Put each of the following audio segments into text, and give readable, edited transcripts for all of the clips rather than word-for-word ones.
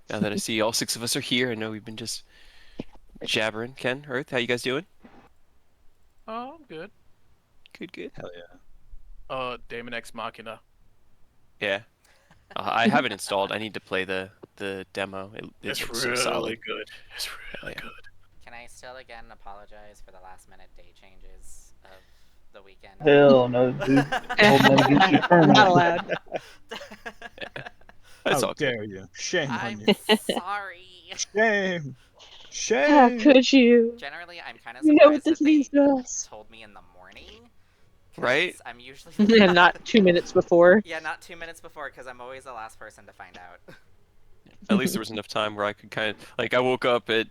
Now that I see all six of us are here, I know we've been just jabbering. Ken, Earth, how you guys doing? Oh, I'm good. Good, good. Hell yeah. Damon X Machina. Yeah. I have it installed. I need to play the demo. It It's looks so solid. really good. It's Hell really yeah. good. Can I still again apologize for the last minute day changes of the weekend? Hell no, dude. Holding that against you Not permanently. allowed. That's How all good. dare you? Shame on I'm you. sorry. Shame. How Shame. could you? Generally, I'm kind of You know what surprised this that means they to us. told me in the morning, Right? because I'm usually And not 2 minutes before. yeah, not 2 minutes before, because I'm always the last person to find out. At least there was enough time where I could kind of like I woke up at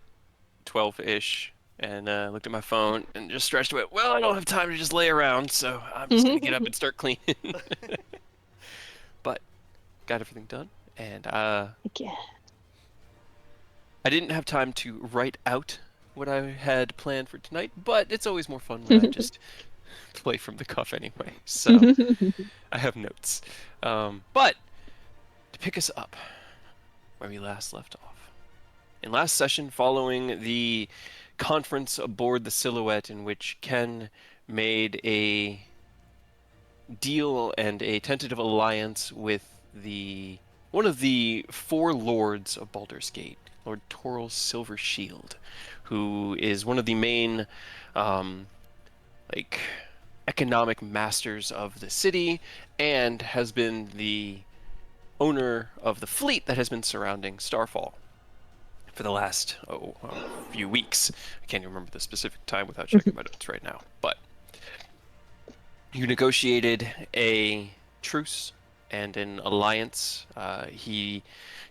12-ish and looked at my phone and just stretched away. Well, I don't have time to just lay around, so I'm just gonna get up and start cleaning. But got everything done, and Yeah. I didn't have time to write out what I had planned for tonight, but it's always more fun when I just play from the cuff anyway. So I have notes. But to pick us up where we last left off. In last session, following the conference aboard the Silhouette, in which Ken made a deal and a tentative alliance with the one of the four lords of Baldur's Gate, Lord Toril Silvershield, who is one of the main like economic masters of the city and has been the owner of the fleet that has been surrounding Starfall for the last few weeks. I can't even remember the specific time without checking my notes right now. But you negotiated a truce and an alliance. He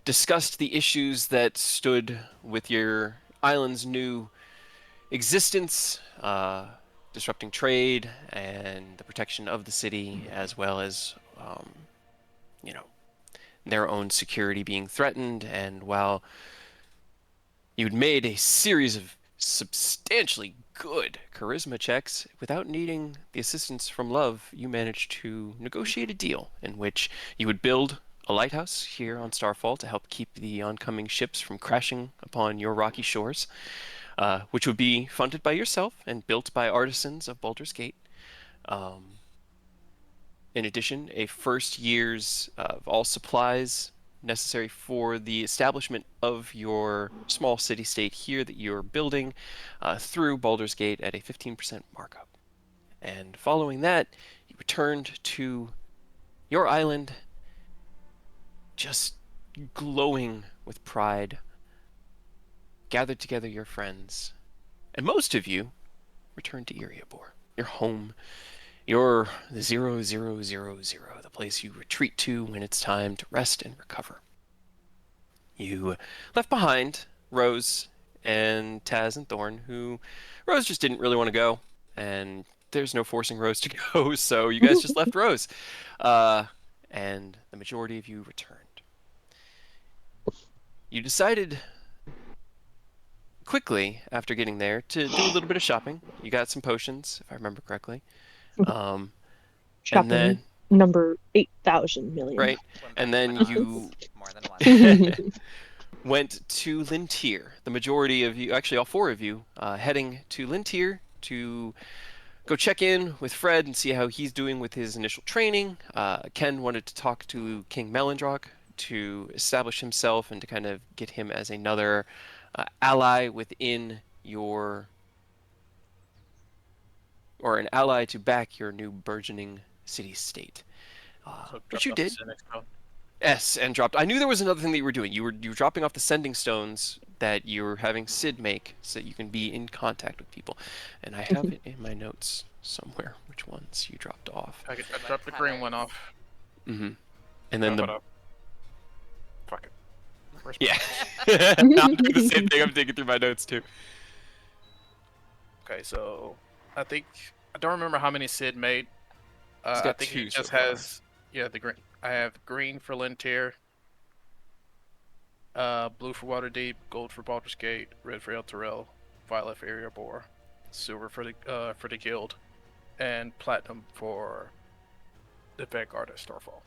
discussed the issues that stood with your island's new existence, disrupting trade and the protection of the city, as well as, you know, their own security being threatened. And while you'd made a series of substantially good charisma checks without needing the assistance from Love, you managed to negotiate a deal in which you would build a lighthouse here on Starfall to help keep the oncoming ships from crashing upon your rocky shores, which would be funded by yourself and built by artisans of Baldur's Gate. Um, in addition, a first year's of all supplies necessary for the establishment of your small city-state here that you're building through Baldur's Gate at a 15% markup. And following that, you returned to your island just glowing with pride, gathered together your friends, and most of you returned to Iriabor, your home, your 0000, the place you retreat to when it's time to rest and recover. You left behind Rose and Taz and Thorn, who Rose just didn't really want to go, and there's no forcing Rose to go, so you guys just left Rose. And the majority of you returned. You decided quickly after getting there to do a little bit of shopping. You got some potions, if I remember correctly. And Shopping then, number 8,000 million. right, and then you More than once. went to Lintier. The majority of you, actually all four of you, heading to Lintier to go check in with Fred and see how he's doing with his initial training. Ken wanted to talk to King Melindrock to establish himself and to kind of get him as another ally within your, or an ally to back your new burgeoning city-state. So Which dropped you off the did. Cynic stone. Yes, and dropped. I knew there was another thing that you were doing. You were dropping off the sending stones that you were having Sid make so that you can be in contact with people. And I have it in my notes somewhere. Which ones you dropped off? I Like dropped the green one pellets. off. Mm-hmm. And then But, the fuck it. Where's my- yeah. I'm doing the same thing. I'm digging through my notes too. Okay, so I don't remember how many Sid made. He's I got think two he just so far. has the green. I have green for Lintier, blue for Waterdeep, gold for Baldur's Gate, red for El Terrell, violet for Erebor, silver for the guild, and platinum for the Vanguard at Starfall.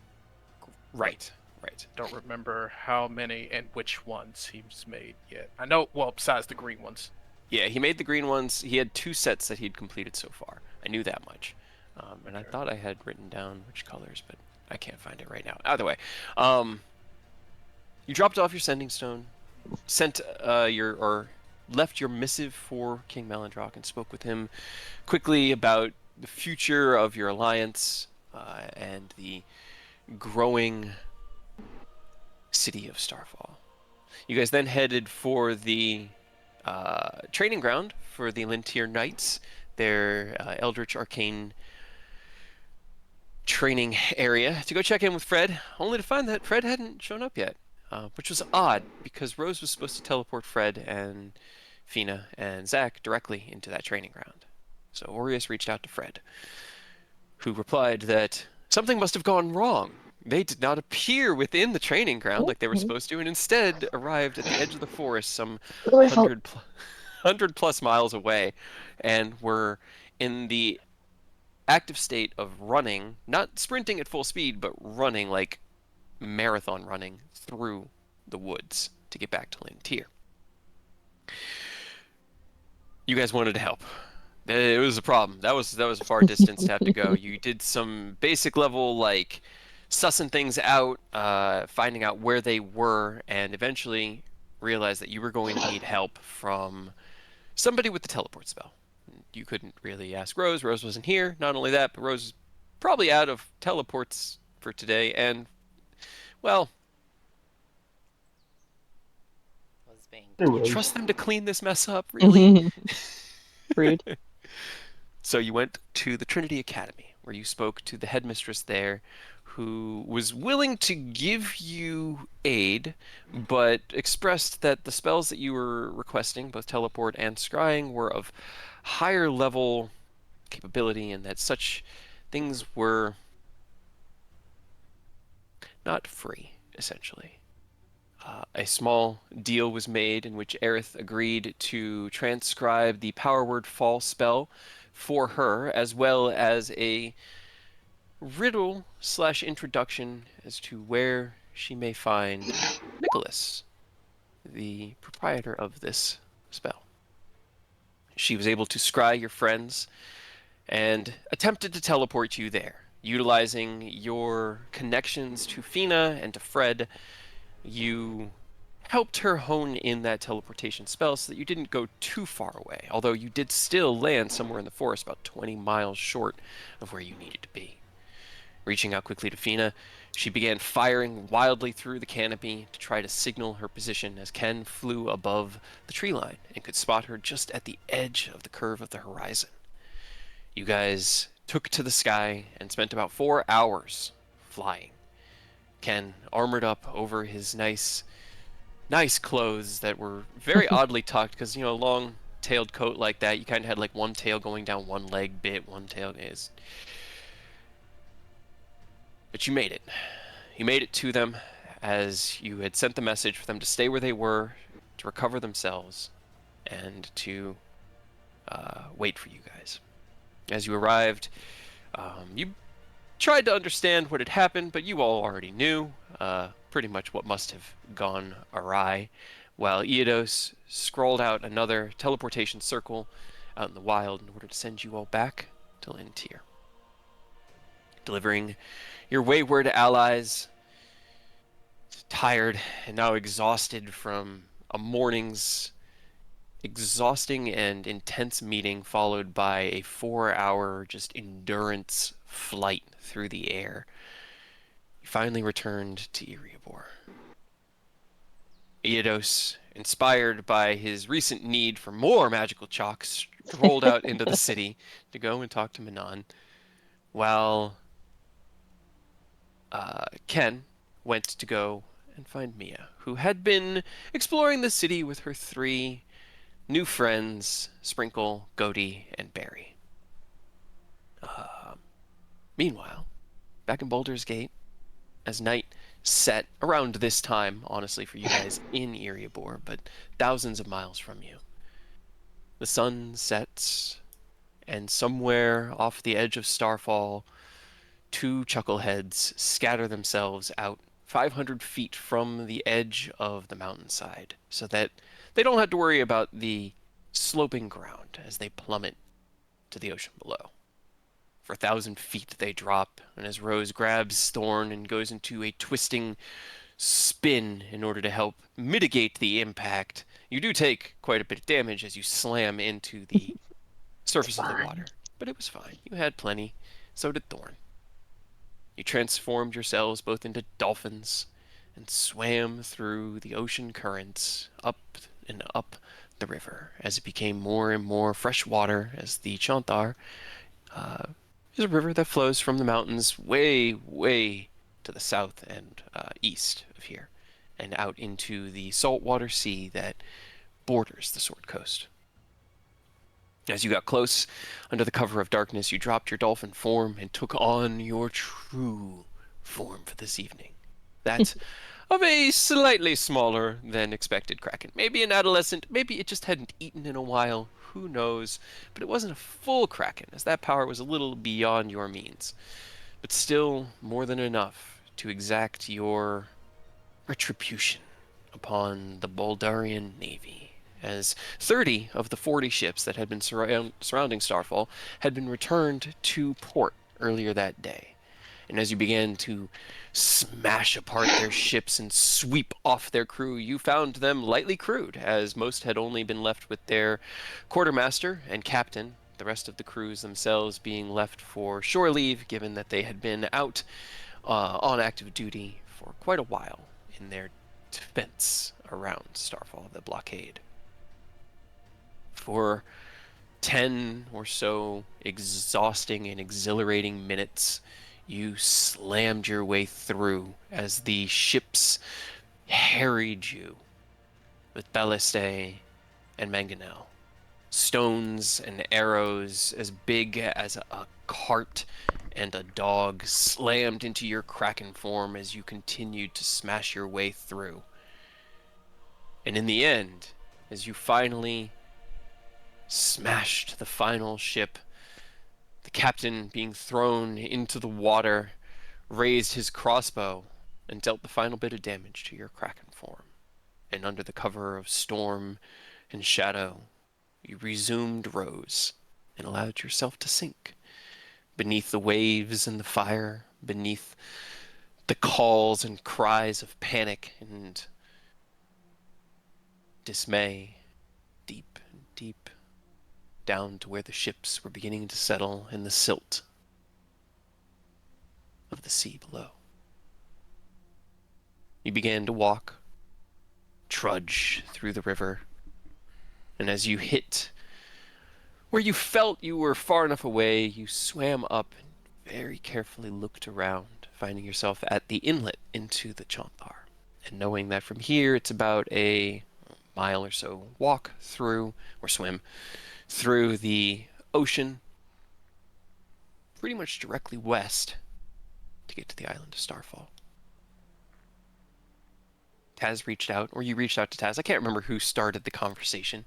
Right. Right. Don't remember how many and which ones he's made yet. I know, well, besides the green ones. Yeah, he made the green ones. He had 2 sets that he'd completed so far. I knew that much. And I Okay. thought I had written down which colors, but I can't find it right now. Either way, um, you dropped off your sending stone, sent or left your missive for King Melandrock, and spoke with him quickly about the future of your alliance and the growing city of Starfall. You guys then headed for the training ground for the Lintier Knights, their Eldritch Arcane training area, to go check in with Fred, only to find that Fred hadn't shown up yet, which was odd because Rose was supposed to teleport Fred and Fina and Zach directly into that training ground. So Aureus reached out to Fred, who replied that something must have gone wrong. They did not appear within the training ground like they were supposed to, and instead arrived at the edge of the forest some Oh, my fault. 100 plus miles away, and were in the active state of running, not sprinting at full speed, but running like marathon running through the woods to get back to Lintier. You guys wanted to help. It was a problem. That was a far distance to have to go. You did some basic level like sussing things out, finding out where they were, and eventually realized that you were going to need help from somebody with the teleport spell. You couldn't really ask Rose. Rose wasn't here. Not only that, but Rose is probably out of teleports for today, and well, Was being There you was. trust them to clean this mess up, really? Rude. So you went to the Trinity Academy, where you spoke to the headmistress there, who was willing to give you aid, but expressed that the spells that you were requesting, both teleport and scrying, were of higher level capability, and that such things were not free, essentially. A small deal was made in which Aerith agreed to transcribe the power word fall spell for her, as well as a riddle slash introduction as to where she may find Nicholas, the proprietor of this spell. She was able to scry your friends and attempted to teleport you there. Utilizing your connections to Fina and to Fred, you helped her hone in that teleportation spell so that you didn't go too far away, although you did still land somewhere in the forest about 20 miles short of where you needed to be. Reaching out quickly to Fina, she began firing wildly through the canopy to try to signal her position as Ken flew above the tree line and could spot her just at the edge of the curve of the horizon. You guys took to the sky and spent about 4 hours flying. Ken armored up over his nice clothes that were very oddly tucked because, you know, a long-tailed coat like that, you kind of had like one tail going down one leg bit, one tail is. But you made it. You made it to them as you had sent the message for them to stay where they were, to recover themselves, and to wait for you guys. As you arrived, you tried to understand what had happened, but you all already knew pretty much what must have gone awry, while Eodos scrawled out another teleportation circle out in the wild in order to send you all back to Lintier. Delivering your wayward allies, tired and now exhausted from a morning's exhausting and intense meeting followed by a 4-hour just endurance flight through the air, you finally returned to Eriabor. Eodos, inspired by his recent need for more magical chalk, strolled out into the city to go and talk to Manon, while Ken went to go and find Mia, who had been exploring the city with her 3 new friends, Sprinkle, Goaty, and Barry. Meanwhile, back in Baldur's Gate, as night set around this time, honestly, for you guys in Eriabor, but thousands of miles from you, the sun sets, and somewhere off the edge of Starfall, 2 chuckleheads scatter themselves out 500 feet from the edge of the mountainside, so that they don't have to worry about the sloping ground as they plummet to the ocean below. For 1,000 feet they drop, and as Rose grabs Thorn and goes into a twisting spin in order to help mitigate the impact, you do take quite a bit of damage as you slam into the surface of the water. But it was fine. You had plenty. So did Thorn. You transformed yourselves both into dolphins and swam through the ocean currents up and up the river as it became more and more fresh water, as the Chantar is a river that flows from the mountains way, way to the south and east of here and out into the saltwater sea that borders the Sword Coast. As you got close, under the cover of darkness, you dropped your dolphin form and took on your true form for this evening. That of a slightly smaller than expected kraken. Maybe an adolescent, maybe it just hadn't eaten in a while, who knows? But it wasn't a full kraken, as that power was a little beyond your means. But still more than enough to exact your retribution upon the Boldarian Navy, as 30 of the 40 ships that had been surrounding Starfall had been returned to port earlier that day. And as you began to smash apart their ships and sweep off their crew, you found them lightly crewed, as most had only been left with their quartermaster and captain, the rest of the crews themselves being left for shore leave, given that they had been out on active duty for quite a while in their defense around Starfall, the blockade. For 10 or so exhausting and exhilarating minutes, you slammed your way through as the ships harried you with ballistae and mangonel. Stones and arrows as big as a cart and a dog slammed into your kraken form as you continued to smash your way through. And in the end, as you finally smashed the final ship, the captain, being thrown into the water, raised his crossbow and dealt the final bit of damage to your kraken form. And under the cover of storm and shadow, you resumed Rose and allowed yourself to sink beneath the waves and the fire, beneath the calls and cries of panic and dismay, deep and deep down to where the ships were beginning to settle in the silt of the sea below. You began to walk, trudge through the river, and as you hit where you felt you were far enough away, you swam up and very carefully looked around, finding yourself at the inlet into the Chantar. And knowing that from here it's about a mile or so walk through, or swim, through the ocean, pretty much directly west to get to the island of Starfall. Taz reached out, or you reached out to Taz. I can't remember who started the conversation.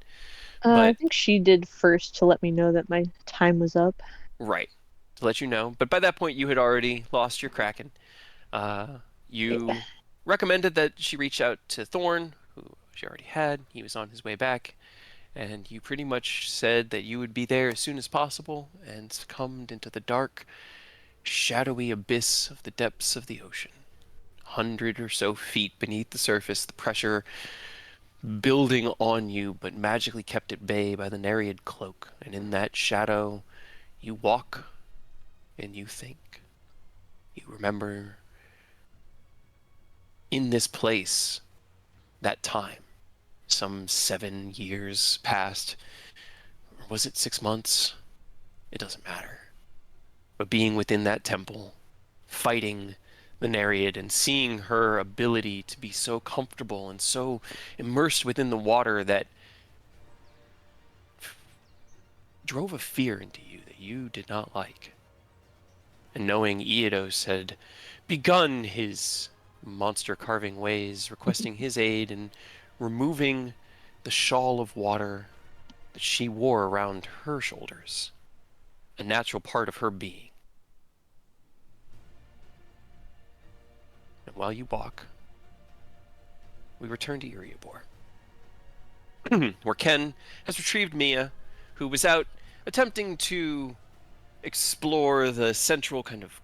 I But think she did first to let me know that my time was up. right, to let you know. But by that point, you had already lost your kraken. You recommended that she reach out to Thorn, who she already had. He was on his way back. And you pretty much said that you would be there as soon as possible and succumbed into the dark, shadowy abyss of the depths of the ocean. 100 or so feet beneath the surface, the pressure building on you, but magically kept at bay by the Nereid cloak. And in that shadow, you walk and you think. You remember in this place, that time, some 7 years past, or was it 6 months? It doesn't matter. But being within that temple, fighting the Nereid and seeing her ability to be so comfortable and so immersed within the water that drove a fear into you that you did not like. And knowing Eodos had begun his monster carving ways, requesting his aid in removing the shawl of water that she wore around her shoulders, a natural part of her being. And while you walk, we return to Iriabor, where Ken has retrieved Mia, who was out attempting to explore the central kind of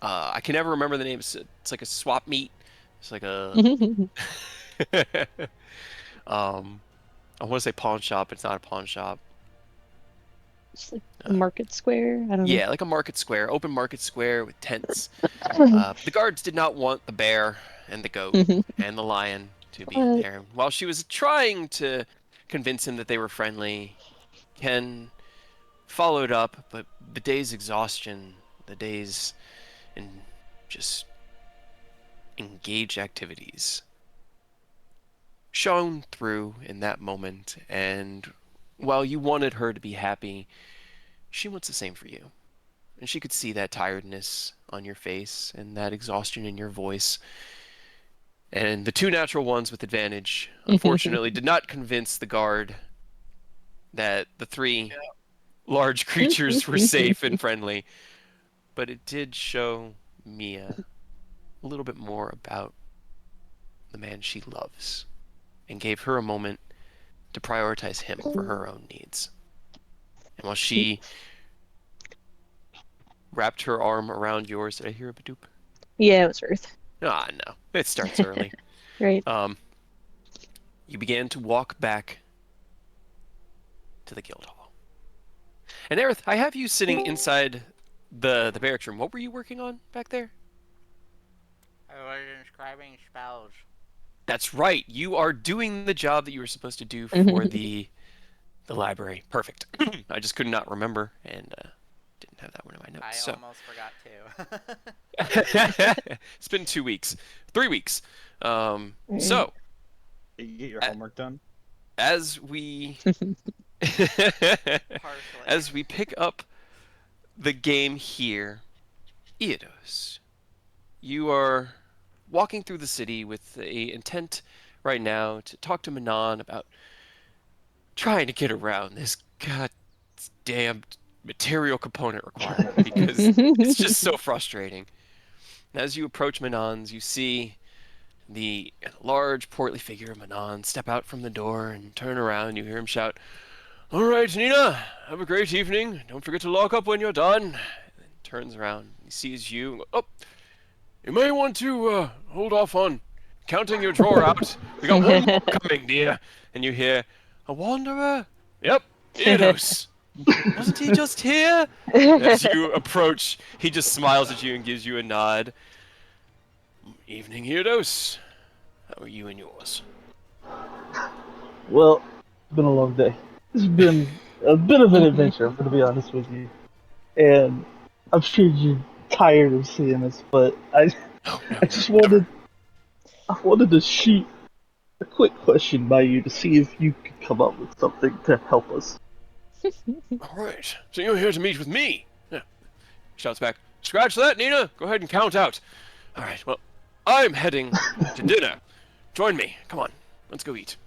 I can never remember the name. It's like a swap meet. It's like a I want to say pawn shop. It's not a pawn shop. It's like a market square. I don't Yeah, like a market square, open market square with tents. know. The guards did not want the bear and the goat and the lion to be What? there. While she was trying to convince him that they were friendly, Ken followed up, but the day's exhaustion, the day's in just engaged activities shone through in that moment, and while you wanted her to be happy, she wants the same for you. And she could see that tiredness on your face and that exhaustion in your voice. And the two natural ones with advantage, unfortunately, did not convince the guard that the three large creatures were safe and friendly. But it did show Mia a little bit more about the man she loves and gave her a moment to prioritize him for her own needs. And while she wrapped her arm around yours, did I hear a badoop? Yeah, it was Earth. Ah, no. It starts early. Right. You began to walk back to the guild hall. And Aerith, I have you sitting inside the barracks room. What were you working on back there? I was inscribing spells. That's right. You are doing the job that you were supposed to do for the library. Perfect. I just could not remember and didn't have that one in my notes. I almost forgot too. It's been 2 weeks. 3 weeks. Right. So, Did you get your homework done? as we as we pick up the game here, Eidos, you are walking through the city with the intent right now to talk to Manon about trying to get around this goddamn material component requirement because it's just so frustrating. As you approach Manon's, you see the large, portly figure of Manon step out from the door and turn around. You hear him shout, "All right, Nina, have a great evening. Don't forget to lock up when you're done." And then turns around. He sees you. And goes, "Oh, you may want to hold off on counting your drawer out. We got one more coming, dear." And you hear, "A wanderer? Yep, Eidos. Wasn't he just here?" As you approach, he just smiles at you and gives you a nod. "Evening, Eidos. How are you and yours?" Well, it's been a long day. It's been a bit of an adventure, I'm gonna be honest with you. And I'm sure you're tired of seeing us, but I just wanted to shoot a quick question by you to see if you could come up with something to help us. All right, so you're here to meet with me. Yeah. Shouts back, "Scratch that, Nina. Go ahead and count out." All right, well, I'm heading to dinner. Join me. Come on, let's go eat.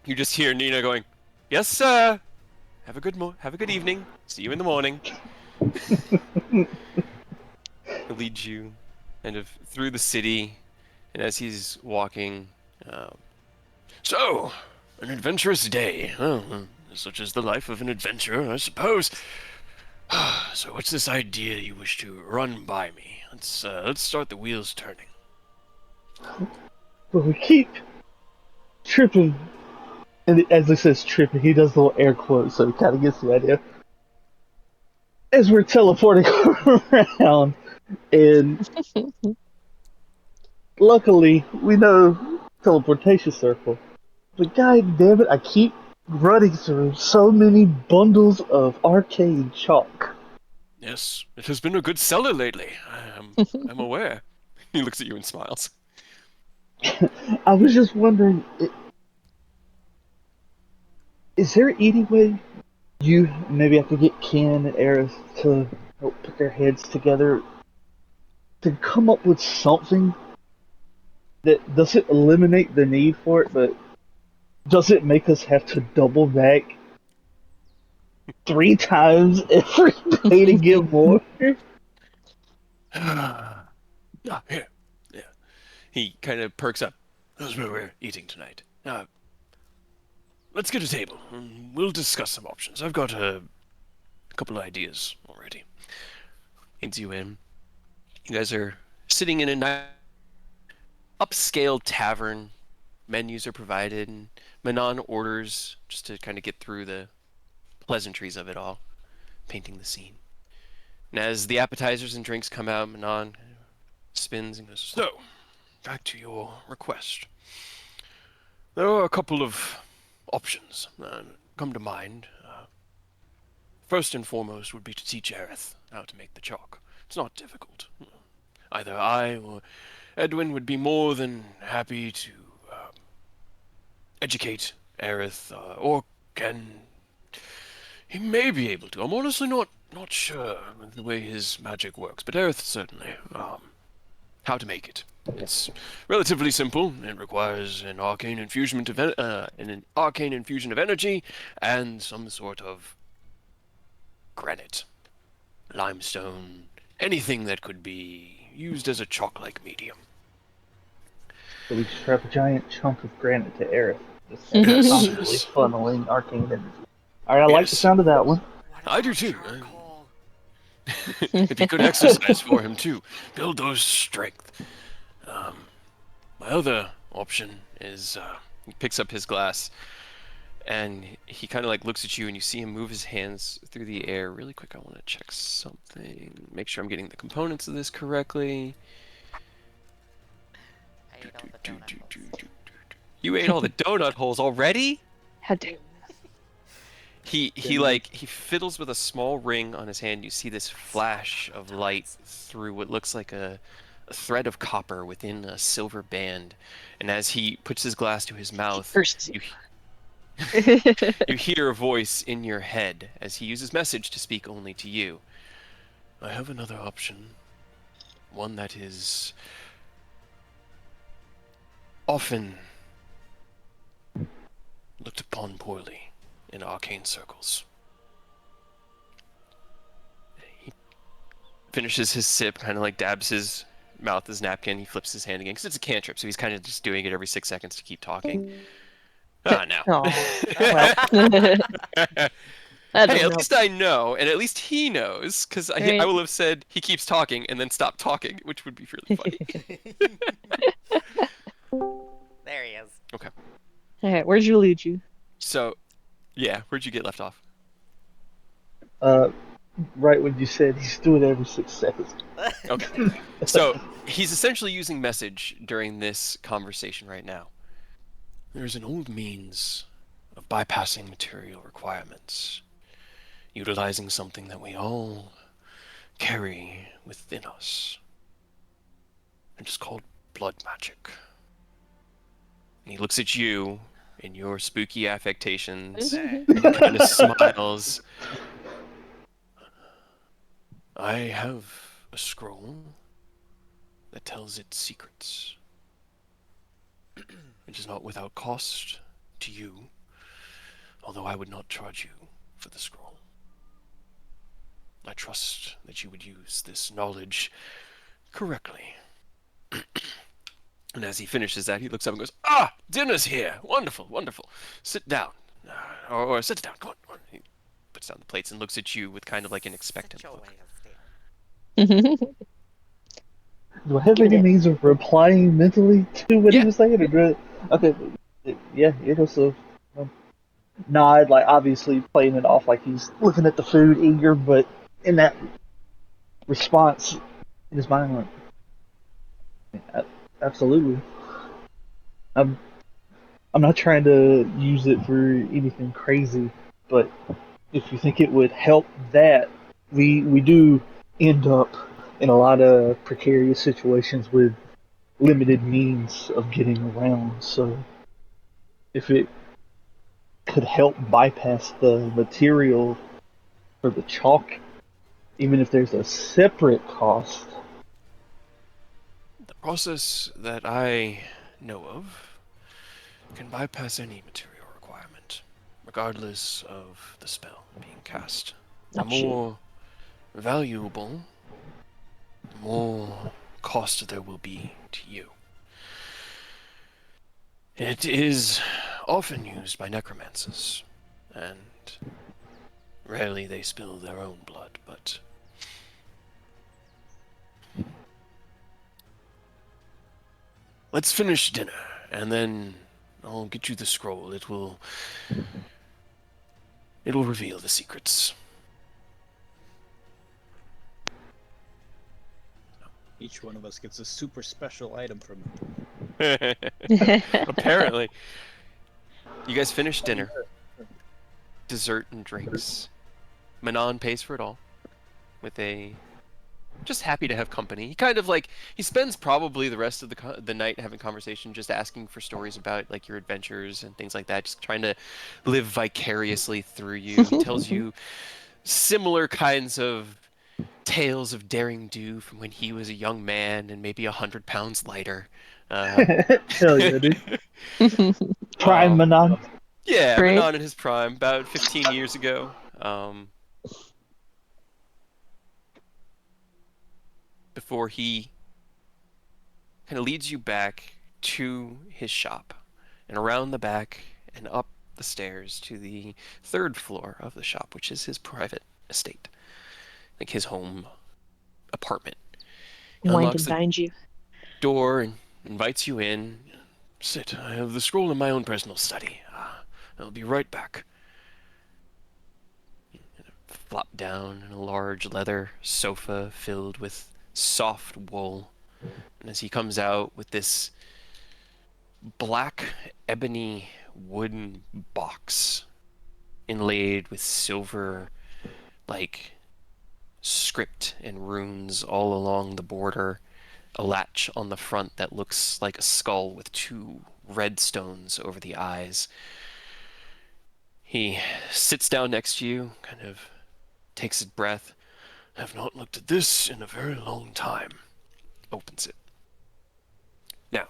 You just hear Nina going, "Yes, sir. Have a good evening. See you in the morning." He leads you kind of through the city, and as he's walking, "So, an adventurous day. Such is the life of an adventurer, I suppose. So what's this idea you wish to run by me? Let's start the wheels turning." But we keep tripping, and as it says tripping, he does little air quotes, so he kind of gets the idea. As we're teleporting around, and luckily we know teleportation circle. But god damn it, I keep running through so many bundles of arcane chalk. Yes, it has been a good seller lately. I'm aware. He looks at you and smiles. I was just wondering, is there any way you maybe have to get Ken and Aerith to help put their heads together to come up with something that doesn't eliminate the need for it, but doesn't make us have to double back 3 times every day to get more? Ah, here. Yeah. He kind of perks up. That's where we're eating tonight. Let's get a table. We'll discuss some options. I've got a couple of ideas already. Leads you in. You guys are sitting in a nice upscale tavern. Menus are provided, and Manon orders just to kind of get through the pleasantries of it all, painting the scene. And as the appetizers and drinks come out, Manon spins and goes, "So, back to your request. There are a couple of options that come to mind. First and foremost would be to teach Aerith how to make the chalk. It's not difficult. Either I or Edwin would be more than happy to educate Aerith, or can... He may be able to. I'm honestly not sure the way his magic works, but Aerith certainly. How to make it. It's relatively simple. It requires an arcane infusion of energy and some sort of granite, limestone, anything that could be used as a chalk-like medium. So we strap a giant chunk of granite to Aerith, just Yes, constantly yes. funneling arcane energy. Alright, I like the Yes. sound of that one. What I do about too. charcoal? It'd be good exercise for him too. Build those strength. My other option is he picks up his glass and he kind of like looks at you and you see him move his hands through the air really quick. I want to check something. Make sure I'm getting the components of this correctly. I ate all the donut holes. You ate all the donut holes already? How dare He fiddles with a small ring on his hand. You see this flash of light through what looks like a thread of copper within a silver band. And as he puts his glass to his mouth, First. you hear a voice in your head as he uses message to speak only to you. I have another option. One that is often looked upon poorly in arcane circles. He finishes his sip, kind of like dabs his mouth, his napkin. He flips his hand again because it's a cantrip, so he's kind of just doing it every 6 seconds to keep talking. Ah, no. Well, that Hey, doesn't at help. least I know, and at least he knows, because I Right. will have said he keeps talking and then stop talking, which would be really funny. There he is. Okay. Alright, where's your Luigi? So, yeah, where'd you get left off? Right when you said he's doing it every 6 seconds. Okay. So, he's essentially using message during this conversation right now. There's an old means of bypassing material requirements, utilizing something that we all carry within us. It's called blood magic. And he looks at you in your spooky affectations and he kind of smiles. I have a scroll that tells its secrets. It is not without cost to you, although I would not charge you for the scroll. I trust that you would use this knowledge correctly. And as he finishes that, he looks up and goes, "Ah, dinner's here! Wonderful, wonderful. Sit down. Or sit down, come on. He puts down the plates and looks at you with kind of like an expectant Such a look. way of stealing. Do I have Give it any a- means of replying mentally to what Yeah. he was saying? Or okay, yeah, it was a nod, like obviously playing it off like he's looking at the food, eager, but in that response in his mind, like, absolutely. I'm not trying to use it for anything crazy, but if you think it would help that, we do end up in a lot of precarious situations with limited means of getting around. So if it could help bypass the material for the chalk, even if there's a separate cost. The process that I know of can bypass any material requirement, regardless of the spell being cast. The Oh, shit. more valuable, the more cost there will be to you. It is often used by necromancers, and rarely they spill their own blood, but let's finish dinner, and then I'll get you the scroll. It'll reveal the secrets. Each one of us gets a super special item from him. Apparently. You guys finish dinner. Dessert and drinks. Manon pays for it all. With a... just happy to have company. He kind of like... he spends probably the rest of the night having conversation, just asking for stories about like your adventures and things like that. Just trying to live vicariously through you. He tells you similar kinds of tales of daring do from when he was a young man and maybe 100 pounds lighter. Hell yeah, dude. Prime Manon. Yeah, Right. Manon in his prime, about 15 years ago. Before he kind of leads you back to his shop and around the back and up the stairs to the third floor of the shop, which is his private estate, like his home apartment. He Wind unlocks and the bind you. door and invites you in. Sit. I have the scroll in my own personal study. I'll be right back. Flop down in a large leather sofa filled with soft wool. And as he comes out with this black ebony wooden box inlaid with silver, like, script and runes all along the border, a latch on the front that looks like a skull with two red stones over the eyes. He sits down next to you, kind of takes a breath. I have not looked at this in a very long time. Opens it. Now,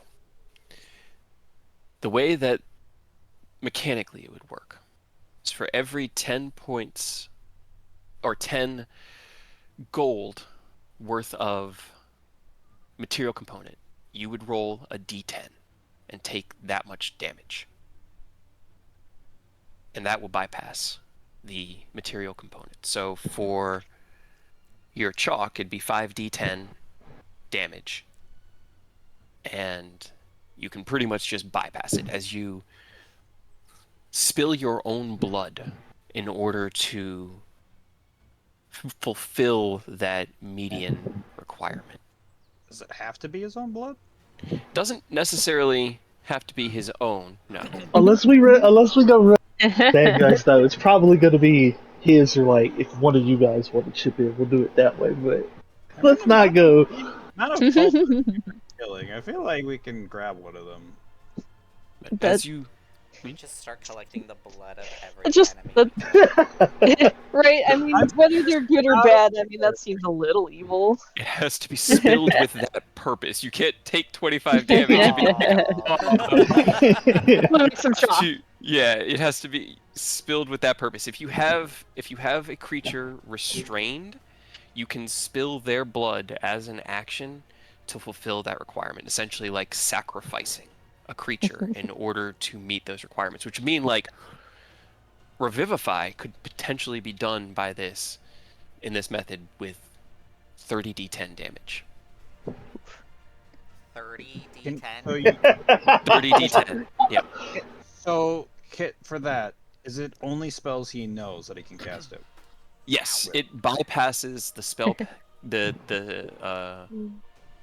the way that mechanically it would work is for every 10 points or 10 gold worth of material component, you would roll a d10 and take that much damage. And that will bypass the material component. So for your chalk, it'd be 5d10 damage. And you can pretty much just bypass it as you spill your own blood in order to fulfill that median requirement. Does it have to be his own blood? Doesn't necessarily have to be his own, no. Unless we go bad guys though, it's probably gonna be his, or like if one of you guys want to chip in, we'll do it that way. But let's not go. Not a fault killing. I feel like we can grab one of them. As you We just start collecting the blood of every Just enemy. right. I mean, whether they're good or bad, I mean that seems a little evil. it has to be spilled with that purpose. You can't take 25 damage and be With some chalk. yeah, it has to be spilled with that purpose. If you have a creature restrained, you can spill their blood as an action to fulfill that requirement. Essentially, like sacrificing a creature in order to meet those requirements, which mean like revivify could potentially be done by this in this method with 30d10 damage. 30 Can- d10. So, you, 30d10. Yep. so Kit, for that, is it only spells he knows that he can cast it? Yes, it bypasses the spell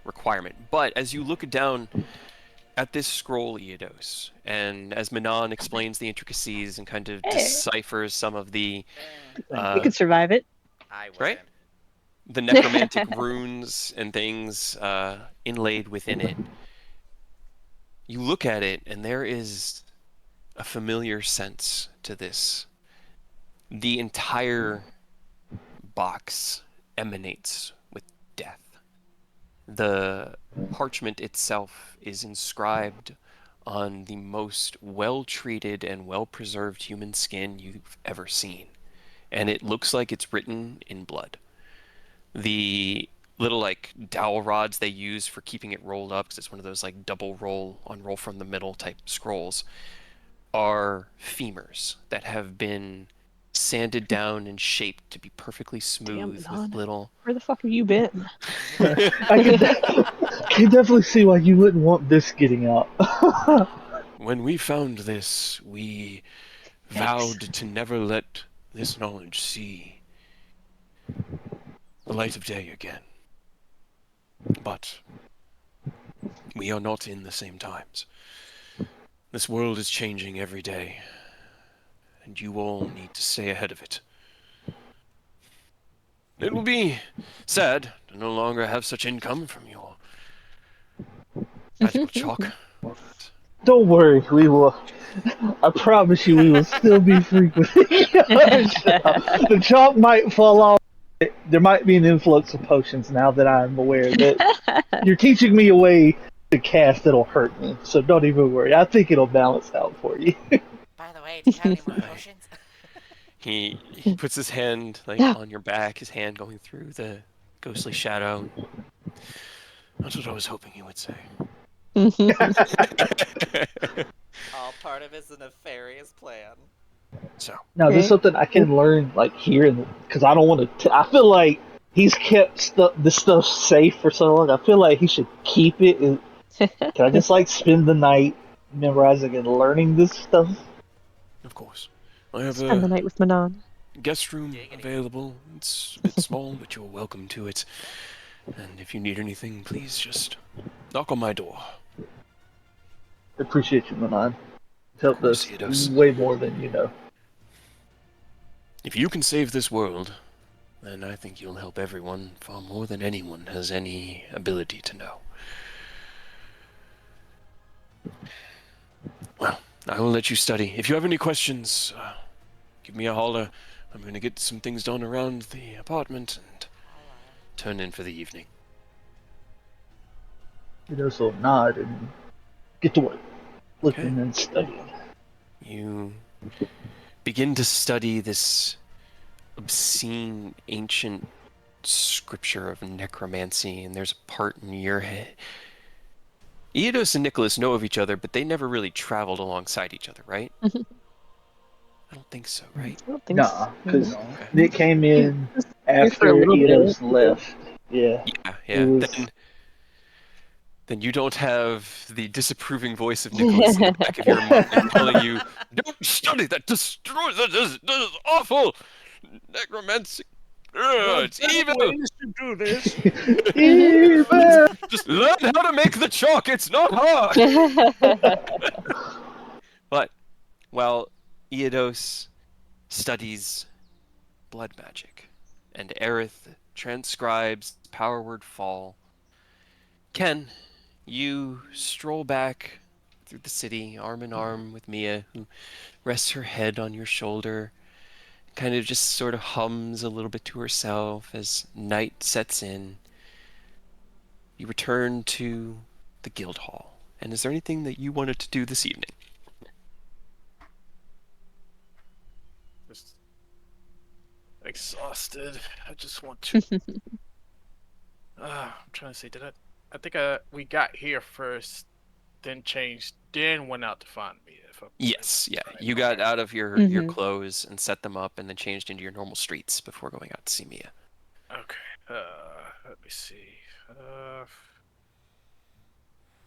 requirement. But as you look down at this scroll, Eodos, and as Manon explains the intricacies and kind of deciphers some of the You could survive it. I wouldn't. right? The necromantic runes and things inlaid within it, you look at it and there is a familiar sense to this. The entire box emanates with death. The parchment itself is inscribed on the most well-treated and well-preserved human skin you've ever seen. And it looks like it's written in blood. The little like dowel rods they use for keeping it rolled up, because it's one of those like double roll, unroll from the middle type scrolls, are femurs that have been sanded down and shaped to be perfectly Damn, smooth Manon. with little. Where the fuck have you been? I can definitely see why you wouldn't want this getting out. When we found this, we vowed to never let this knowledge see the light of day again. But we are not in the same times. This world is changing every day, and you all need to stay ahead of it. It will be sad to no longer have such income from your magical chalk. Don't worry, we will. I promise you, we will still be frequenting your shop. The chalk might fall off. There might be an influx of potions now that I'm aware that you're teaching me a way to cast that'll hurt me. So don't even worry. I think it'll balance out for you. By the way, do you have any more potions? He puts his hand like Yeah. on your back, his hand going through the ghostly shadow. That's what I was hoping you would say. All part of his nefarious plan. So, Now, this is something I can learn like here, because I don't want to. I feel like he's kept this stuff safe for so long. I feel like he should keep it. Can I just like spend the night memorizing and learning this stuff? of course, I have Spend the a night with Manon. guest room available. It's a bit small, but you're welcome to it. And if you need anything, please just knock on my door. I appreciate you, Manon. It's helped course us he does. way more than you know. If you can save this world, then I think you'll help everyone far more than anyone has any ability to know. Well, I will let you study. If you have any questions, give me a holler. I'm going to get some things done around the apartment and turn in for the evening. You know, so nod and get to work, looking and studying. You begin to study this obscene, ancient scripture of necromancy, and there's a part in your head. Eodos and Nicholas know of each other, but they never really traveled alongside each other, right? I don't think so, right? I don't think Nah, so. because Okay. Nick came in for a after little bit. Eidos left. Yeah. Yeah. It was- Then you don't have the disapproving voice of Nicholas in the back of your mind telling you, "Don't study that. Destroys that. That is awful. Necromancy. It's evil. Ways to do this. Evil! Just learn how to make the chalk. It's not hard." But while Eodos studies blood magic and Aerith transcribes Power Word Fall, Ken, you stroll back through the city, arm in arm with Mia, who rests her head on your shoulder, kind of just sort of hums a little bit to herself as night sets in. You return to the guild hall. And is there anything that you wanted to do this evening? Just exhausted. I just want to. I'm trying to say, I think we got here first, then changed, then went out to find me. Yes, yeah. Right, You got okay. out of your clothes and set them up and then changed into your normal streets before going out to see Mia. Okay. Let me see.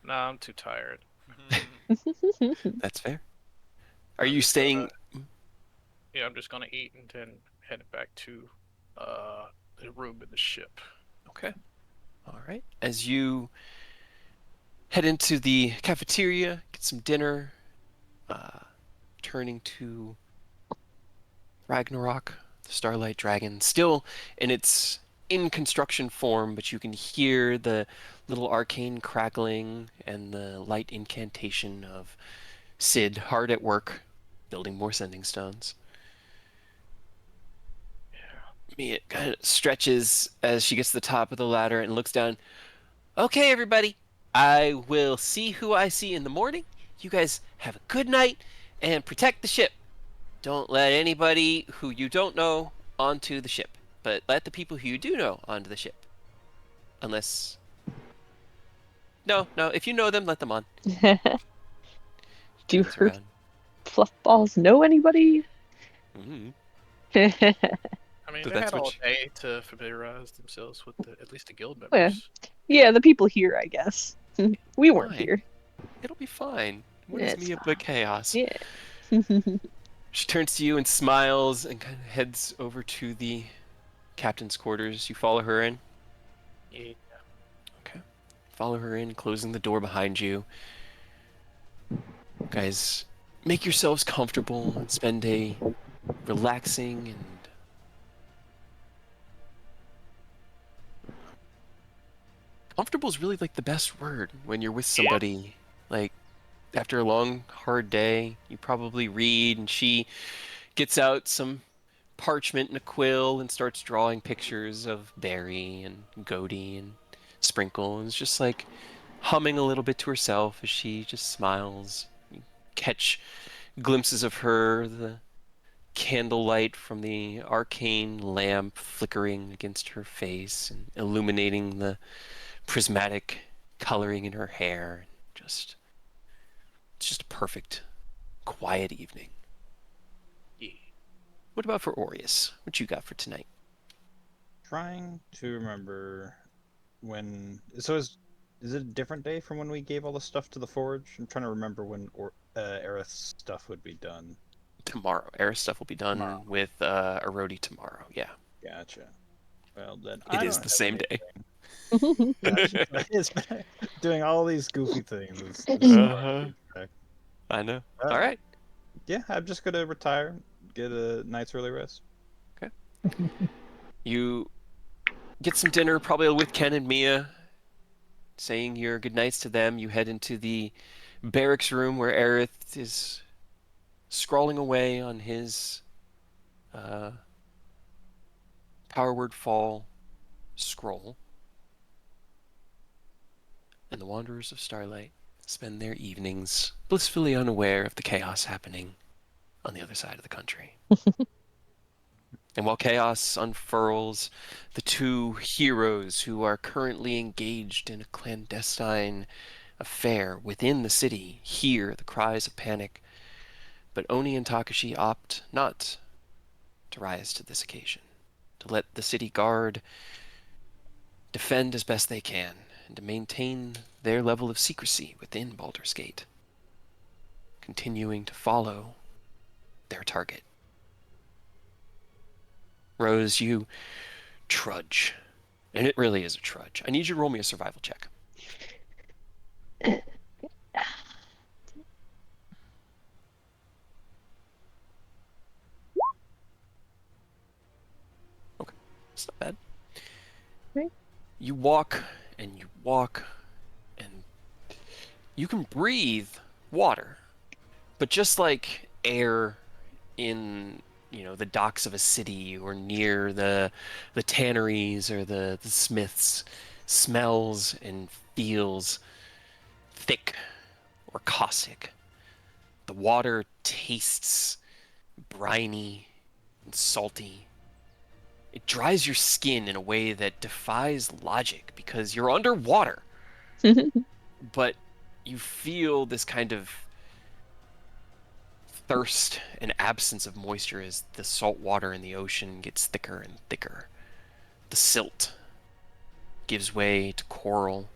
Nah, I'm too tired. That's fair. Are you staying... Yeah, I'm just gonna eat and then head back to the room in the ship. Okay. All right. As you head into the cafeteria, get some dinner, turning to Ragnarok, the Starlight Dragon, still in its in-construction form, but you can hear the little arcane crackling and the light incantation of Sid hard at work, building more sending stones. Mia kind of stretches as she gets to the top of the ladder and looks down. Okay, everybody. I will see who I see in the morning. You guys have a good night and protect the ship. Don't let anybody who you don't know onto the ship, but let the people who you do know onto the ship. Unless... No, if you know them, let them on. Do Turns her around. fluff balls know anybody? Mm-hmm. I mean, So they that's had all what day to familiarize themselves with at least the guild Yeah. members. Yeah, the people here, I guess. We weren't Fine. here. It'll be fine. What Yeah, is it's me but chaos? Yeah. She turns to you and smiles and kind of heads over to the captain's quarters. You follow her in? Yeah. Okay. Follow her in, closing the door behind you. Guys, make yourselves comfortable and spend a relaxing and comfortable is really like the best word when you're with somebody. Like after a long, hard day, you probably read, and she gets out some parchment and a quill and starts drawing pictures of Barry and Goaty and Sprinkle, and is just like humming a little bit to herself as she just smiles. You catch glimpses of her, the candlelight from the arcane lamp flickering against her face and illuminating the prismatic coloring in her hair. Just, it's just a perfect, quiet evening. Yeah. What about for Aureus? What you got for tonight? Trying to remember when. So is it a different day from when we gave all the stuff to the forge? I'm trying to remember when Aerith's stuff would be done. Tomorrow. Air stuff will be done Tomorrow. with Erodi tomorrow. Yeah. Gotcha. Well, then It I is don't the have same day. anything. Gotcha. It's doing all these goofy things. It's so hard to keep track. I know. Uh, All right. Yeah, I'm just gonna retire, get a night's early rest. You get some dinner, probably with Ken and Mia, saying your goodnights to them. You head into the barracks room where Aerith is scrawling away on his uh, Power Word Fall scroll. And the Wanderers of Starlight spend their evenings blissfully unaware of the chaos happening on the other side of the country. And while chaos unfurls, the two heroes who are currently engaged in a clandestine affair within the city hear the cries of panic, but Oni and Takashi opt not to rise to this occasion, to let the city guard defend as best they can, and to maintain their level of secrecy within Baldur's Gate, continuing to follow their target. Rose, you trudge. And it really is a trudge. I need you to roll me a survival check. Okay, it's not bad. Right. You walk and you walk and you can breathe water, but just like air in the docks of a city or near the tanneries or the smiths, smells and feels thick or caustic. The water tastes briny and salty. It dries your skin in a way that defies logic because you're underwater, but you feel this kind of thirst and absence of moisture as the salt water in the ocean gets thicker and thicker. The silt gives way to coral,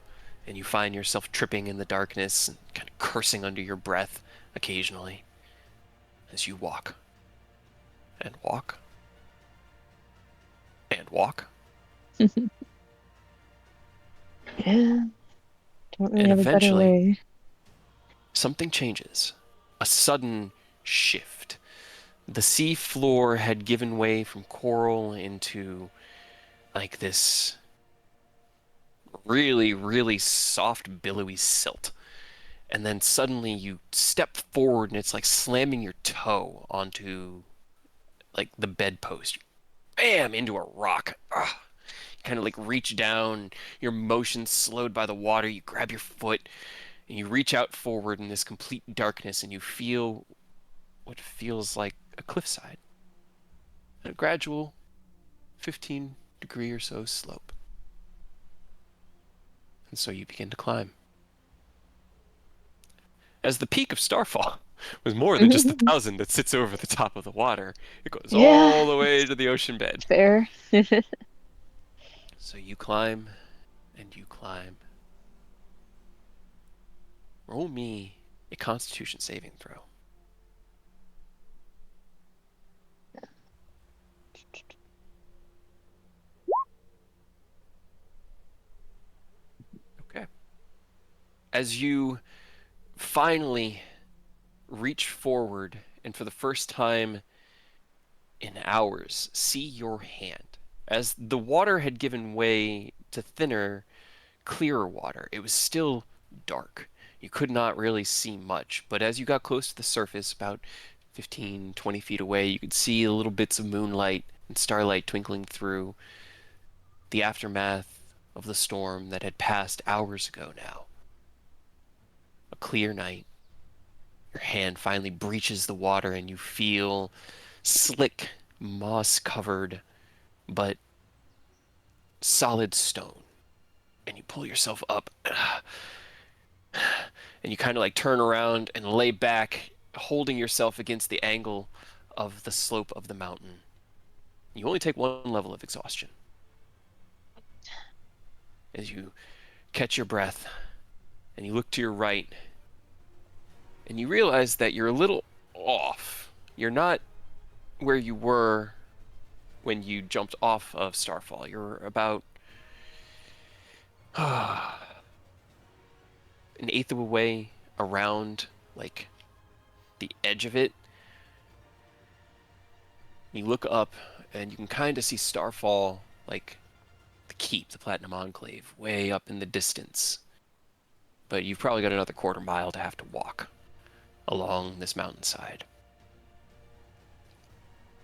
and you find yourself tripping in the darkness and kind of cursing under your breath occasionally as you walk and walk and walk. Yeah. Don't really And have a better eventually, way. something changes. A sudden shift. The sea floor had given way from coral into like this really, really soft, billowy silt. And then suddenly you step forward and it's like slamming your toe onto like the bedpost. Bam! Into a rock. Ugh. You kind of like reach down, your motion slowed by the water. You grab your foot and you reach out forward in this complete darkness and you feel what feels like a cliffside. A gradual 15-degree or so slope. And so you begin to climb. As the peak of Starfall was more than just the 1,000 that sits over the top of the water, it goes Yeah, all the way to the ocean bed. fair. So you climb and you climb. Roll me a Constitution saving throw. Okay. As you finally reach forward and for the first time in hours see your hand, as the water had given way to thinner, clearer water, it was still dark. You could not really see much, but as you got close to the surface, about 15, 20 feet away, you could see little bits of moonlight and starlight twinkling through the aftermath of the storm that had passed hours ago now. A clear night. Your hand finally breaches the water and you feel slick, moss-covered, but solid stone. And you pull yourself up and you kind of like turn around and lay back, holding yourself against the angle of the slope of the mountain. You only take one level of exhaustion. As you catch your breath and you look to your right and you realize that you're a little off. You're not where you were when you jumped off of Starfall. You're about an eighth of a way around, like, the edge of it. You look up and you can kind of see Starfall, like the keep, the Platinum Enclave, way up in the distance. But you've probably got another quarter mile to have to walk along this mountainside.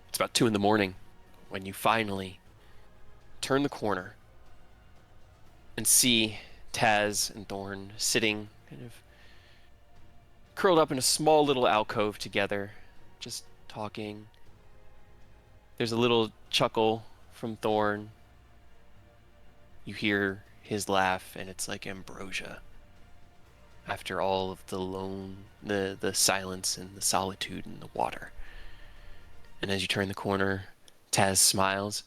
It's about 2 in the morning when you finally turn the corner and see Taz and Thorn sitting kind of curled up in a small little alcove together, just talking. There's a little chuckle from Thorn. You hear his laugh, and it's like ambrosia. After all of the silence and the solitude and the water. And as you turn the corner, Taz smiles.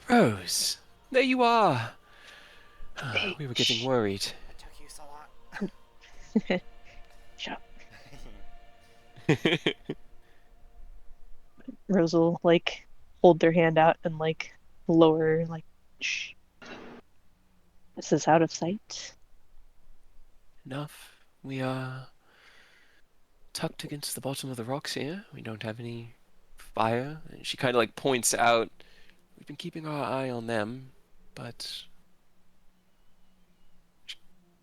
Rose, there you are. We were getting worried. It took you so long. Shut up. Rose will like hold their hand out and like lower, like, shh. This is out of sight. Enough. We are tucked against the bottom of the rocks here. We don't have any fire. And she kind of like points out, we've been keeping our eye on them, but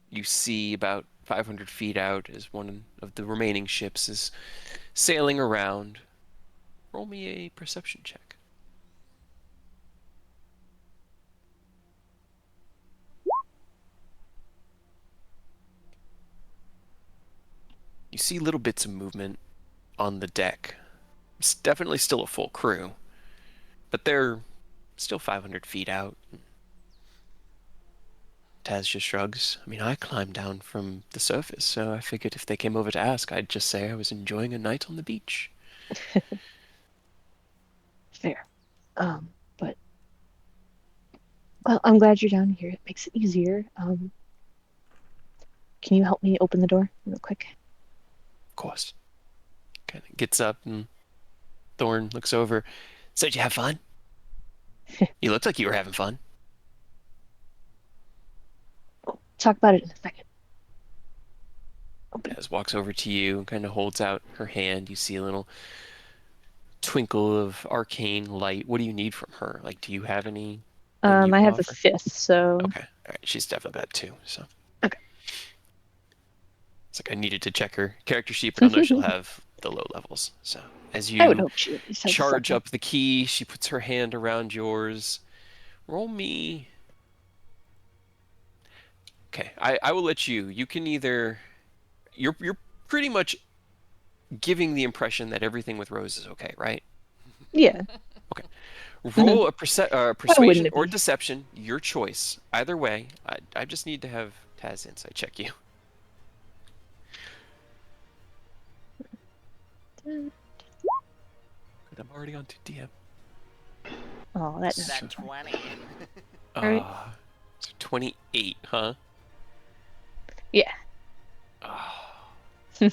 you see about 500 feet out as one of the remaining ships is sailing around. Roll me a perception check. You see little bits of movement on the deck. It's definitely still a full crew, but they're still 500 feet out. Taz just shrugs. I mean, I climbed down from the surface, so I figured if they came over to ask, I'd just say I was enjoying a night on the beach. Fair. But well, I'm glad you're down here. It makes it easier. Can you help me open the door real quick? Of course. Kind of gets up and Thorn looks over. So did you have fun? You looked like you were having fun. Talk about it in a second. Taz walks over to you and kind of holds out her hand. You see a little twinkle of arcane light. What do you need from her? Like, do you have any? I have a offer? 5th, so Okay. All right. She's definitely got 2. So. Okay. It's like I needed to check her character sheet, but I know she'll have the low levels. So as I would you hope she at least has charge something. up the key, she puts her hand around yours. Roll me. Okay, I will let you. You can either. You're pretty much giving the impression that everything with Rose is okay, right? Yeah. Roll a persuasion it or be? deception, your choice. Either way, I just need to have Taz, insight check you. Good, I'm already on 2DM. Oh, that Is That 20. Alright. So 28, huh? Yeah.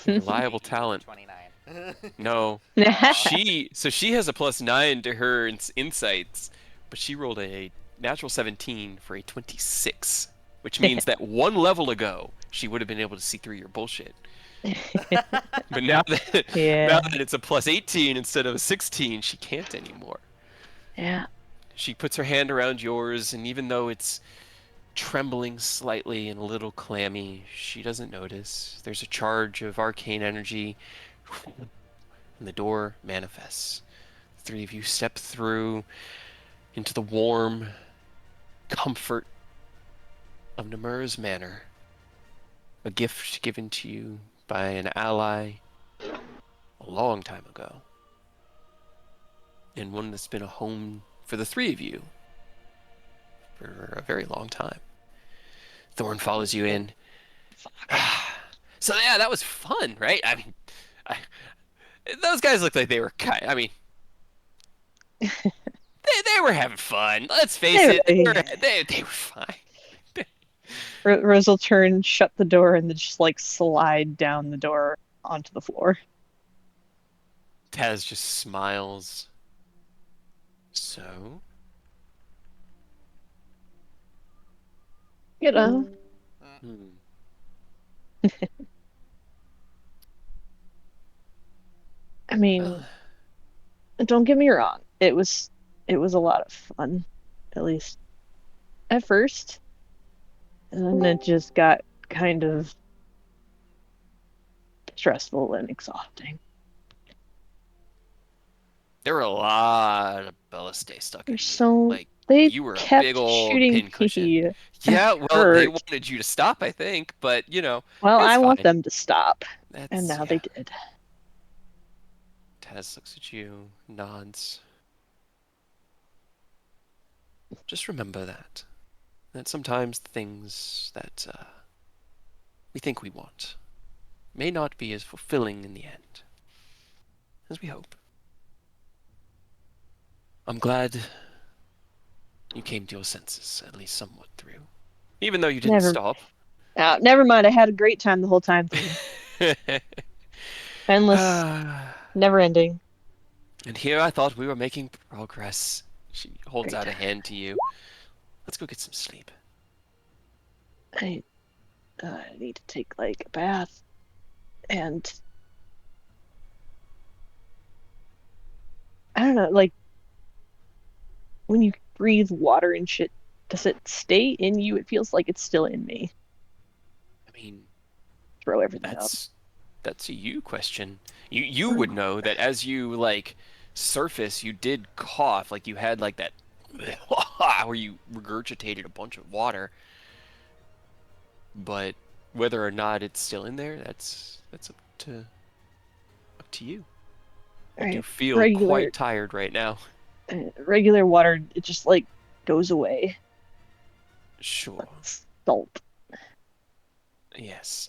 Reliable talent. 29. No. Aw. She has a +9 to her insights, but she rolled a natural 17 for a 26, which means that one level ago she would have been able to see through your bullshit. But now that Yeah. it's a +18 instead of a 16, she can't anymore. Yeah. She puts her hand around yours, and even though it's trembling slightly and a little clammy, she doesn't notice. There's a charge of arcane energy, and the door manifests. The three of you step through into the warm comfort of Namur's Manor, a gift given to you by an ally a long time ago, and one that's been a home for the three of you for a very long time. Thorn follows you in. So yeah, that was fun, right? I mean, those guys looked like they were I mean, they were having fun. Let's face it, they were fine. Rose will turn, shut the door, and then just like slide down the door onto the floor. Taz just smiles. So? You know. Hmm. I mean, don't get me wrong. It was a lot of fun, at least at first, and then it just got kind of stressful and exhausting. There were a lot of ballistae stuck in you. So Like, they you were a kept big old shooting pincushion. me. Yeah, It well, they hurt. wanted you to stop, I think, but, you know, Well, it's I want fine. them to stop, That's, and now they did. Taz looks at you, nods. Just remember that sometimes the things that we think we want may not be as fulfilling in the end as we hope. I'm glad you came to your senses, at least somewhat through. Even though you didn't stop. Never mind. I had a great time the whole time through. Endless, never ending. And here I thought we were making progress. She holds Great out a time. hand to you. Let's go get some sleep. I need to take like a bath, and I don't know, like when you breathe water and shit, does it stay in you? It feels like it's still in me. I mean, Throw everything up. that's a you question. You would know that as you like surface, you did cough, like you had like that where you regurgitated a bunch of water. But whether or not it's still in there, that's up to you. I do Right. feel quite tired right now. Regular water, it just like goes away. Sure. Salt. Yes.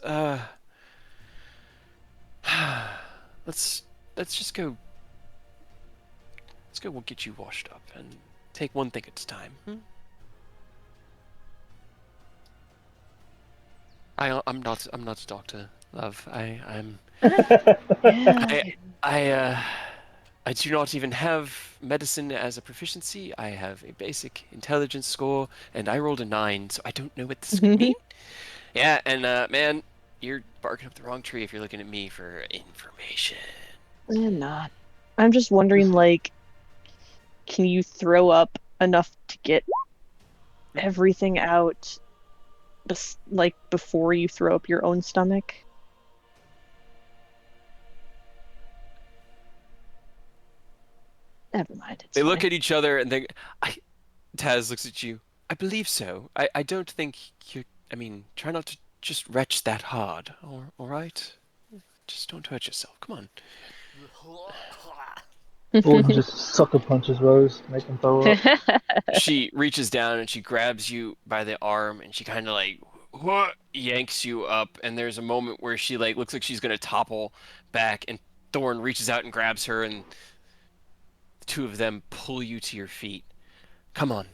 Let's just go. Let's go. We'll get you washed up and take one thing at a time. I'm not a doctor, love. I'm. I do not even have medicine as a proficiency. I have a basic intelligence score, and I rolled a 9, so I don't know what this could mean. Yeah, and man, you're barking up the wrong tree if you're looking at me for information. I'm not. I'm just wondering, like, can you throw up enough to get everything out, like, before you throw up your own stomach? Never mind. They look at each other and Taz looks at you. I believe so. I don't think you. I mean, try not to just retch that hard. All right? Just don't hurt yourself. Come on. Gordon just sucker punches Rose, make him throw up. She reaches down and she grabs you by the arm and she kind of like yanks you up, and there's a moment where she like looks like she's gonna topple back, and Thorn reaches out and grabs her, and the two of them pull you to your feet. Come on,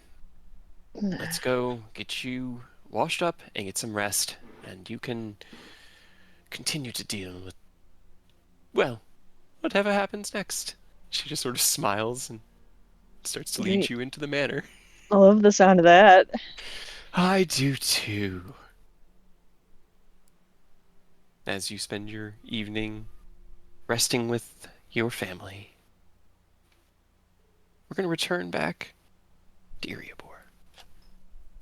let's go get you washed up and get some rest, and you can continue to deal with, well, whatever happens next. She just sort of smiles and starts to lead Great. you into the manor. I love the sound of that. I do too. As you spend your evening resting with your family, we're going to return back to Eriabor.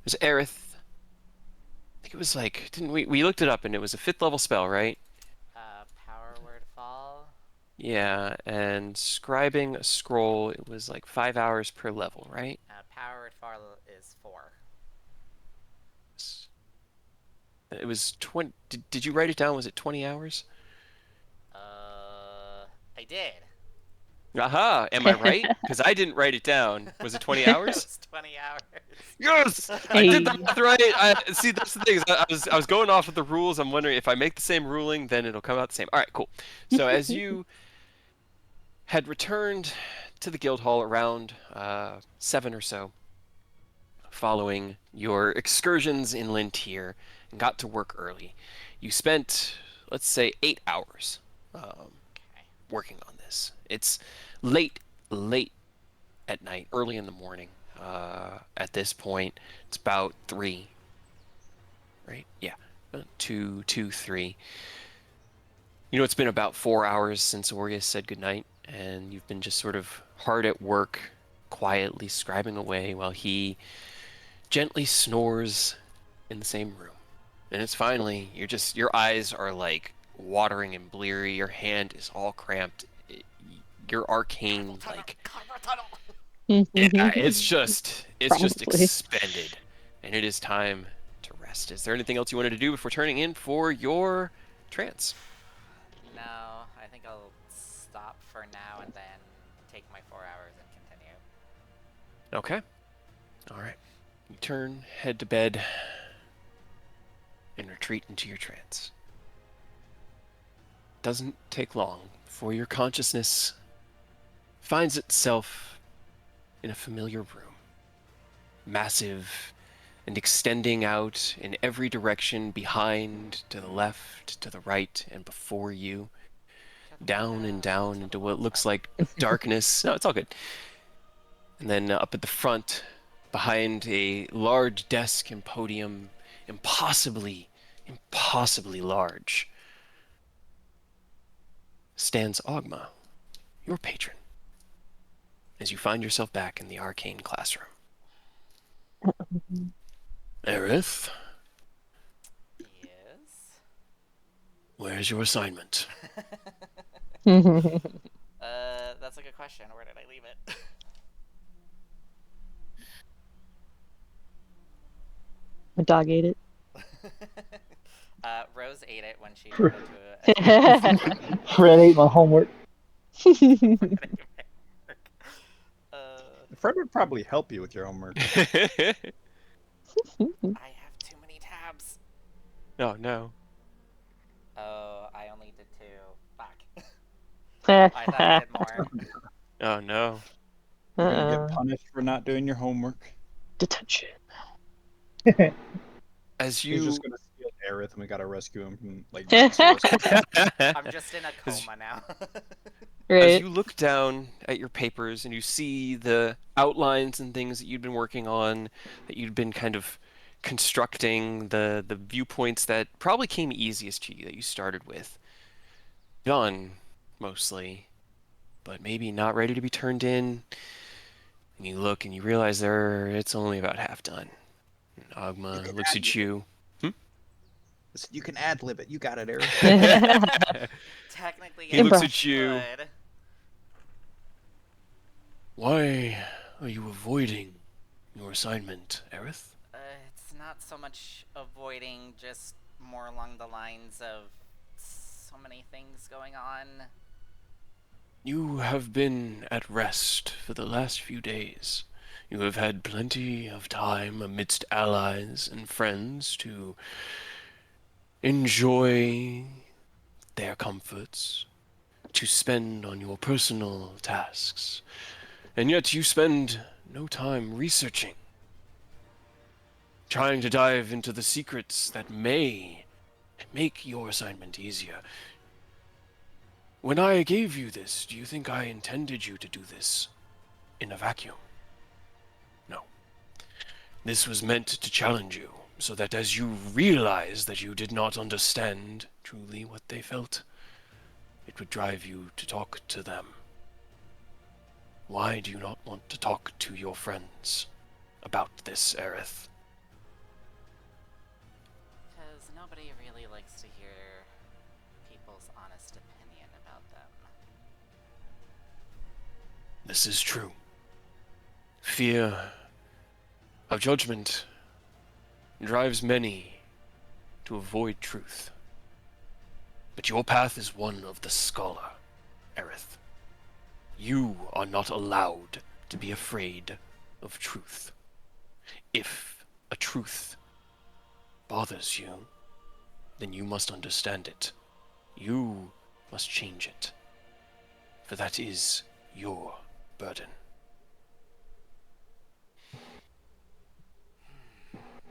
There's Aerith. I think it was like, didn't we looked it up and it was a 5th level spell, right? Power word fall. Yeah, and scribing a scroll, it was like 5 hours per level, right? Power word fall is 4. It was 20. Did you write it down? Was it 20 hours? I did. Aha! Am I right? Because I didn't write it down. Was it 20 It hours? was 20 hours. Yes! I did the math right. See, that's the thing. Is I was going off of the rules. I'm wondering if I make the same ruling, then it'll come out the same. All right, cool. So as you had returned to the guild hall around 7 or so, following your excursions in Lintier, and got to work early, you spent, let's say, 8 hours working on this. It's late at night, early in the morning. At this point, it's about 3, right? Yeah, 2, 3. You know, it's been about 4 hours since Aureus said goodnight, and you've been just sort of hard at work, quietly scribing away while he gently snores in the same room. And it's finally, your eyes are like watering and bleary, your hand is all cramped, your arcane, like, yeah, it's just Probably. expended, and it is time to rest. Is there anything else you wanted to do before turning in for your trance? No, I think I'll stop for now and then take my 4 hours and continue. Okay. All right. You head to bed, and retreat into your trance. Doesn't take long before your consciousness finds itself in a familiar room. Massive and extending out in every direction, behind, to the left, to the right, and before you. Down and down into what looks like darkness. No, it's all good. And then up at the front, behind a large desk and podium, impossibly large, stands Ogma, your patron, as you find yourself back in the arcane classroom. Aerith, Yes? where's your assignment? That's a good question. Where did I leave it? My dog ate it. Rose ate it when she Fr- turned into a... Fred ate my homework. Fred would probably help you with your homework. I have too many tabs. Oh no. Oh, I only did 2. Fuck. I thought I did more. Oh no. You're gonna get punished for not doing your homework. Detention. As He's you just gonna steal Aerith, and we gotta rescue him from like. Maxwell's- I'm just in a coma now. As Right. you look down at your papers and you see the outlines and things that you'd been working on, that you'd been kind of constructing, the viewpoints that probably came easiest to you, that you started with. Done, mostly, but maybe not ready to be turned in. And you look and you realize it's only about half done. And Ogma looks at you. You can ad-lib it. You got it, Aerith. Technically, He looks Improv. at you. Good. Why are you avoiding your assignment, Aerith? It's not so much avoiding, just more along the lines of so many things going on. You have been at rest for the last few days. You have had plenty of time amidst allies and friends to enjoy their comforts, to spend on your personal tasks, and yet you spend no time researching, trying to dive into the secrets that may make your assignment easier. When I gave you this, do you think I intended you to do this in a vacuum? No. This was meant to challenge you, so that as you realize that you did not understand truly what they felt, it would drive you to talk to them. Why do you not want to talk to your friends about this, Aerith? Because nobody really likes to hear people's honest opinion about them. This is true. Fear of judgment drives many to avoid truth. But your path is one of the scholar, Aerith. You are not allowed to be afraid of truth. If a truth bothers you, then you must understand it. You must change it. For that is your burden.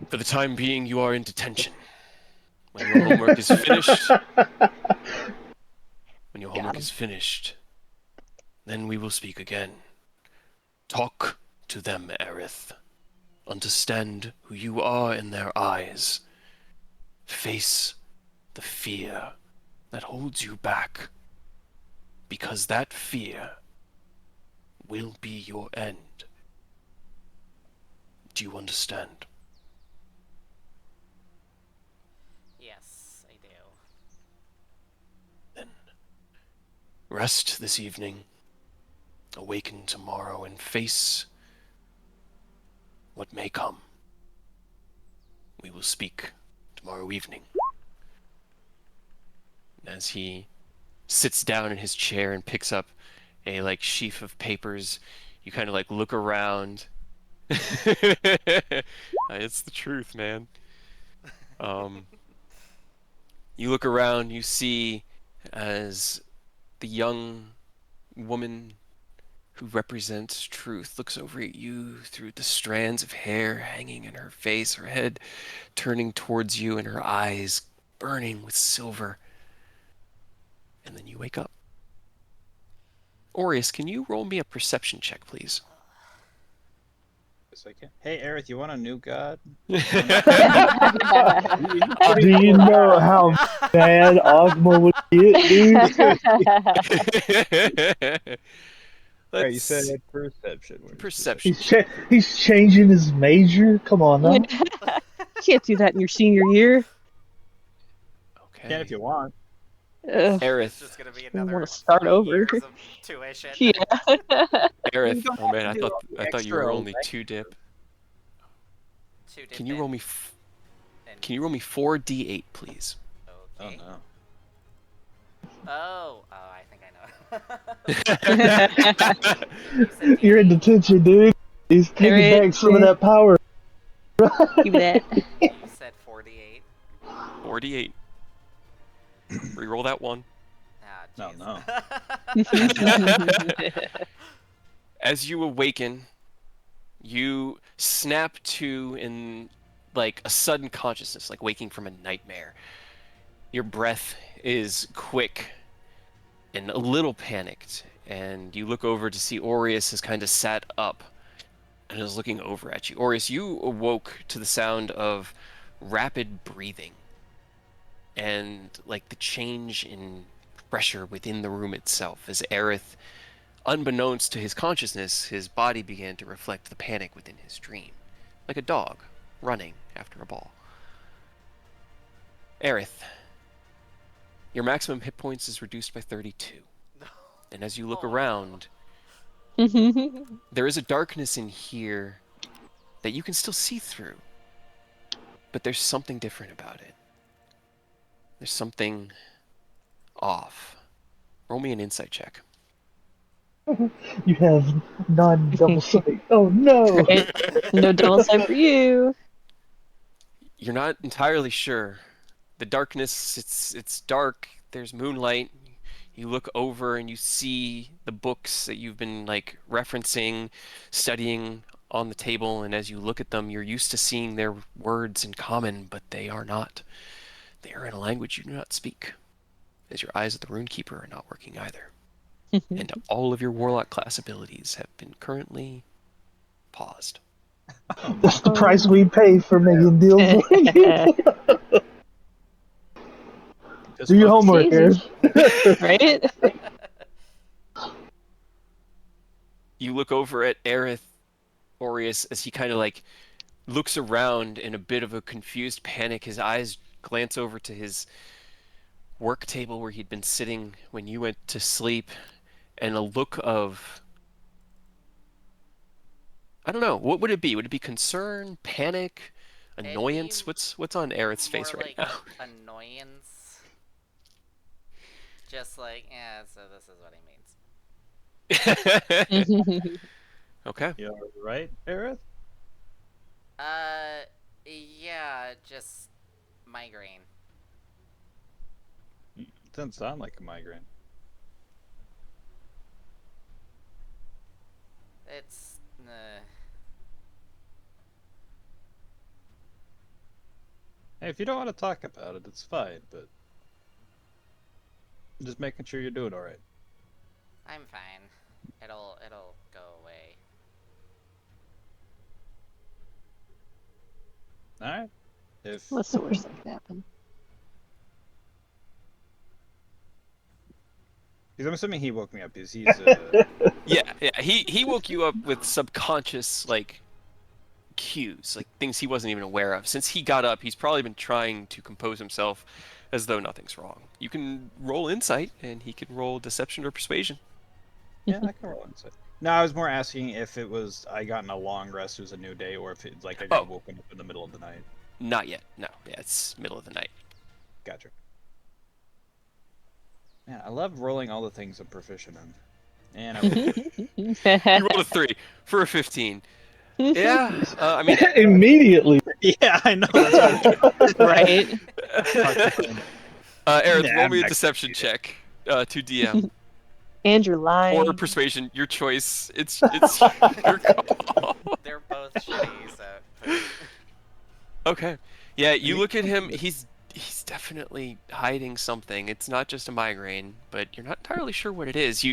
For the time being, you are in detention. When your homework is finished, then we will speak again. Talk to them, Aerith. Understand who you are in their eyes. Face the fear that holds you back, because that fear will be your end. Do you understand? Yes, I do. Then rest this evening, awaken tomorrow, and face what may come. We will speak tomorrow evening. As he sits down in his chair and picks up a sheaf of papers, you kind of look around. It's the truth, man. You look around, you see as the young woman who represents truth looks over at you through the strands of hair hanging in her face, her head turning towards you and her eyes burning with silver. And then you wake up. Aureus, can you roll me a perception check, please? Yes, I can. Hey, Aerith, you want a new god? Do you know how bad Ogma would get, dude? Alright, you said perception. Where's Perception. He's changing his major. Come on now. Can't do that in your senior year. Okay. Can if you want. It's Aerith. just gonna be I another want to start 20 over. years of tuition. Yeah. Aerith. don't Oh man, have to do all the I thought you extra were only elect- 2 dip. Two Can you roll me? different- and- Can you roll me 4d8, please? Oh Okay. no. Oh, I think I know. You said You're in D8. detention, dude. He's taking back some of that power. Give me that. You said 48. 4d8. Reroll that one. Ah, No, jeez. no. As you awaken, you snap to in a sudden consciousness, like waking from a nightmare. Your breath is quick and a little panicked, and you look over to see Aureus has kind of sat up and is looking over at you. Aureus, you awoke to the sound of rapid breathing and the change in pressure within the room itself as Aerith, unbeknownst to his consciousness, his body began to reflect the panic within his dream, like a dog running after a ball. Aerith, your maximum hit points is reduced by 32. And as you look around, there is a darkness in here that you can still see through. But there's something different about it. There's something off. Roll me an insight check. You have non-double sight. Oh no! Right? No double sight for you. You're not entirely sure. The darkness, it's dark. There's moonlight. You look over and you see the books that you've been like referencing, studying on the table, and as you look at them, you're used to seeing their words in common, but they are not. They are in a language you do not speak, as your eyes of the Runekeeper are not working either. And all of your Warlock class abilities have been currently paused. That's the price we pay for making deals. Just Do your fuck- homework, Easy. Aaron. Right? You look over at Aerith Aureus as he kind of like looks around in a bit of a confused panic. His eyes glance over to his work table where he'd been sitting when you went to sleep, and a look of, I don't know, what would it be? Would it be concern, panic, It'd annoyance? be What's on Aerith's more face right like now? annoyance. Just like, yeah, so this is what he means. Okay. You right, Aerith? Yeah, just migraine. Doesn't sound like a migraine. It's, Hey, if you don't want to talk about it, it's fine, but just making sure you're doing all right. I'm fine. It'll go away. All right. If What's the worst that could happen? because I'm assuming he woke me up because he's Yeah, he woke you up with subconscious like cues, like things he wasn't even aware of. Since he got up, he's probably been trying to compose himself as though nothing's wrong. You can roll insight, and he can roll deception or persuasion. yeah, I can roll insight. No, I was more asking if it was I gotten a long rest, it was a new day, or if it's like I got Oh. woken up in the middle of the night. Not yet. No. Yeah, it's middle of the night. Gotcha. Man, I love rolling all the things I'm proficient in. And I You rolled a 3 for a 15. Yeah, I mean, Immediately. yeah, I know. That's Right? Aerith, Nah, roll I'm me a not deception check to DM. Andrew lying. Or persuasion, your choice. It's your call. They're both shitty, so. Okay. Yeah, you mean, look at him, he's definitely hiding something. It's not just a migraine, but you're not entirely sure what it is.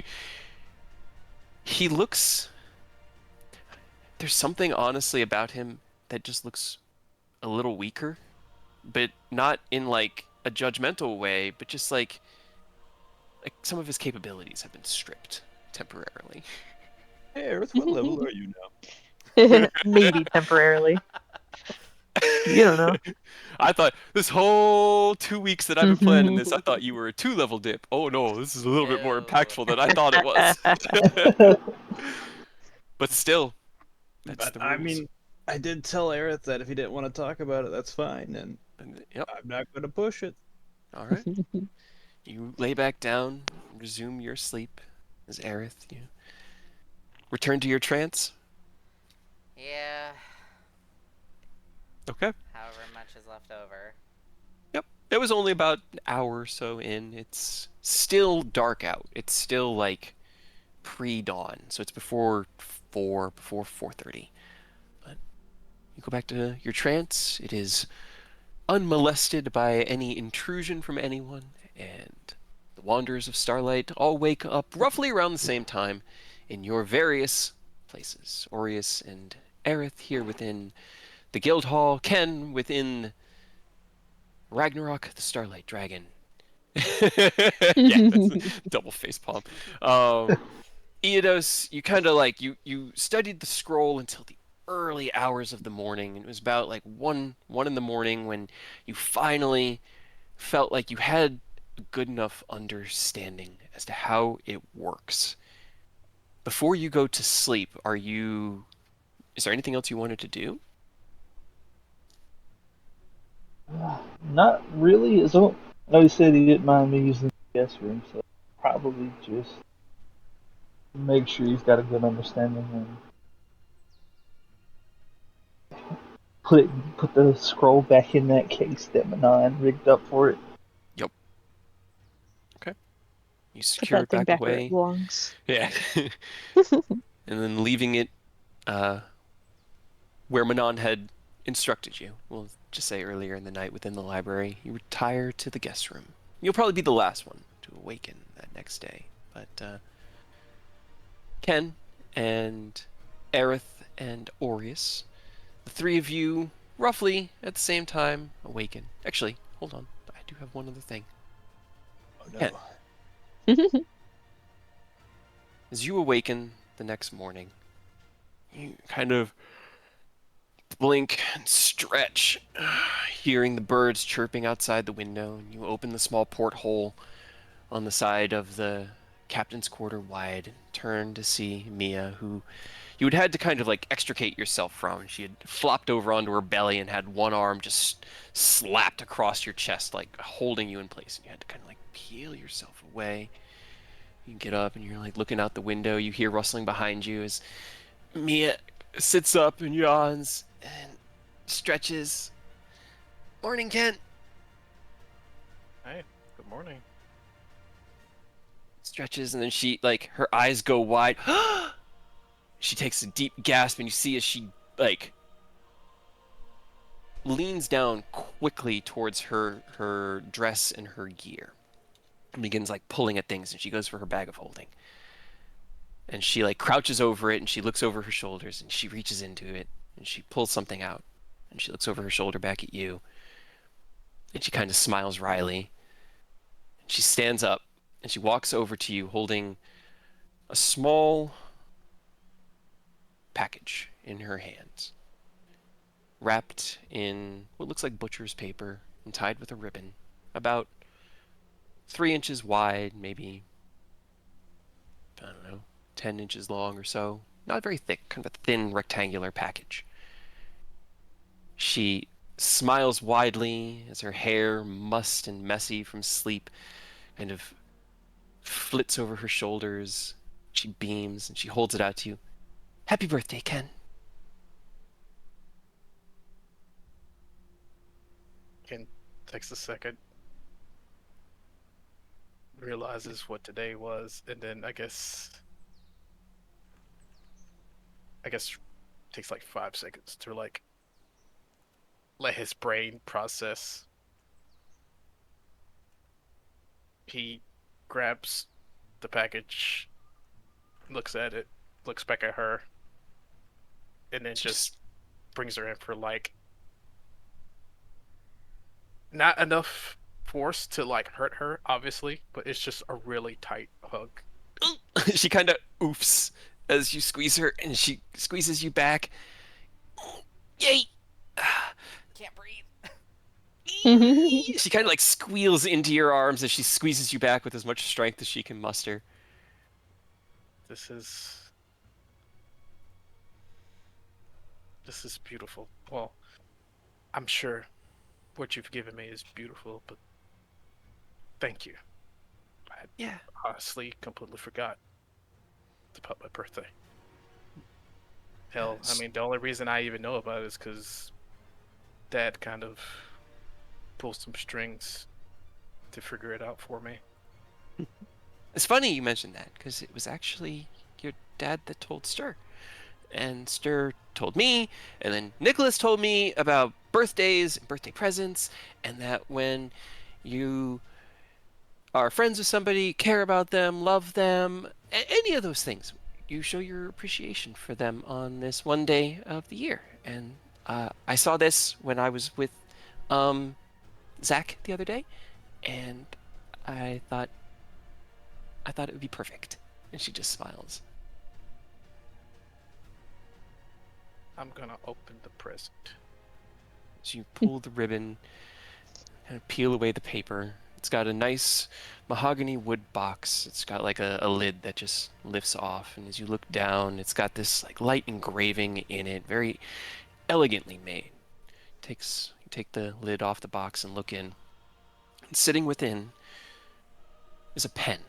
He looks, there's something honestly about him that just looks a little weaker, but not in like a judgmental way, but just like some of his capabilities have been stripped temporarily. Hey, Earth, what level are you now? Maybe temporarily. You don't know. I thought this whole 2 weeks that I've been planning this, I thought you were a 2-level dip. Oh no, this is a little bit more No. impactful than I thought it was. But still, that's But the I rules. mean, I did tell Aerith that if he didn't want to talk about it, that's fine, and Yep. I'm not going to push it. All right. You lay back down, resume your sleep as Aerith. You return to your trance. Yeah, Okay. however much is left over. Yep. It was only about an hour or so in. It's still dark out. It's still like pre-dawn, so it's before 4:30. But you go back to your trance. It is unmolested by any intrusion from anyone, and the Wanderers of Starlight all wake up roughly around the same time in your various places. Aureus and Aerith here within the Guild Hall, Ken within Ragnarok, the Starlight Dragon. Yeah, that's a double facepalm. Eodos, you kind of like you studied the scroll until the early hours of the morning, and it was about like one in the morning when you finally felt like you had a good enough understanding as to how it works. Before you go to sleep, is there anything else you wanted to do? Not really. So I know he said he didn't mind me using the guest room, so probably just make sure he's got a good understanding and put the scroll back in that case that Manon rigged up for it. Yep. Okay. You Put secure that it thing back back where it away. belongs. Yeah. And then leaving it where Manon had instructed you. We'll just say earlier in the night within the library, you retire to the guest room. You'll probably be the last one to awaken that next day. But Ken and Aerith and Aureus, the three of you, roughly at the same time, awaken. Actually, hold on. I do have one other thing. Oh no. Ken, as you awaken the next morning, you kind of blink and stretch, hearing the birds chirping outside the window, and you open the small porthole on the side of the captain's quarter wide and turn to see Mia, who you had to kind of like extricate yourself from. She had flopped over onto her belly and had one arm just slapped across your chest, like holding you in place, and you had to kind of like peel yourself away. You get up and you're like looking out the window. You hear rustling behind you as Mia sits up and yawns and stretches. Morning, Kent. Hey, good morning. Stretches, and then she, like, her eyes go wide. She takes a deep gasp, and you see as she, like, leans down quickly towards her dress and her gear. And begins, like, pulling at things, and she goes for her bag of holding. And she, like, crouches over it, and she looks over her shoulders, and she reaches into it, and she pulls something out. And she looks over her shoulder back at you, and she kind of smiles wryly. And she stands up, and she walks over to you holding a small package in her hands, wrapped in what looks like butcher's paper and tied with a ribbon, about 3 inches wide, maybe, I don't know, 10 inches long or so. Not very thick, kind of a thin rectangular package. She smiles widely as her hair, mussed and messy from sleep, kind of flits over her shoulders. She beams and she holds it out to you. Happy birthday, Ken. Ken takes a second, realizes what today was, and then I guess takes like 5 seconds to like let his brain process. He grabs the package, looks at it, looks back at her, and then just brings her in for like not enough force to like hurt her, obviously, but it's just a really tight hug. She kind of oofs as you squeeze her, and she squeezes you back. Yay! Can't breathe. She kind of like squeals into your arms as she squeezes you back with as much strength as she can muster. This is beautiful. Well, I'm sure what you've given me is beautiful, but thank you. I Yeah. honestly completely forgot about my birthday. Hell, I mean, the only reason I even know about it is because Dad kind of pulled some strings to figure it out for me. It's funny you mentioned that, because it was actually your dad that told Stir. And Stir told me, and then Nicholas told me about birthdays and birthday presents, and that when you are friends with somebody, care about them, love them, any of those things, you show your appreciation for them on this one day of the year. And I saw this when I was with Zach the other day, and I thought it would be perfect. And she just smiles. I'm gonna open the present. So you pull the ribbon and peel away the paper. It's got a nice mahogany wood box. It's got like a lid that just lifts off, and as you look down, it's got this like light engraving in it, very elegantly made. You take the lid off the box and look in. And sitting within is a pen,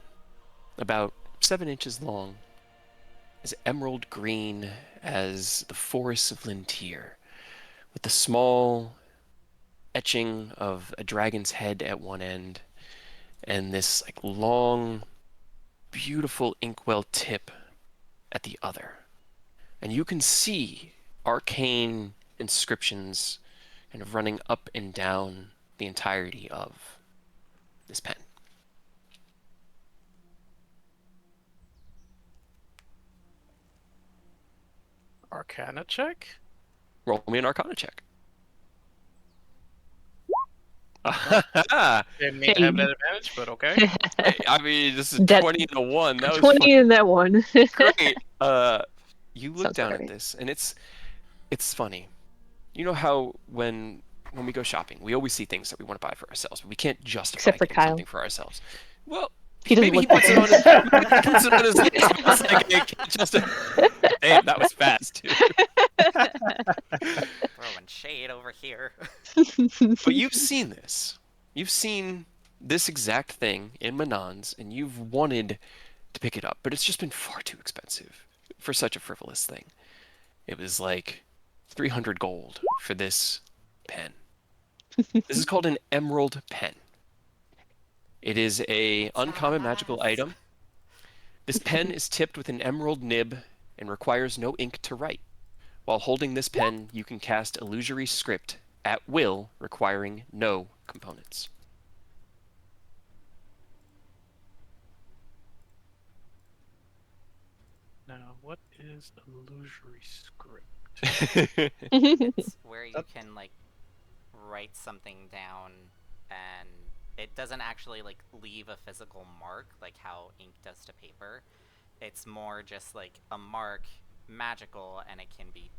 about 7 inches long, as emerald green as the forests of Lintier, with the small etching of a dragon's head at one end, and this like long, beautiful inkwell tip at the other. And you can see arcane inscriptions kind of running up and down the entirety of this pen. Arcana check? Roll me an Arcana check. Didn't mean to have that advantage, but okay. I mean, this is That- 20 to 1. That was 20 fucking in that one. great. You look Sounds down about at right. this, and it's funny. You know how when we go shopping, we always see things that we want to buy for ourselves, but we can't justify Except for getting Kyle. something for ourselves. Well, He doesn't maybe he look puts it on his puts it on his list, but it's like, I can't justify. Damn, that was fast, too. Throwing shade over here. But you've seen this. You've seen this exact thing in Manon's, and you've wanted to pick it up, but it's just been far too expensive for such a frivolous thing. It was like 300 gold for this pen. This is called an emerald pen. It is a It's not uncommon on my magical list. item. This pen is tipped with an emerald nib and requires no ink to write. While holding this pen, you can cast illusory script at will, requiring no components. Now, what is illusory script? It's where you can like write something down and it doesn't actually like leave a physical mark like how ink does to paper. It's more just like a mark, magical, and it can be,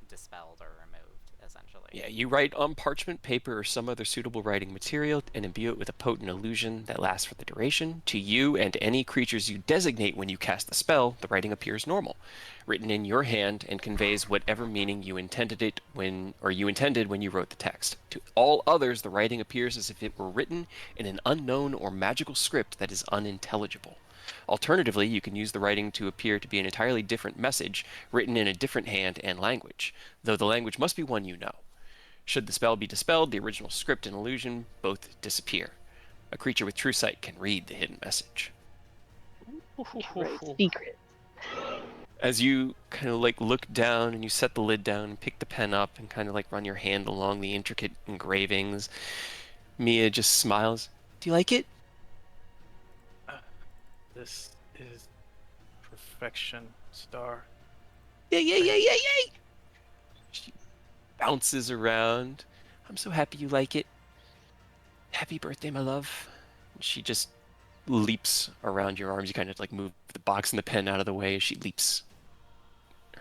dispelled or removed essentially. Yeah, you write on parchment paper or some other suitable writing material and imbue it with a potent illusion that lasts for the duration. To you and any creatures you designate when you cast the spell, the writing appears normal, written in your hand, and conveys whatever meaning you intended when you wrote the text. To all others, the writing appears as if it were written in an unknown or magical script that is unintelligible. Alternatively, you can use the writing to appear to be an entirely different message, written in a different hand and language, though the language must be one you know. Should the spell be dispelled, the original script and illusion both disappear. A creature with true sight can read the hidden message. Right, secret. As you kind of like look down and you set the lid down and pick the pen up and kind of like run your hand along the intricate engravings, Mia just smiles. Do you like it? This is perfection, Star. Yay! She bounces around. I'm so happy you like it. Happy birthday, my love. And she just leaps around your arms. You kind of like move the box and the pen out of the way as she leaps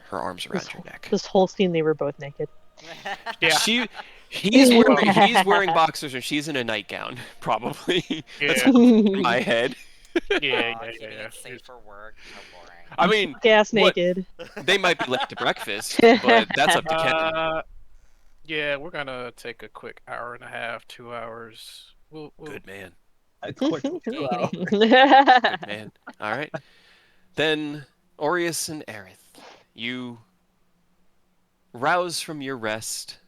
her arms around your neck. This whole scene, they were both naked. Yeah. He's wearing boxers and she's in a nightgown, probably. That's Yeah. in my head. Yeah, Aw, yeah, keeping yeah. it safe for work. How boring. I mean, Gas what- naked. they might be late to breakfast, but that's up to Ken. Yeah, we're gonna take a quick hour and a half, 2 hours. We'll Good man. A quick wow. Good man. All right. Then, Aureus and Aerith, you rouse from your rest.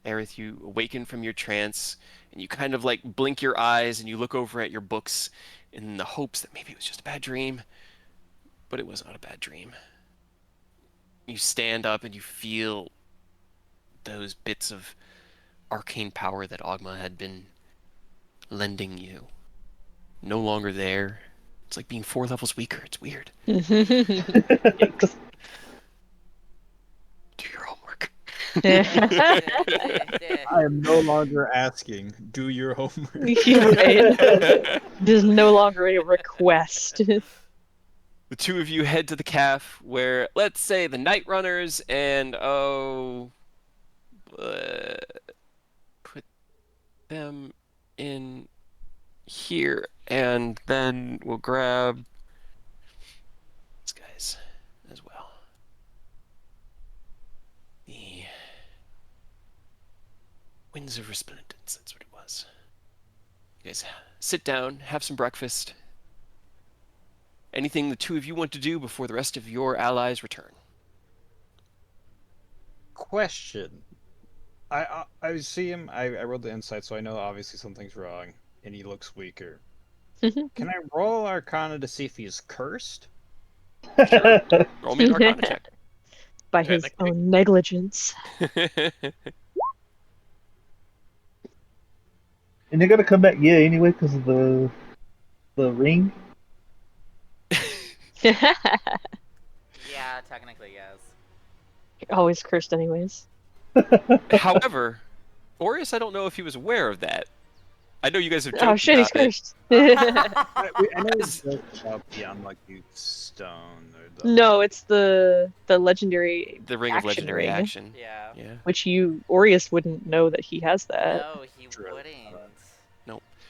Aerith, you awaken from your trance, and you kind of like blink your eyes and you look over at your books in the hopes that maybe it was just a bad dream. But it was not a bad dream. You stand up and you feel those bits of arcane power that Ogma had been lending you. No longer there. It's like being 4 levels weaker. It's weird. Yikes. Do your homework. I am no longer asking, do your homework. You're right. This is no longer a request. The two of you head to the calf where, let's say, the Night Runners and, put them in here, and then we'll grab these guys as well. The Winds of Resplendence, that's what it was. You guys sit down, have some breakfast, anything the two of you want to do before the rest of your allies return? Question. I see him. I rolled the insight, so I know obviously something's wrong, and he looks weaker. Can I roll Arcana to see if he's cursed? Sure. Roll me an Arcana check. By his Technically. own negligence. And they're gonna come back, yeah, anyway, because of the ring. You're Yeah, technically yes. always cursed anyways. However, Orius, I don't know if he was aware of that. I know you guys have joked Oh shit, he's about it. cursed. I know it's about the unlucky stone or the. No, it's the legendary The ring of action legendary ring, action. Yeah. Yeah. which Aureus wouldn't know that he has that. No, he True. wouldn't.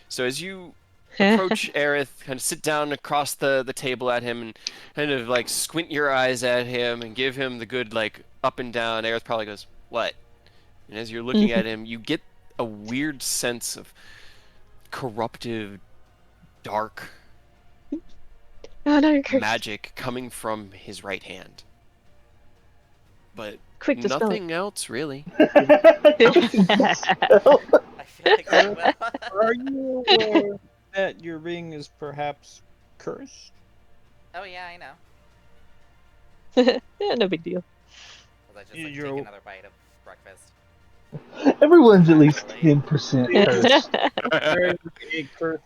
So as you approach Aerith, kind of sit down across the table at him and kind of like squint your eyes at him and give him the good like up and down. Aerith probably goes, "What?" And as you're looking at him, you get a weird sense of corruptive, dark Oh no, you're cursed. magic coming from his right hand. But Quick, dispel it. nothing else really. I feel like I will. Are you aware that your ring is perhaps cursed? Oh yeah, I know. Yeah, no big deal. Was I just like You're- take another bite of breakfast? Everyone's at least Actually. 10% cursed. Wearing a cursed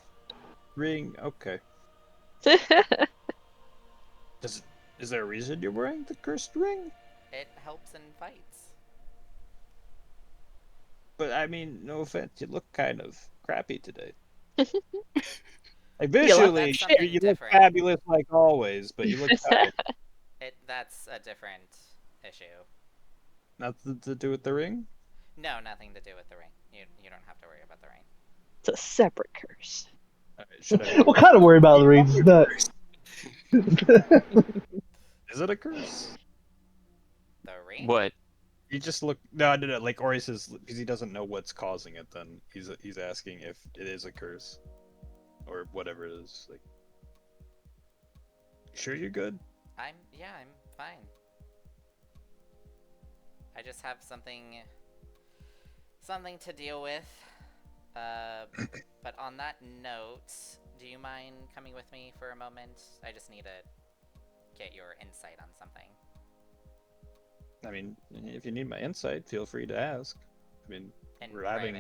ring. Okay. Is there a reason you're wearing the cursed ring? It helps in fights. But I mean, no offense, you look kind of crappy today. Like look- visually, That's something you look different. fabulous like always, but you look tired. That's a different issue. Nothing to do with the ring. No, nothing to do with the ring. You don't have to worry about the ring. It's a separate curse. Alright, should I? What kind of worry about the rings? It's nuts. Is it a curse? The ring? What? You just look. No, like Orius is because he doesn't know what's causing it. Then he's asking if it is a curse, or whatever it is. Like, you sure you're good? I'm fine. I just have something to deal with. But on that note, do you mind coming with me for a moment? I just need to get your insight on something. I mean, if you need my insight, feel free to ask. I mean, In we're having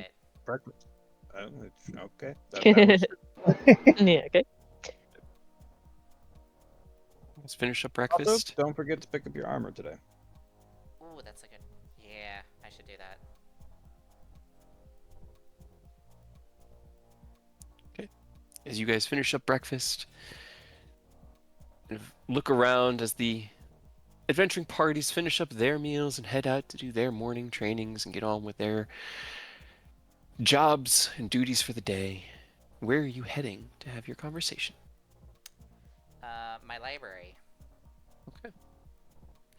private. breakfast. Oh, okay. That works. Yeah, okay. Let's finish up Also, breakfast. don't forget to pick up your armor today. Ooh, that's a good. Yeah, I should do that. As you guys finish up breakfast, kind of look around as the adventuring parties finish up their meals and head out to do their morning trainings and get on with their jobs and duties for the day. Where are you heading to have your conversation? My library. Okay.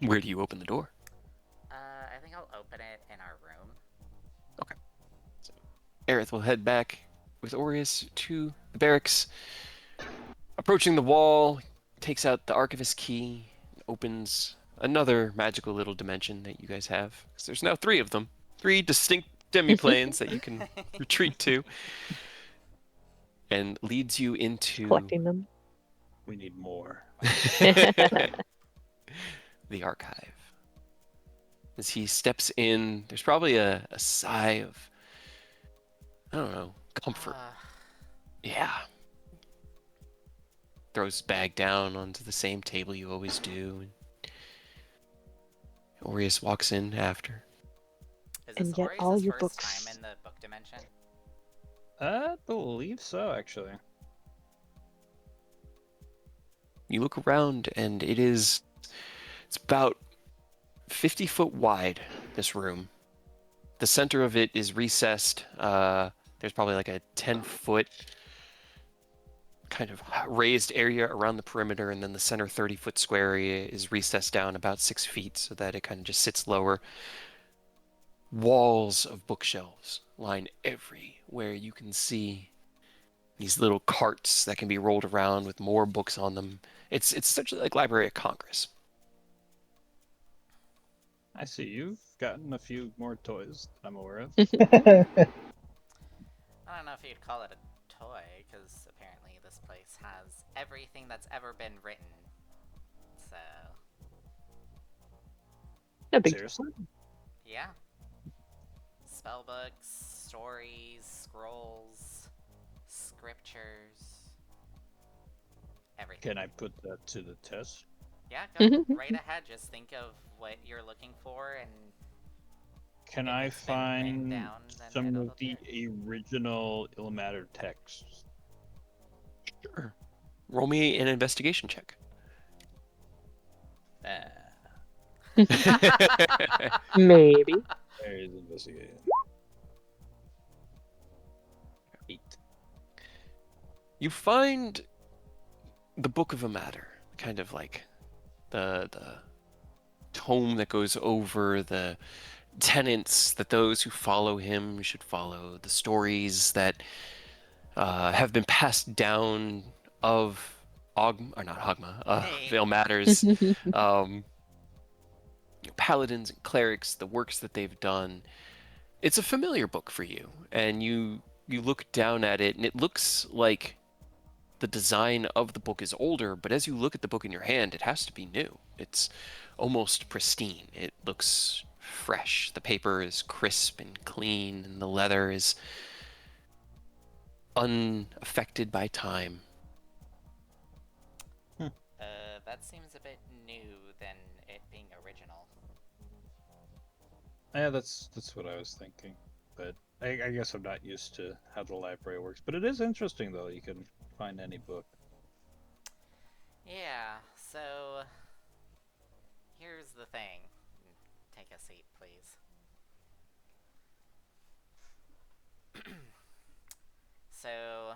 Where do you open the door? I think I'll open it in our room. Aerith will head back with Aureus to the barracks. Approaching the wall, takes out the Archivist key, opens another magical little dimension that you guys have. 'Cause there's now 3 of them. 3 distinct demiplanes that you can retreat to. And leads you into Collecting them. We need more. the archive. As he steps in, there's probably a sigh of, I don't know, comfort. Yeah. Throws his bag down onto the same table you always do. And Aureus walks in after. Is And this yet Ori's all your first books- time in the book dimension? I believe so, actually. You look around and it's about 50 foot wide, this room. The center of it is recessed. There's probably like a 10-foot kind of raised area around the perimeter, and then the center 30-foot square area is recessed down about 6 feet so that it kind of just sits lower. Walls of bookshelves line everywhere you can see these little carts that can be rolled around with more books on them. It's essentially like Library of Congress. I see you've gotten a few more toys that I'm aware of. I don't know if you'd call it a toy, because apparently this place has everything that's ever been written. So, No big deal. Seriously? yeah. Spellbooks, stories, scrolls, scriptures, everything. Can I put that to the test? Yeah, go right ahead. Just think of what you're looking for, and Can if I it's been written find down, then some it'll of the appear. original Ilmater texts? Sure. Roll me an investigation check. Maybe. There is investigation. 8. You find the Book of a Matter, kind of like the tome that goes over the tenets that those who follow him should follow, the stories that have been passed down of or not Hogma, Hey. Veil Matters, paladins and clerics, the works that they've done. It's a familiar book for you, and you look down at it, and it looks like the design of the book is older, but as you look at the book in your hand, it has to be new. It's almost pristine. It looks fresh. The paper is crisp and clean, and the leather is unaffected by time. That seems a bit new than it being original. Yeah, that's what I was thinking. But I guess I'm not used to how the library works. But it is interesting, though. You can find any book. Yeah, so here's the thing. Take a seat, please. So,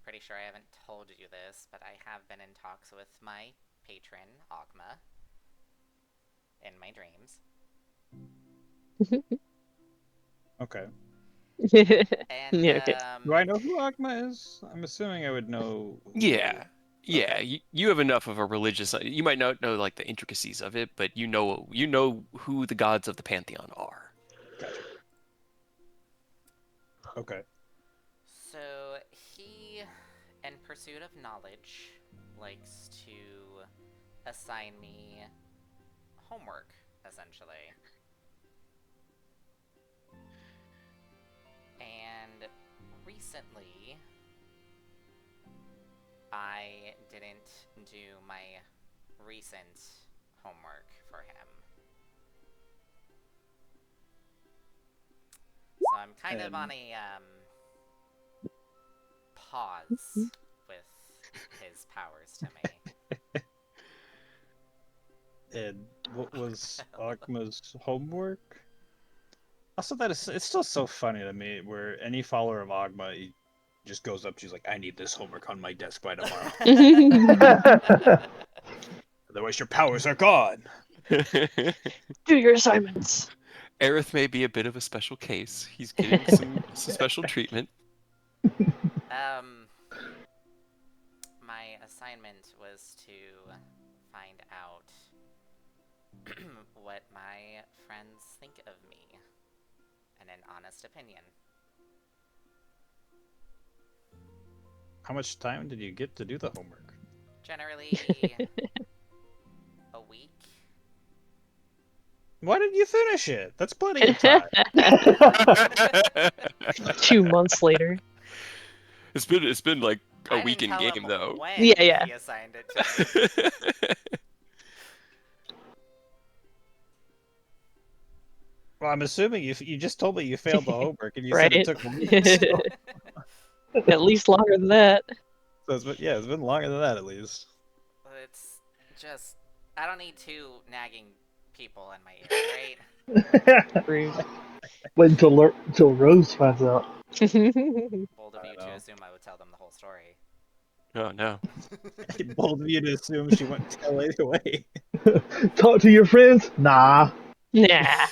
pretty sure I haven't told you this, but I have been in talks with my patron, Ogma, in my dreams. Okay. And, Yeah, okay. Do I know who Agma is? I'm assuming I would know. Yeah. Yeah, Okay. you have enough of a religious. You might not know like the intricacies of it, but you know who the gods of the pantheon are. Gotcha. Okay. So, he, in pursuit of knowledge, likes to assign me homework, essentially. And recently, I didn't do my recent homework for him. So I'm kind of on a pause with his powers to me. And what was Agma's homework? Also, it's still so funny to me where any follower of Agma he just goes up, she's like, I need this homework on my desk by tomorrow. Otherwise your powers are gone. Do your assignments. Aerith may be a bit of a special case. He's getting some special treatment. My assignment was to find out what my friends think of me and an honest opinion. How much time did you get to do the homework? Generally, a week. Why didn't you finish it? That's plenty of time. 2 months later. It's been like a I week in didn't tell game him though. when Yeah. he assigned it to me. Well, I'm assuming you just told me you failed the homework and you said Right? it took weeks. At least longer than that. So it's been longer than that at least. It's just, I don't need 2 nagging people in my ear, right? Rude. Wait until Rose finds out. Bold of I you know. to assume I would tell them the whole story. Oh no. Bold of you to assume she went tell away. Talk to your friends? Nah. Nah.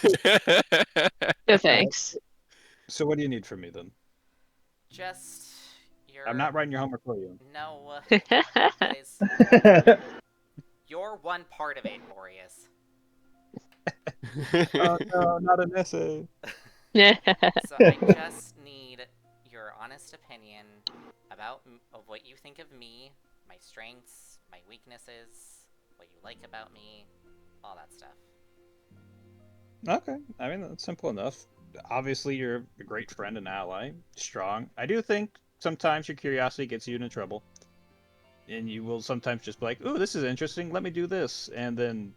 No thanks. So what do you need from me then? Just I'm not writing your homework for you. No, that is... You're one part of it, Boreas. Oh no, not an essay. So I just need your honest opinion of what you think of me, my strengths, my weaknesses, what you like about me, all that stuff. Okay, I mean that's simple enough. Obviously, you're a great friend and ally, strong. I do think sometimes your curiosity gets you into trouble, and you will sometimes just be like, "Ooh, this is interesting. Let me do this," and then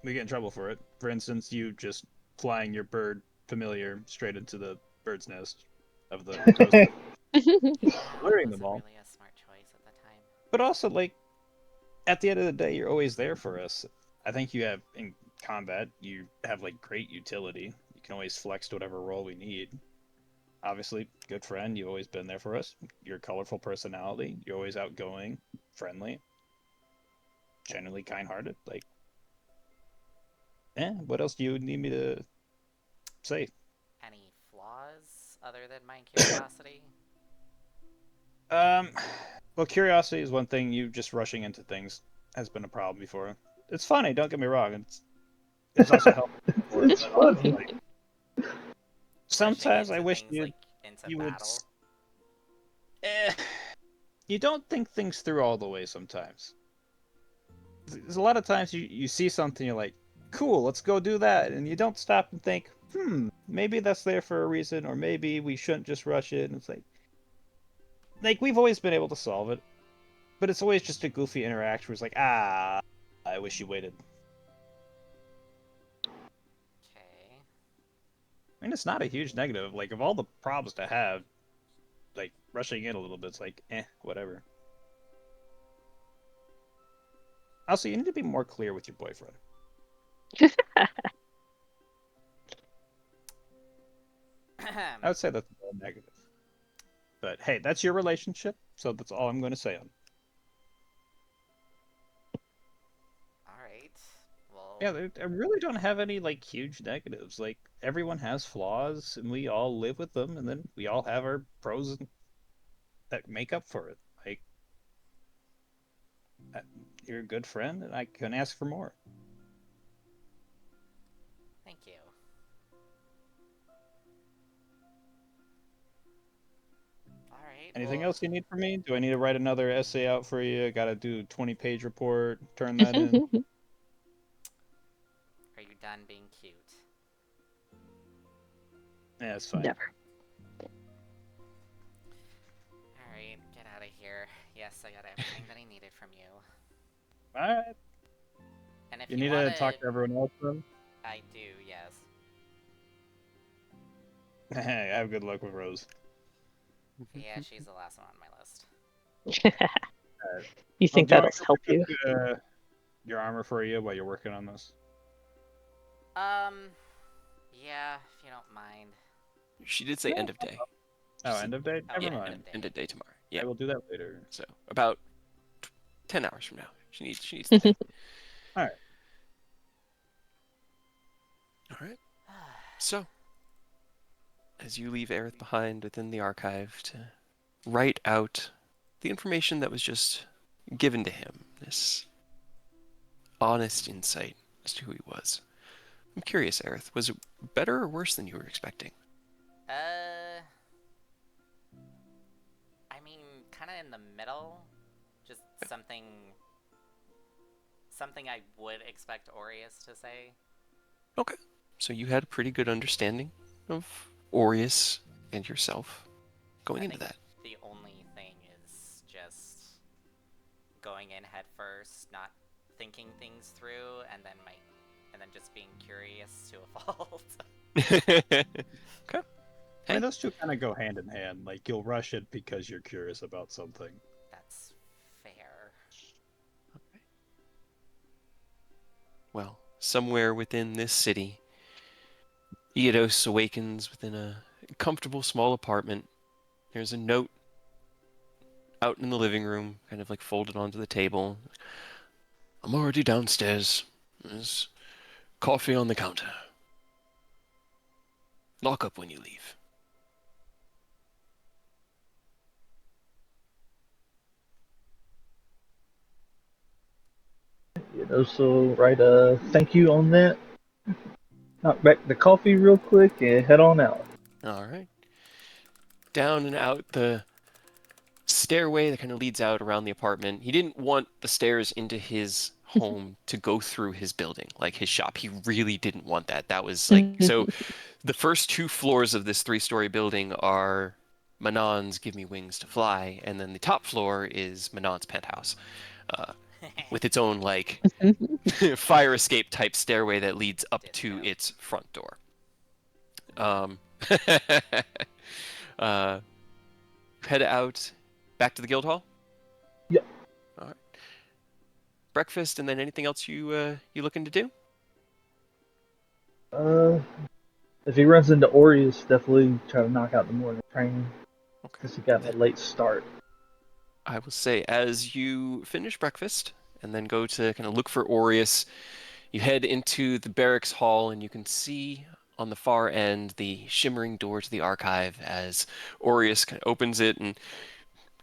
we get in trouble for it. For instance, you just flying your bird familiar straight into the bird's nest of the coast, luring them Wasn't all. really a smart choice at the time. But also, like, at the end of the day, you're always there for us. I think you have in combat, you have like great utility. You can always flex to whatever role we need. Obviously, good friend. You've always been there for us. Your colorful personality. You're always outgoing, friendly, generally kind-hearted. Like, what else do you need me to say? Any flaws other than my curiosity? Um, well, curiosity is one thing. You just rushing into things has been a problem before. It's funny. Don't get me wrong. It's also helpful. It's funny. Sometimes Rushing I into wish things like into you would. battle. Eh, you don't think things through all the way sometimes. There's a lot of times you see something, you're like, cool, let's go do that. And you don't stop and think, maybe that's there for a reason, or maybe we shouldn't just rush it. And it's like we've always been able to solve it, but it's always just a goofy interaction where it's like, I wish you waited. Okay. I mean, it's not a huge negative. Like, of all the problems to have, like, rushing in a little bit's like, whatever. Also, you need to be more clear with your boyfriend. I would say that's a negative. But hey, that's your relationship, so that's all I'm going to say on it. Alright. Well... Yeah, I really don't have any, like, huge negatives. Like, everyone has flaws, and we all live with them, and then we all have our pros that make up for it. Like, you're a good friend, and I couldn't ask for more. Thank you. Alright, Anything well... else you need from me? Do I need to write another essay out for you? Got to do a 20-page report, turn that in? Are you done being cute? Yeah, it's fine. Never. Alright, get out of here. Yes, I got everything that I needed from you. Alright. And if You you need wanna... to talk to everyone else, then? I do, yes. Have good luck with Rose. Yeah, she's the last one on my list. You think do you that'll want me to help pick you? up, your armor for you while you're working on this? Yeah, if you don't mind. She did say end of day. Oh, end of day? Oh, Never yeah, mind. End of day tomorrow. Yeah. I will do that later. So about 10 hours from now, she needs the thing. All right. All right. So, as you leave Aerith behind within the archive to write out the information that was just given to him, this honest insight as to who he was. I'm curious, Aerith, was it better or worse than you were expecting? I mean, kind of in the middle. Just something I would expect Aureus to say. Okay. So you had a pretty good understanding of Aureus and yourself going into that. The only thing is just going in head first, not thinking things through, and then just being curious to a fault. Okay. I mean, those two kind of go hand in hand. Like, you'll rush it because you're curious about something. That's fair. Okay. Well, somewhere within this city, Eodos awakens within a comfortable small apartment. There's a note out in the living room, kind of like folded onto the table. I'm already downstairs. There's coffee on the counter. Lock up when you leave. So write a thank you on that. Knock back the coffee real quick and head on out. All right. Down and out the stairway that kind of leads out around the apartment. He didn't want the stairs into his home to go through his building, like his shop. He really didn't want that. That was like, so the first 2 floors of this 3-story building are Manon's Give Me Wings to Fly, and then the top floor is Manon's penthouse, with its own like fire escape type stairway that leads up to Ditto. its front door. uh, Head out back to the guild hall. Yep. All right. Breakfast, and then anything else you looking to do? If he runs into Aureus, definitely try to knock out the morning training. Okay. Because he got a late start. I will say, as you finish breakfast and then go to kind of look for Aureus, you head into the barracks hall, and you can see on the far end the shimmering door to the archive as Aureus kind of opens it and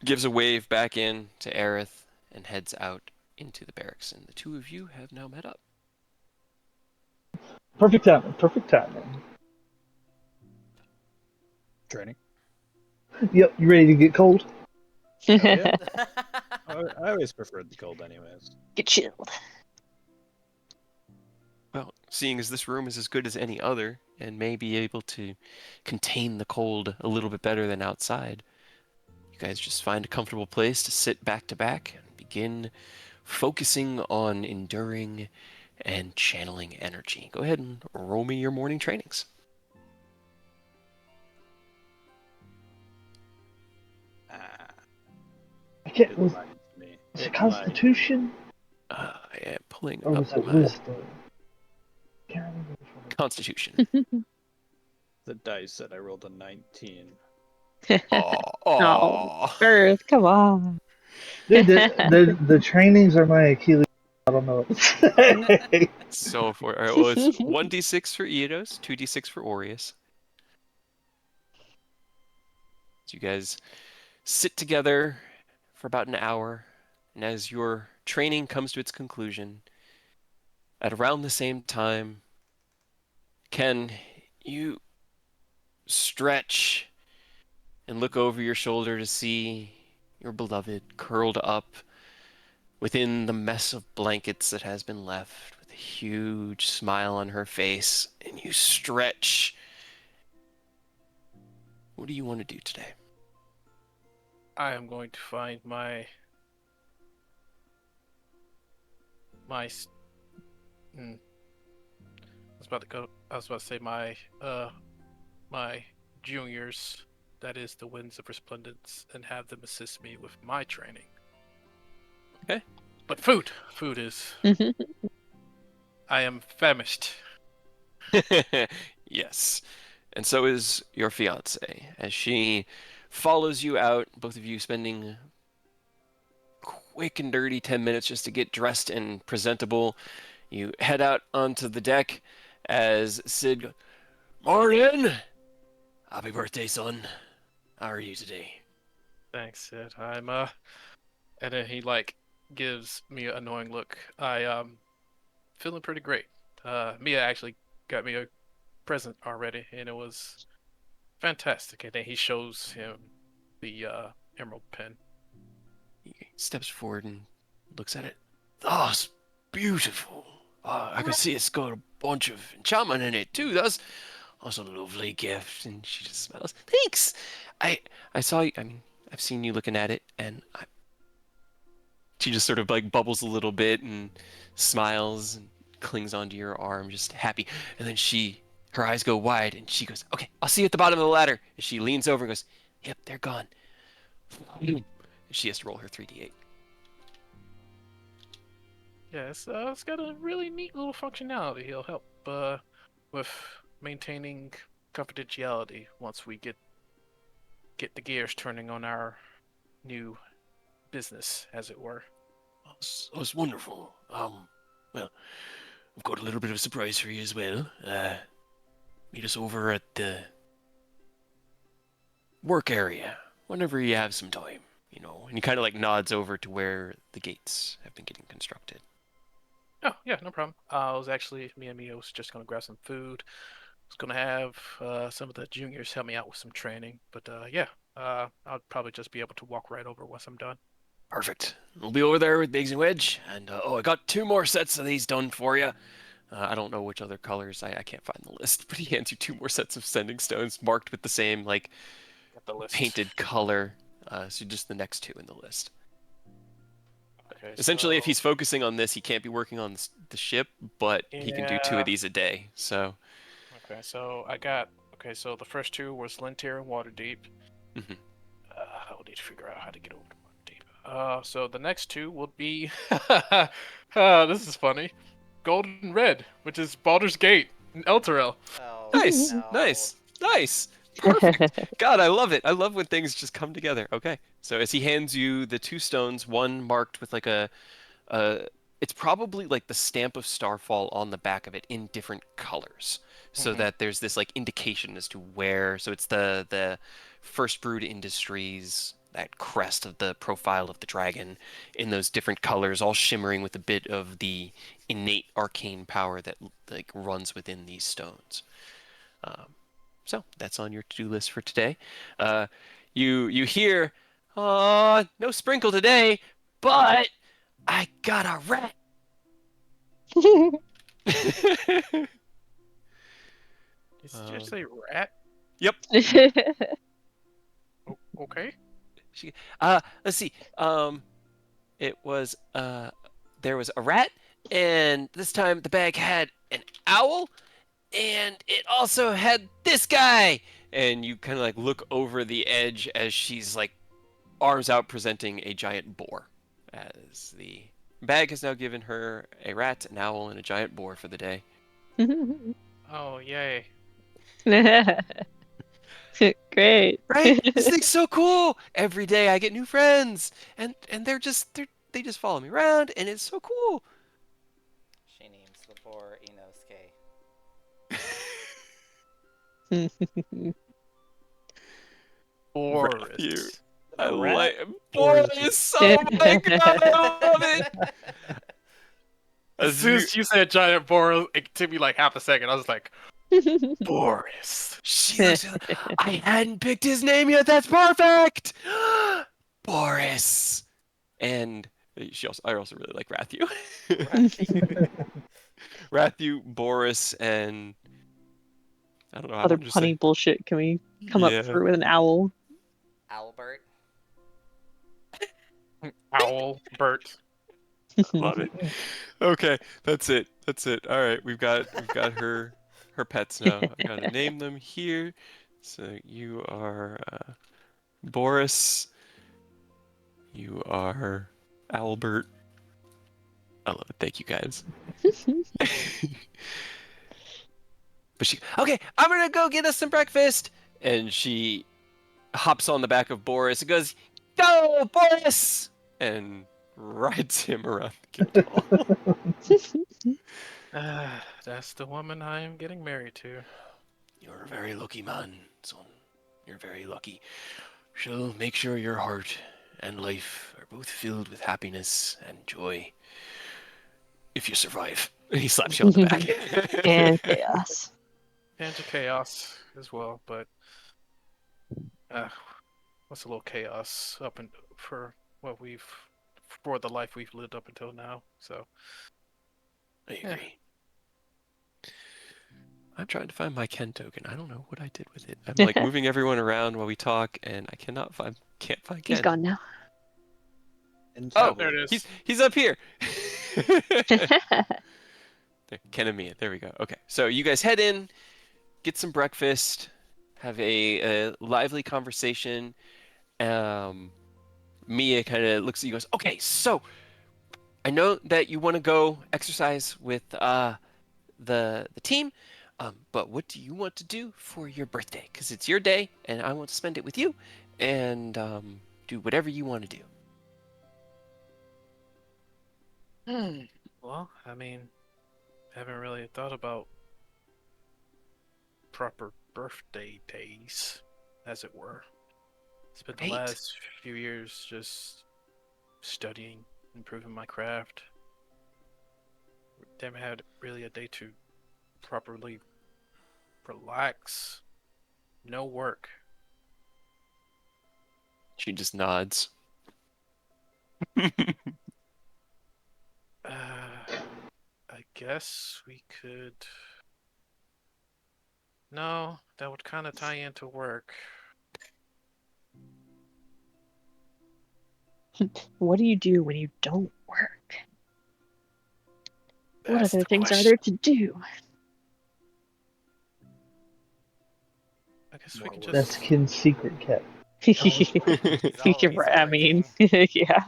gives a wave back in to Aerith and heads out into the barracks. And the two of you have now met up. Perfect timing. Perfect timing. Training. Yep. You ready to get cold? Yeah. I always preferred the cold, anyways. Get chilled. Well, seeing as this room is as good as any other and may be able to contain the cold a little bit better than outside, you guys just find a comfortable place to sit back to back and begin focusing on enduring and channeling energy. Go ahead and roll me your morning trainings. I can't. It Was lies to me. it It lies. Constitution I am pulling or up was it my Wisdom? Can't remember which one. Constitution. The dice said I rolled a 19. Aw, No, aw. Earth, come on. Dude, the trainings are my Achilles. I don't know. So for well, it's 1d6 for Eidos, 2d6 for Aureus. So you guys sit together for about an hour, and as your training comes to its conclusion, at around the same time, Ken, you stretch and look over your shoulder to see your beloved curled up within the mess of blankets that has been left, with a huge smile on her face, and you stretch. What do you want to do today? I am going to find I was about to say my juniors, that is the Winds of Resplendence, and have them assist me with my training. Okay. But food is. I am famished. Yes. And so is your fiance, as she follows you out, both of you spending quick and dirty 10 minutes just to get dressed and presentable. You head out onto the deck as Sid goes, "Morning! Happy birthday, son. How are you today?" Thanks, Sid. And then he gives me an annoying look. Feeling pretty great. Mia actually got me a present already, and it was fantastic. And then he shows him the emerald pen. He steps forward and looks at it. That's beautiful. I can see it's got a bunch of enchantment in it too. That's a lovely gift. And she just smiles. Thanks. I saw you. I mean, I've seen you looking at it, and she just sort of like bubbles a little bit and smiles and clings onto your arm, just happy. And then her eyes go wide, and she goes, "Okay, I'll see you at the bottom of the ladder." And she leans over and goes, "Yep, they're gone." And she has to roll her 3d8. Yeah, it's got a really neat little functionality. He'll help with maintaining confidentiality once we get the gears turning on our new business, as it were. That's wonderful. Well, I've got a little bit of a surprise for you as well. Meet us over at the work area whenever you have some time, And he kind of like nods over to where the gates have been getting constructed. Oh, yeah, no problem. I was actually, me and Mia was just gonna grab some food. Was gonna have some of the juniors help me out with some training, but yeah, I'll probably just be able to walk right over once I'm done. Perfect. We'll be over there with Biggs and Wedge. And I got 2 more sets of these done for you. I don't know which other colors. I can't find the list, but he hands you 2 more sets of sending stones marked with the same like Got the list. painted color. So just the next 2 in the list. Okay, Essentially, if so he's focusing on this, he can't be working on the ship, but he can do 2 of yeah. these a day. So, Okay, so I got. Okay, so the first 2 was Lintier and Waterdeep. mhm. I'll need to figure out how to get over to Waterdeep. So the next 2 will be. This is funny. Gold and Red, which is Baldur's Gate and Elturel. Oh Nice, no. nice, nice. Perfect. God, I love it. I love when things just come together. Okay. So as he hands you the 2 stones, one marked with like uh, it's probably like the stamp of Starfall on the back of it in different colors, so Mhm. that there's this like indication as to where. So it's the First Brood Industries, that crest of the profile of the dragon, in those different colors, all shimmering with a bit of the innate arcane power that like runs within these stones. So that's on your to-do list for today. You hear, no sprinkle today, but I got a rat. Did you say rat? Yep. Okay. She, let's see. It was there was a rat, and this time the bag had an owl, and it also had this guy. And you kind of like look over the edge as she's like arms out, presenting a giant boar. As the bag has now given her a rat, an owl, and a giant boar for the day. Oh, yay. Great. Right? This thing's so cool. Every day I get new friends, and they just follow me around, and it's so cool. She names the boar Inosuke. Matthew, Boris. I A rat? like Or boy is it- is so my god, I love it. As As soon you, as you said giant boar, it took me like half a second. I was like, Boris. she looks, I hadn't picked his name yet. That's perfect, Boris. And I also really like Rathu. Rathu, Boris, and I don't know. I Other wanted to say, punny bullshit. Can we come up yeah. through with an owl? Albert. Owl. Bert. Love it. Okay, that's it. That's it. All right, we've got her pets now. I gotta name them here. So you are Boris. You are Albert. I love it. Thank you guys. But she, okay, I'm gonna go get us some breakfast. And she hops on the back of Boris and goes, "Go, Boris!" And rides him around the guild hall. That's the woman I am getting married to. You're a very lucky man, son. You're very lucky. She'll make sure your heart and life are both filled with happiness and joy. If you survive. He slaps you on the back. And chaos. And to chaos as well, but uh, what's a little chaos up and for what we've for the life we've lived up until now. So I agree. I'm trying to find my Ken token. I don't know what I did with it. I'm like moving everyone around while we talk, and I can't find Ken. He's gone now. Oh, there it is. he's up here. There, Ken and Mia. There we go. Okay, so you guys head in, get some breakfast, have a lively conversation. Mia kind of looks at you, goes, "Okay, so I know that you want to go exercise with the team, but what do you want to do for your birthday? Because it's your day, and I want to spend it with you, and do whatever you want to do." Well, I mean, haven't really thought about proper birthday days, as it were. Spent the Right. last few years just studying, improving my craft, Damn, had really a day to properly relax. No work. She just nods. I guess we could. No, that would kind of tie into work. What do you do when you don't work? What That's other the things are question. there to do? I guess we More can work. That's just. Ken's secret cat. He's You're always right, I mean, working. yeah,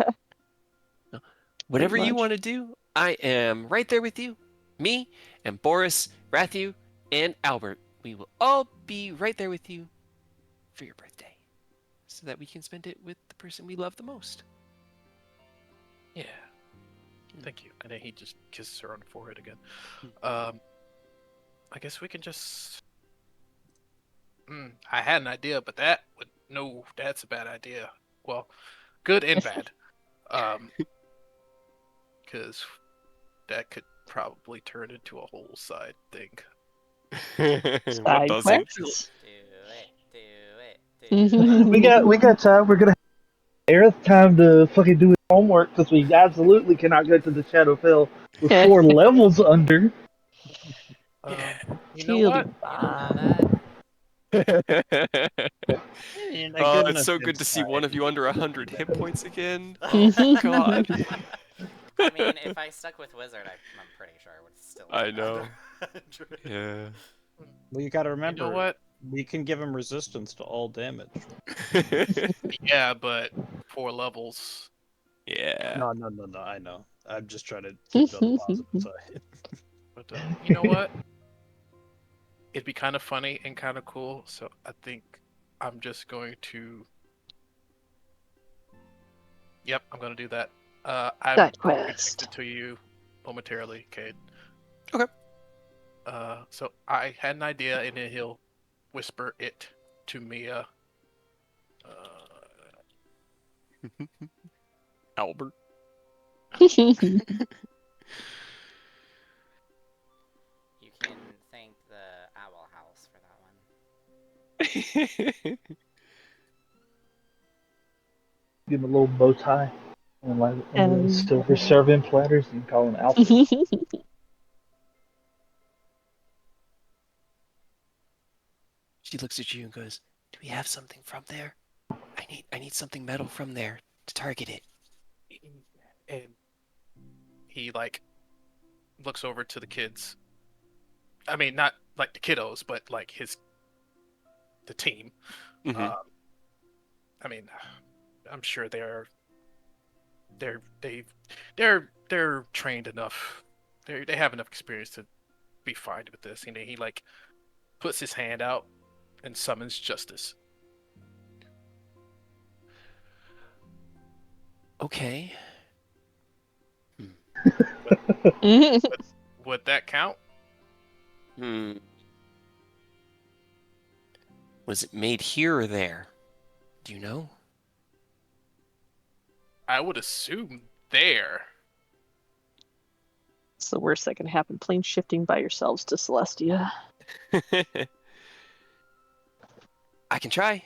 Whatever pretty you much. want to do, I am right there with you. Me and Boris, Rathu, and Albert. We will all be right there with you for your birthday, so that we can spend it with the person we love the most. Yeah. Thank you. And then he just kisses her on the forehead again. Hmm. I guess we can just. I had an idea, but that would no. That's a bad idea. Well, good and bad. Because that could probably turn into a whole side thing. What Side doesn't? quests. Do it, do it, do it. We got time. We're gonna have Aerith time to fucking do his homework because we absolutely cannot go to the Shadowfell with 4 levels under. Yeah. You know Kill what? You don't know that. Oh, Good it's enough so good to see one of you under 100 hit points again. Oh God. I mean, if I stuck with Wizard, I'm pretty sure I would still. I be know. under 100. Yeah. Well, you gotta You remember, know what? we can give him resistance to all damage. Yeah, but 4 levels. Yeah. No. I know. I'm just trying to keep it on the positive side. But you know what? It'd be kind of funny and kind of cool. So I think I'm just going to. Yep, I'm gonna do that. I'm Side going to quest. text it to you momentarily, Cade. Okay. So I had an idea, and then he'll whisper it to Mia. Albert. You can thank the Owl House for that one. Give him a little bow tie and like And silver serving platters and call him Alfred. She looks at you and goes, "Do we have something from there? I need something metal from there to target it." And he like looks over to the kids. I mean, not like the kiddos, but like the team. Mhm. I mean, I'm sure they're trained enough. They have enough experience to be fine with this. And he like puts his hand out and summons justice. Okay. Would that count? Hmm. Was it made here or there? Do you know? I would assume there. It's the worst that can happen. Plane shifting by yourselves to Celestia. I can try.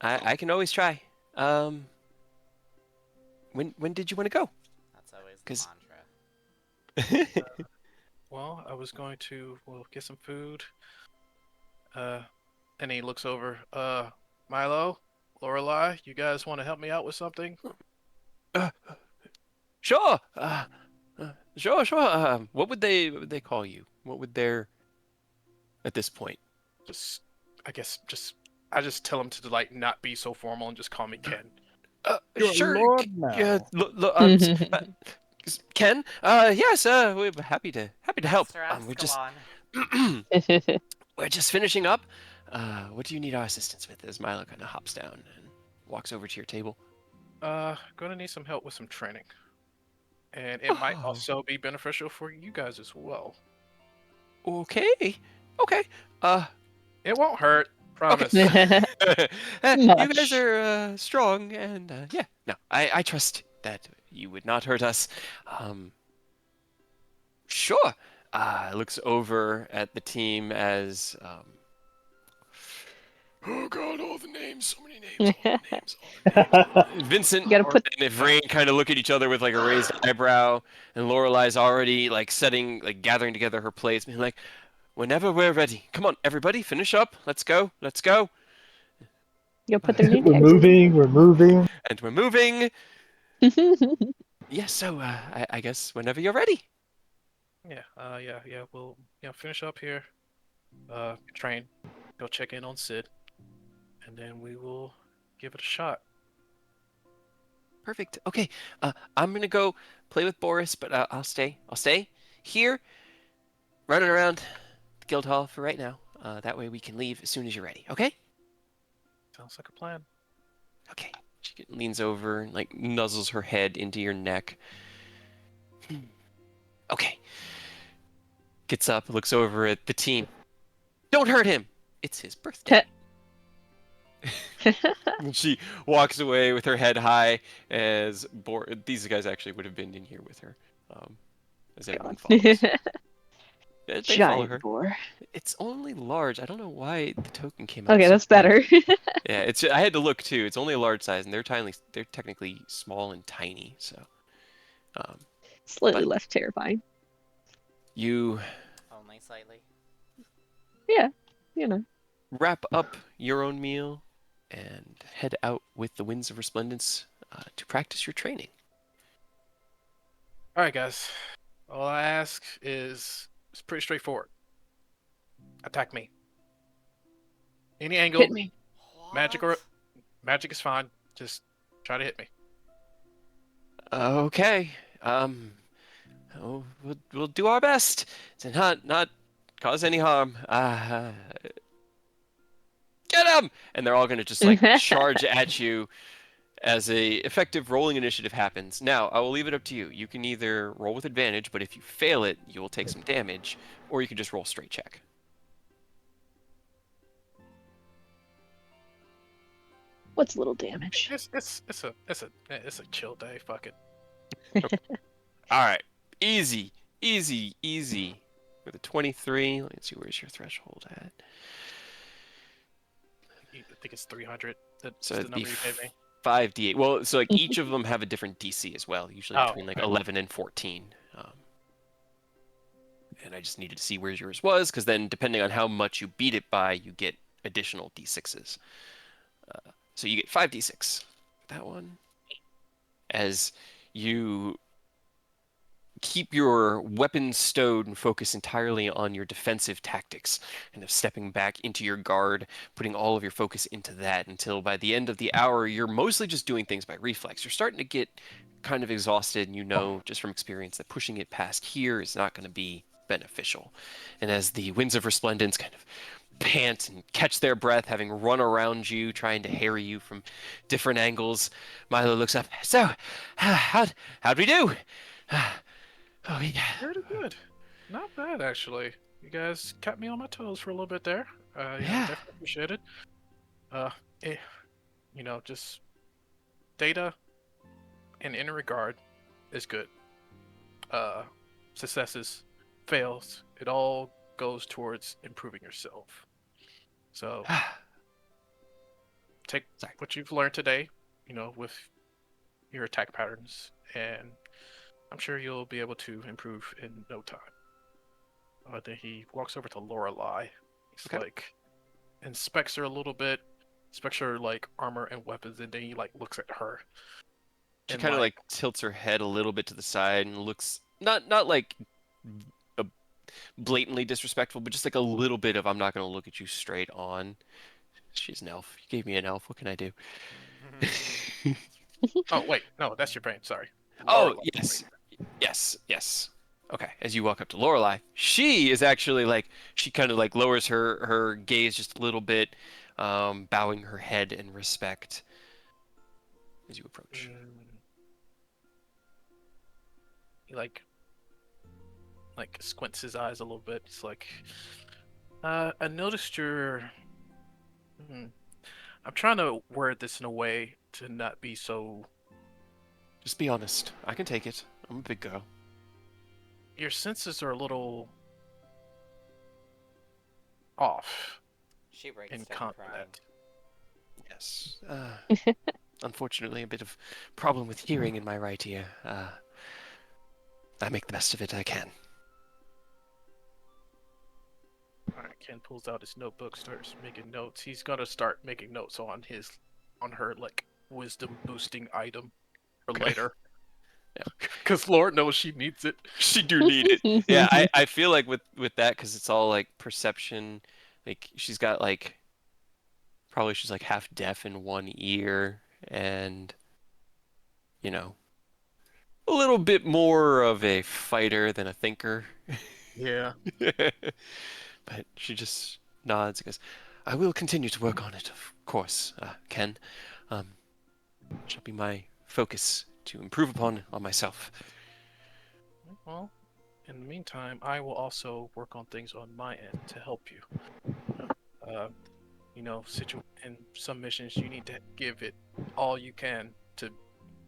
I can always try. When did you want to go? That's always the 'Cause- mantra. Well, I was going to get some food. And he looks over. Milo, Lorelai, you guys want to help me out with something? Sure. Sure. What would they call you? What would their at this point? I just tell him to like not be so formal and just call me Ken. You're a Sure. lord now. Yeah. Ken. Yes. We're happy to help. Mr. We're just Ascalon. we're just finishing up. What do you need our assistance with? As Milo kind of hops down and walks over to your table. Gonna need some help with some training, and it might Oh. also be beneficial for you guys as well. Okay. It won't hurt, promise. You Much. guys are strong, and yeah. No, I trust that you would not hurt us. Sure. Looks over at the team as oh god, all the names, so many names, all the names, all the names. Vincent You gotta put. and Ivrain kind of look at each other with like a raised eyebrow, and Lorelai's already like gathering together her plates, being like, "Whenever we're ready, come on, everybody, finish up. Let's go, let's go." You gotta put their name We're tags moving. We're moving. And we're moving. in. Yes, so I guess whenever you're ready. Yeah. We'll finish up here. Train. Go check in on Sid, and then we will give it a shot. Perfect. Okay. I'm gonna go play with Boris, but I'll stay. I'll stay here, running around the guild hall for right now. That way we can leave as soon as you're ready. Okay? Sounds like a plan. Okay. She leans over and like nuzzles her head into your neck. Okay. Gets up, looks over at the team. Don't hurt him. It's his birthday. And she walks away with her head high as these guys actually would have been in here with her. As everyone follows. They follow Giant her. boar. It's only large. I don't know why the token came out. Okay, so that's big. better. Yeah, I had to look too. It's only a large size, and they're tiny. They're technically small and tiny. So, Slightly But- less terrifying. you Only slightly. Yeah, you know. wrap up your own meal and head out with the Winds of Resplendence to practice your training. All right, guys. All I ask is it's pretty straightforward. Attack me. Any angle, Hit me. magic or magic is fine. Just try to hit me. Okay. We'll do our best to not cause any harm. Get him! And they're all gonna just like charge at you as a effective rolling initiative happens. Now, I will leave it up to you. You can either roll with advantage, but if you fail it, you will take some damage, or you can just roll straight check. What's a little damage? It's a chill day. Fuck it. All right, easy. With a 23, let's see, where's your threshold at? I think it's 300. That's So the it'd number be you gave me. 5d8. Well, so like each of them have a different DC as well, usually Oh, between like okay. 11 and 14. And I just needed to see where yours was, because then depending on how much you beat it by, you get additional d6s. So you get 5d6. That one. As you keep your weapons stowed and focus entirely on your defensive tactics, and of stepping back into your guard, putting all of your focus into that until by the end of the hour, you're mostly just doing things by reflex. You're starting to get kind of exhausted, and you know just from experience that pushing it past here is not going to be beneficial. And as the Winds of Resplendence kind of pant and catch their breath, having run around you, trying to harry you from different angles, Milo looks up. So, how'd we do? Oh, yeah. Pretty good. Not bad, actually. You guys kept me on my toes for a little bit there. Yeah. Definitely appreciate it. Eh, just data and inner regard is good. Successes, fails, it all goes towards improving yourself. So take Sorry. what you've learned today, with your attack patterns, and I'm sure you'll be able to improve in no time. Then he walks over to Lorelai. He's Okay. like, inspects her a little bit, inspects her like armor and weapons, and then he like looks at her. She And, kind of like tilts her head a little bit to the side and looks not like a blatantly disrespectful, but just like a little bit of I'm not going to look at you straight on. She's an elf. You gave me an elf. What can I do? Oh wait, no, that's your brain. Sorry. Oh, Lorelai. yes. Okay, as you walk up to Lorelai, she is actually like she kind of like lowers her gaze just a little bit, bowing her head in respect as you approach. He like squints his eyes a little bit. It's like, I noticed your. I'm trying to word this in a way to not be so. Just be honest. I can take it. I'm a big girl. your senses are a little off She breaks in down crying. combat. Yes. Unfortunately, a bit of problem with hearing in my right ear. I make the best of it I can. All right, Ken pulls out his notebook, starts making notes. He's gonna start making notes on her like wisdom boosting item for Okay. later. Yeah. Because Lord knows she needs it. She do need it. Yeah, I feel like with that, because it's all like perception, like she's got like probably she's like half deaf in one ear, and you know, a little bit more of a fighter than a thinker. Yeah. But she just nods and goes, I will continue to work on it, of course, Ken. Shall be my focus to improve upon on myself. Well, in the meantime, I will also work on things on my end to help you. Uh, in some missions, you need to give it all you can to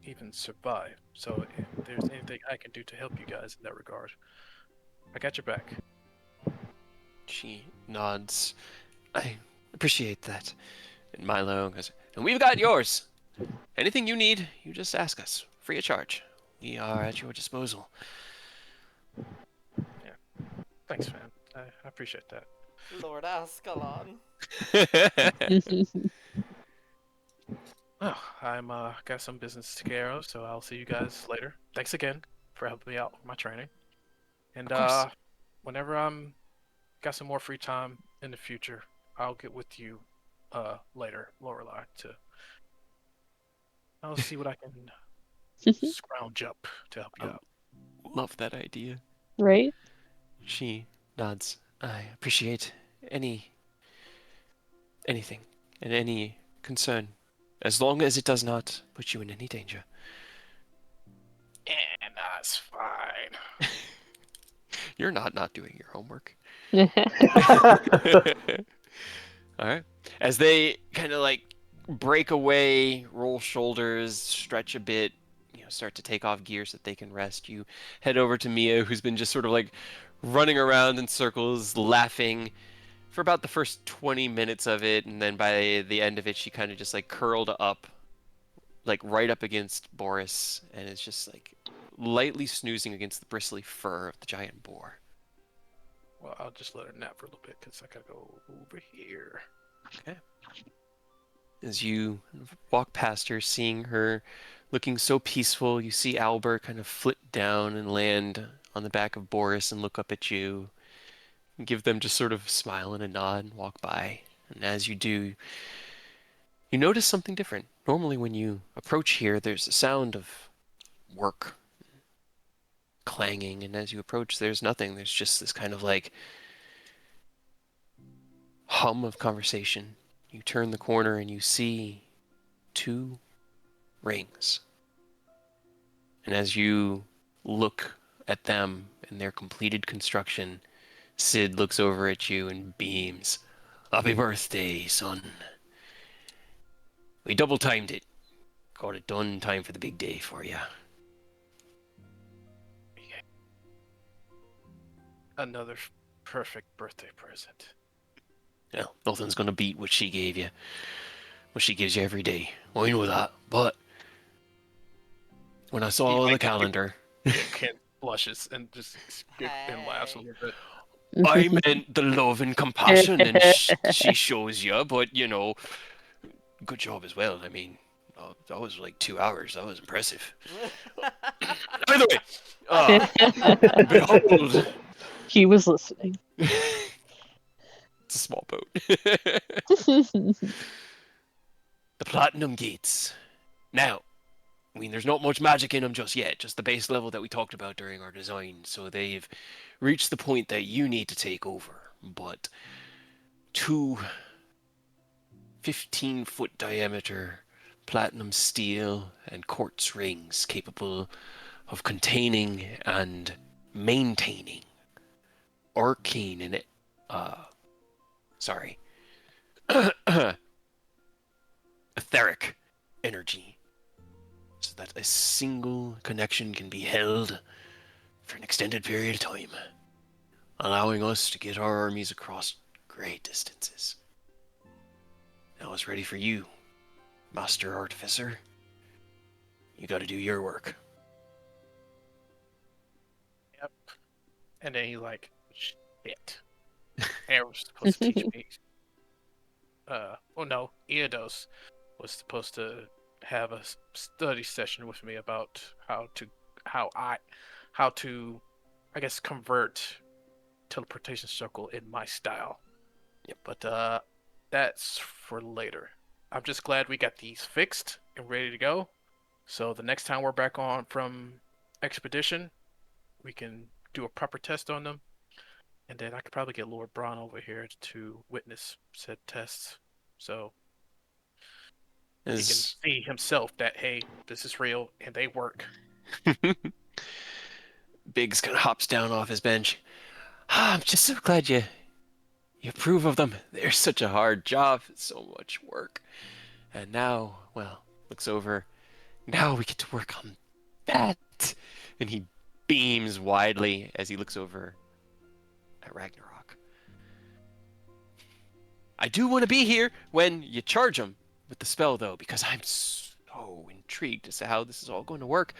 even survive. So if there's anything I can do to help you guys in that regard, I got your back. She nods. I appreciate that. And Milo goes, and we've got yours. Anything you need, you just ask us, free of charge. We are at your disposal. Thanks, man. I appreciate that. Lord Ascalon. Well, I'm got some business to take care of, so I'll see you guys later. Thanks again for helping me out with my training. And Of course. whenever I'm got some more free time in the future, I'll get with you later, Lorelei, I'll see what I can scrounge up to help you Oh. out. Love that idea. Right? She nods. I appreciate anything and any concern, as long as it does not put you in any danger. And that's fine. You're not doing your homework. All right. As they kind of like break away, roll shoulders, stretch a bit, start to take off gear so that they can rest, you head over to Mia, who's been just sort of like running around in circles, laughing for about the first 20 minutes of it, and then by the end of it, she kind of just like curled up, like right up against Boris, and is just like lightly snoozing against the bristly fur of the giant boar. Well, I'll just let her nap for a little bit because I gotta go over here. Okay. As you walk past her, seeing her looking so peaceful, you see Albert kind of flit down and land on the back of Boris and look up at you. And give them just sort of a smile and a nod and walk by. And as you do, you notice something different. Normally when you approach here, there's a sound of work clanging, and as you approach, there's nothing. There's just this kind of like hum of conversation. You turn the corner and you see two rings. And as you look at them and their completed construction, Sid looks over at you and beams. Happy birthday, son. We double timed it. Got it done in time for the big day for you. Another perfect birthday present. Well, nothing's gonna beat what she gave you. What she gives you every day. Well, you know that. But when I saw on the calendar, Ken blushes and just and laughs a little bit. I meant the love and compassion and she shows you, but good job as well. I mean, that was like 2 hours. That was impressive. Either way, behold. He was listening. It's a small boat. The Platinum Gates. Now, I mean, there's not much magic in them just yet, just the base level that we talked about during our design, so they've reached the point that you need to take over. But two 15-foot diameter platinum steel and quartz rings capable of containing and maintaining arcane and etheric energy, so that a single connection can be held for an extended period of time, allowing us to get our armies across great distances. Now it's ready for you, Master Artificer. You gotta do your work. Yep. And then he's like, shit. Aaron was supposed to teach me. Well, no, Eodos was supposed to have a study session with me about how to, I guess, convert teleportation circle in my style. Yep. But that's for later. I'm just glad we got these fixed and ready to go. So the next time we're back on from expedition, we can do a proper test on them. And then I could probably get Lord Braun over here to witness said tests. So he can see himself that, hey, this is real and they work. Biggs kind of hops down off his bench. I'm just so glad you approve of them. They're such a hard job. It's so much work. And now, well, looks over. Now we get to work on that. And he beams widely as he looks over at Ragnarok. I do want to be here when you charge him with the spell, though, because I'm so intrigued as to how this is all going to work.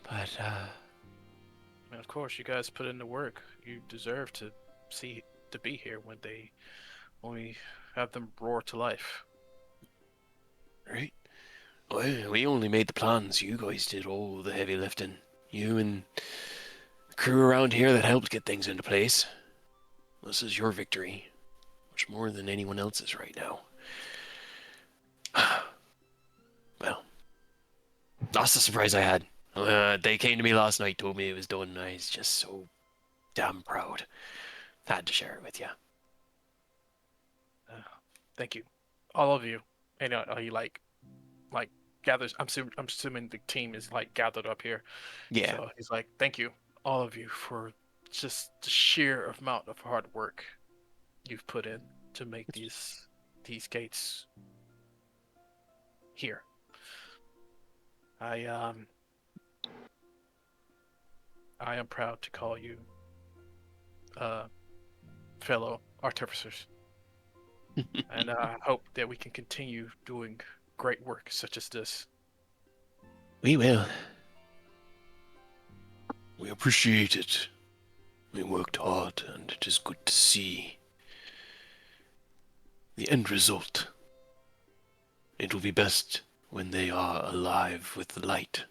But, And of course, you guys put in the work. You deserve to be here when we have them roar to life. right? Well, we only made the plans. You guys did all the heavy lifting. You and the crew around here that helped get things into place. This is your victory. Much more than anyone else's right now. Well, that's the surprise I had. They came to me last night, told me it was done. I was just so damn proud. Had to share it with you. Thank you, all of you. And he like gathers. I'm assuming the team is like gathered up here. Yeah. So he's like, thank you, all of you, for just the sheer amount of hard work you've put in to make these gates here. I am proud to call you fellow artificers. And I hope that we can continue doing great work such as this. We will. We appreciate it. We worked hard, and it is good to see the end result. It will be best when they are alive with the light.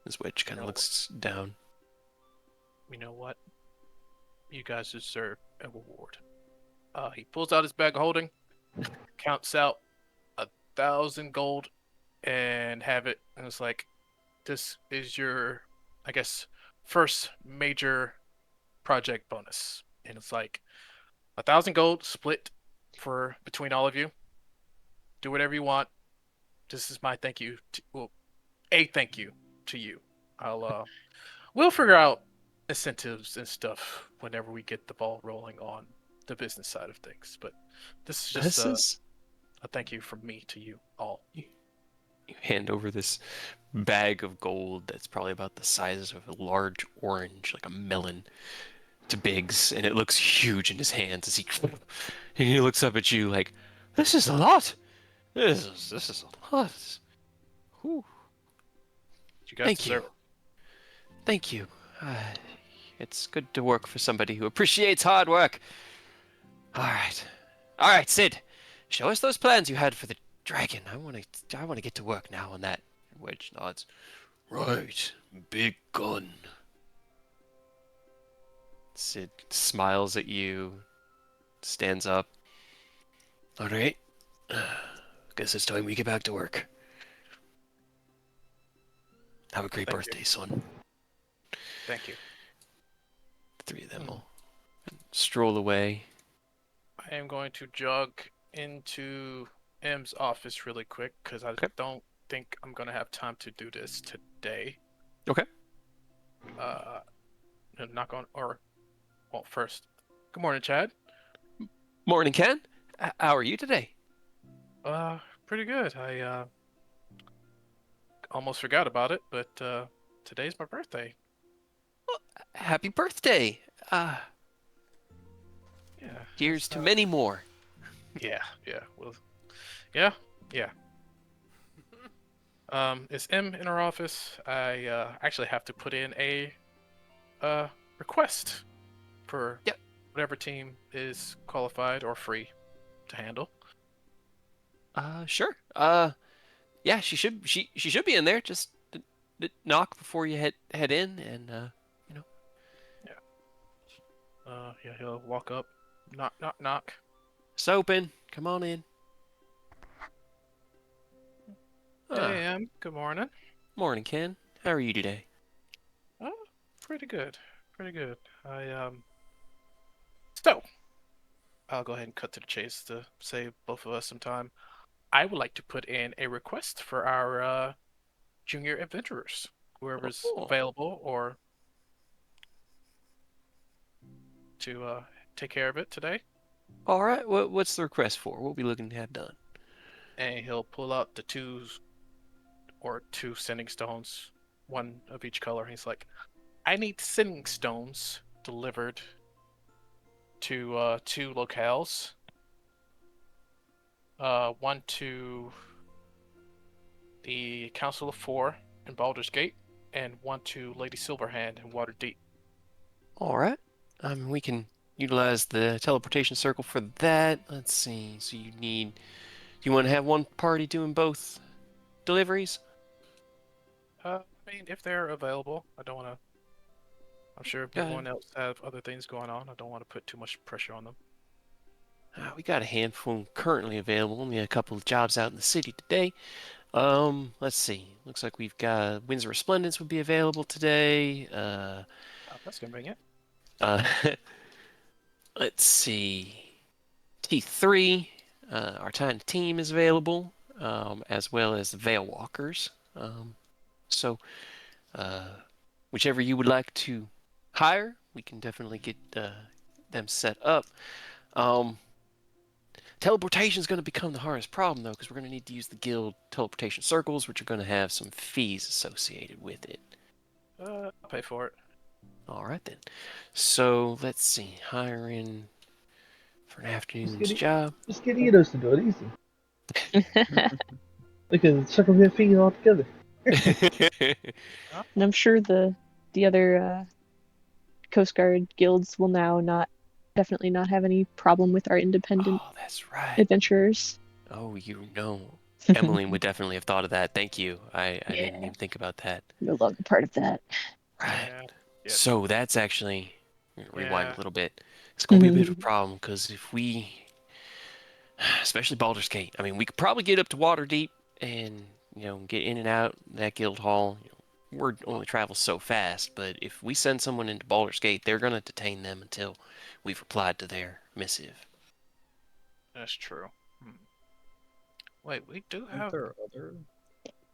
This witch kind of looks down. You know what? You guys deserve a reward. He pulls out his bag of holding, counts out 1,000 gold, and have it. And it's like, this is your, I guess, first major project bonus. And it's like 1,000 gold split between all of you. Do whatever you want. This is my thank you. A thank you to you. We'll figure out incentives and stuff whenever we get the ball rolling on the business side of things. But this is just a thank you from me to you all. You hand over this bag of gold that's probably about the size of a large orange, like a melon, to Biggs, and it looks huge in his hands as he looks up at you like, "This is a lot. This is a lot." Whew. You guys Thank deserve you. it. Thank you. It's good to work for somebody who appreciates hard work. All right, Sid. Show us those plans you had for the dragon. I want to get to work now on that. Wedge nods. Right, big gun. Sid smiles at you, stands up. All right. Guess it's time we get back to work. Have a great Thank birthday, son. Thank you. The three of them will stroll away. I am going to jog into M's office really quick because I don't think I'm going to have time to do this today. Okay. First, good morning, Chad. Morning, Ken. How are you today? Pretty good. I almost forgot about it, but today's my birthday. Happy birthday! Yeah. Here's it's, to many more. Yeah. Well, yeah. Is M in our office? I actually have to put in a request for Yep. whatever team is qualified or free to handle. Sure. Yeah, she should be in there. Just knock before you head in, and you know. Yeah, he'll walk up, knock, knock, knock. It's open. Come on in. Hey, M. Good morning. Morning, Ken. How are you today? Oh, pretty good. Pretty good. So, I'll go ahead and cut to the chase to save both of us some time. I would like to put in a request for our junior adventurers, whoever's Oh. available or to take care of it today. All right. What's the request for? What we looking to have done? And he'll pull out the two sending stones, one of each color. He's like, I need sending stones delivered to two locales. One to the Council of Four in Baldur's Gate, and one to Lady Silverhand in Waterdeep. All right. We can utilize the teleportation circle for that. Let's see. So you want to have one party doing both deliveries? I mean, if they're available, I don't want to. I'm sure if Go ahead. everyone else have other things going on, I don't want to put too much pressure on them. We got a handful currently available. Only a couple of jobs out in the city today. Let's see. Looks like we've got Winds of Resplendence would be available today. Oh, that's convenient. Uh, let's see. T3, our tiny team is available, as well as the Veil Walkers. So, whichever you would like to hire, we can definitely get them set up. Teleportation is going to become the hardest problem, though, because we're going to need to use the guild teleportation circles, which are going to have some fees associated with it. I'll pay for it. All right, then. So, let's see. Hiring for an afternoon's job. Just get Eidos to do it easy. We can circumvent fees altogether. And I'm sure the other Coast Guard guilds will now definitely not have any problem with our independent Oh, that's right. adventurers. Oh, Emmeline would definitely have thought of that. Thank you. I didn't even think about that. You'll love the part of that. Right. Yeah. So that's actually, rewind Yeah. a little bit. It's going to be a bit of a problem because if we, especially Baldur's Gate, I mean, we could probably get up to Waterdeep and, get in and out that guild hall. Word only travels so fast, but if we send someone into Baldur's Gate, they're going to detain them until we've replied to their missive. That's true. Wait, we do Aren't have. there other?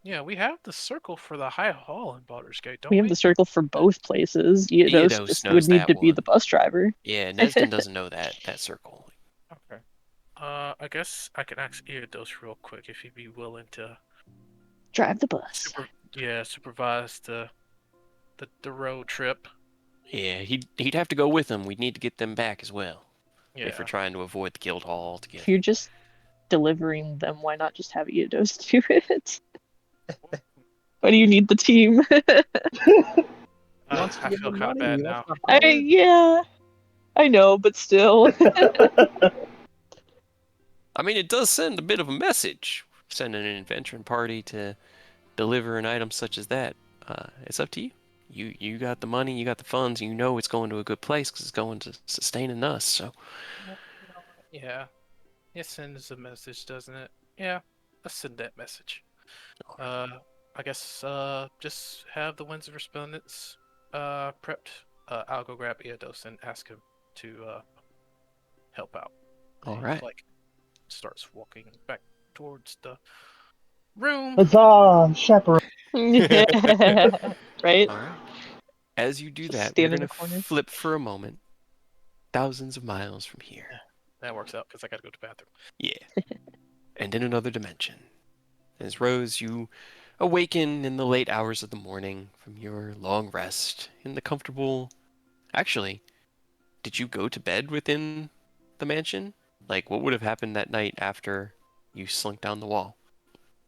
Yeah, we have the circle for the High Hall in Baldur's Gate, don't We we? have the circle for both places. Eidos Eidos just knows would need that to be one. the bus driver. Yeah, Nesden doesn't know that circle. Okay. I guess I can ask Eodos real quick if he'd be willing to Drive the bus. supervise the road trip. Yeah, he'd have to go with them. We'd need to get them back as well. Yeah. If we're trying to avoid the guild hall If altogether. you're just delivering them, why not just have Eidos do it? Why do you need the team? I feel kind of bad now. Yeah, I know, but still. I mean, it does send a bit of a message. Sending an adventuring party to deliver an item such as that. It's up to you. You got the money, you got the funds, you know it's going to a good place because it's going to sustaining us. So. Yeah. It sends a message, doesn't it? Yeah. Let's send that message. I guess just have the Winds of Resplendence prepped. I'll go grab Eodos and ask him to help out. All And right. he, starts walking back towards the room. Huzzah, chaperone. Yeah. Right? All right. As you do Just that, we're stand in going the to corner. flip for a moment. Thousands of miles from here. That works out because I gotta go to the bathroom. Yeah. And in another dimension. As Rose, you awaken in the late hours of the morning from your long rest in the comfortable. Actually, did you go to bed within the mansion? Like, what would have happened that night after you slunk down the wall?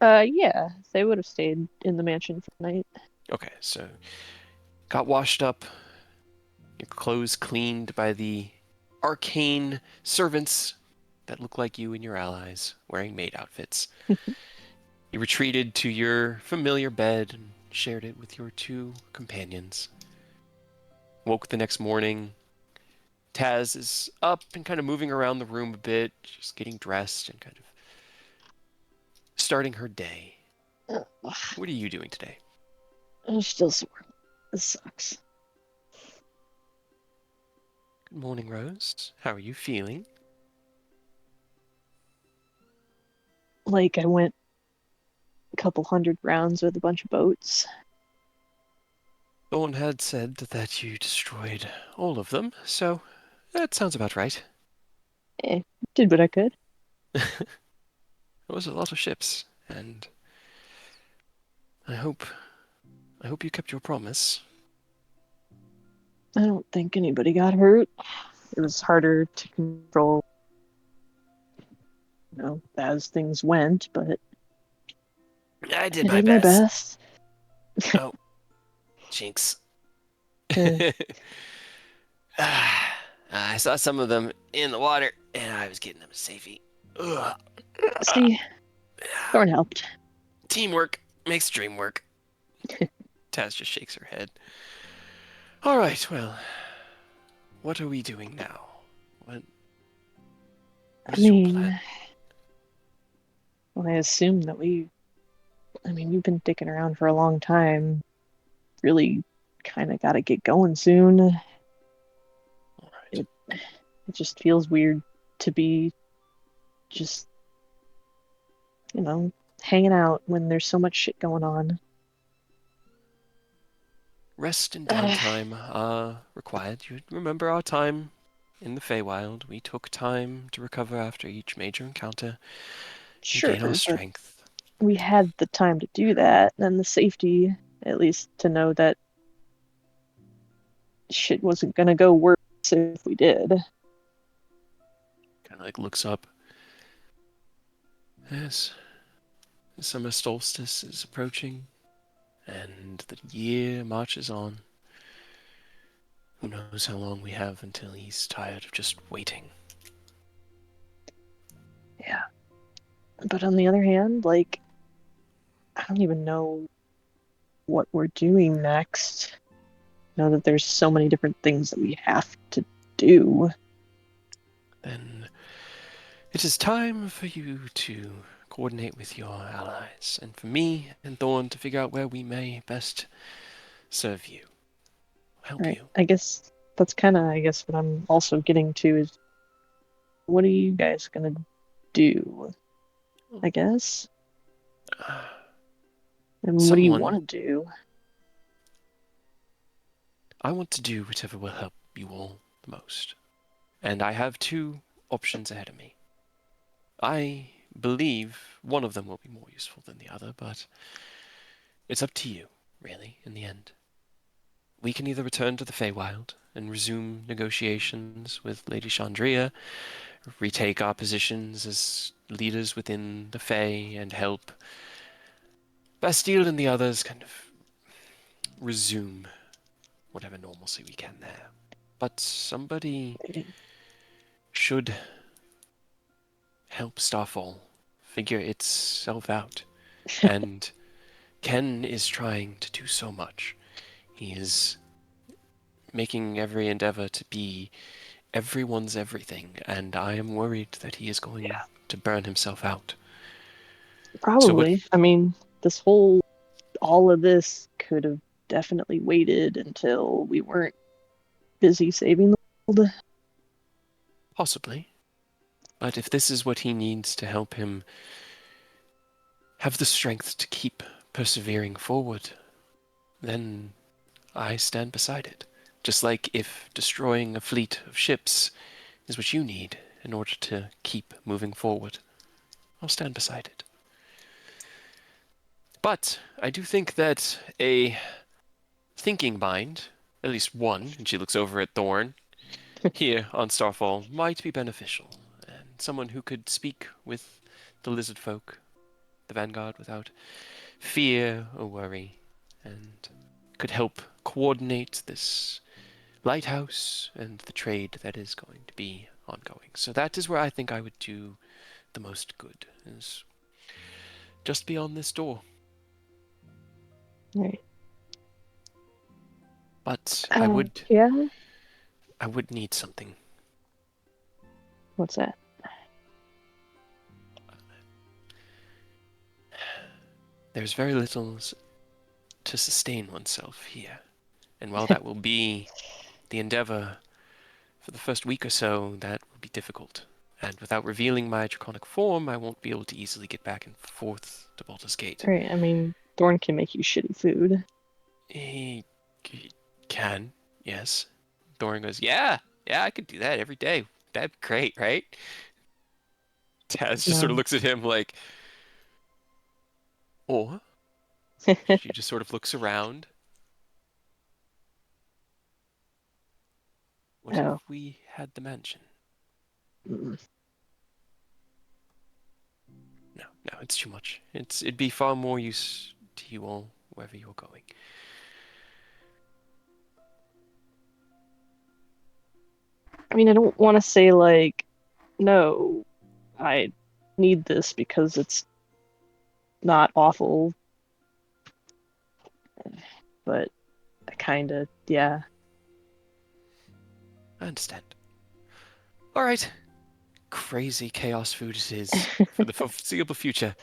Yeah, they would have stayed in the mansion for the night. Okay, so got washed up, your clothes cleaned by the arcane servants that look like you and your allies, wearing maid outfits. You retreated to your familiar bed and shared it with your two companions. Woke the next morning. Taz is up and kind of moving around the room a bit, just getting dressed and kind of starting her day. Ugh, What are you doing today? I'm still sore. This sucks. Good morning, Rose. How are you feeling? Like I went a couple hundred rounds with a bunch of boats. Thorn had said that you destroyed all of them, so that sounds about right. Eh, did what I could. It was a lot of ships, and I hope you kept your promise. I don't think anybody got hurt. It was harder to control, as things went, but I I did my did my best. best. Oh, jinx. Eh, I saw some of them in the water, and I was getting them to safety. Ugh. See, Thorn helped. Teamwork makes dream work. Taz just shakes her head. All right, well, what are we doing now? What I is your mean, plan? well, I assume that we've been dicking around for a long time. Really kind of got to get going soon. All right. It just feels weird to be just, hanging out when there's so much shit going on. Rest and downtime are required. You remember our time in the Feywild. We took time to recover after each major encounter and Sure, gain our but strength. we had the time to do that, and the safety, at least to know that shit wasn't gonna go worse if we did. Kind of like looks up. Yes, the summer solstice is approaching, and the year marches on. Who knows how long we have until he's tired of just waiting. Yeah. But on the other hand, like, I don't even know what we're doing next. Know that there's so many different things that we have to do. Then it is time for you to coordinate with your allies, and for me and Thorn to figure out where we may best serve you, help Right. you. I guess that's kind of, what I'm also getting to is what are you guys gonna do? I guess. And what do you want Someone, to do? I want to do whatever will help you all the most. And I have two options ahead of me. I believe one of them will be more useful than the other, but it's up to you, really, in the end. We can either return to the Feywild and resume negotiations with Lady Chandria, retake our positions as leaders within the Fey, and help Bastille and the others kind of resume whatever normalcy we can there. But somebody should help Starfall figure itself out. And Ken is trying to do so much. He is making every endeavor to be everyone's everything, and I am worried that he is going to burn himself out. So what? Probably. I mean, all of this could have definitely waited until we weren't busy saving the world. Possibly. But if this is what he needs to help him have the strength to keep persevering forward, then I stand beside it. Just like if destroying a fleet of ships is what you need in order to keep moving forward, I'll stand beside it. But I do think that a thinking mind, at least one, and she looks over at Thorn, here on Starfall might be beneficial. And someone who could speak with the lizard folk, the Vanguard, without fear or worry, and could help coordinate this lighthouse and the trade that is going to be ongoing. So that is where I think I would do the most good, is just beyond this door. Right. But Yeah. I would need something. What's that? There's very little to sustain oneself here. And while that will be the endeavor for the first week or so, that will be difficult. And without revealing my draconic form, I won't be able to easily get back and forth to Baldur's Gate. Right. I mean, Thorn can make you shitty food. He can, yes. Thorin goes, yeah, I could do that every day. That'd be great, right? Taz just sort of No. looks at him like, or she just sort of looks around. What Oh. if we had the mansion? Mm. No, it's too much. It'd be far more use to you all wherever you're going. I mean, I don't want to say like, no, I need this because it's not awful, but I kind of, yeah. I understand. All right. Crazy chaos food it is for the foreseeable future.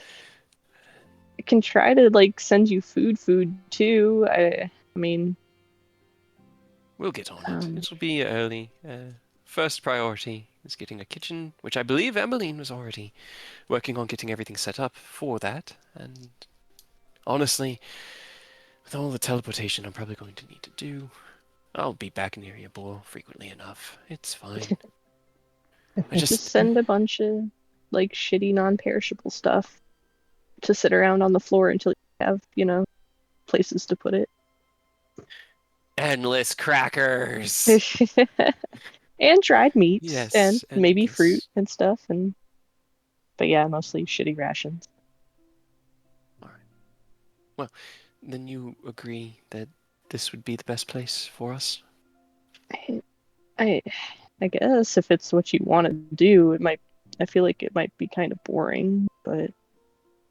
I can try to like send you food too. I mean, We'll get on it. It'll be early. First priority is getting a kitchen, which I believe Emmeline was already working on getting everything set up for that. And honestly, with all the teleportation I'm probably going to need to do, I'll be back in Iriabor frequently enough. It's fine. I just send a bunch of like shitty non-perishable stuff to sit around on the floor until you have, places to put it. endless crackers. And dried meats Yes, and maybe endless. fruit and stuff but yeah, mostly shitty rations. All right. Well, then you agree that this would be the best place for us? I I guess if it's what you want to do, I feel like it might be kind of boring, but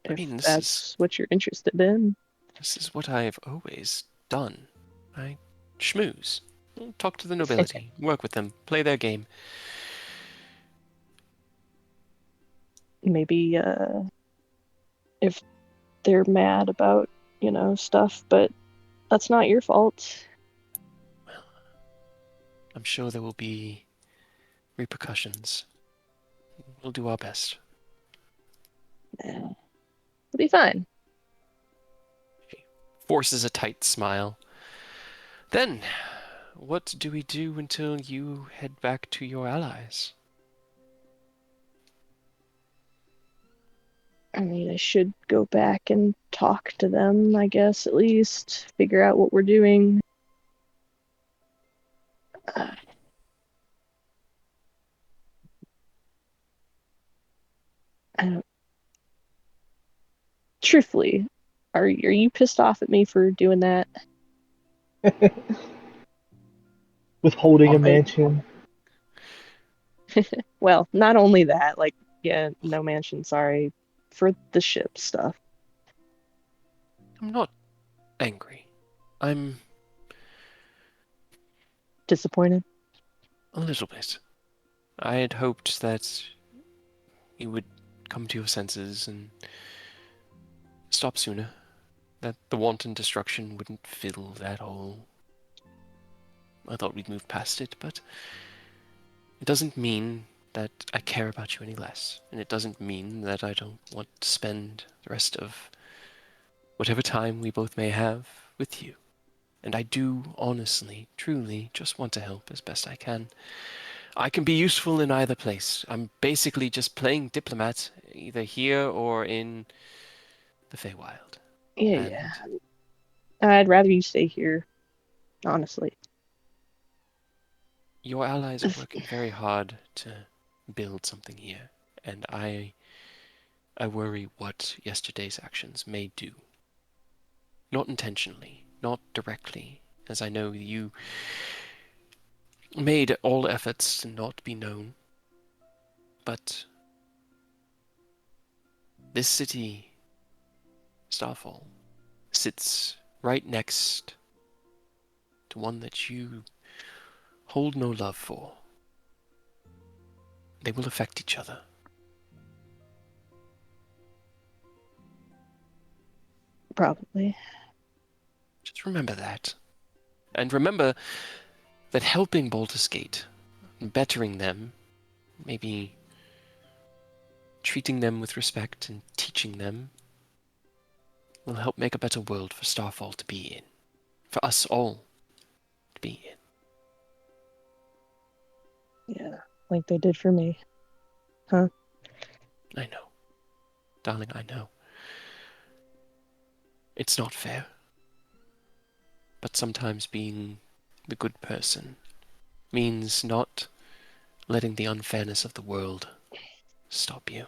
I if mean, that's what you're interested in. This is what I've always done. I schmooze. Talk to the nobility, work with them, play their game. Maybe if they're mad about, stuff, but that's not your fault. Well, I'm sure there will be repercussions. We'll do our best. It'll be fine. She forces a tight smile. Then, what do we do until you head back to your allies? I mean, I should go back and talk to them, I guess, at least. Figure out what we're doing. I don't... Truthfully, are you pissed off at me for doing that? Withholding a Okay. mansion. Well, not only that, like, yeah, no mansion, sorry, for the ship stuff. I'm not angry. I'm Disappointed? a little bit. I had hoped that you would come to your senses and stop sooner. That the wanton destruction wouldn't fill that hole. I thought we'd move past it, but it doesn't mean that I care about you any less. And it doesn't mean that I don't want to spend the rest of whatever time we both may have with you. And I do honestly, truly, just want to help as best I can. I can be useful in either place. I'm basically just playing diplomat, either here or in the Feywild. Yeah, And yeah. I'd rather you stay here, honestly. your allies are working very hard to build something here, and I worry what yesterday's actions may do. Not intentionally, not directly, as I know you made all efforts to not be known, but this city, Starfall, sits right next to one that you hold no love for. They will affect each other. Probably. Just remember that. And remember that helping Baldur's Gate, bettering them, maybe treating them with respect and teaching them, will help make a better world for Starfall to be in. For us all to be in. Yeah, like they did for me. Huh? I know. Darling, I know. It's not fair. But sometimes being the good person means not letting the unfairness of the world stop you.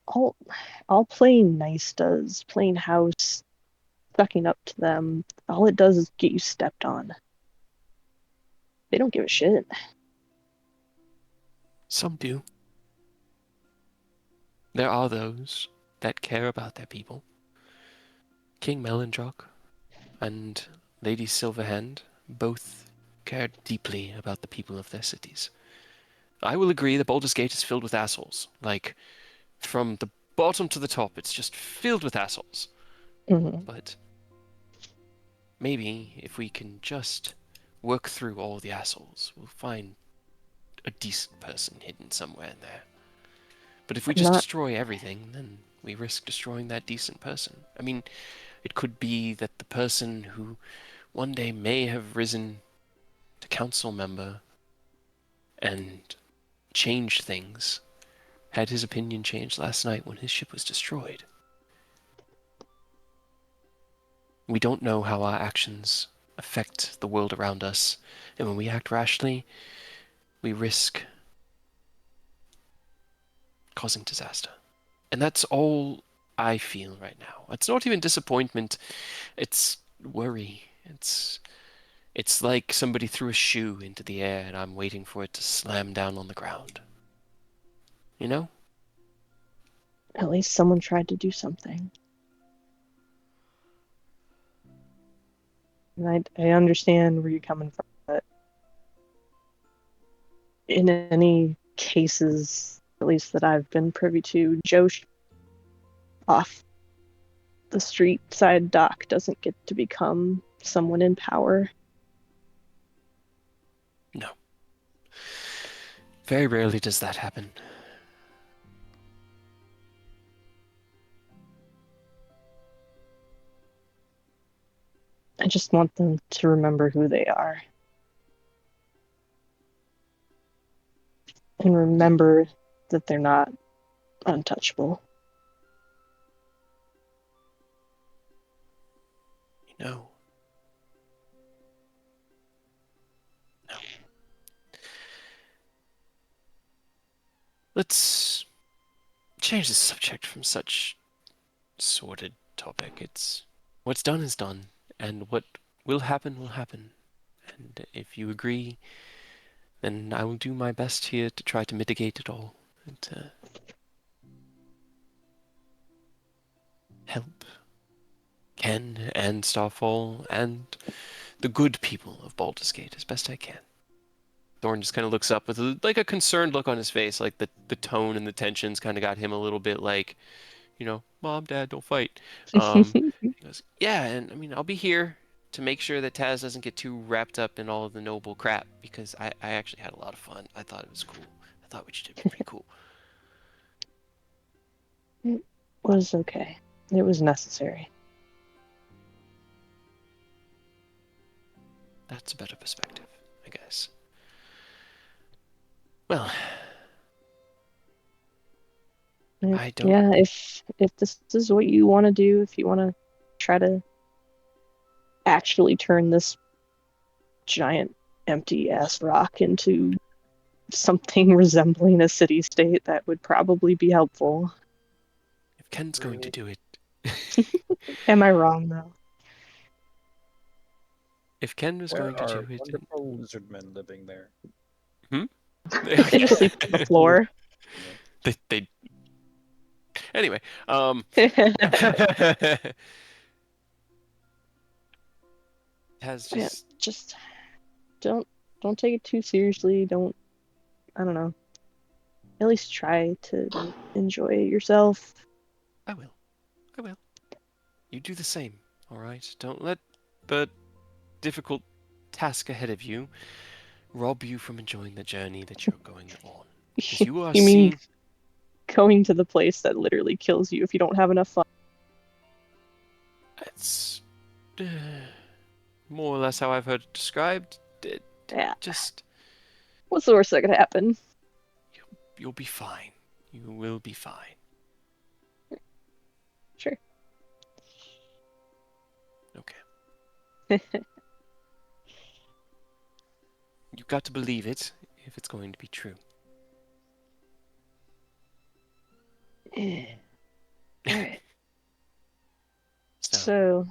All, all playing nice does, playing house, sucking up to them, all it does is get you stepped on. They don't give a shit. Some do. There are those that care about their people. King Melindrock and Lady Silverhand both cared deeply about the people of their cities. I will agree that Baldur's Gate is filled with assholes. Like, from the bottom to the top, it's just filled with assholes. Mm-hmm. But maybe if we can just work through all the assholes, we'll find a decent person hidden somewhere in there. But if we I'm just not. destroy everything, then we risk destroying that decent person. I mean, it could be that the person who one day may have risen to council member and changed things had his opinion changed last night when his ship was destroyed. We don't know how our actions affect the world around us, and when we act rashly, we risk causing disaster. And that's all I feel right now. It's not even disappointment, it's worry. It's like somebody threw a shoe into the air and I'm waiting for it to slam down on the ground. You know? At least someone tried to do something. And I understand where you're coming from, but in any cases, at least that I've been privy to, Joe off the street side dock doesn't get to become someone in power. No. Very rarely does that happen. I just want them to remember who they are. And remember that they're not untouchable. You know? No. Let's change the subject from such sordid topic. It's what's done is done, and what will happen will happen. And if you agree, then I will do my best here to try to mitigate it all and to help Ken and Starfall and the good people of Baldur's Gate as best I can. Thorn just kind of looks up with like a concerned look on his face, like the tone and the tensions kind of got him a little bit like, Mom, Dad, don't fight. He goes, yeah, and I mean, I'll be here to make sure that Taz doesn't get too wrapped up in all of the noble crap because I actually had a lot of fun. I thought it was cool. I thought what you did was pretty cool. It was okay. It was necessary. That's a better perspective, I guess. Well, I don't. Yeah, if this is what you want to do, if you want to try to actually turn this giant empty ass rock into something resembling a city state, that would probably be helpful. If Ken's going to do it, Am I wrong though? if Ken was There going to are do it, wonderful lizard men living there. They just sleep on the floor. they. Anyway, has Yeah, just just don't take it too seriously. I don't know. At least try to enjoy it yourself. I will. I will. You do the same, all right? Don't let the difficult task ahead of you rob you from enjoying the journey that you're going on. Because you are You mean seeing. going to the place that literally kills you if you don't have enough fun? It's more or less how I've heard it described. Yeah. Just What's the worst that could happen? you'll be fine. You will be fine. Sure. Okay. You've got to believe it if it's going to be true. Alright. So, So,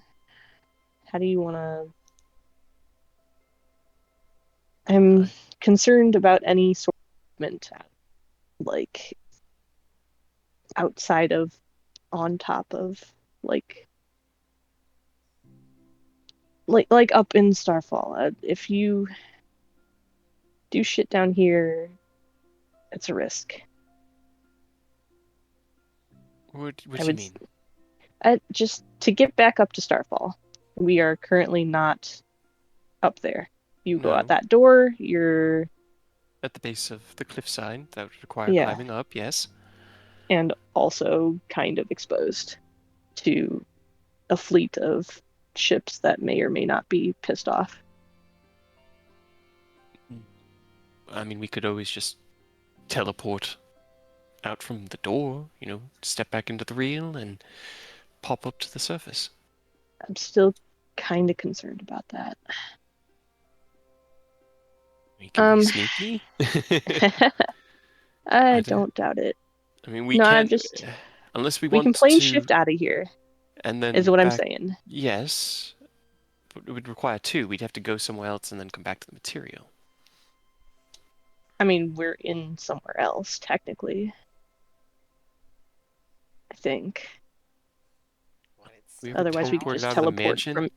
how do you want to? I'm concerned about any sort of movement, like outside of, on top of, like up in Starfall. If you do shit down here, it's a risk. what I do you would mean? just to get back up to Starfall. We are currently not up there. You go out No. that door, you're At the base of the cliffside, that would require yeah, climbing up, yes. and also kind of exposed to a fleet of ships that may or may not be pissed off. I mean, we could always just teleport out from the door, step back into the reel and pop up to the surface. I'm still kind of concerned about that. We can be sneaky. I don't- don't doubt it. I mean, we No, I'm can, just unless we we can want plane to, shift out of here, and is then what I'm back. saying. Yes, but it would require two. We'd have to go somewhere else and then come back to the material. I mean, we're in somewhere else, technically. I think. We ever Otherwise, we could teleported just out of the teleport mansion? from.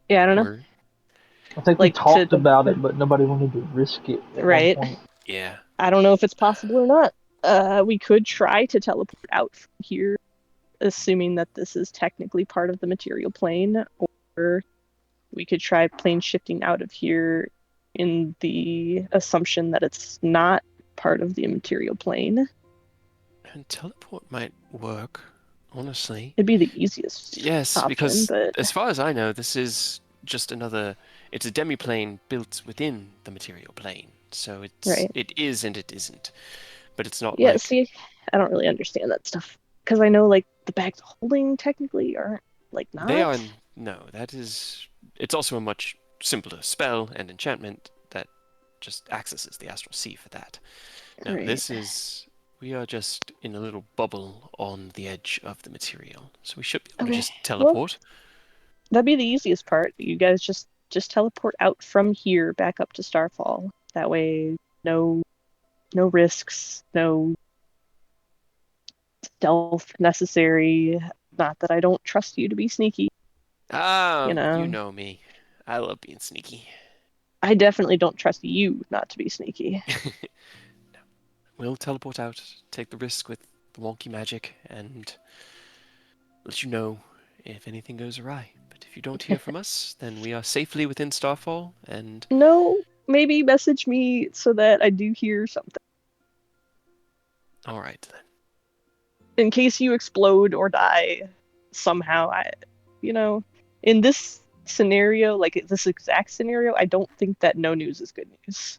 Yeah, I don't know. Or, I think we Like, talked about it, but nobody wanted to risk it at one Right. point. yeah. I don't know if it's possible or not. We could try to teleport out from here, assuming that this is technically part of the material plane, or we could try plane shifting out of here in the assumption that it's not part of the material plane. And teleport might work, honestly. It'd be the easiest Yes, option, because but as far as I know, this is just another. It's a demiplane built within the material plane, so right. it is and it isn't. But it's not Yeah, like see, I don't really understand that stuff. Because I know, like, the bags of holding technically aren't, like, not. they are. No, that is. It's also a much simpler spell and enchantment that just accesses the astral sea for that. No, Right. this is. We are just in a little bubble on the edge of the material, so we should be able to Okay, just well- teleport. That'd be the easiest part. You guys just teleport out from here back up to Starfall. That way, no risks, no stealth necessary. Not that I don't trust you to be sneaky. Ah, You know. you know me. I love being sneaky. I definitely don't trust you not to be sneaky. We'll teleport out, take the risk with the wonky magic, and let you know if anything goes awry. But if you don't hear from us, then we are safely within Starfall, and No, maybe message me so that I do hear something. alright then. In case you explode or die somehow, in this scenario, like this exact scenario, I don't think that no news is good news.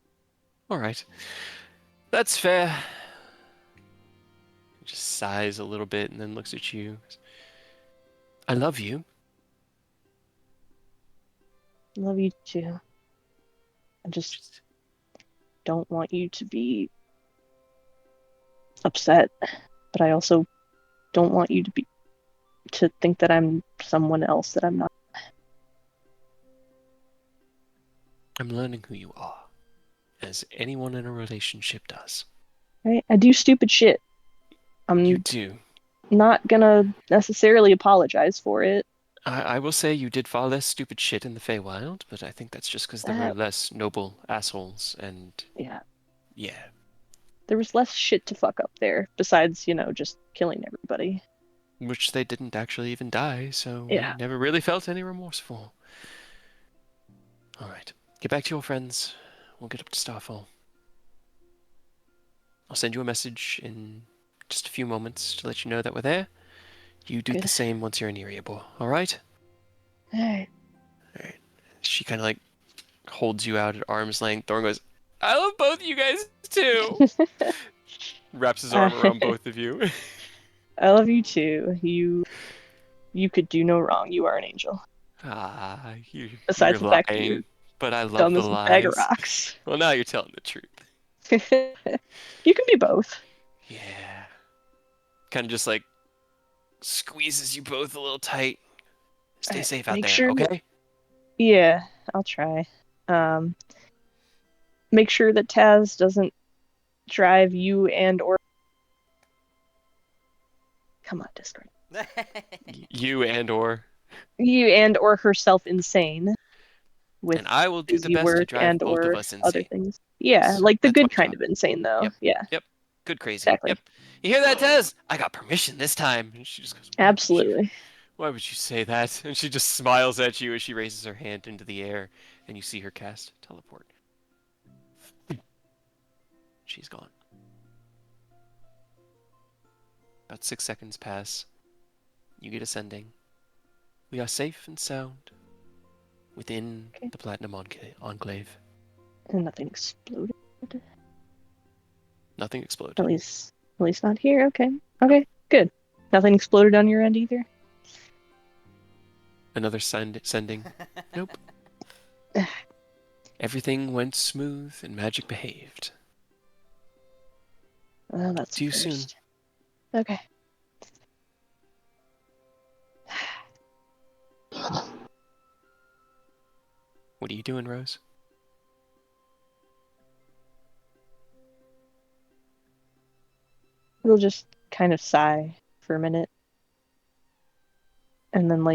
Alright. That's fair. just sighs a little bit and then looks at you. I love you. Love you too. I just don't want you to be upset, but I also don't want you to think that I'm someone else that I'm not. I'm learning who you are, as anyone in a relationship does. Right? I do stupid shit. You I'm do. not gonna necessarily apologize for it. I will say you did far less stupid shit in the Feywild, but I think that's just because there were That, less noble assholes, and yeah, yeah. there was less shit to fuck up there besides, just killing everybody. Which they didn't actually even die, so we Yeah. never really felt any remorseful. Alright, get back to your friends. We'll get up to Starfall. I'll send you a message in just a few moments to let you know that we're there. You do Good. the same once you're in Erebor, alright? Alright. Alright. She kind of like holds you out at arm's length. Thorn goes, I love both of you guys too! Wraps his arm around both of you. I love you too. You could do no wrong. You are an angel. You're Besides the fact that you're lying, but I love dumb the as a bag of lies. rocks. Well, now you're telling the truth. You can be both. Yeah. Kind of just like squeezes you both a little tight. Stay Alright, safe out make there, sure- okay? Yeah, I'll try. Make sure that Taz doesn't drive you or come on, Discord. You and/or. You or herself insane with And I will do the busy best to work drive both of or us other insane. things. Yeah, Yes, like the that's good my kind job. of insane though. Yep. Yeah, Yep. Good crazy. exactly. Yep. You hear that, Tez? I got permission this time. And she just goes, Absolutely. Why would you say that? And she just smiles at you as she raises her hand into the air, and you see her cast teleport. She's gone. About 6 seconds pass. You get ascending. We are safe and sound within Okay. the Platinum Enclave. And nothing exploded. Nothing exploded. At least not here. Okay. Okay, good. Nothing exploded on your end either? Another sending. Nope. Everything went smooth and magic behaved. Oh, that's See you first. soon. Okay. What are you doing, Rose? They'll just kind of sigh for a minute. And then,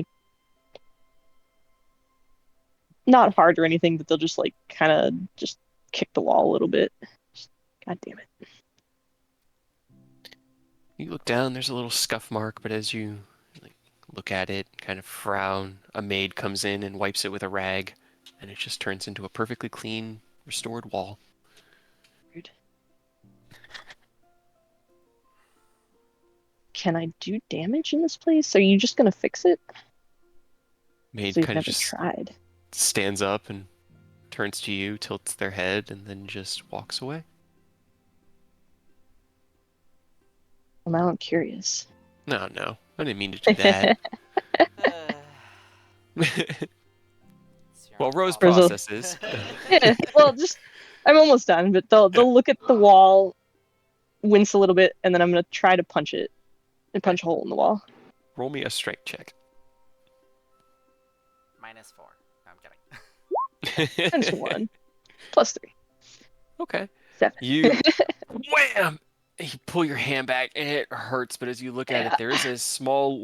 not hard or anything, but they'll just, kind of just kick the wall a little bit. God damn it. You look down, there's a little scuff mark, but as you look at it, kind of frown, a maid comes in and wipes it with a rag, and it just turns into a perfectly clean, restored wall. Rude. Can I do damage in this place? Are you just gonna fix it? Maid So you've kind of never just tried. stands up and turns to you, tilts their head, and then just walks away. Well, now I'm curious. No, I didn't mean to do that. It's your Well, own Rose fault. processes. Yeah, well, I'm almost done, but they'll look at the wall, wince a little bit, and then I'm gonna try to punch it and punch a hole in the wall. Roll me a strength check. -4. No, I'm kidding. Minus 1. Plus 3. Okay. 7. You wham! You pull your hand back and it hurts, but as you look at it, Yeah. there is a small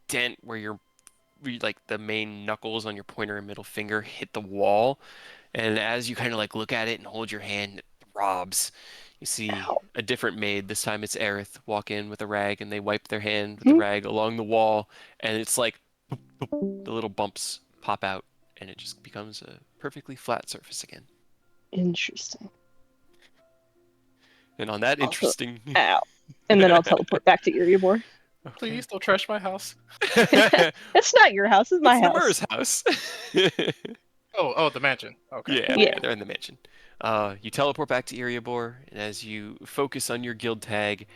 dent where the main knuckles on your pointer and middle finger hit the wall. And as you kind of look at it and hold your hand, it throbs. You see Ow. a different maid, this time it's Aerith, walk in with a rag and they wipe their hand with the rag along the wall, and it's like boop, boop, the little bumps pop out and it just becomes a perfectly flat surface again. Interesting. And on that Also- interesting Ow. And then I'll teleport back to Erebor. Please don't trash my house. It's not your house, it's my It's the house. Murr's house. Oh, the mansion. Okay. Yeah, they're in the mansion. You teleport back to Erebor, and as you focus on your guild tag,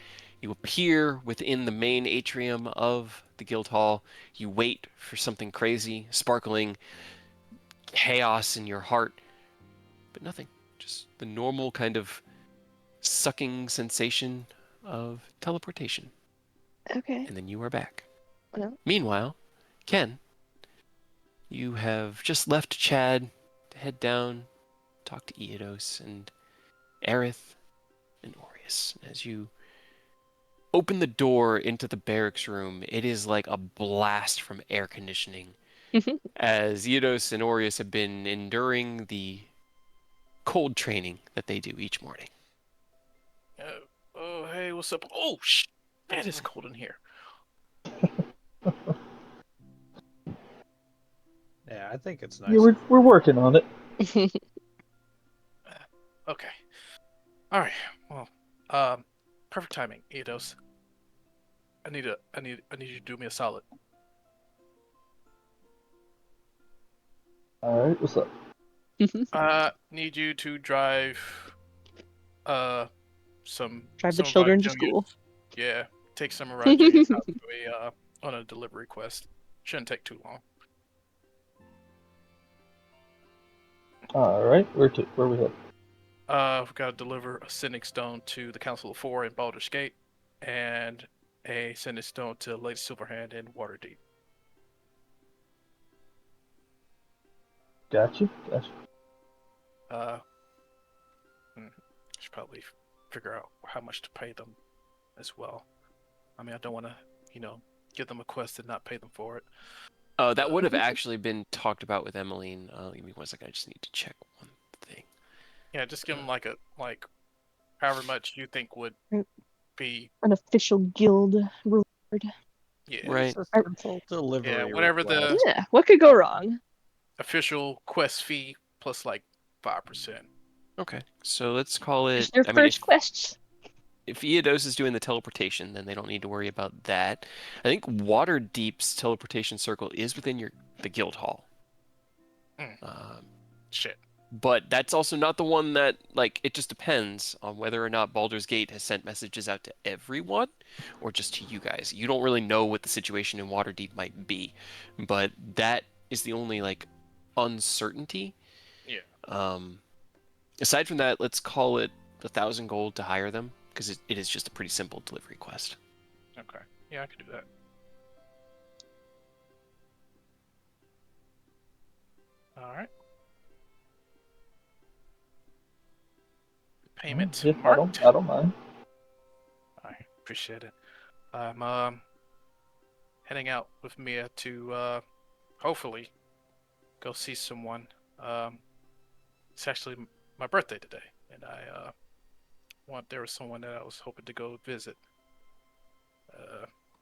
You appear within the main atrium of the guild hall. You wait for something crazy, sparkling chaos in your heart, but nothing. Just the normal kind of sucking sensation of teleportation. Okay. And then you are back. Well. Meanwhile, Ken, you have just left Chad to head down, talk to Eodos and Aerith and Aureus. As you open the door into the barracks room, it is like a blast from air conditioning, as Eodos and Aureus have been enduring the cold training that they do each morning. Oh, hey, what's up? Oh, it is cold in here. Yeah, I think it's nice. Yeah, we're working on it. Okay. All right. Well, perfect timing, Eidos. I need you to do me a solid. All right, what's up? Need you to drive, some Drive the some of our children to juniors. school. Yeah, take some of our juniors out to on a delivery quest. Shouldn't take too long. All right, where we head? We've got to deliver a sending stone to the Council of Four in Baldur's Gate, and a sending stone to Lady Silverhand in Waterdeep. Gotcha. Should probably figure out how much to pay them as well. I mean, I don't want to, give them a quest and not pay them for it. That would have actually been talked about with Emmeline. Give me one second. I just need to check one thing. Yeah, just give them like however much you think would be An official guild reward. Yeah. Right. Delivery. Yeah, whatever the Yeah, what could go wrong? official quest fee plus like 5%. Okay, so let's call it. It's their first quest. If Eodos is doing the teleportation, then they don't need to worry about that. I think Waterdeep's teleportation circle is within the guild hall. Shit. But that's also not the one that, like, it just depends on whether or not Baldur's Gate has sent messages out to everyone or just to you guys. You don't really know what the situation in Waterdeep might be, but that is the only, like, uncertainty. Yeah. Aside from that, let's call it 1,000 gold to hire them, because it is just a pretty simple delivery quest. Okay. Yeah, I could do that. All right. Payment Yeah, marked. I don't mind. I appreciate it. I'm heading out with Mia to hopefully go see someone. It's actually my birthday today, and there was someone that I was hoping to go visit.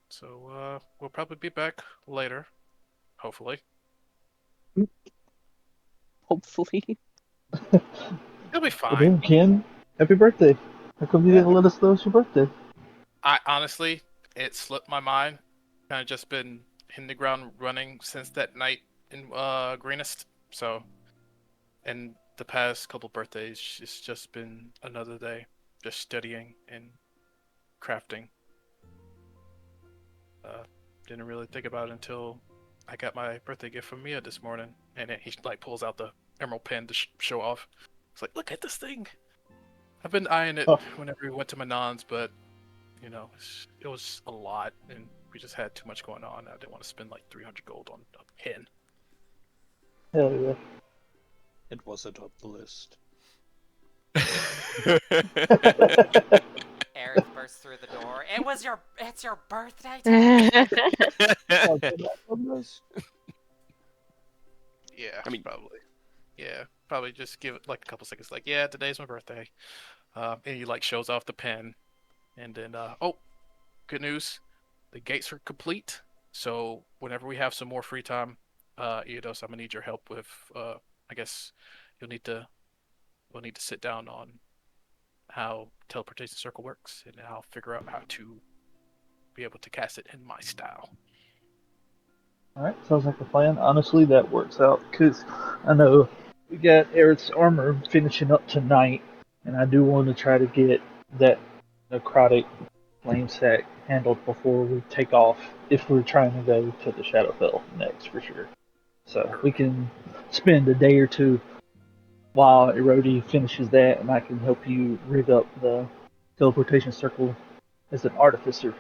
So we'll probably be back later, hopefully. Hopefully. It'll be Well, fine. then, Ken, happy birthday. How come you didn't let us know it's your birthday? I honestly, it slipped my mind. Kind of just been hitting the ground running since that night in Greenest. So, and the past couple birthdays, it's just been another day, just studying and crafting. Didn't really think about it until I got my birthday gift from Mia this morning, and then he like pulls out the emerald pen to show off. It's like, look at this thing. I've been eyeing it whenever we went to Manon's, but it was a lot, and we just had too much going on. I didn't want to spend like 300 gold on a pen. Hell yeah. It wasn't on the list. Aerith bursts through the door. It's your birthday today? Yeah, I mean, probably. Yeah, probably just give it like a couple seconds. Like, yeah, today's my birthday. And he like shows off the pen, and then oh, good news, the gates are complete. So whenever we have some more free time, Eidos, I'm gonna need your help with. I guess we'll need to sit down on how teleportation circle works, and I'll figure out how to be able to cast it in my style. Alright, sounds like a plan. Honestly, that works out, because I know we got Eric's armor finishing up tonight, and I do want to try to get that necrotic flame sack handled before we take off if we're trying to go to the Shadowfell next for sure. So we can spend a day or two while Erodi finishes that, and I can help you rig up the teleportation circle as an artificer.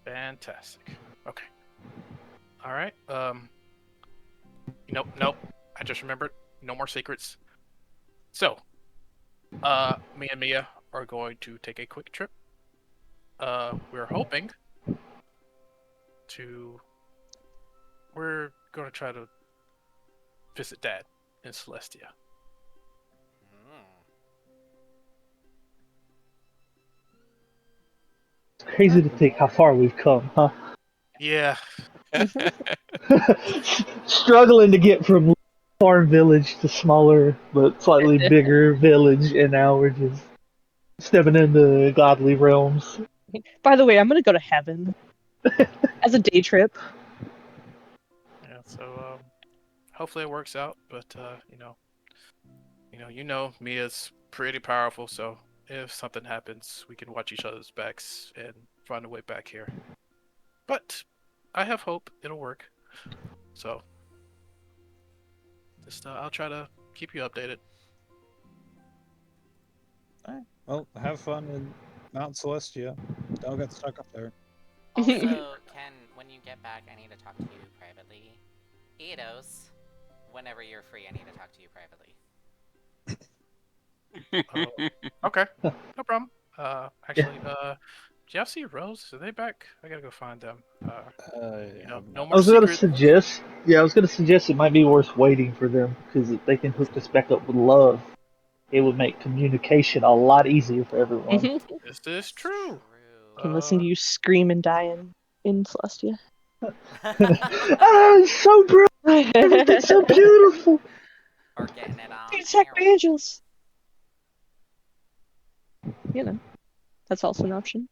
Fantastic. Okay. All right. Nope. I just remembered. No more secrets. So, me and Mia are going to take a quick trip. We're hoping to. We're going to try to visit Dad in Celestia. Hmm. It's crazy to think how far we've come, huh? Yeah. Struggling to get from farm village to smaller but slightly bigger village, and now we're just stepping into godly realms. By the way, I'm gonna go to heaven as a day trip. Yeah. So, hopefully it works out. But Mia's pretty powerful. So if something happens, we can watch each other's backs and find a way back here. But I have hope it'll work. So just I'll try to keep you updated. Alright, well, have fun in Mount Celestia. Don't get stuck up there. Also, Ken, when you get back, I need to talk to you privately. Eidos, whenever you're free, I need to talk to you privately. Okay, no problem. Actually, do y'all see Rose? Are they back? I gotta go find them. No I more was gonna secrets. suggest, yeah, I was gonna suggest it might be worth waiting for them because if they can hook us back up with love, it would make communication a lot easier for everyone. This is true. Can listen to you scream and die in Celestia. Ah, it's so bright, everything's so beautiful. Or getting it on Attack Herald. angels. You know, that's also an option.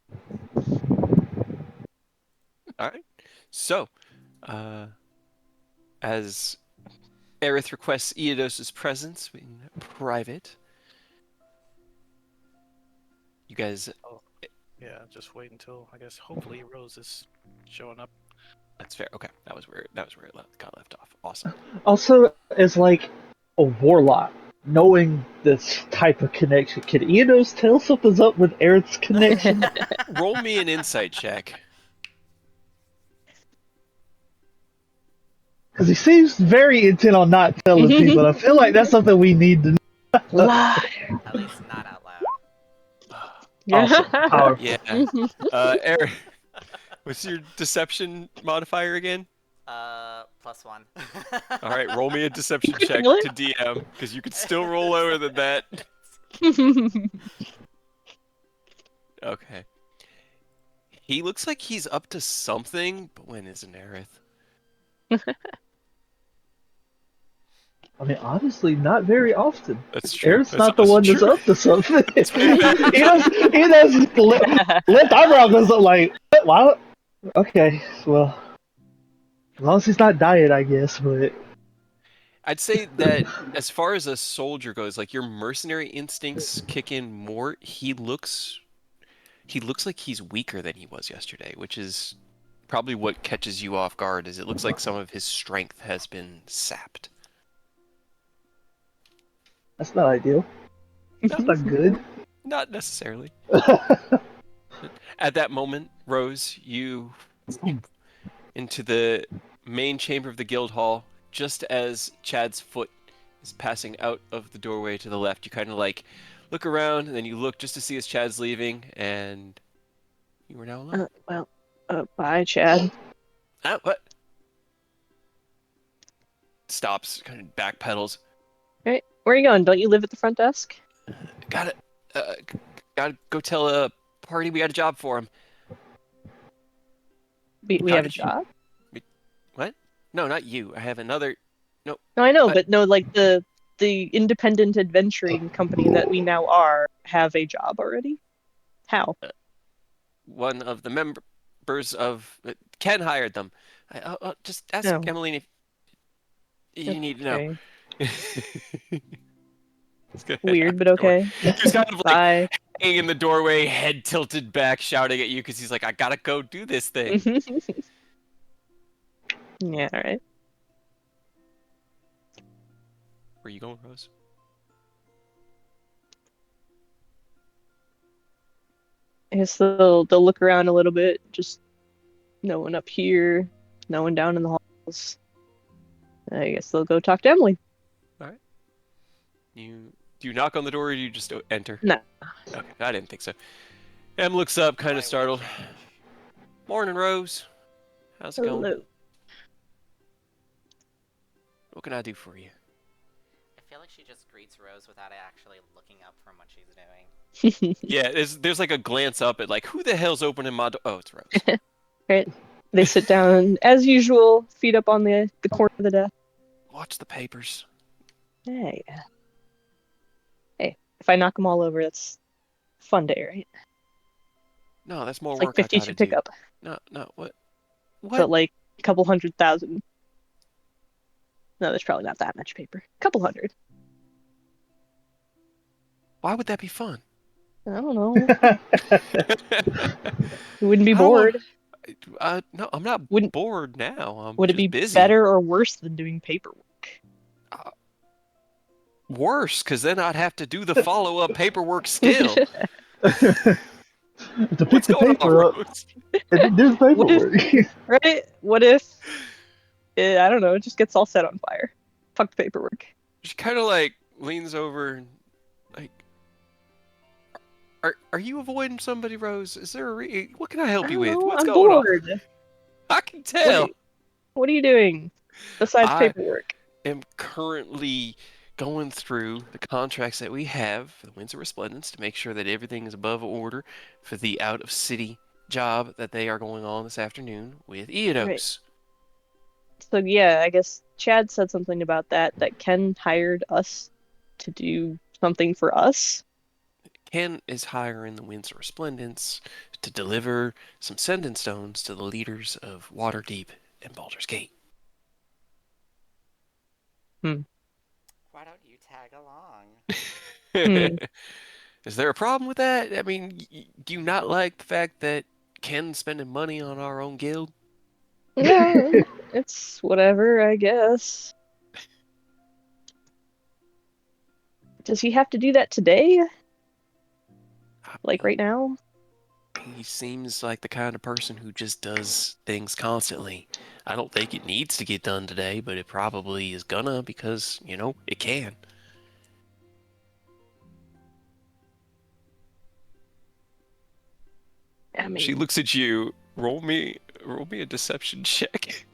All right. So, as Aerith requests Eodos's presence in private, you guys. Yeah, just wait until I guess hopefully Rose is showing up. That's fair. Okay, that was where it got left off. Awesome. Also, as like a warlock, knowing this type of connection, can Eonos tell something's up with Aerith's connection? Roll me an insight check. Because he seems very intent on not telling people. I feel like that's something we need to know. Lie. At least not out loud. Awesome. Powerful. Yeah. Aerith, what's your deception modifier again? +1. All right, roll me a deception check to DM because you could still roll lower than that. Okay. He looks like he's up to something, but when isn't Aerith? I mean, honestly, not very often. That's true. Aerith's not the one that's up to something. he doesn't left eyebrow goes up like, why? Okay, well, as long as he's not dying, I guess, but I'd say that as far as a soldier goes, like your mercenary instincts kick in more. He looks like he's weaker than he was yesterday, which is probably what catches you off guard. Is it looks like some of his strength has been sapped. that's not ideal. That's not good. Not necessarily. At that moment, Rose, you into the main chamber of the guild hall, just as Chad's foot is passing out of the doorway to the left. You kind of like look around, and then you look just to see as Chad's leaving, and you are now alone. Bye, Chad. What? Stops, kind of backpedals. Right, where are you going? Don't you live at the front desk? Gotta go tell a party we got a job for him. We How have a did you- job? What? No, not you. I have another. No, I know, What? but no, like the independent adventuring company that we now are have a job already? How? One of the members of Ken hired them. I'll just ask No. Emmeline if you need to know. Okay. It's gonna Weird, but happen. okay. He was kind of like Bye. standing in the doorway, head tilted back, shouting at you because he's like, I gotta go do this thing. Yeah, alright. Where you going, Rose? I guess they'll look around a little bit. Just no one up here, no one down in the halls. I guess they'll go talk to Emily. Do you knock on the door or do you just enter? No. Okay, I didn't think so. Em looks up, kind I of will startled. change. Morning, Rose. How's it going? Hello. What can I do for you? I feel like she just greets Rose without actually looking up from what she's doing. Yeah, there's like a glance up at like, who the hell's opening my door? Oh, it's Rose. Right. They sit down as usual, feet up on the corner of the desk. Watch the papers. Hey. Hey, if I knock them all over, that's a fun day, right? No, that's more It's like work I 50 gotta to pick do. up, No, what? but like a couple 100,000. No, there's probably not that much paper. A couple hundred. Why would that be fun? I don't know. You wouldn't be I don't bored. No, I'm not Wouldn't- bored now. I'm Would it just be busy. better or worse than doing paperwork? Worse, because then I'd have to do the follow-up paperwork still. To pick What's the going on, paper up Rose? and then do the What if- paperwork. Right? What if, I don't know, it just gets all set on fire? Fuck the paperwork. She kind of like leans over and like, are you avoiding somebody, Rose? Is there what can I help I you don't with? know, What's I'm going bored. on? I can tell. What are you doing besides I- paperwork? Am currently going through the contracts that we have for the Windsor Resplendence to make sure that everything is above order for the out-of-city job that they are going on this afternoon with Eodos. So yeah, I guess Chad said something about that Ken hired us to do something for us. Ken is hiring the Windsor Resplendence to deliver some sending stones to the leaders of Waterdeep and Baldur's Gate. Why don't you tag along? Hmm. Is there a problem with that? I mean, do you not like the fact that Ken's spending money on our own guild? Yeah, it's whatever, I guess. Does he have to do that today? Like right now? He seems like the kind of person who just does things constantly. I don't think it needs to get done today, but it probably is gonna because, it can. I mean, She looks at you. Roll me a deception check.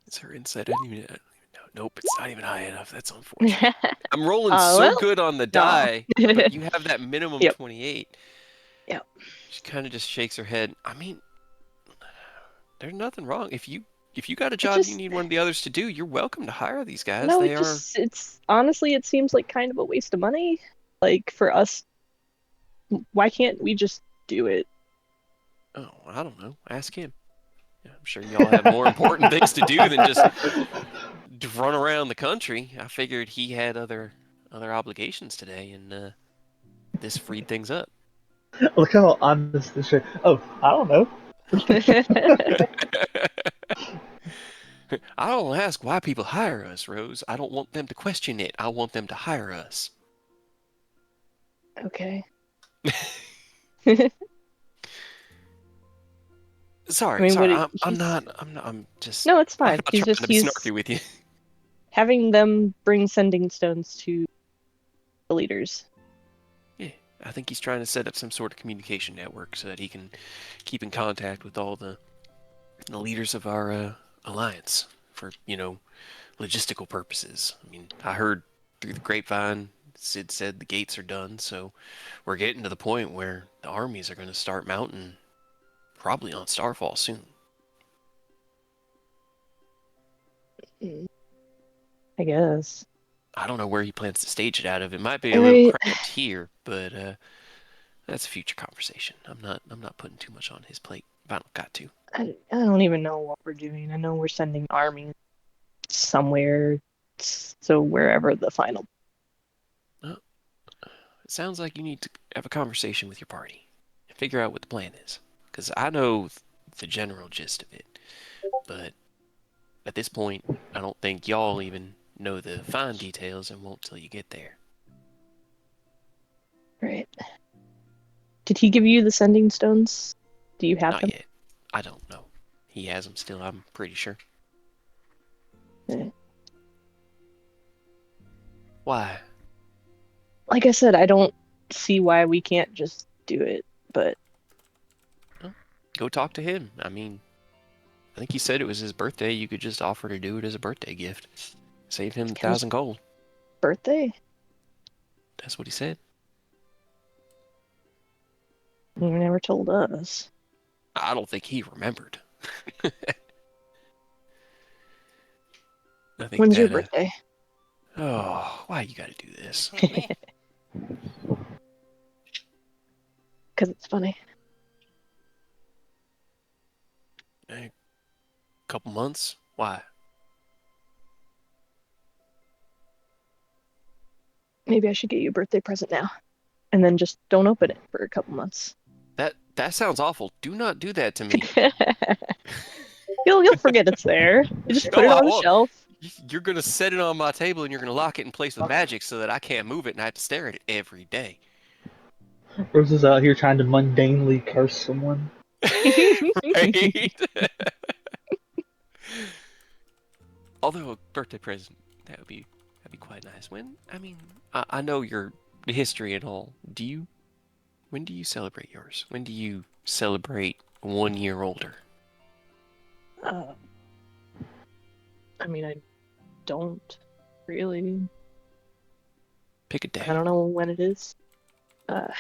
It's her insight. I don't even know. Nope, it's not even high enough. That's unfortunate. I'm rolling so well, good on the no. die, but you have that minimum Yep. 28. Yep. She kind of just shakes her head. I mean, there's nothing wrong. If you got a job you need one of the others to do, you're welcome to hire these guys. No, They it's honestly, it seems like kind of a waste of money. Like for us, why can't we just do it? Oh, I don't know. Ask him. Yeah, I'm sure y'all have more important things to do than just run around the country. I figured he had other obligations today, and this freed things up. Look how honest this shit. Oh, I don't know. I don't ask why people hire us, Rose. I don't want them to question it. I want them to hire us. Okay. Sorry, I mean, sorry. what I'm just. No, it's I'm fine. not He's trying just to be snarky with you. having them bring sending stones to the leaders. Yeah, I think he's trying to set up some sort of communication network so that he can keep in contact with all the leaders of our alliance for, logistical purposes. I mean, I heard through the grapevine, Sid said the gates are done, so we're getting to the point where the armies are going to start mounting probably on Starfall soon. I guess. I don't know where he plans to stage it out of. It might be a little cramped here, but that's a future conversation. I'm not putting too much on his plate if I don't got to. I don't even know what we're doing. I know we're sending armies somewhere. So wherever the final. It sounds like you need to have a conversation with your party and figure out what the plan is. Because I know the general gist of it, but at this point, I don't think y'all even know the fine details and won't till you get there. Right. Did he give you the sending stones? Do you have Not them? yet. I don't know. He has them still, I'm pretty sure. Eh. Why? Like I said, I don't see why we can't just do it, but Go talk to him. I mean, I think he said it was his birthday. You could just offer to do it as a birthday gift. Save him Kim's 1,000 gold. birthday? That's what he said. You never told us. I don't think he remembered. I think When's your that, birthday? oh, why you gotta do this? Because it's funny. A couple months? Why? Maybe I should get you a birthday present now. And then just don't open it for a couple months. That sounds awful. Do not do that to me. You'll forget it's there. You just put No, it I on the won't. shelf. You're gonna set it on my table and you're gonna lock it in place with magic so that I can't move it and I have to stare at it every day. Rose is out here trying to mundanely curse someone. Right? Although a birthday present, that'd be quite nice. I know your history and all. When do you celebrate yours? When do you celebrate 1 year older? I mean, I don't really. Pick a day. I don't know when it is. Not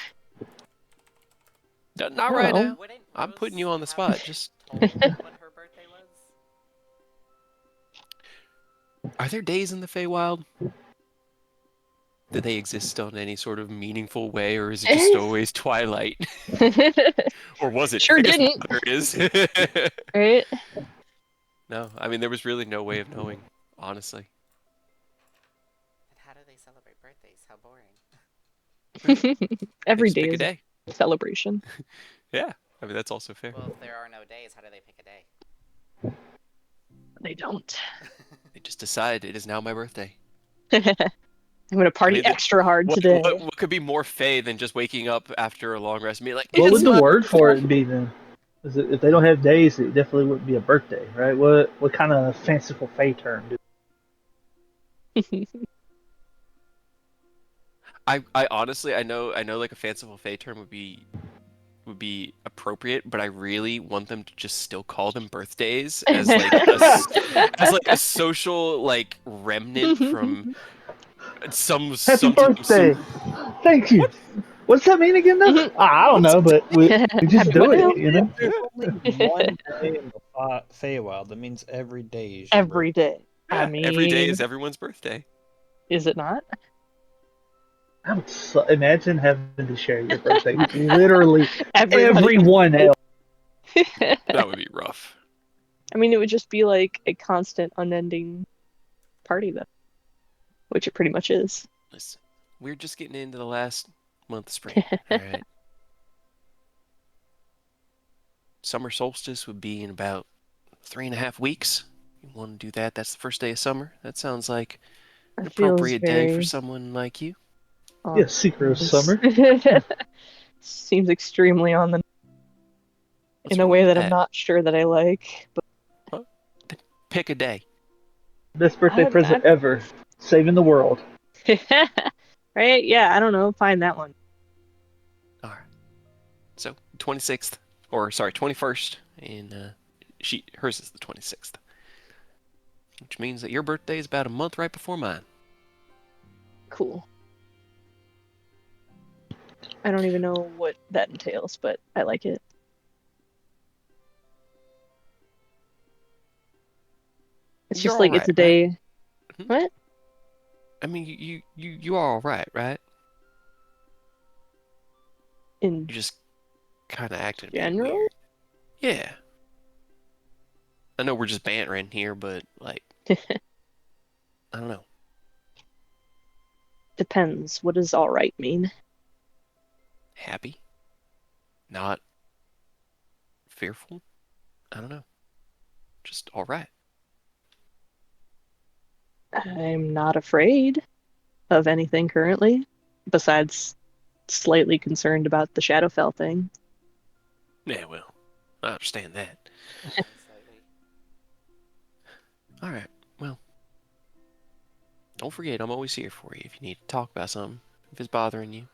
I right don't know. now. I'm putting you on the spot. Just Told when her birthday was? are there days in the Feywild? Do they exist on any sort of meaningful way, or is it just always twilight? Or was it? Sure I guess didn't. there is. Right? No, I mean there was really no way of knowing, honestly. And how do they celebrate birthdays? How boring. They Every just day pick a is day. a celebration. Yeah, I mean that's also fair. Well, if there are no days, how do they pick a day? They don't. They just decide it is now my birthday. I'm gonna party mean, extra hard today. What could be more Fey than just waking up after a long rest and being like, What it's would the my word for birthday. it be then? Is it, if they don't have days, it definitely wouldn't be a birthday, right? What kind of fanciful fey term do? I honestly I know like a fanciful Fey term would be appropriate, but I really want them to just still call them birthdays as like as like a social like remnant from Happy some birthday! Thank you. What's that mean again, though? I don't know, but we just Happy do what now? it, you know. There's only one day in the Feywild. That means every day is your Every day. I Yeah, every day mean, is everyone's birthday. is it not? I would imagine having to share your birthday with literally Everybody. everyone else. That would be rough. I mean, it would just be like a constant, unending party, though, which it pretty much is. Listen, we're just getting into the last month of spring. All right. Summer solstice would be in about 3.5 weeks. You want to do that? That's the first day of summer. That sounds like an That feels appropriate day for very someone like you. Yeah, secret of summer. Seems extremely on the What's in a wrong way with that I'm not sure that I like. But Huh? Pick a day. Best birthday present ever. Saving the world. right? Yeah, I don't know. Find that one. All right. So 26th, or sorry, 21st, and hers is the 26th, which means that your birthday is about a month right before mine. Cool. I don't even know what that entails, but I like it. It's You're just like all it's a right, day. right? Mhm. What? I mean, you are all right, right? In You just kind of acting a bit general? weird. Yeah. I know we're just bantering here, but like, I don't know. Depends. What does all right mean? Happy? Not fearful? I don't know. Just all right. I'm not afraid of anything currently, besides slightly concerned about the Shadowfell thing. Yeah, well, I understand that. Slightly. All right. Well, don't forget, I'm always here for you if you need to talk about something, if it's bothering you.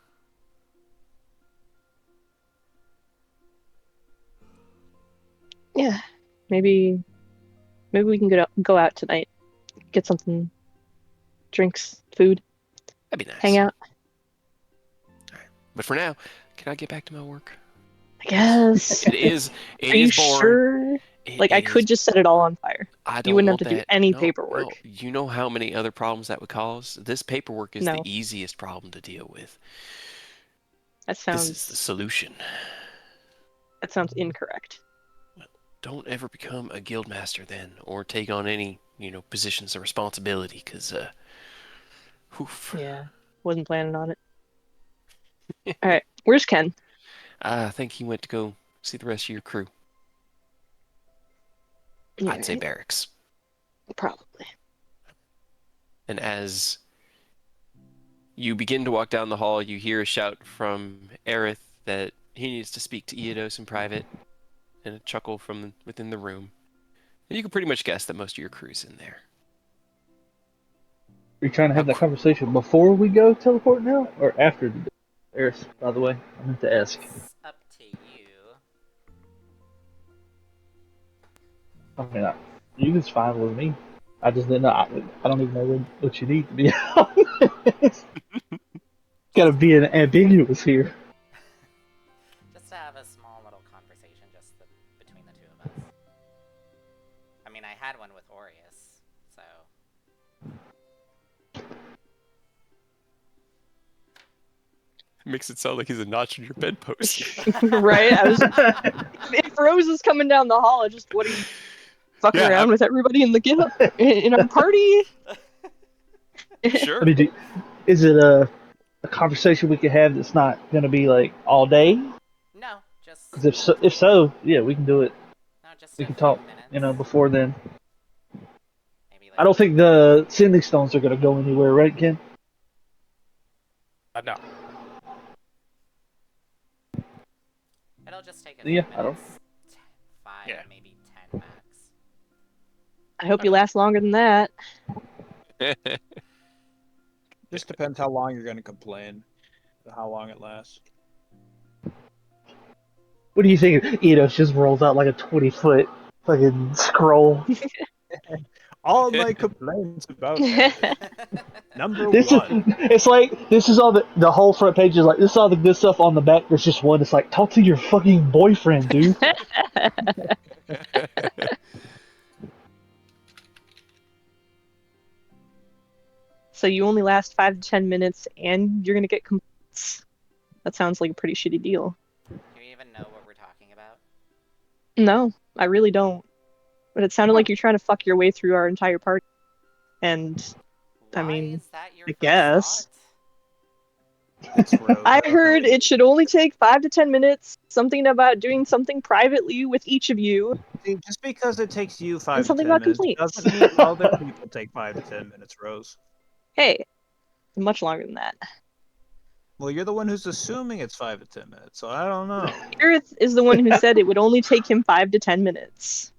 Yeah, maybe we can go out tonight, get something, drinks, food, That'd be nice. hang out. All right. But for now, can I get back to my work? I guess. It is Are you boring. sure? Like, I could just set it all on fire. I You don't wouldn't have want to do that. any No, paperwork. no. You know how many other problems that would cause? This paperwork is the No. easiest problem to deal with. That This is the sounds solution. incorrect. Don't ever become a guild master then, or take on any, positions of responsibility, because, oof. Yeah, wasn't planning on it. All right, where's Ken? I think he went to go see the rest of your crew. I'd say Alright, barracks. probably. And as you begin to walk down the hall, you hear a shout from Aerith that he needs to speak to Eodos in private, and a chuckle from within the room. And you can pretty much guess that most of your crew's in there. You're trying to have that conversation before we go teleport now, or after the Eris, by the way? I meant to ask. It's up to you. I mean, it's fine with me. I just didn't know. I don't even know what you need, to be honest. Gotta be ambiguous here. Just to have a small little conversation between the two of us. I mean, I had one with Aureus, so... Makes it sound like he's a notch in your bedpost. Right? If Rose is coming down the hall, what are you fucking around with everybody in the guild in our party? Sure. I mean, is it a conversation we could have that's not gonna be like all day? No, just... Because if so, yeah, we can do it. No, just We a can few talk, minutes. before then. Maybe I don't think the sending stones are gonna go anywhere, right, Ken? No. It'll just take a few Yeah, minutes. I don't. 5, Yeah. maybe 10 max. I hope you last longer than that. Just depends how long you're going to complain, how long it lasts. What do you think? Edos just rolls out like a 20-foot fucking scroll. All my complaints about that. Number This one. it's like this is all the whole front page is like this is all the good stuff on the back. There's just one. It's like talk to your fucking boyfriend, dude. So you only last 5 to 10 minutes, and you're gonna get complaints. That sounds like a pretty shitty deal. Do you even know what we're talking about? No, I really don't. But it sounded like you're trying to fuck your way through our entire party. And Why I mean, is that your I first guess. thought? I heard it should only take 5 to 10 minutes. Something about doing something privately with each of you. See, just because it takes you 5 to something 10 about minutes complaints. doesn't mean other people take 5 to 10 minutes, Rose. Hey, much longer than that. Well, you're the one who's assuming it's 5 to 10 minutes, so I don't know. Aerith is the one who said it would only take him 5 to 10 minutes.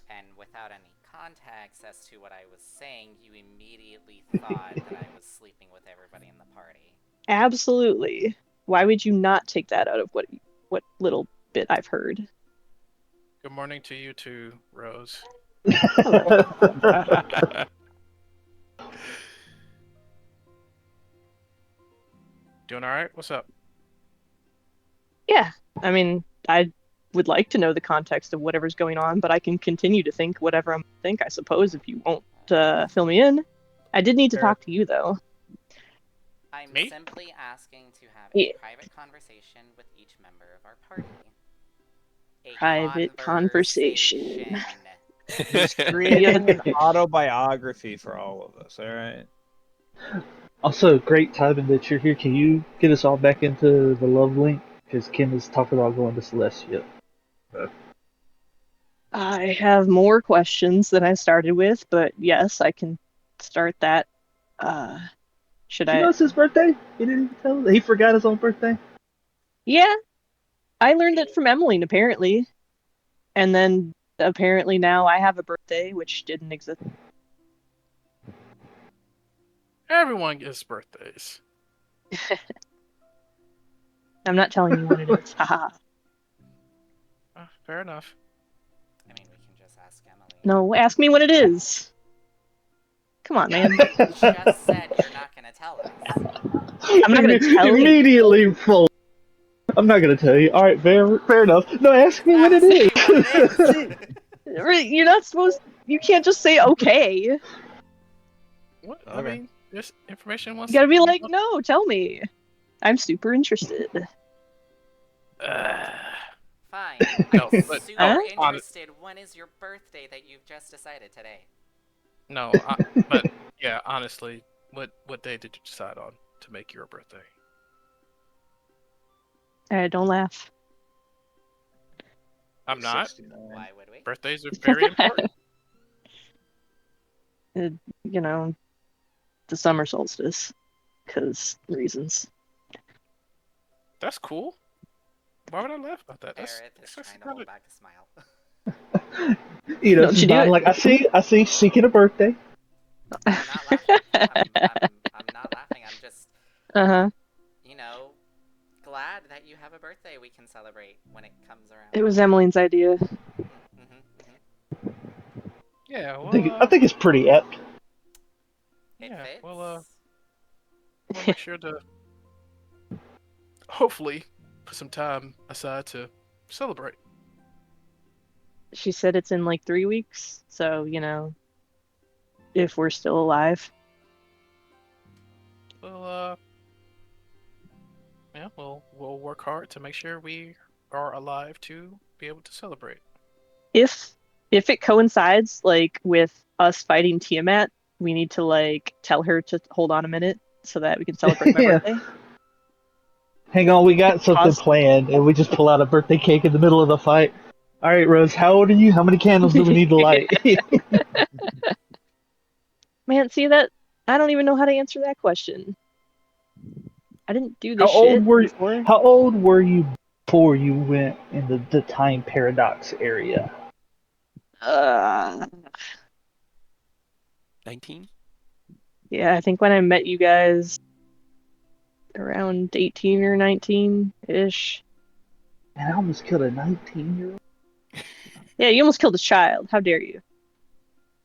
And without any context as to what I was saying, you immediately thought that I was sleeping with everybody in the party. Absolutely. Why would you not take that out of what little bit I've heard? Good morning to you too, Rose. Doing all right? What's up? Yeah, I mean, I would like to know the context of whatever's going on, but I can continue to think whatever I think, I suppose, if you won't fill me in. I did need to talk to you, though. I'm Me? simply asking to have Yeah. a private conversation with each member of our party. A Private conversation. He's creating an autobiography for all of us, alright? Also, great timing that you're here. Can you get us all back into the love link? Because Kim is talking about going to Celestia. I have more questions than I started with, but yes, I can start that. Uh, should Do you I? know it's his birthday? He didn't even tell us. He forgot his own birthday. Yeah, I learned it from Emmeline, apparently. And then apparently now I have a birthday, which didn't exist. Everyone gets birthdays. I'm not telling you what it is. Haha. Fair enough. I mean, we can just ask Emily. No, ask me what it is. Come on, man. You just said you're not gonna tell us. I'm not gonna tell you. Immediately full. I'm not gonna tell you. All right, fair enough. No, ask me what it Ask is. me what it is. You're not supposed. You can't just say okay. What? I Okay. mean, this information You wants. gotta be like, no, tell me. I'm super interested. Fine. No, I'm but super Huh? interested. When is your birthday that you've just decided today? no, but yeah, honestly, what day did you decide on to make your birthday? Alright, don't laugh. I'm not. 69. Why would we? Birthdays are very important. You know, the summer solstice. Because reasons. That's cool. Why would I laugh about that? That's Aerith is that's trying to kinda- hold back a smile. You know, Don't she's you do not it. like I see seeking a birthday. I'm not laughing. I'm not laughing. I'm just, Uh-huh. you know, glad that you have a birthday we can celebrate when it comes around. It was Emmeline's idea. Yeah, well, I think it's pretty apt. It yeah, fits. well, we'll make sure to hopefully put some time aside to celebrate. She said it's in like 3 weeks, so, you know, if we're still alive. Well, yeah, we'll work hard to make sure we are alive to be able to celebrate. If it coincides like with us fighting Tiamat, we need to like tell her to hold on a minute so that we can celebrate my Yeah. birthday. Hang on, we got something Pause. planned, and we just pull out a birthday cake in the middle of the fight. All right, Rose, how old are you? How many candles do we need to light? Man, see that? I don't even know how to answer that question. I didn't do How this old shit were you? before. How old were you before you went in the time paradox area? 19? Yeah, I think when I met you guys around 18 or 19-ish. Man, I almost killed a 19-year-old. Yeah, you almost killed a child. How dare you?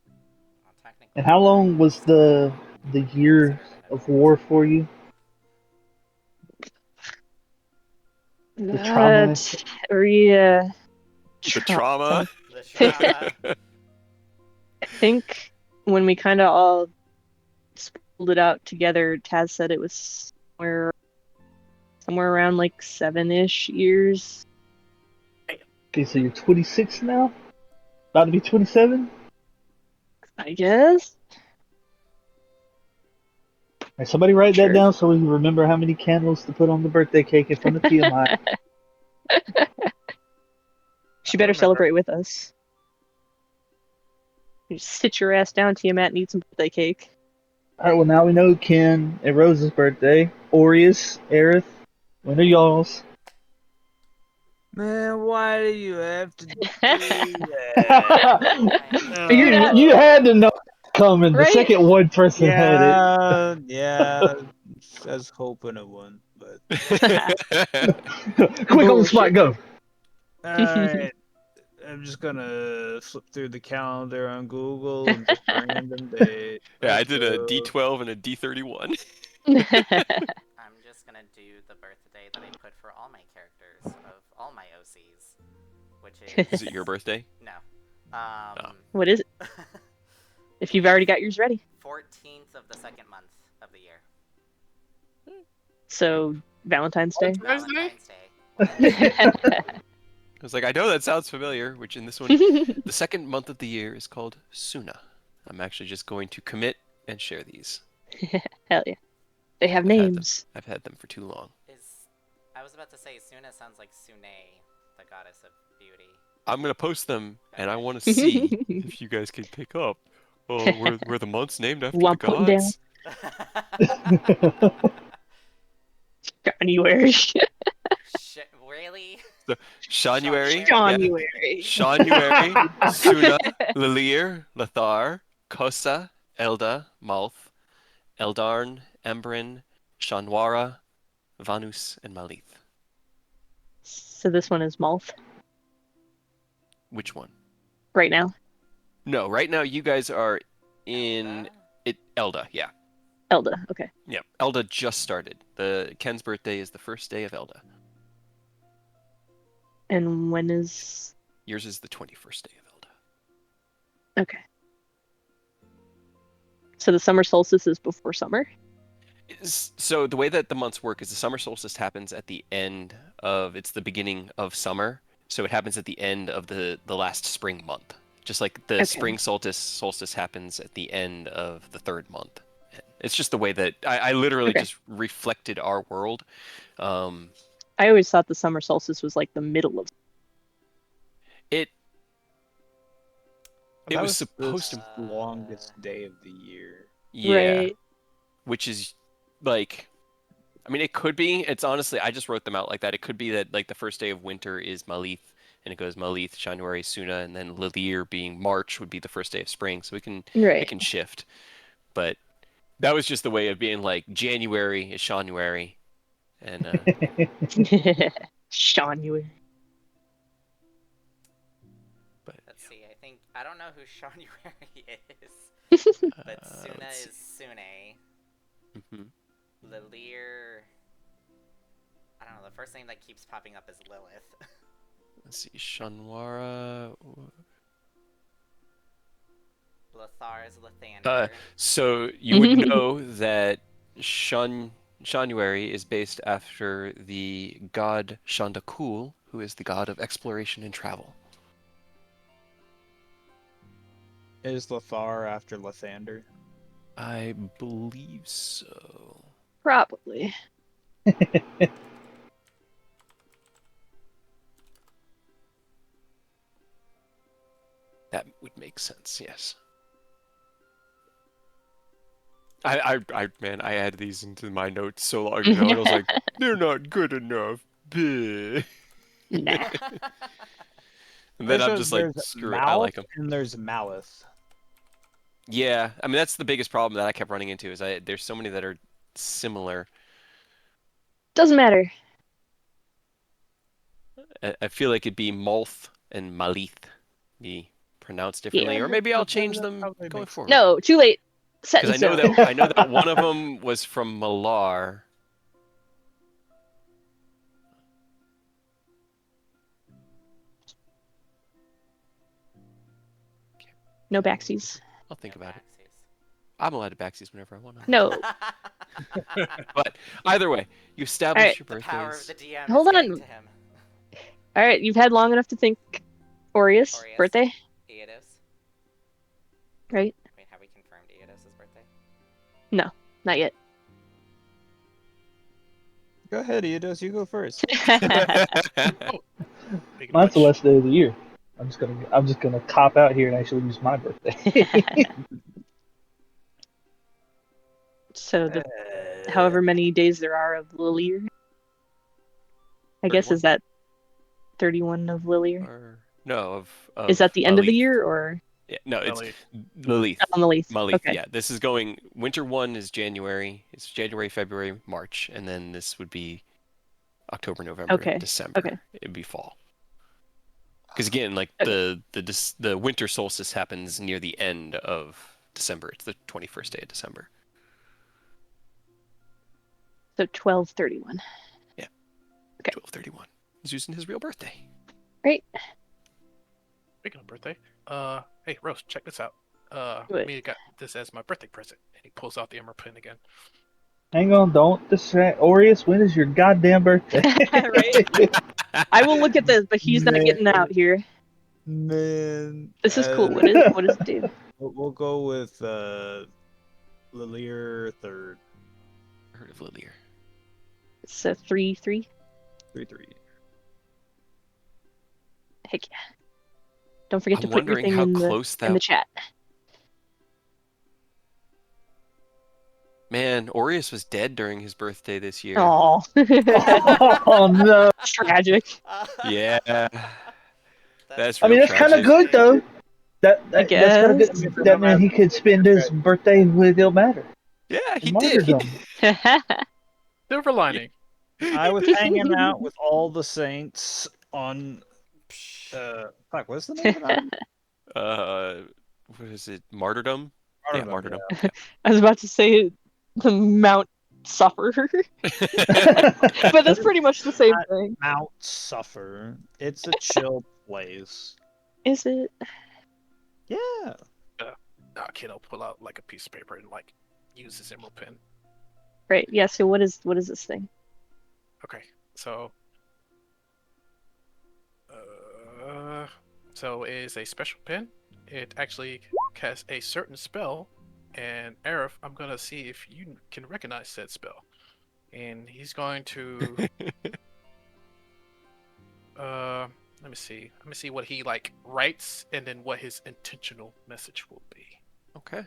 Well, technically, And how long was the year of war for you? The trauma. Yeah. The trauma? the trauma. I think when we kind of all pulled it out together, Taz said it was somewhere around like 7-ish years. Okay, so you're 26 now? About to be 27? I guess. Right, somebody write Sure. that down so we can remember how many candles to put on the birthday cake in front of Tiamat. She I better remember. celebrate with us. You sit your ass down, Tiamat, and eat some birthday cake. Alright, well now we know Ken and Rose's birthday. Aureus, Aerith, when are y'all's? Man, why do you have to do that? Figured out. You had to know it coming. The Right? second one person had Yeah, I was hoping it wouldn't, but it. Quick on the spot, Bullshit. go. alright. I'm just gonna flip through the calendar on Google and just random date. Yeah, I did a So, D12 and a D31. I'm just gonna do the birthday that I put for all my characters of all my OCs, which is. Is it your birthday? No. What is it? If you've already got yours ready. 14th of the second month of the year. So, Valentine's Day? Valentine's Day? Valentine's Day. I was like, I know that sounds familiar, which in this one, the second month of the year is called Suna. I'm actually just going to commit and share these. Hell yeah. They have I've had them. names. I've had them for too long. I was about to say Suna sounds like Sune, the goddess of beauty. I'm gonna post them, and I Okay. want to see if you guys can pick up. Oh, were the months named after the Want put down gods? January. Really? So, Shanuary, yeah. January. Shanuary, Suna, Lilir, Lothar, Kosa, Elda, Malth, Eldarn, Embrin, Shanwara, Vanus, and Malith. So this one is Malth Which one? right now. No, right now you guys are in Elda? it. Elda, yeah. Elda. Okay. Yeah, Elda just started. Ken's birthday is the first day of Elda. And when is? Yours is the 21st day of Elda. Okay. So the summer solstice is before summer. So the way that the months work is the summer solstice happens at the end of, it's the beginning of summer. So it happens at the end of the last spring month. Just like the Okay. spring solstice happens at the end of the third month. It's just the way that I literally Okay. just reflected our world. I always thought the summer solstice was like the middle of. It That was was supposed to, the longest day of the year. yeah, Right. which is like, I mean, it could be. It's honestly, I just wrote them out like that. It could be that like the first day of winter is Malith, and it goes Malith, January, Suna, and then Lilir being March would be the first day of spring. So it Right. can shift. But that was just the way of being like January is January, and January. but Let's see, I don't know who Shanuary is, but Suna let's see. is Sune. Mhm. Lilir... I don't know, the first name that keeps popping up is Lilith. Let's see, Shanwara. Lothar is Lathander. So you would know that Shanuary is based after the god Shandakul, who is the god of exploration and travel. Is Lothar after Lathander? I believe so. Probably. That would make sense, yes. Man, I added these into my notes so long ago, and I was like, they're not good enough. Bleh. Nah. And then I'm So just like, there's screw it, I like them. and there's Malith. Yeah, I mean that's the biggest problem that I kept running into is there's so many that are similar. Doesn't matter. I feel like it'd be Malth and Malith be pronounced differently, Yeah. or maybe I'll That change them probably going makes forward. No, too late. Set Because in stone. I know that one of them was from Malar. No backsies. I'll think No about it. backsies. I'm allowed to backsies whenever I want to. No. But either way, you establish Alright. your The power of birthdays. the DM Hold is getting on. to him. All right, you've had long enough to think. Aureus, Aureus. birthday, Eodos. right? Wait, have we confirmed Eodos' birthday? Not yet. Go ahead, Eidos, you go first. Speaking of Mine's the which, last day of the year. I'm just gonna cop out here and actually use my birthday. So the however many days there are of Lilir. I guess 31? is that 31 of Lilir? Or no, of Is that the end of the Malith. year or Yeah, no, it's Ellie, Malith. on the leaf? Malith, Okay. yeah. This is going. Winter 1 is January. It's January, February, March, and then this would be October, November, Okay, December. okay. It'd be fall. Because again, like Okay. the winter solstice happens near the end of December. It's the 21st day of December. So 12/31. 12/31. He's using his real birthday. Right. speaking of birthday, hey Rose, check this out. What? Mia got this as my birthday present, and he pulls out the Emerald Pen again. Hang on, don't distract. Aureus, when is your goddamn birthday? Right. I will look at this, but he's not getting out here. Man. This is cool. What does it do? We'll go with Lilir third. heard of Lilier. It's a 3-3. 3-3. Heck yeah. Don't forget I'm to put your wondering thing how in close the that. chat. Man, Aureus was dead during his birthday this year. Oh, Oh no! tragic. Yeah. That's I real mean, that's kind of tragic. good though. I That's kind of guess. good. That meant he could spend his birthday with Ilmater Yeah, he in did. martyrdom. Silver lining. I was hanging out with all the saints on. Fuck, what's the name of that? What is it? Martyrdom? Yeah, martyrdom. I was about to say the Mount Suffer, but that's pretty much the same thing. Mount Suffer. It's a chill place. Is it? Yeah. Nah, kid, I'll pull out like a piece of paper and like use this emerald pen. Right. Yeah. So what is this thing? Okay, so so it is a special pen. It actually casts a certain spell, and Aerith, I'm gonna see if you can recognize said spell. And he's going to let me see. Let me see what he like writes and then what his intentional message will be. Okay.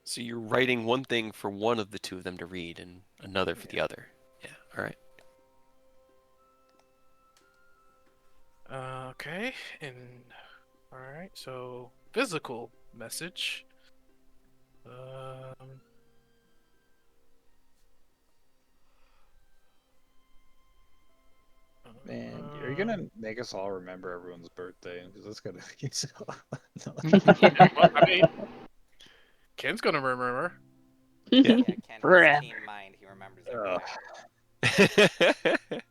So you're writing one thing for one of the two of them to read and another for the other. Yeah, all right. Okay, and all right, so physical message. Man, are you gonna make us all remember everyone's birthday? Because that's gonna be so. Yeah, well, I mean, Ken's gonna remember. Yeah. Ken has Bruh. keen mind. He remembers everything.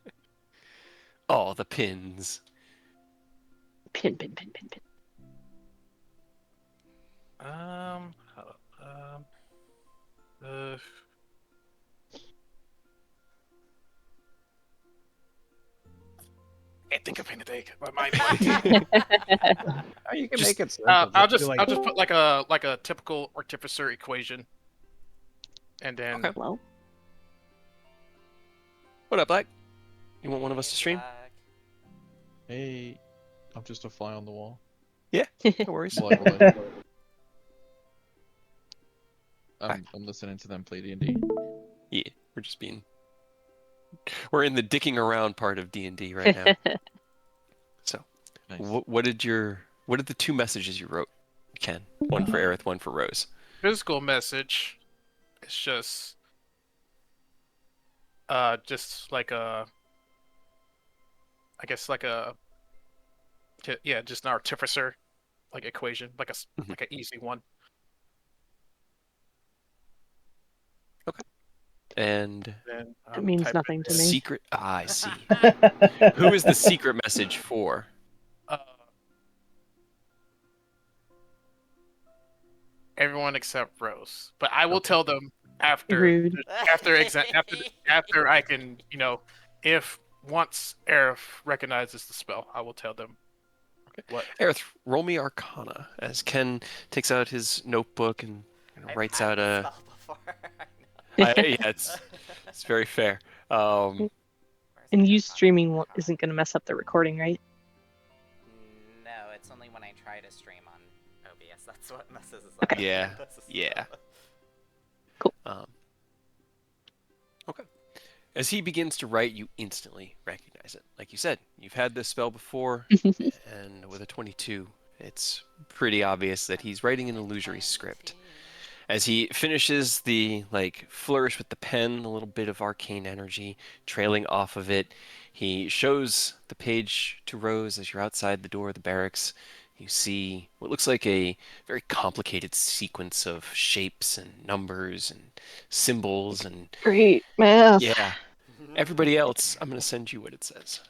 Oh, the pins. Pin. Uh, can't think of anything. My mind blank. Oh, you can Just- make it simple. I'll be just like, I'll just put like a typical artificer equation, and then Okay. Well, What up, Black? You want one of us to Hey, stream? Black. Hey, I'm just a fly on the wall. No worries. Well, I'm listening to them play D&D. Yeah, we're in the dicking around part of D&D right now. So, Nice. what did the two messages you wrote, Ken? One for Aerith, one for Rose. physical message. It's just like a, I guess like a, yeah, just an artificer, like equation, like Mhm. like an easy one. And Then it means type nothing to me. secret. I see. Who is the secret message for? Everyone except Rose, but I will Okay. tell them after Rude. after I can, if once Aerith recognizes the spell, I will tell them. What? Aerith, roll me Arcana as Ken takes out his notebook and I've writes had out this a. spell before. Yeah, it's very fair. Where's And the you Arcana? streaming Arcana. isn't going to mess up the recording, right? No, it's only when I try to stream on OBS. That's what messes us Okay. up. Yeah, That's a yeah. spell. Cool. Okay. As he begins to write, you instantly recognize it. Like you said, you've had this spell before, and with a 22, it's pretty obvious that he's writing an illusory script. As he finishes the flourish with the pen, a little bit of arcane energy trailing off of it, he shows the page to Rose as you're outside the door of the barracks. You see what looks like a very complicated sequence of shapes and numbers and symbols and Great math. yeah. Everybody else, I'm going to send you what it says.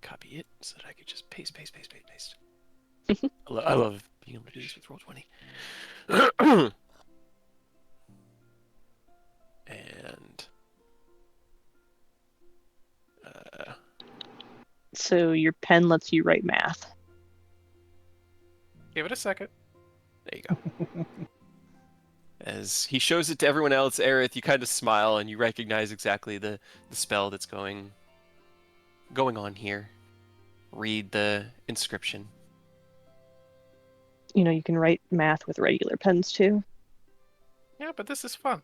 Copy it so that I could just paste. I love being able to do this with Roll20. And So your pen lets you write math. Give it a second. There you go. As he shows it to everyone else, Aerith, you kind of smile and you recognize exactly the spell that's going on here. Read the inscription. You know, you can write math with regular pens too. Yeah, but this is fun.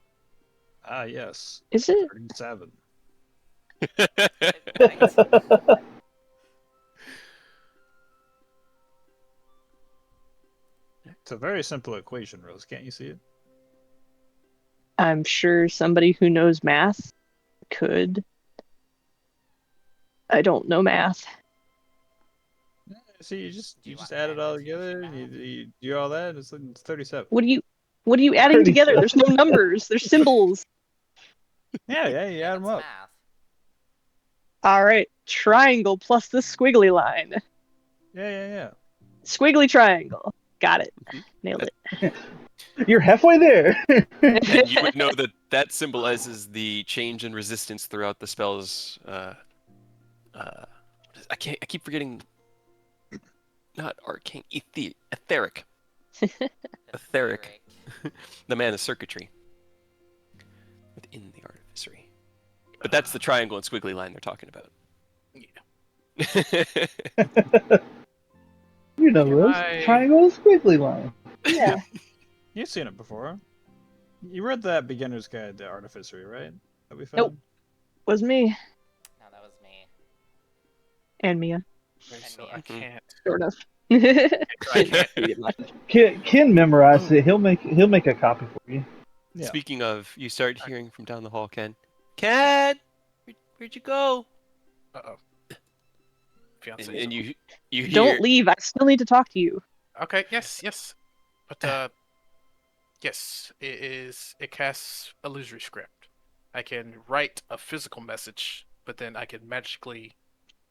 Ah, yes. Is it? 37. Thanks. It's a very simple equation, Rose. Can't you see it? I'm sure somebody who knows math could. I don't know math. Yeah, see, you Do you just want add it all mathematician together. math? You do all that. It's 37. What are you adding together? 37. There's no numbers. There's symbols. Yeah, you Yeah, add them that's up. math. All right, triangle plus this squiggly line. Yeah. Squiggly triangle. Got it. Mhm. Nailed it. You're halfway there. And you would know that that symbolizes the change in resistance throughout the spell's. I keep forgetting. Not arcane, etheric. Etheric. The man of circuitry. Within the artificery. But that's the triangle and squiggly line they're talking about. Yeah. You know, Can Rose. I- Triangle and squiggly line. Yeah. You've seen it before. You read that beginner's guide to artificery, right? That we found. Nope. Was me No, that was me. and Mia. Okay, so me, I yeah. can't. Sort of. I can't. read it much. Ken memorized it. He'll make a copy for you. Yeah. Speaking of, you start hearing from down the hall, Ken. Ken! Where'd you go? Uh-oh. Fiance. And you hear... Don't leave. I still need to talk to you. Okay, yes. But, yes, it casts illusory script. I can write a physical message, but then I can magically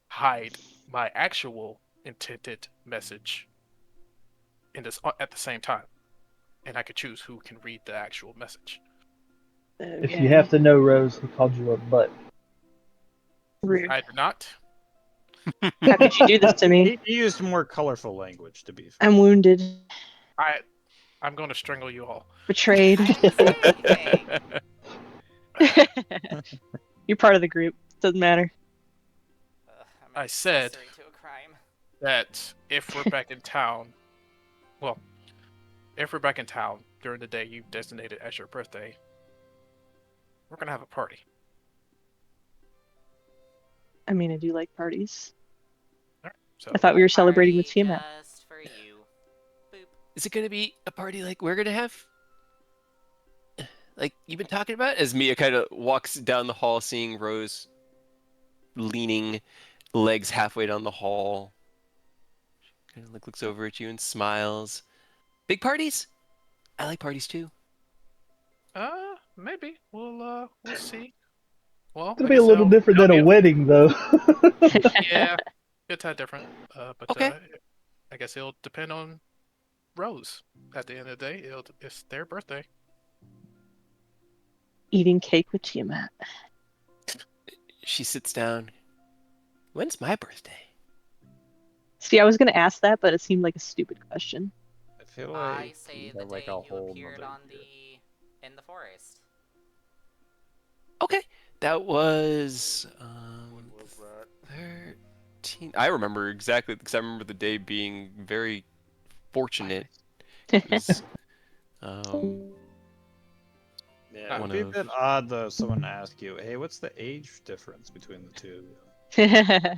hide my actual intended message in this at the same time. And I could choose who can read the actual message. If you have to know, Rose, he called you a butt. Rude. I do not. How could you do this to me? He used more colorful language, to be fair. I'm wounded. I'm going to strangle you all. Betrayed. I didn't say anything. You're part of the group. Doesn't matter. I said- accessory to a crime. That if we're back in town, well, if we're back in town during the day you designated as your birthday, we're gonna have a party. I mean, I do like parties. So I thought we were celebrating with Party Tiamat. just for you. Boop. Is it gonna be a party like we're gonna have? Like you've been talking about? As Mia kind of walks down the hall, seeing Rose leaning, legs halfway down the hall. Kind of looks over at you and smiles. Big parties? I like parties too. Maybe we'll see. Well, It'll be a little different than a wedding, though. Yeah, good time different. But Okay. I guess it'll depend on Rose. At the end of the day, it's their birthday. Eating cake with Tiamat. She sits down. When's my birthday? See, I was gonna ask that, but it seemed like a stupid question. I feel I like say you the have, like, day a you whole appeared nother on year. in the forest. Okay, that was When was that? 13. I remember exactly because I remember the day being very fortunate. It was, Yeah, one it'd be a of- bit odd though. If someone asked you, "Hey, what's the age difference between the two of you?"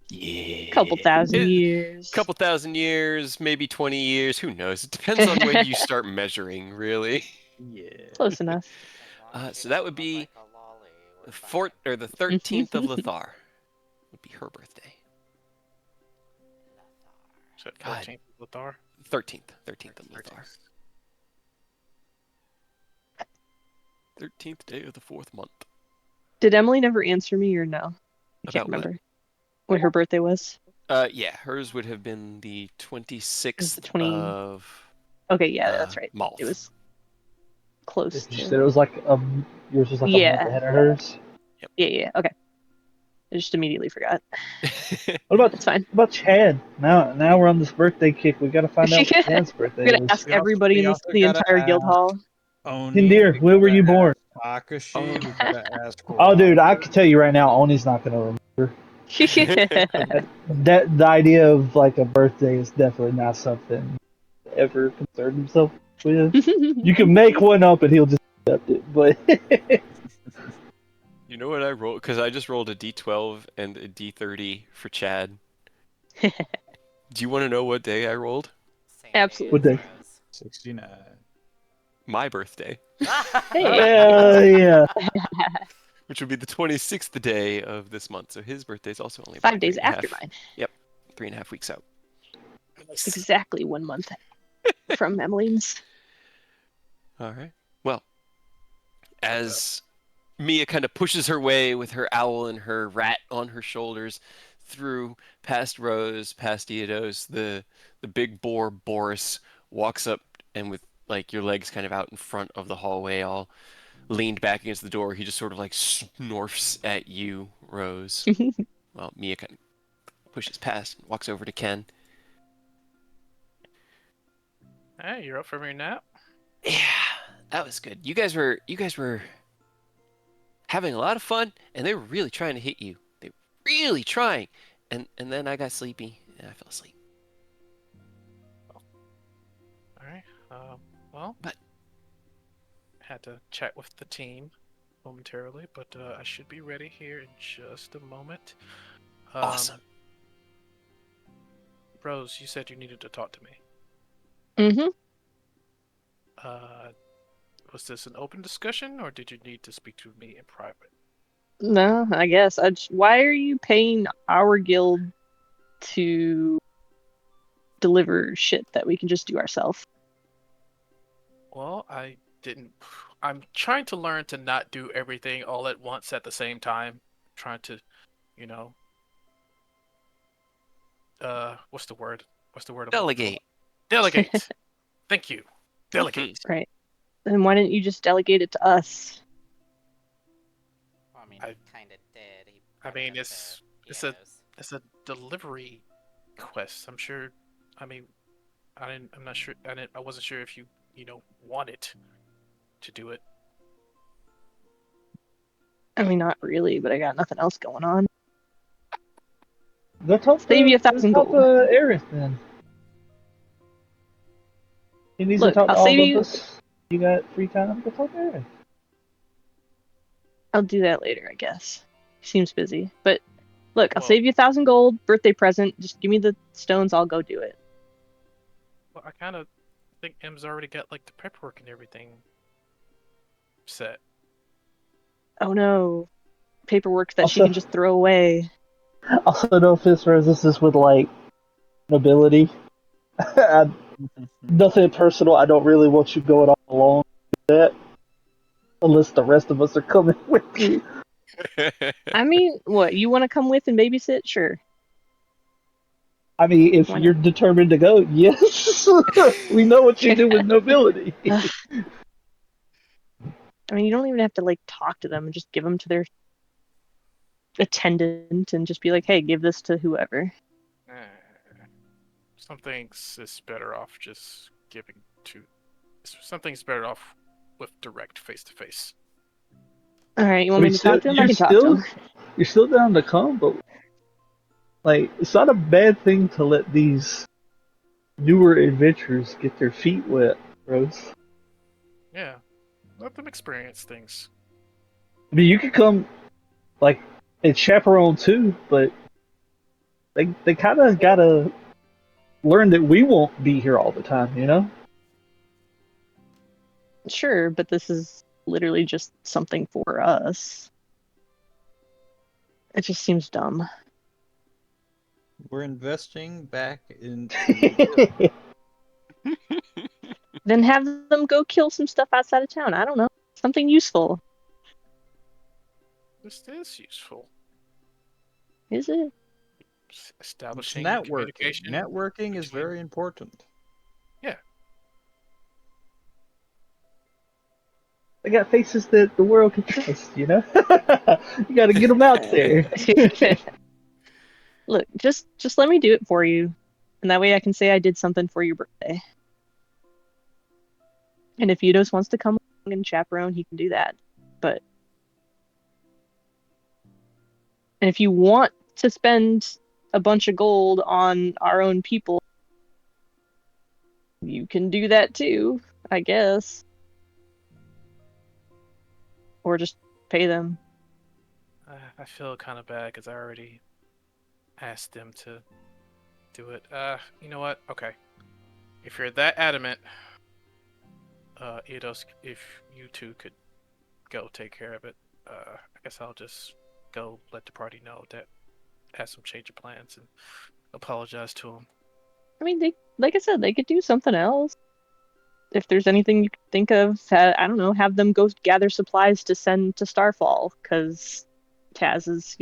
yeah, Couple thousand It- years. Couple thousand years, maybe 20 years. Who knows? It depends on when you start measuring, really. Yeah. Close enough. As long as she So that doesn't would look be like a lolly, we're The fine. 13th of Lothar would be her birthday. So God. 14th of Lothar. 13th of Lothar. 13th day of the 4th month. Did Emily never answer me or no? I About can't what? remember what her birthday was. Yeah, hers would have been the 26th the 20 of Okay, yeah, that's right. Malth. It was close You to. said it was like yours was like a month Yeah. ahead of hers. Yeah, okay. I just immediately forgot. What about That's fine. what about Chad? Now we're on this birthday kick. We got to find out what Chad's I'm birthday gonna is. ask everybody we in also the gotta entire guild ask hall. Oni. Hindir, We where were gotta you born? ask Takashi. We gotta ask Oh, dude, I Walker. can tell you right now, Oni's not gonna remember. That the idea of like a birthday is definitely not something to ever concern himself with. You can make one up and he'll just accept it, but You know what I rolled? Because I just rolled a D12 and a D30 for Chad. Do you want to know what day I rolled? Same Absolutely. What day? day as Rose. 69. My birthday, Hey. yeah. which would be the 26th day of this month. So his birthday's also only 5 about days 3.5. after mine. Yep, 3.5 weeks out. Exactly 1 month from Emmeline's. All right. Well, as Mia kind of pushes her way with her owl and her rat on her shoulders through past Rose, past Eodos, the big boar Boris walks up and with like your legs kind of out in front of the hallway, all leaned back against the door, he just sort of like snorfs at you, Rose. Well, Mia kind of pushes past and walks over to Ken. Hey, you're up for your nap? Yeah, that was good. You guys were having a lot of fun, and they were really trying to hit you. They were really trying. And then I got sleepy, and I fell asleep. All right. Well, But- had to chat with the team momentarily, but I should be ready here in just a moment. Awesome. Rose, you said you needed to talk to me. Mm-hmm. Was this an open discussion, or did you need to speak to me in private? No, I guess. Why are you paying our guild to deliver shit that we can just do ourselves? Well, I didn't. I'm trying to learn to not do everything all at once at the same time. Trying to, you know, what's the word? What's the word? I'm looking for? Delegate. Delegate. Thank you. Delegate. Right. Then why didn't you just delegate it to us? Well, I mean, I- he kind of did. He I brought it mean, up it's to it's a Eodos. it's a delivery quest. I'm sure. I mean, I'm not sure. I wasn't sure if you wanted to do it. I mean, not really, but I got nothing else going on. Go talk Save you to 1,000 go talk gold. to Aerith then. He needs Look, to talk I'll to all save of you. us. You got free time? Go talk to Aerith. I'll do that later, I guess. He seems busy, but look, I'll Well- save you 1,000 gold. Birthday present. Just give me the stones. I'll go do it. Well, I kind of think M's already got like the paperwork and everything set. Oh no, paperwork that she Also- can just throw away. Also, no offense, Rose, this is with like nobility. Nothing personal. I don't really want you going all alone with that. Unless the rest of us are coming with you. I mean, what, you want to come with and babysit? Sure. I mean, if Why you're not? determined to go, yes. We know what you do with nobility. I mean, you don't even have to like talk to them and just give them to their attendant and just be like, hey, give this to whoever. Some things is better off just giving to. Some things better off with direct face to face. All right, you I want mean, me to talk to him? I can talk to him. you're still down to come, but like, it's not a bad thing to let these newer adventurers get their feet wet, Rose. Yeah, let them experience things. I mean, you could come, like, and chaperone too, but they kind of gotta learn that we won't be here all the time, you know? Sure, but this is literally just something for us. It just seems dumb. We're investing back into the guild. Then have them go kill some stuff outside of town. I don't know. Something useful. This is useful. Is it? It's Establishing networking. communication. Networking is between- very important. Yeah. They got faces that the world can trust. You know, you got to get them out there. Look, just let me do it for you, and that way I can say I did something for your birthday. And if Eidos wants to come along and chaperone, he can do that. But and if you want to spend a bunch of gold on our own people, you can do that too, I guess. Or just pay them. I feel kind of bad because I already asked them to do it. You know what? Okay. If you're that adamant, Eidos, if you two could go take care of it, I guess I'll just go let the party know that I have some change of plans and apologize to them. I mean, they, like I said, they could do something else. If there's anything you could think of, I don't know, have them go gather supplies to send to Starfall, because Taz is,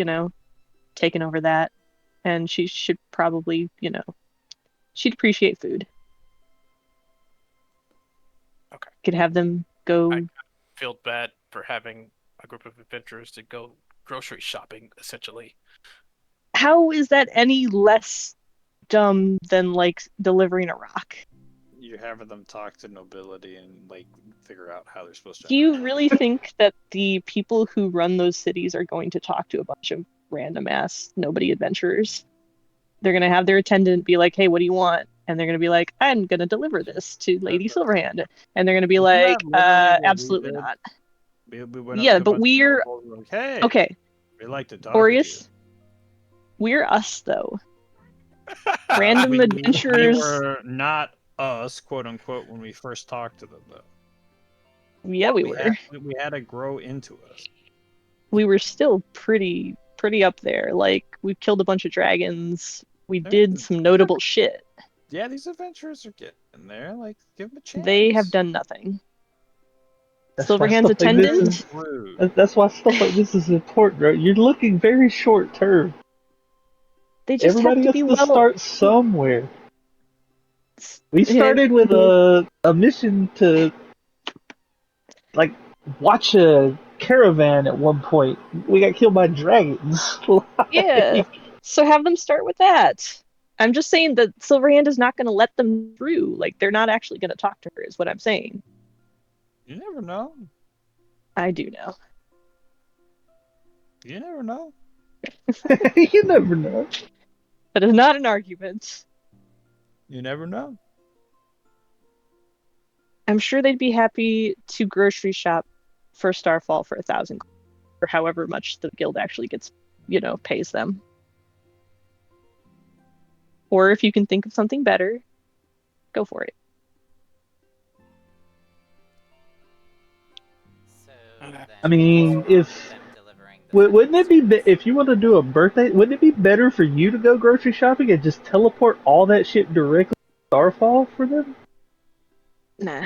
taking over that, and she should probably, she'd appreciate food. Okay. Could have them go. I feel bad for having a group of adventurers to go grocery shopping, essentially. How is that any less dumb than like delivering a rock? You're having them talk to nobility and like figure out how they're supposed to. Do you really think that the people who run those cities are going to talk to a bunch of random ass nobody adventurers? They're gonna have their attendant be like, "Hey, what do you want?" And they're gonna be like, "I'm gonna deliver this to Lady Silverhand," and they're gonna be Isn't like, that literally what we "Absolutely did? not." We went up Yeah, to a but bunch of we're nobles, we're like, hey, okay. we like to talk Aureus, we're us though. Random we adventurers. were not us, quote unquote, when we first talked to them, though. Yeah, we were. We had to grow into us. We were still pretty up there. Like, we killed a bunch of dragons. We did some notable shit. Yeah, these adventurers are getting there. Like, give them a chance. They have done nothing. That's why Silverhand's stuff like this attendant. is- That's why stuff like this is important, bro. You're looking very short term. They just Everybody have to has be to start somewhere. We started with a mission to like watch a caravan at one point. We got killed by dragons. Yeah. So have them start with that. I'm just saying that Silverhand is not going to let them through. Like, they're not actually going to talk to her, is what I'm saying. You never know. I do know. You never know. You never know. That is not an argument. You never know. I'm sure they'd be happy to grocery shop for Starfall for 1,000, or however much the guild actually gets, pays them. Or if you can think of something better, go for it. So then I mean, if them delivering the wouldn't it be service. if you want to do a birthday? Wouldn't it be better for you to go grocery shopping and just teleport all that shit directly to Starfall for them? Nah.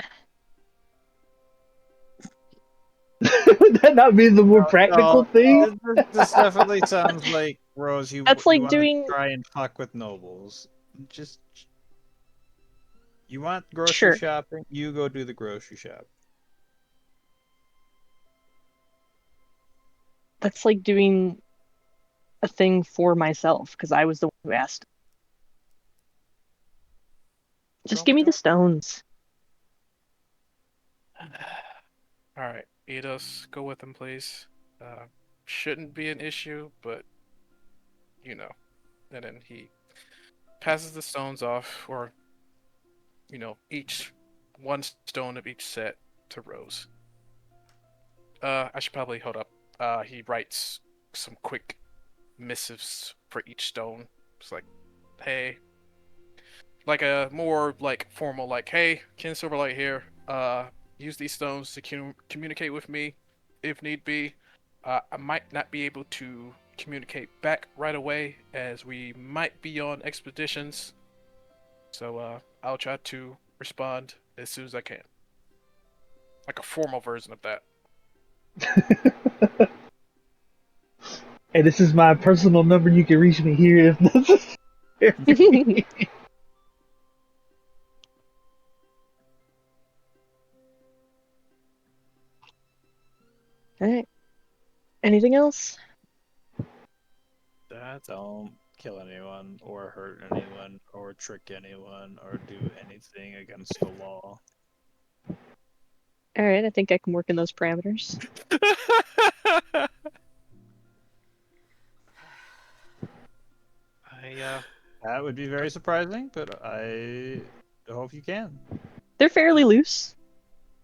Would that not be the more practical thing? This definitely sounds like Rose. That's like want doing. to try and fuck with nobles. Just you want grocery Sure. shopping? You go do the grocery shop. That's like doing a thing for myself because I was the one who asked. Just give me the stones. All right, Eidos, go with him, please. Shouldn't be an issue, but And then he passes the stones off, or each one stone of each set to Rose. I should probably hold up. He writes some quick missives for each stone. It's like, hey, like a more like formal, like, hey, Ken Silverlight here. Use these stones to communicate with me, if need be. I might not be able to communicate back right away, as we might be on expeditions. So I'll try to respond as soon as I can. Like a formal version of that. Hey, this is my personal number. You can reach me here if necessary. Alright. Anything else? Don't kill anyone, or hurt anyone, or trick anyone, or do anything against the law. Alright, I think I can work in those parameters. That would be very surprising, but I hope you can. They're fairly loose.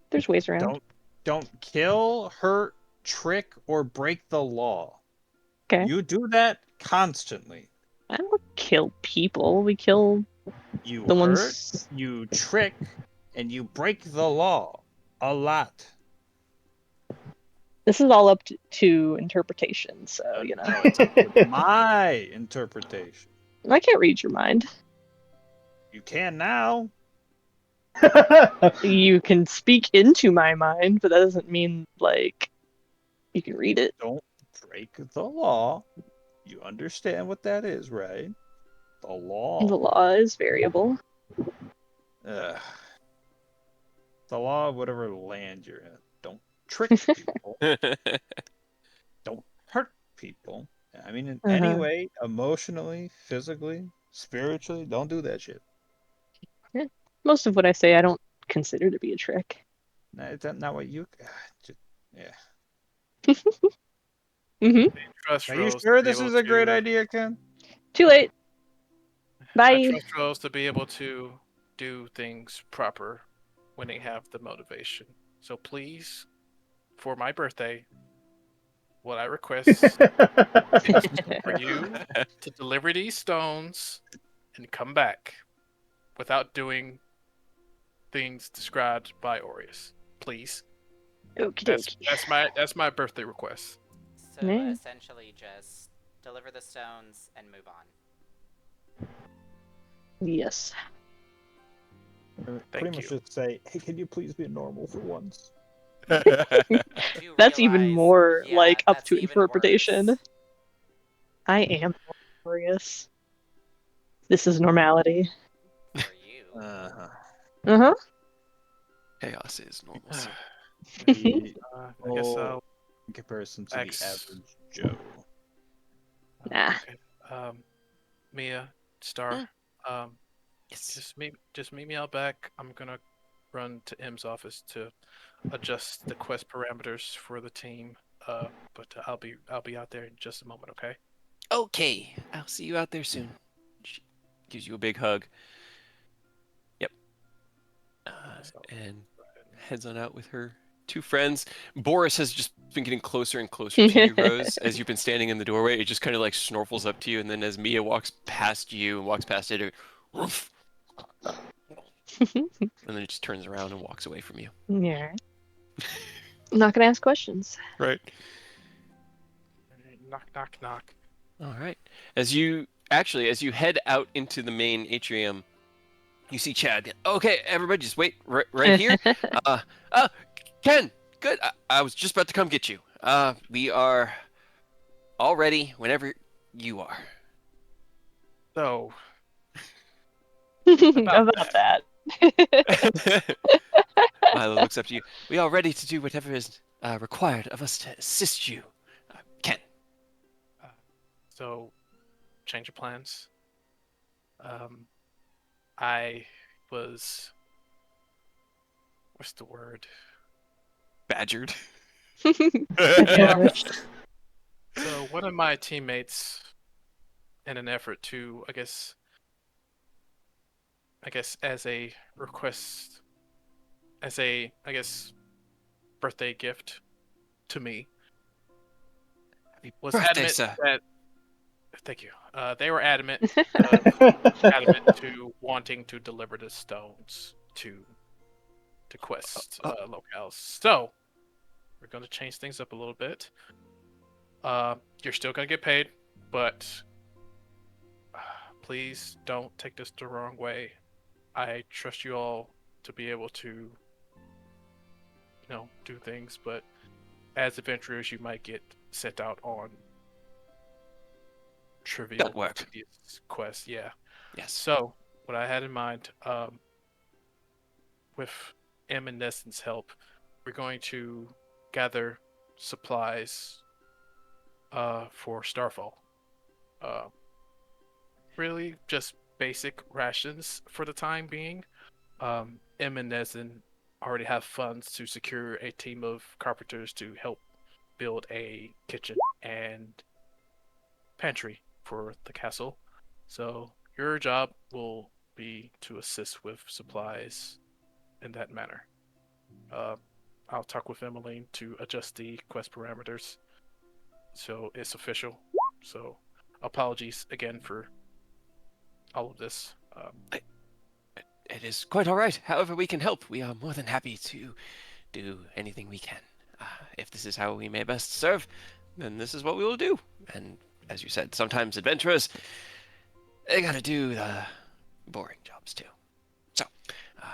There's ways around. Don't kill, hurt, trick, or break the law. Okay. You do that constantly. I don't kill people. We kill You the hurt, ones. you trick, and you break the law. A lot. This is all up to interpretation, so, you know. No, it's up to my interpretation. I can't read your mind. You can now. You can speak into my mind, but that doesn't mean, like, you can read it. Don't break the law. You understand what that is, right? The law. The law is variable. Ugh. The law of whatever land you're in. Don't trick people. Don't hurt people. I mean, in any way, emotionally, physically, spiritually, don't do that shit. Yeah. Most of what I say I don't consider to be a trick. No, is that not what you... Yeah. Trust Are you Rose sure to be this able is a great to- idea, Ken? Too late. I Bye. trust Rose to be able to do things proper when they have the motivation. So please, for my birthday, what I request is for you to deliver these stones and come back without doing things described by Aureus. Please. Okie dokie. That's my birthday request. So Yeah. essentially, just deliver the stones and move on. Yes. Pretty much just say, hey, can you please be normal for once? Do That's even realize- more, yeah, like, up that's to even interpretation. worse. I am glorious. This is normality. For you. Uh-huh. Chaos is normalcy. I guess I'll In comparison to X. the average Joe. Nah. Okay. Mia, Star, Yes. just meet me out back. I'm gonna run to M's office to adjust the quest parameters for the team. But I'll be out there in just a moment. Okay. Okay, I'll see you out there soon. She gives you a big hug. Yep. And heads on out with her two friends. Boris has just been getting closer and closer to you, Rose, as you've been standing in the doorway. It just kind of like snorfels up to you, and then as Mia walks past you and walks past it, woof, and then it just turns around and walks away from you. Yeah. I'm not gonna ask questions. Right. Knock, knock, knock. All right. As you head out into the main atrium, you see Chad. Okay, everybody, just wait right here. Ken, good. I was just about to come get you. We are all ready whenever you are. So About that. Milo looks up to you. We are ready to do whatever is required of us to assist you. Ken. So, change of plans. I was. What's the word? Badgered. Admonished. So one of my teammates, in an effort to, I guess, as a request, I guess, birthday gift to me, was birthday, adamant sir. that. Thank you. They were adamant to wanting to deliver the stones to quest locales. So we're going to change things up a little bit. You're still going to get paid, but please don't take this the wrong way. I trust you all to be able to, do things, but as adventurers, you might get sent out on trivial That work. tedious quests. Yeah. Yes. So what I had in mind, with M and Neston's help, we're going to gather supplies for Starfall. Uh, really, just basic rations for the time being. Em and Nezin already have funds to secure a team of carpenters to help build a kitchen and pantry for the castle. So your job will be to assist with supplies in that manner. Uh, I'll talk with Emmeline to adjust the quest parameters so it's official. So apologies again for all of this. It is quite all right. However we can help, we are more than happy to do anything we can. If this is how we may best serve, then this is what we will do. And as you said, sometimes adventurers, they gotta do the boring jobs too. So, uh,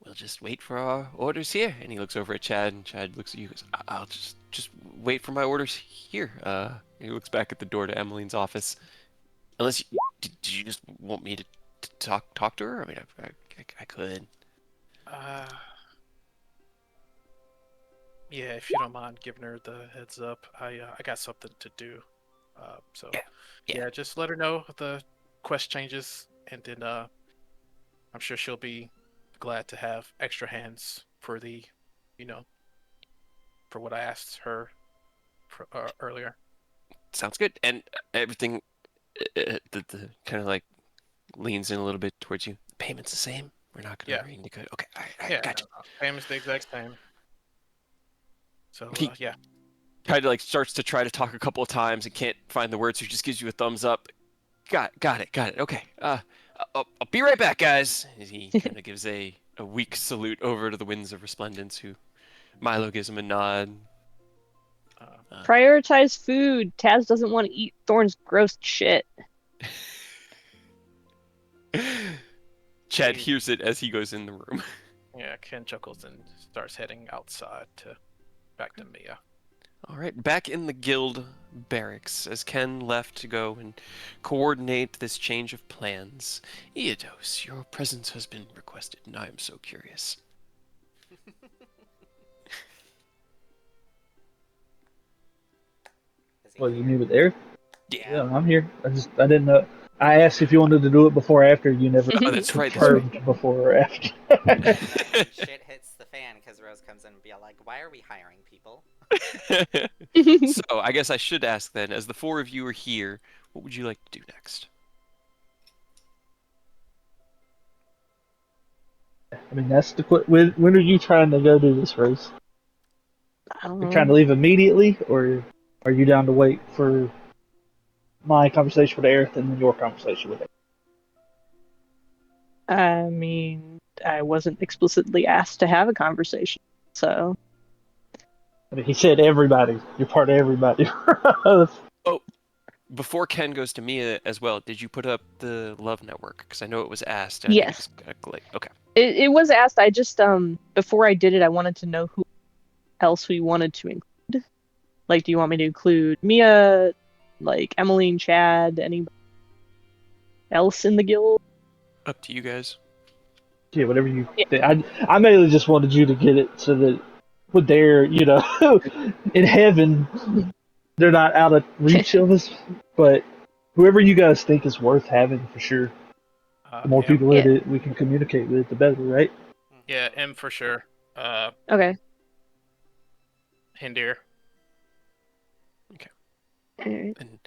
we'll just wait for our orders here. And he looks over at Chad, and Chad looks at you and goes, I'll just wait for my orders here. He looks back at the door to Emmeline's office. Unless, did you just want me to talk to her? I mean, I could. Yeah, if you don't mind giving her the heads up, I got something to do. So Yeah. just let her know the quest changes, and then I'm sure she'll be glad to have extra hands for the, for what I asked her for, earlier. Sounds good. And everything, the kind of like leans in a little bit towards you. Payment's the same. We're not gonna Yeah. renegotiate. Okay, I Yeah, gotcha. payment's the exact same. So He- yeah, Kind of like starts to try to talk a couple of times and can't find the words, so he just gives you a thumbs up. Got it. Okay. I'll be right back, guys. He kind of gives a weak salute over to the Winds of Resplendence, who Milo gives him a nod. Prioritize food. Taz doesn't want to eat Thorn's gross shit. Chad hears it as he goes in the room. yeah. Ken chuckles and starts heading outside back to Mia. All right, back in the guild barracks, as Ken left to go and coordinate this change of plans. Eodos, your presence has been requested, and I am so curious. What you mean with Eric? Yeah. I'm here. I didn't know. I asked if you wanted to do it before or after. You never Oh, that's right. confirmed before or after. Shit hits the fan because Rose comes in and be like, "Why are we hiring people?" So, I guess I should ask then, as the four of you are here, what would you like to do next? I mean, that's the when are you trying to go do this race? I don't You're trying to know. leave immediately, or are you down to wait for my conversation with Aerith and then your conversation with Aerith? I mean, I wasn't explicitly asked to have a conversation, so. I mean, he said everybody. You're part of everybody. Oh, before Ken goes to Mia as well, did you put up the love network? Because I know it was asked. And I think Yes. it was kind of late. Okay. It was asked. I just before I did it, I wanted to know who else we wanted to include. Like, do you want me to include Mia, like Emmeline, Chad, anybody else in the guild? Up to you guys. Yeah, whatever you think. I mainly just wanted you to get it so that when they're, in heaven, they're not out of reach of us. But whoever you guys think is worth having for sure. The more people that we can communicate with, the better, right? Yeah, M for sure. Okay. Hindir. Alright. And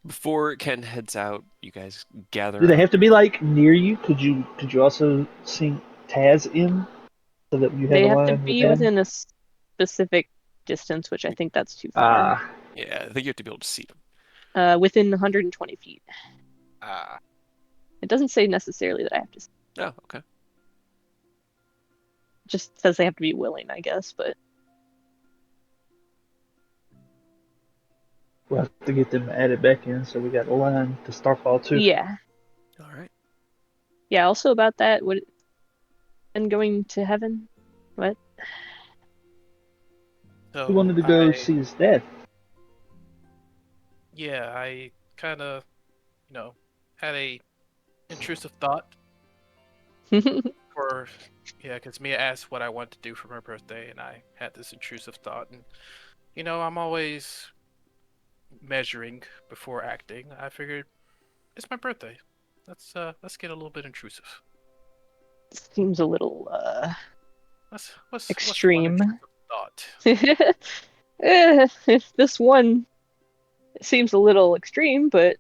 before Ken heads out, you guys gather. Do they up. have to be like near you? Could you also sync Taz in so that you have They a have line to with be him? within a specific distance, which I think that's too far. Yeah, I think you have to be able to see them. Within 120 feet. Ah. It doesn't say necessarily that I have to. Oh, okay. It just says they have to be willing, I guess, but. We'll have to get them added back in, so we got a line to Starfall too. Yeah. All right. Yeah, also about that, and going to heaven? What? So He wanted to go see his dad. Yeah, I kind of, had a intrusive thought because Mia asked what I wanted to do for my birthday, and I had this intrusive thought, and I'm always measuring before acting. I figured it's my birthday. Let's get a little bit intrusive. Seems a little What's one extreme. intrusive thought? This one seems a little extreme, but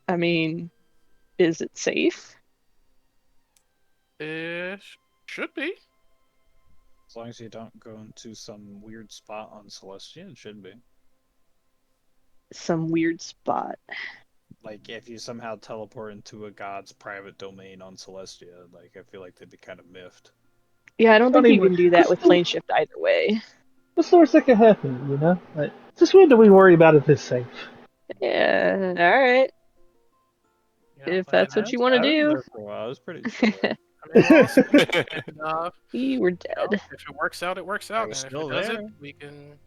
I mean, is it safe? It should be. As long as you don't go into some weird spot on Celestia, it should be. Some weird spot. Like, if you somehow teleport into a god's private domain on Celestia, like, I feel like they'd be kind of miffed. Yeah, I don't think you even- can do that with plane shift either way. What's the worst that could happen, you know? Like, just when do we worry about if it's safe? Yeah, alright. If that's what you want to I was do. there for a while. It was pretty chill. I mean, we're all citizens, and, You were you dead. know, if it works out, it works out, was and if still it doesn't, there. we can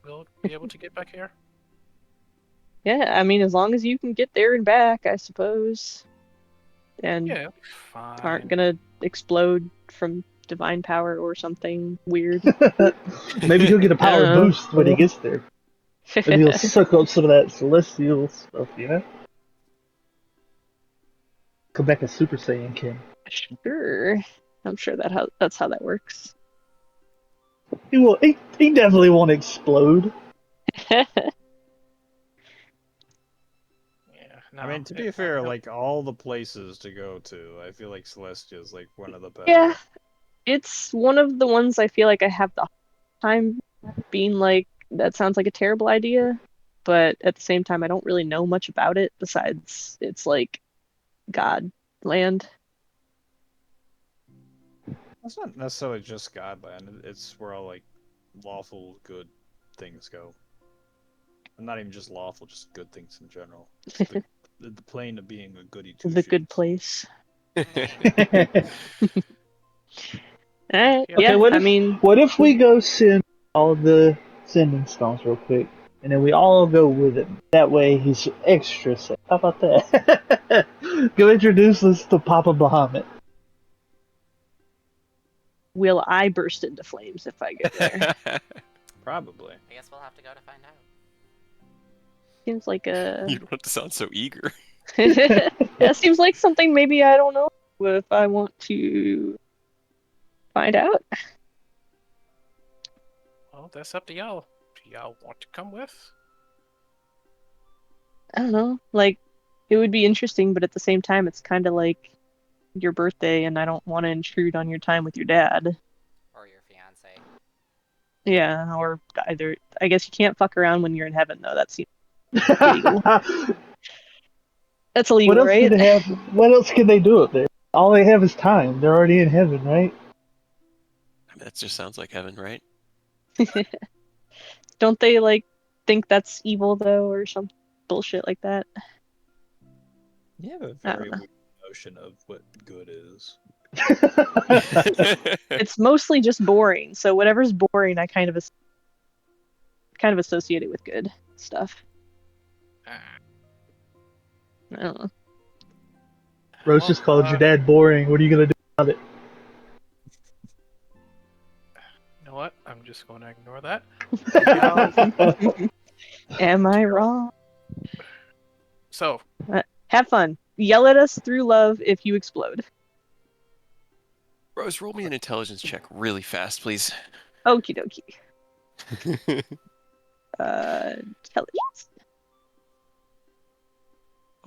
we'll be able to get back here. Yeah, I mean, as long as you can get there and back, I suppose. And Yeah, it'll be fine. aren't gonna explode from divine power or something weird. Maybe he'll get a I don't power know. boost when he gets there. Maybe he'll suck up some of that celestial stuff, you know? Come back as Super Saiyan King. Sure. I'm sure that's how that works. He definitely won't explode. Yeah. No, I mean, to be it- fair, no- like, all the places to go to, I feel like Celestia is, like, one of the better. Yeah, it's one of the ones I feel like I have the time being like, that sounds like a terrible idea, but at the same time, I don't really know much about it besides it's like God land. It's not necessarily just Godland. It's where all, like, lawful, good things go. And not even just lawful, just good things in general. It's the plane of being a goody two The good shoes. place. Okay, Yeah, what I if mean, what if we go send all the sending stones real quick, and then we all go with him? That way he's extra safe. How about that? Go introduce us to Papa Bahamut. will I burst into flames if I go there? Probably. I guess we'll have to go to find out. Seems like a. You don't have to sound so eager. That seems like something maybe I don't know if I want to find out. Well, that's up to y'all. Do y'all want to come with? I don't know. Like, it would be interesting, but at the same time, it's kind of like your birthday, and I don't want to intrude on your time with your dad. Or your fiance. Yeah, or either. I guess you can't fuck around when you're in heaven, though. That seems illegal. That's illegal, What else right? do they have? What else can they do up there? All they have is time. They're already in heaven, right? I mean, that just sounds like heaven, right? Don't they like think that's evil though, or some bullshit like that? You have a I don't very know. weird notion of what good is. It's mostly just boring. So whatever's boring, I kind of associate it with good stuff. I don't know. Rose just called your dad boring. What are you gonna do about it? You know what? I'm just going to ignore that. Am I wrong? So, Have fun. Yell at us through love if you explode. Rose, roll me an intelligence check really fast, please. Okie dokie. Intelligence.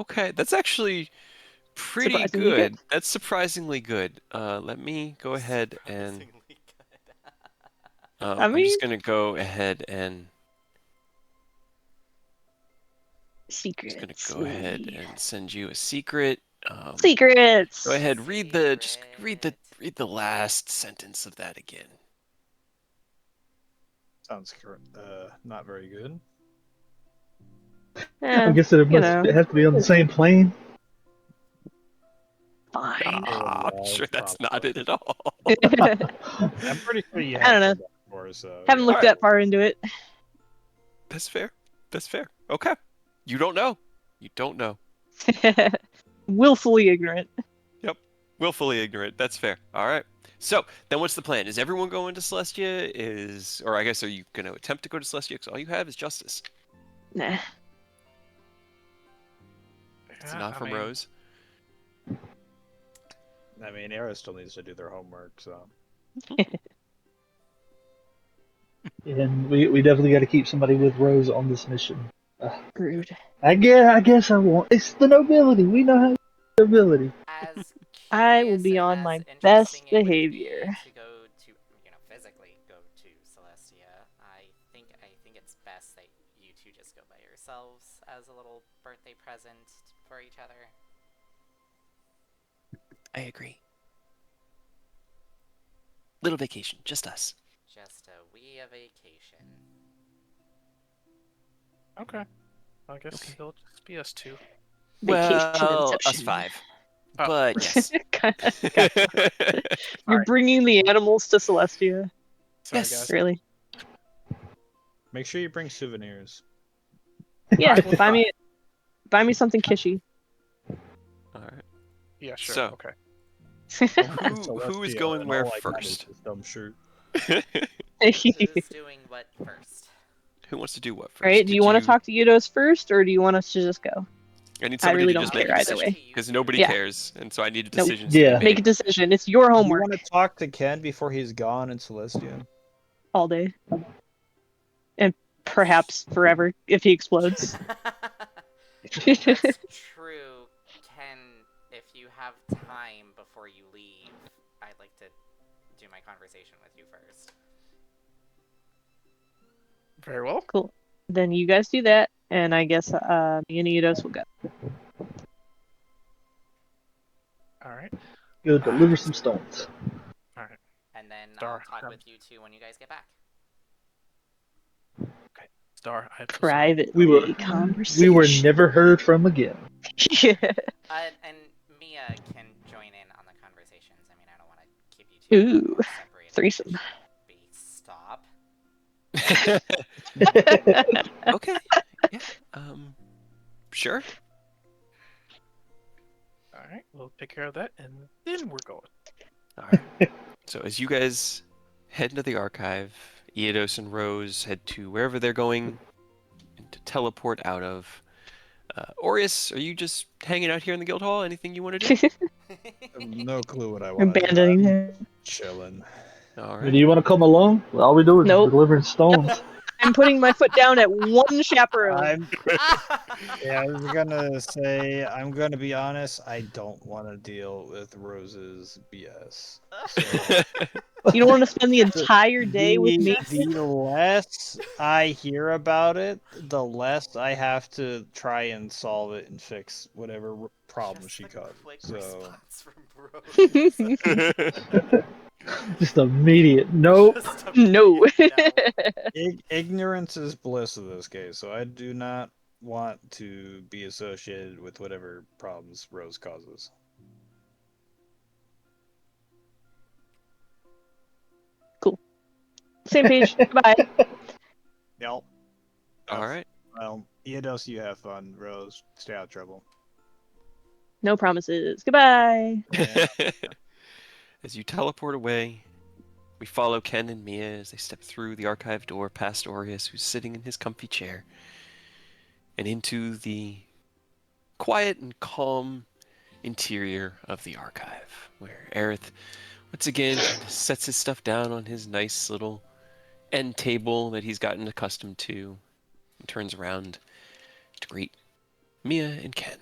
Okay, that's actually pretty Surprisingly good. good. That's surprisingly good. Let me go ahead and Surprisingly good. I I'm mean, just gonna go ahead and secrets. send you a secret. Secrets. Go ahead, read the last sentence of that again. Sounds not very good. I'm guessing it must have to be on the same plane. Fine. I'm sure that's not it at all. I'm pretty sure you have I don't know. said that before, so Haven't looked that far into it. That's fair. That's fair. Okay. You don't know. You don't know. Willfully ignorant. Willfully ignorant. That's fair. All right. So then, what's the plan? Is everyone going to Celestia? Or I guess, are you going to attempt to go to Celestia? Because all you have is Justice. Nah. It's Yeah, not I from mean, Rose. I mean, Era still needs to do their homework, so. And we definitely got to keep somebody with Rose on this mission. Rude. I guess I won't. It's the nobility. We know how to do nobility. As I will curious be and on as my interesting best it would behavior. be to go to, physically go to Celestia, I think it's best that you two just go by yourselves as a little birthday present for each other. I agree. Little vacation, just us. Just a wee vacation. okay. I guess Okay. it'll just be us two. Vacation Well, us inception. 5. Oh. But yes. You're bringing the animals to Celestia. Sorry, Yes. guys. Really? Make sure you bring souvenirs. Yeah. I will try. Buy me something kishy. All right. Yeah, sure. So- Okay. Who is Celestia, going and where all I got is first? this dumb shirt. Who's doing what first? Who wants to do what first? Right? Do you want to talk to Yudos first, or do you want us to just go? I need I somebody really to don't just make care a either decision way. because nobody Yeah. cares, and so I need a Nope. decision Yeah. to be Make a made. decision. It's your You homework want to talk to Ken before he's gone in Celestia? all day. And perhaps forever if he explodes. That's true. Ken, if you have time before you leave, I'd like to do my conversation with you first. Very well. Cool. Then you guys do that, and I guess me and Yudos will go. All right. Go deliver some stones. All right. And then Star, I'll talk with you two when you guys get back. Star, I'm so sorry. Privately, We were conversation. never heard from again. And Mia can join in on the conversations. I mean, I don't want to keep you two Ooh, separated. threesome. Stop. Okay. Yeah. Sure. All right. We'll take care of that, and then we're going. All right. So as you guys head into the archive, Eodos and Rose head to wherever they're going to teleport out of. Aureus, are you just hanging out here in the guild hall? Anything you want to do? I have no clue what I want to do. Abandoning I'm him. chilling. All Do right. you want to come along? All we do is Nope. delivering stones. I'm putting my foot down at one chaperone. I was gonna say, I'm gonna be honest, I don't want to deal with Rose's BS. So, You don't want to spend the entire day with me? the less I hear about it, the less I have to try and solve it and fix whatever problem Just she a caused. quick So, response from Rose. Just immediate. Nope. Just a No. ignorance is bliss in this case. So I do not want to be associated with whatever problems Rose causes. Same page. Goodbye. Yep. All right. Well, Eodos, you have fun. Rose, stay out of trouble. No promises. Goodbye. As you teleport away, we follow Ken and Mia as they step through the archive door past Aureus, who's sitting in his comfy chair, and into the quiet and calm interior of the archive, where Aerith once again kind of sets his stuff down on his nice little end table that he's gotten accustomed to, and turns around to greet Mia and Ken.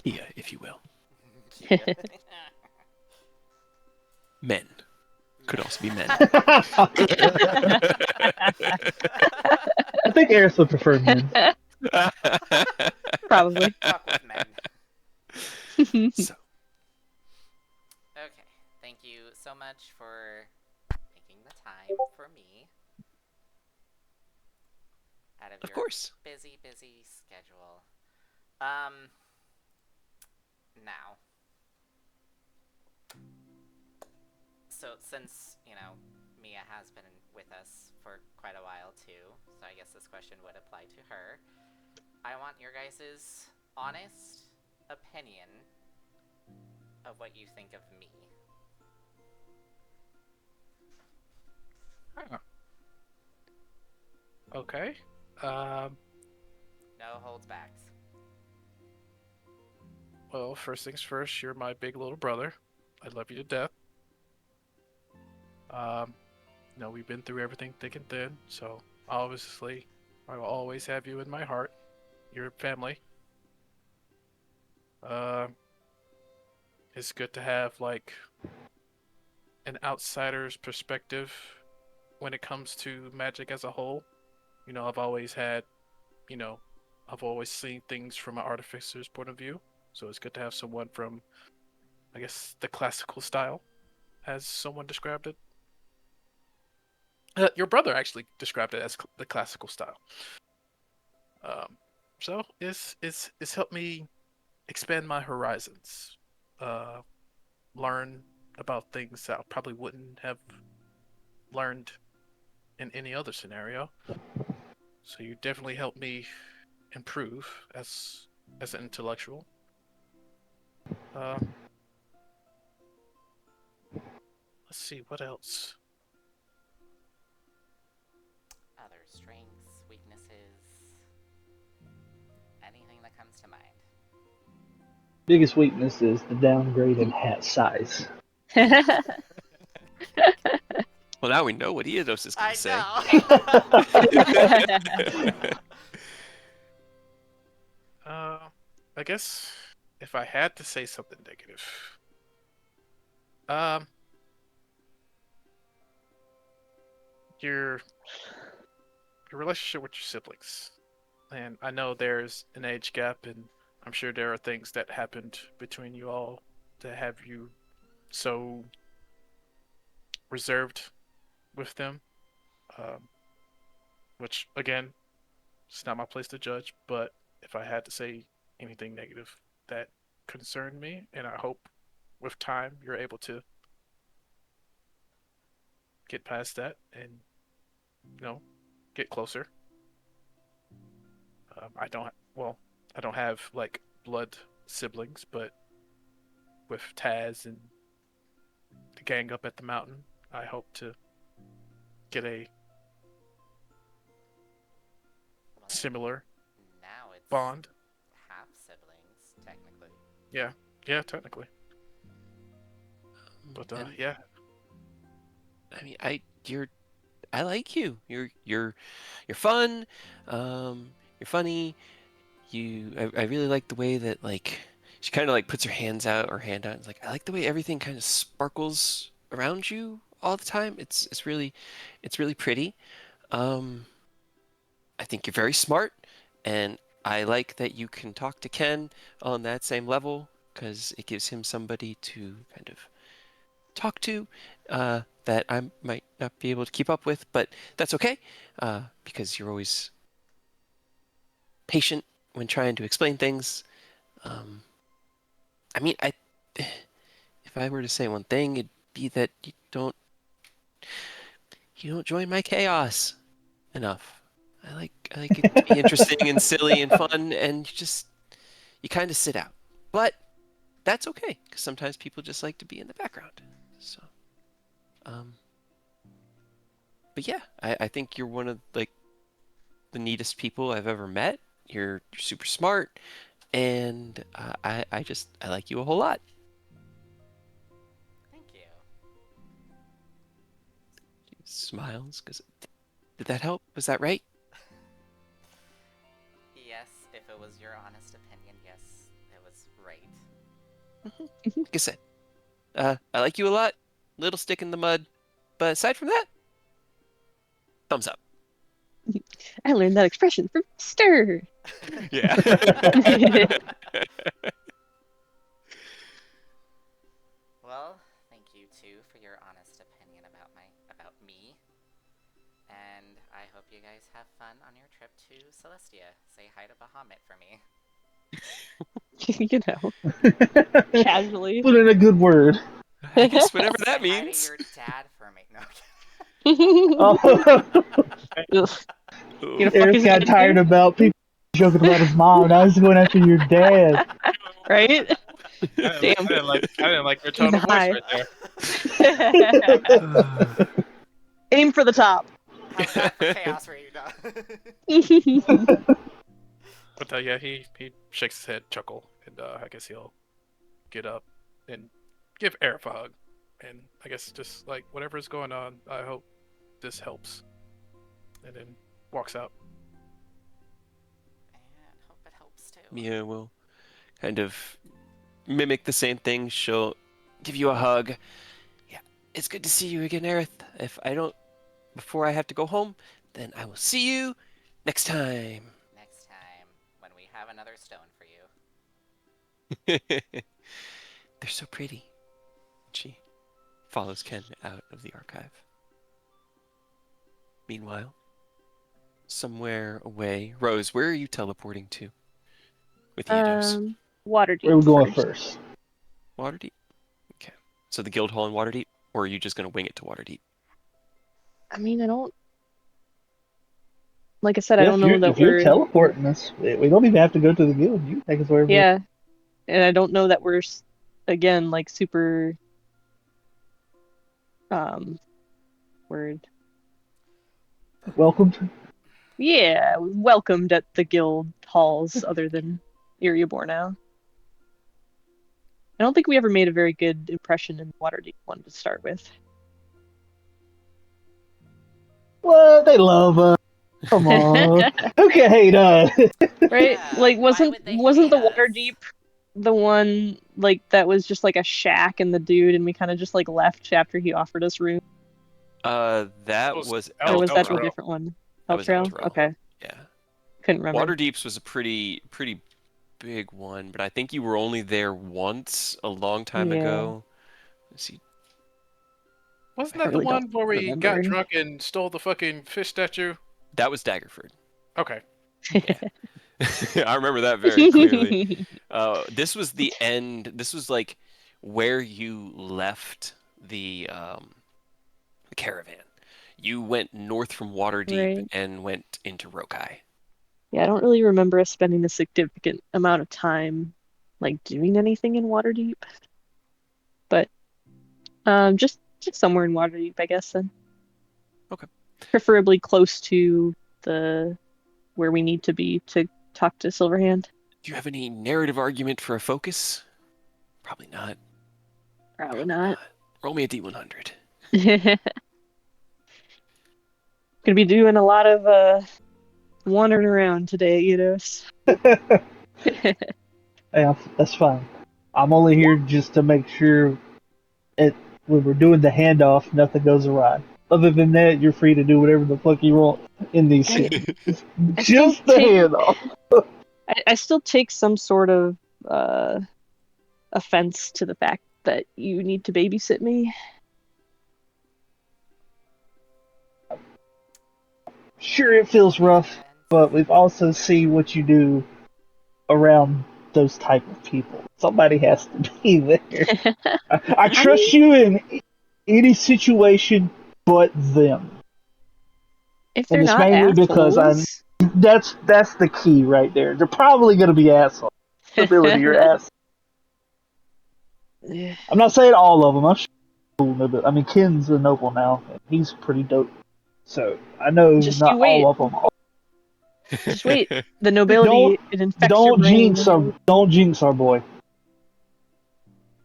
Kia, if you will. Men. Could also be men. I think Eris would prefer men. Probably. Talk with men. So, Okay, thank you so much for making the time for me. Out of of your course. busy schedule. Now. So since, Mia has been with us for quite a while too, so I guess this question would apply to her. I want your guys' honest opinion of what you think of me. Huh. Okay. No holds backs. Well, first things first, you're my big little brother. I love you to death. We've been through everything thick and thin, so obviously I will always have you in my heart. You're family. It's good to have like an outsider's perspective when it comes to magic as a whole. I've always had, I've always seen things from an artificer's point of view. So it's good to have someone from, I guess, the classical style, as someone described it. Your brother actually described it as the classical style. So it's helped me expand my horizons, learn about things that I probably wouldn't have learned in any other scenario. So you definitely helped me improve as an intellectual. Let's see what else. Other strengths, weaknesses, anything that comes to mind. Biggest weakness is the downgrade in hat size. Well, now we know what Eodos is going to say. I guess if I had to say something negative, your relationship with your siblings. And I know there's an age gap, and I'm sure there are things that happened between you all to have you so reserved with them. Which, again, it's not my place to judge, but if I had to say anything negative that concerned me, and I hope with time you're able to get past that and, get closer. I don't have like blood siblings, but with Taz and the gang up at the mountain, I hope to get a similar Now it's bond. half siblings, technically. Yeah, technically. But And, yeah. I mean, I like you. You're fun. You're funny. I really like the way that like she kind of like puts her hand out and is like, I like the way everything kind of sparkles around you all the time. It's really pretty. I think you're very smart, and I like that you can talk to Ken on that same level because it gives him somebody to kind of talk to that I might not be able to keep up with, but that's okay because you're always patient when trying to explain things. I mean, if I were to say one thing, it'd be that you don't join my chaos enough. I like it to be interesting and silly and fun, and you kind of sit out. But that's okay because sometimes people just like to be in the background. So, but yeah, I think you're one of like the neatest people I've ever met. You're super smart, and I like you a whole lot. Thank you. She smiles because did that help? Was that right? Yes, if it was your honest opinion, yes, it was right. Like I said, I like you a lot. Little stick in the mud, but aside from that, thumbs up. I learned that expression from Stir. Yeah. Well, thank you too for your honest opinion about me. And I hope you guys have fun on your trip to Celestia. Say hi to Bahamut for me. Casually. Put in a good word. I guess whatever Say that hi to means. your dad for me. No. Eric got tired about people joking about his mom. Now he's going after your dad. Right? I Damn. didn't like your tone of voice Hi. right there. Aim for the top. How's that for chaos rating? No. But yeah, he shakes his head, chuckle, and I guess he'll get up and give Aerith a hug, and I guess just like whatever's going on, I hope this helps, and then walks out. Man, hope it helps too. Mia will kind of mimic the same thing. She'll give you a hug. Yeah, it's good to see you again, Aerith. If I don't, before I have to go home, then I will see you next time. Next time, when we have another stone for you. They're so pretty. She follows Ken out of the archive. Meanwhile, somewhere away, Rose, where are you teleporting to? With Eodos? Waterdeep. Where are we going first? Waterdeep? Okay. So the guild hall in Waterdeep? Or are you just going to wing it to Waterdeep? I mean, I don't. Like I said, I don't know that if you're we're. teleporting us, we don't even have to go to the guild. You can take us wherever. Yeah, and I don't know that we're, again, like super. Word. Welcome. Yeah, welcomed at the guild halls other than Iriaborn now. I don't think we ever made a very good impression in Waterdeep one to start with. Well, they love us. Come on. Who can hate us? Right? Yeah, Like why wasn't would they wasn't the hate us? Waterdeep the one like that was just like a shack and the dude and we kind of just like left after he offered us room? That Was- was that Or was was that Elturel. a different one? That was Elturel? Elturel. Okay, Yeah. couldn't remember. Waterdeep's was a pretty big one, but I think you were only there once a long time Yeah. ago. Let's see. Wasn't I that the really don't one where we got remember. drunk and stole the fucking fish statue? That was Daggerford. Okay. I remember that very clearly. This was the end. This was like where you left the caravan. You went north from Waterdeep Right. and went into Rokai. Yeah, I don't really remember us spending a significant amount of time like doing anything in Waterdeep. But just somewhere in Waterdeep, I guess then. Okay. Preferably close to the where we need to be to talk to Silverhand. Do you have any narrative argument for a focus? Probably not. Probably not. Roll me a d100. Gonna be doing a lot of wandering around today, you know. Yeah, that's fine. I'm only here just to make sure when we're doing the handoff, nothing goes awry. Other than that, you're free to do whatever the fuck you want in these scenes. I still Just the take- handoff. I still take some sort of offense to the fact that you need to babysit me. Sure, it feels rough, but we've also seen what you do around those type of people. Somebody has to be there. I trust you in any situation but them. If And they're it's not mainly because assholes, that's the key right there. They're probably going to be assholes. Ability or ass. I'm not saying all of them. I'm sure. I mean, Ken's a noble now, and he's pretty dope. So I know Just not you wait. all of them. Just wait. The nobility, it infects your Don't brain. don't jinx our boy.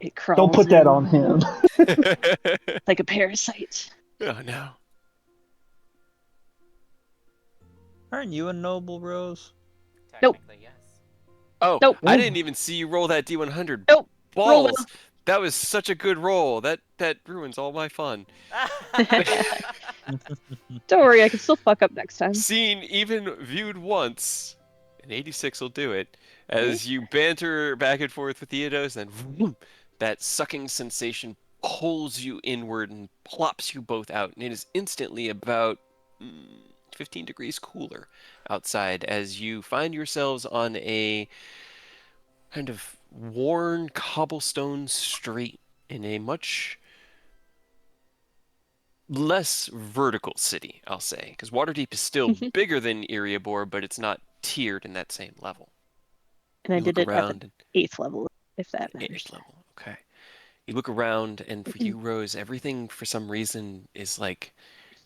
It crawls Don't put that in on him. like a parasite. Oh no. Aren't you a noble, Rose? Nope. Technically, yes. Oh, Nope. I didn't even see you roll that d100. Nope. Roll Balls. That was such a good roll. That ruins all my fun. Don't worry, I can still fuck up next time. Seen, even viewed once, an 86 will do it. As you banter back and forth with Theodos, and vroom, that sucking sensation pulls you inward and plops you both out, and it is instantly about 15 degrees cooler outside as you find yourselves on a kind of worn cobblestone street in a much less vertical city, I'll say, because Waterdeep is still bigger than Iriabor, but it's not tiered in that same level. And I You did look it at around the and 8th level, if that matters. 8th level, okay. You look around, and for you, Rose, everything for some reason is like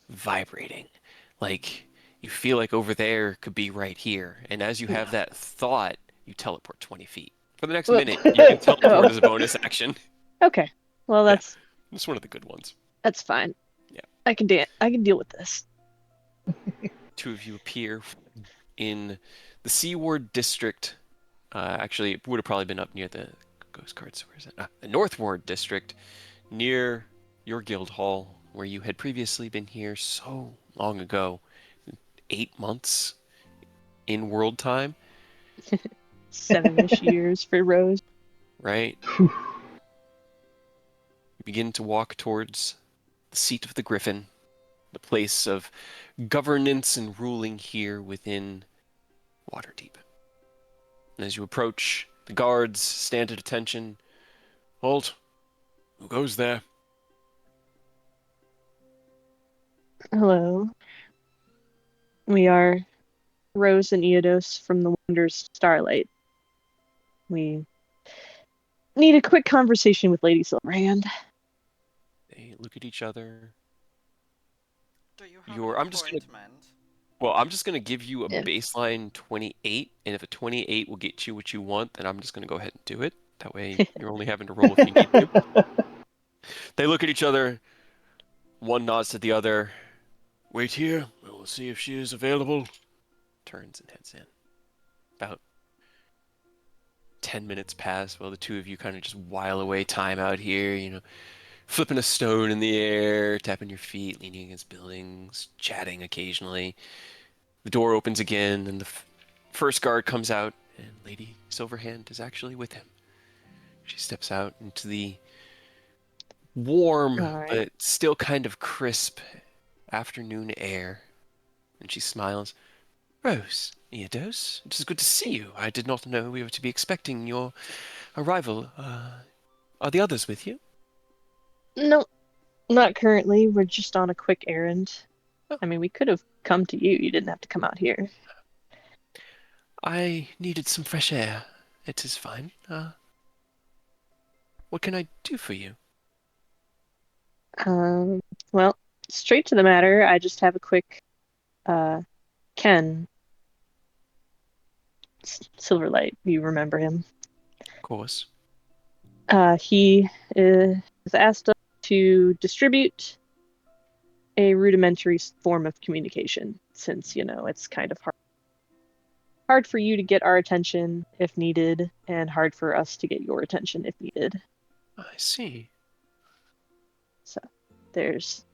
vibrating. Like you feel like over there could be right here. And as you have that thought, you teleport 20 feet. For the next Well- minute, you can teleport Oh. as a bonus action. Okay. Well, Yeah. that's It's one of the good ones. fine. Yeah. I can deal with this. Two of you appear in the Seaward District. Actually, it would have probably been up near the Ghost Cards. Where is it? The Northward District, near your guild hall, where you had previously been here so long ago. 8 months in world time, 7-ish years for Rose. right? You begin to walk towards the seat of the Griffin, the place of governance and ruling here within Waterdeep. And as you approach, the guards stand at attention. Halt! Who goes there? Hello. We are Rose and Eodos from the Wonders Starlight. We need a quick conversation with Lady Silverhand. They look at each other. Do you have You're- an I'm just gonna- appointment? Well, I'm just going to give you a Yeah. baseline 28, and if a 28 will get you what you want, then I'm just going to go ahead and do it. That way, you're only having to roll if you need to. They look at each other. One nods to the other. Wait here. We'll see if she is available. Turns and heads in. About 10 minutes pass while the two of you kind of just while away time out here, flipping a stone in the air, tapping your feet, leaning against buildings, chatting occasionally. The door opens again, and the first guard comes out, and Lady Silverhand is actually with him. She steps out into the warm, All right. but still kind of crisp afternoon air, and she smiles. Rose, Eodos, it is good to see you. I did not know we were to be expecting your arrival. Are the others with you? No, not currently. We're just on a quick errand. Oh. I mean, we could have come to you. You didn't have to come out here. I needed some fresh air. It is fine. What can I do for you? Well, straight to the matter. I just have a quick, Ken Silverlight. You remember him? Of course. He has asked us to distribute a rudimentary form of communication, since it's kind of hard for you to get our attention if needed, and hard for us to get your attention if needed. I see. So there's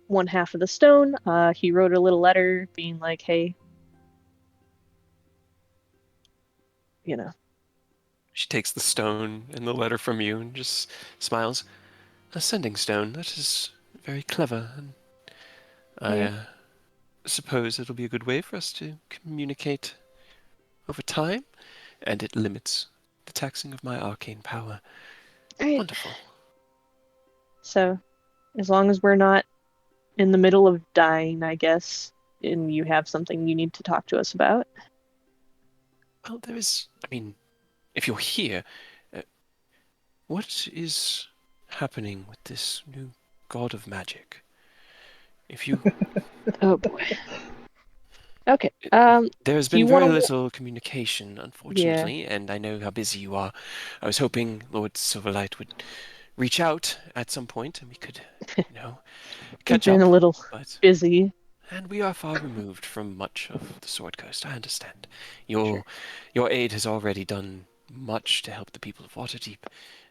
one half of the stone. He wrote a little letter being like, hey, She takes the stone and the letter from you and just smiles. A sending stone. That is very clever. And I suppose it'll be a good way for us to communicate over time, and it limits the taxing of my arcane power. Right. Wonderful. So as long as we're not in the middle of dying, I guess, and you have something you need to talk to us about. Well, if you're here, what is happening with this new god of magic? If you Oh boy. Okay. There's Do you been very wanna- little communication, unfortunately, and I know how busy you are. I was hoping Lord Silverlight would reach out at some point, and we could, catch been up. a little But busy. and we are far removed from much of the Sword Coast. I understand. Your aid has already done much to help the people of Waterdeep,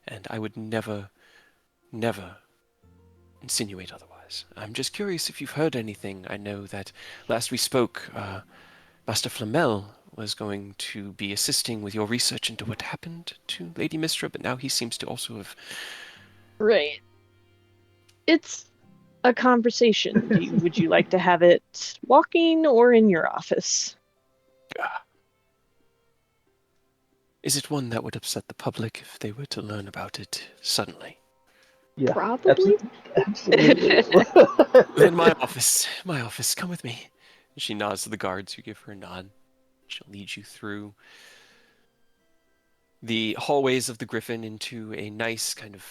and I would never insinuate otherwise. I'm just curious if you've heard anything. I know that last we spoke, Master Flamel was going to be assisting with your research into what happened to Lady Mistra, but now he seems to also have... Right. It's a conversation. Would you like to have it walking or in your office? Is it one that would upset the public if they were to learn about it suddenly? Yeah, Probably. absolutely. Then my office, come with me. And she nods to the guards who give her a nod. She'll lead you through the hallways of the Griffin into a nice kind of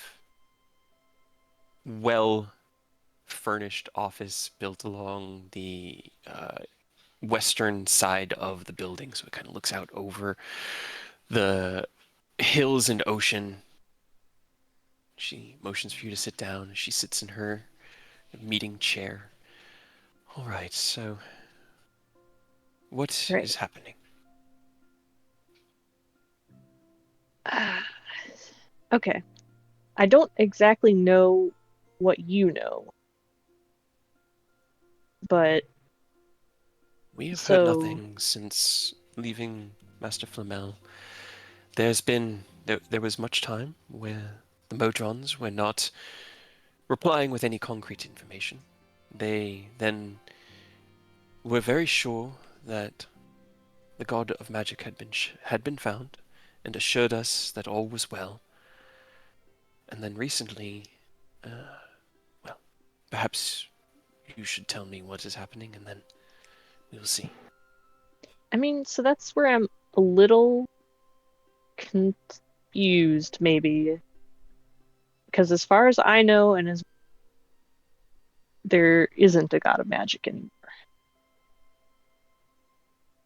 furnished office built along the western side of the building, so it kind of looks out over the hills and ocean. She motions for you to sit down. She sits in her meeting chair. All right, so what Right. is happening? Okay. I don't exactly know what you know, but We have heard so nothing since leaving Master Flamel. There was much time where the Modrons were not replying with any concrete information. They then were very sure that the god of magic had been found, and assured us that all was well. And then recently, well, perhaps you should tell me what is happening, and then we'll see. I mean, so that's where I'm a little confused, maybe. Because as far as I know, and as there isn't a god of magic anymore.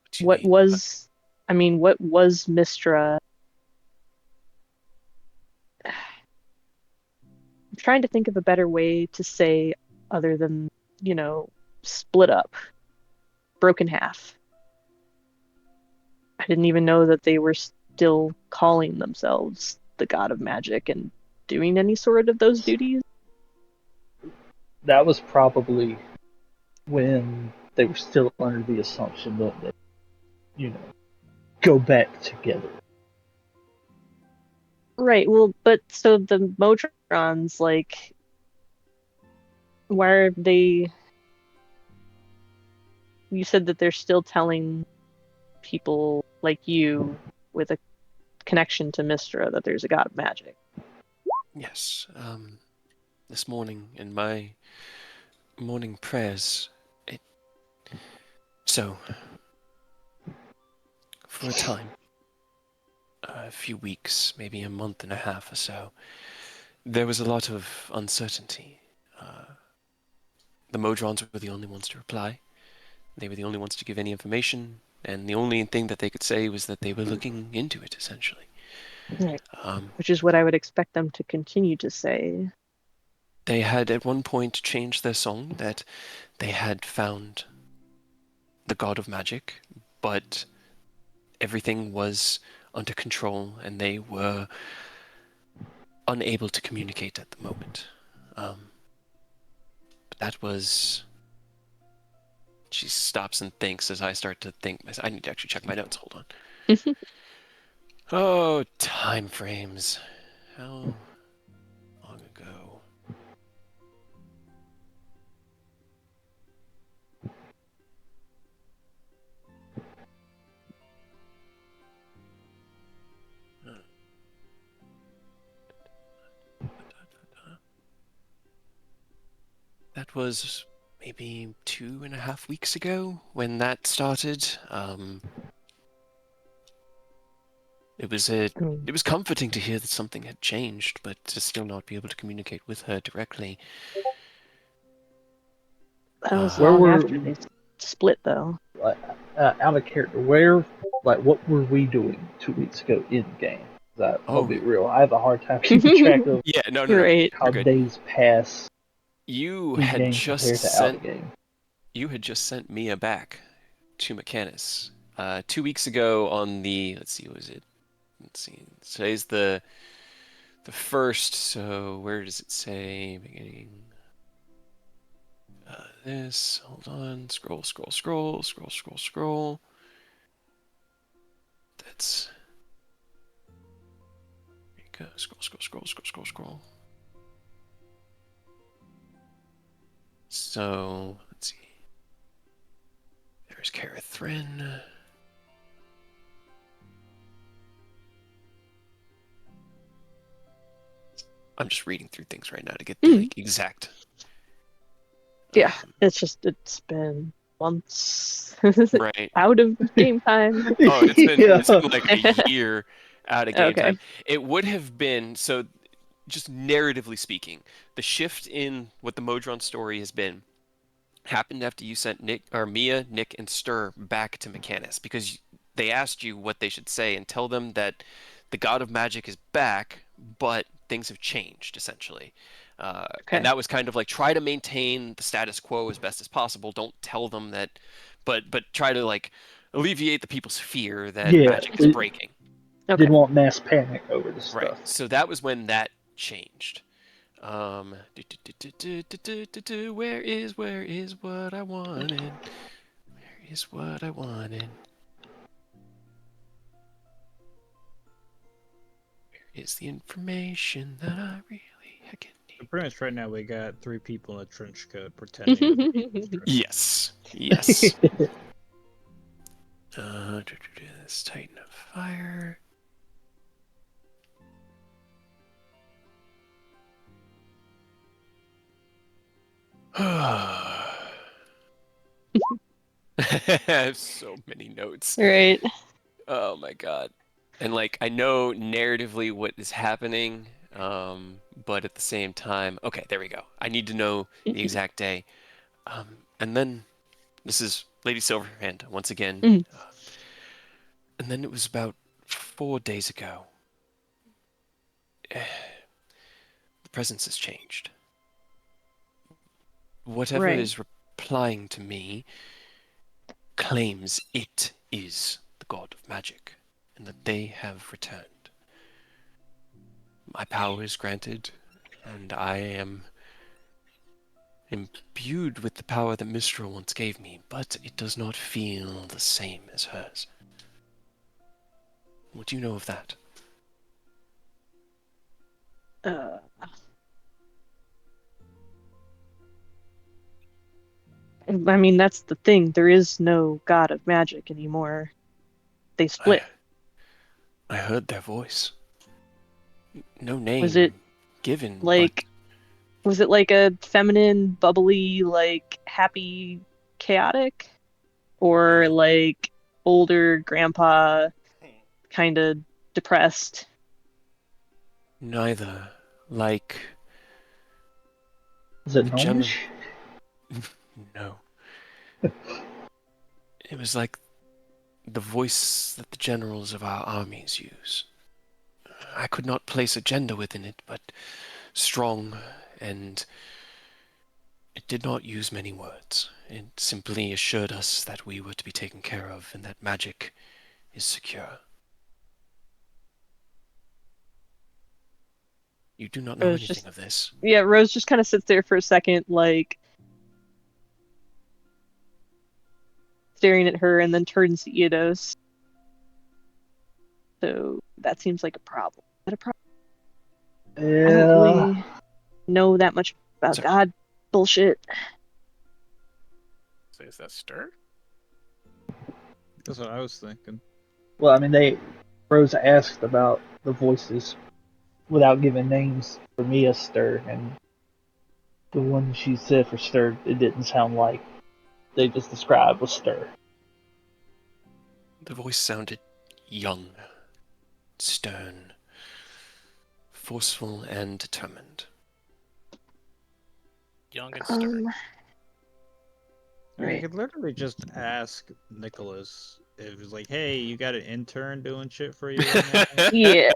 What do you What mean? was, I mean, what was Mistra? I'm trying to think of a better way to say other than, split up, broken half. I didn't even know that they were still calling themselves the god of magic and doing any sort of those duties. That was probably when they were still under the assumption that they, you know, go back together. Right, well, but so the Motrons, like, why are they... You said that they're still telling people like you with a connection to Mistra that there's a god of magic. Yes. This morning in my morning prayers, so for a time, a few weeks, maybe a month and a half or so, there was a lot of uncertainty. The Modrons were the only ones to reply. They were the only ones to give any information, and the only thing that they could say was that they were looking into it, essentially. Right. Which is what I would expect them to continue to say. They had at one point changed their song that they had found the god of magic, but everything was under control and they were unable to communicate at the moment. But that was... She stops and thinks as I start to think. I need to actually check my notes. Hold on. Oh, time frames. How long ago? That was maybe 2.5 weeks ago when that started. It was comforting to hear that something had changed, but to still not be able to communicate with her directly. That was Where long were after they split, though. out of character? What were we doing 2 weeks ago in game? I'm gonna be real. I have a hard time keeping track of Yeah, no. Right. how You're good. days pass You in had game just compared to out of game. You had just sent Mia back to Mechanus 2 weeks ago on the... Let's see, was it? Let's see. Today's the first. So where does it say beginning? This. Hold on. Scroll. That's... There you go. Scroll. So let's see. There's Carathryn. I'm just reading through things right now to get the exact. Yeah, it's been months Right. out of game time. Oh, it's been Yeah. it's been like a year out of game Okay. time. It would have been so. just narratively speaking, the shift in what the Modron story has been happened after you sent Mia, Nick, and Stir back to Mechanus because they asked you what they should say and tell them that the god of magic is back, but things have changed essentially. Okay. And that was kind of like try to maintain the status quo as best as possible. Don't tell them that, but try to like alleviate the people's fear that Yeah, magic is breaking. Okay. Didn't want mass panic over this Right. stuff. So that was when that changed. Where is what I wanted? Where is what I wanted? Where is the information that I really heckin' So need? pretty much right now we got 3 people in a trench coat pretending. to be Yes. Yes. This Titan of Fire. I have so many notes. Right. Oh my god. And like I know narratively what is happening, but at the same time, okay, there we go. I need to know the exact day. And then this is Lady Silverhand once again. Mhm. And then it was about 4 days ago. The presence has changed. Whatever Right. is replying to me claims it is the god of magic, and that they have returned. My power is granted, and I am imbued with the power that Mistral once gave me, but it does not feel the same as hers. What do you know of that? Uh, I mean, that's the thing. There is no god of magic anymore. They split. I heard their voice. No name Was it given, like, was it like a feminine, bubbly, like happy, chaotic? Or like older grandpa, kind of depressed? but neither. Like Is it the general. gnomish? No. It was like the voice that the generals of our armies use. I could not place a gender within it, but strong, and it did not use many words. It simply assured us that we were to be taken care of and that magic is secure. You do not know Rose anything just, of this. yeah, Rose just kind of sits there for a second, like staring at her, and then turns to Eidos. So that seems like a problem. Is that a problem? I don't Yeah. really know that much about Sorry. God bullshit. So is that Stir? That's what I was thinking. Well, I mean, Rose asked about the voices without giving names for Mia Stir, and the one she said for Stir, it didn't sound like they just described was Stir. The voice sounded young, stern, forceful, and determined. Young and stern. I mean, you Right. could literally just ask Nicholas if it was like, "Hey, you got an intern doing shit for you right now?" Yeah.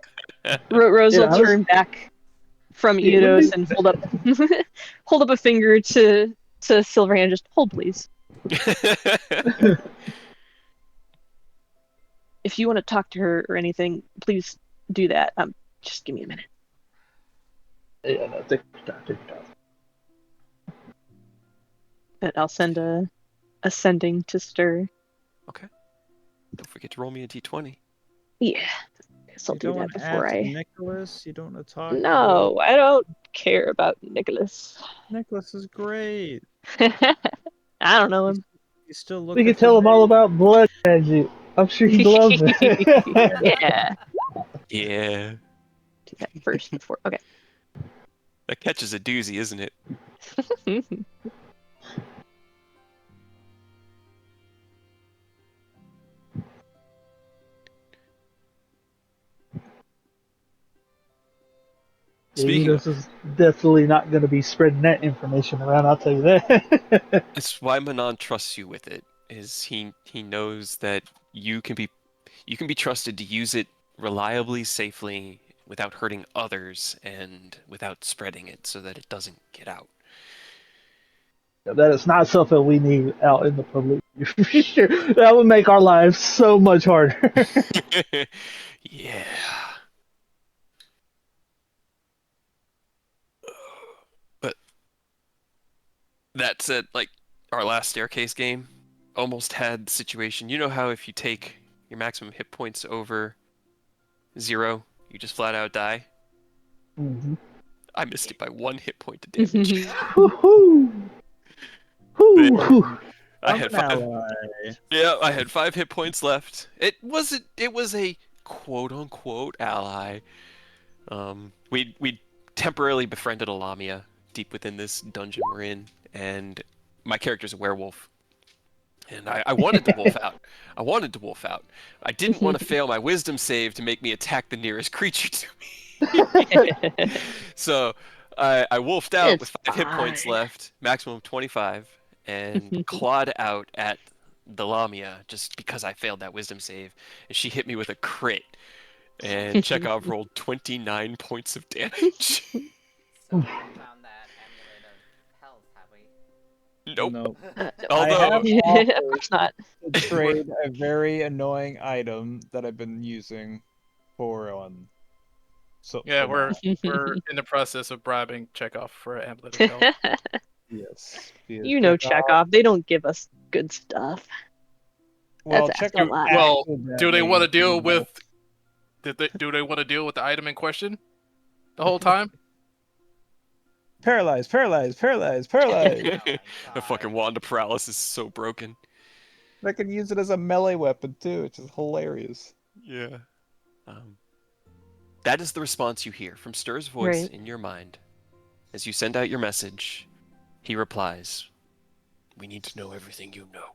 Rose Yeah, will honest- turn back from Yeah, let me- Eidos and hold up a finger to Silverhand. Just hold, please. If you want to talk to her or anything, please do that. Just give me a minute. Yeah, no, take your time, take your time. But I'll send a sending to Stir. Okay. Don't forget to roll me a d20. Yeah. Guess I'll You do don't that want to before ask I. Nicholas. You don't want to talk. No, I don't care about Nicholas. Nicholas is great. I don't know him. He's still We looking can for tell him all me. about blood magic. I'm sure he'd love it. Yeah. Yeah. Do that first before. Okay. That catches a doozy, isn't it? Speaking of, Unidos is definitely not going to be spreading that information around. I'll tell you that. it's why Manon trusts you with it. Is he knows that you can be trusted to use it reliably, safely, without hurting others, and without spreading it so that it doesn't get out. That is not something we need out in the public. For sure. That would make our lives so much harder. Yeah. But that said, like our last staircase game almost had the situation. You know how if you take your maximum hit points over 0, you just flat out die? Mhm. I missed it by 1 hit point to damage. Woo-hoo. There. Woo-hoo. I I'm had an 5. ally. Yeah, I had 5 hit points left. It was a quote unquote ally. We temporarily befriended a Lamia deep within this dungeon we're in, and my character's a werewolf. And I wanted to wolf out. I wanted to wolf out. I didn't want to fail my wisdom save to make me attack the nearest creature to me. So I wolfed out It's with 5 hit points fine. left, maximum of 25, and clawed out at the Lamia just because I failed that wisdom save. And she hit me with a crit. And Chekhov rolled 29 points of damage. So we haven't found that amulet of health, have we? Nope. No. No. I have Although, Of offers course not. to trade a very annoying item that I've been using for so Yeah, for we're in the process of bribing Chekhov for an amulet of health. yes. Because You know Chekhov- Chekhov. They don't give us good stuff. Well, That's Chekhov a lie. Well, acted that do they way want to deal even with? Do they want to deal with the item in question the whole time? paralyzed, paralyzed, paralyzed, paralyzed. Oh my the fucking god. wand of paralysis is so broken. I can use it as a melee weapon too, which is hilarious. Yeah. Um, that is the response you hear from Stir's voice Right. in your mind. As you send out your message, he replies, "We need to know everything you know."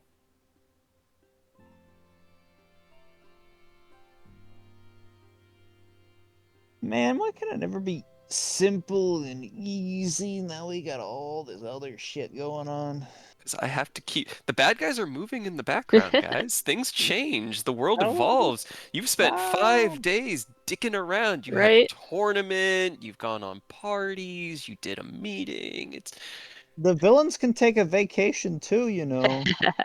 Man, why can it never be simple and easy? Now we got all this other shit going on. Because I have to keep. The bad guys are moving in the background, guys. Things change. The world Oh, evolves. You've spent wow. 5 days dicking around. You had a Right. tournament. You've gone on parties. You did a meeting. The villains can take a vacation too, you know.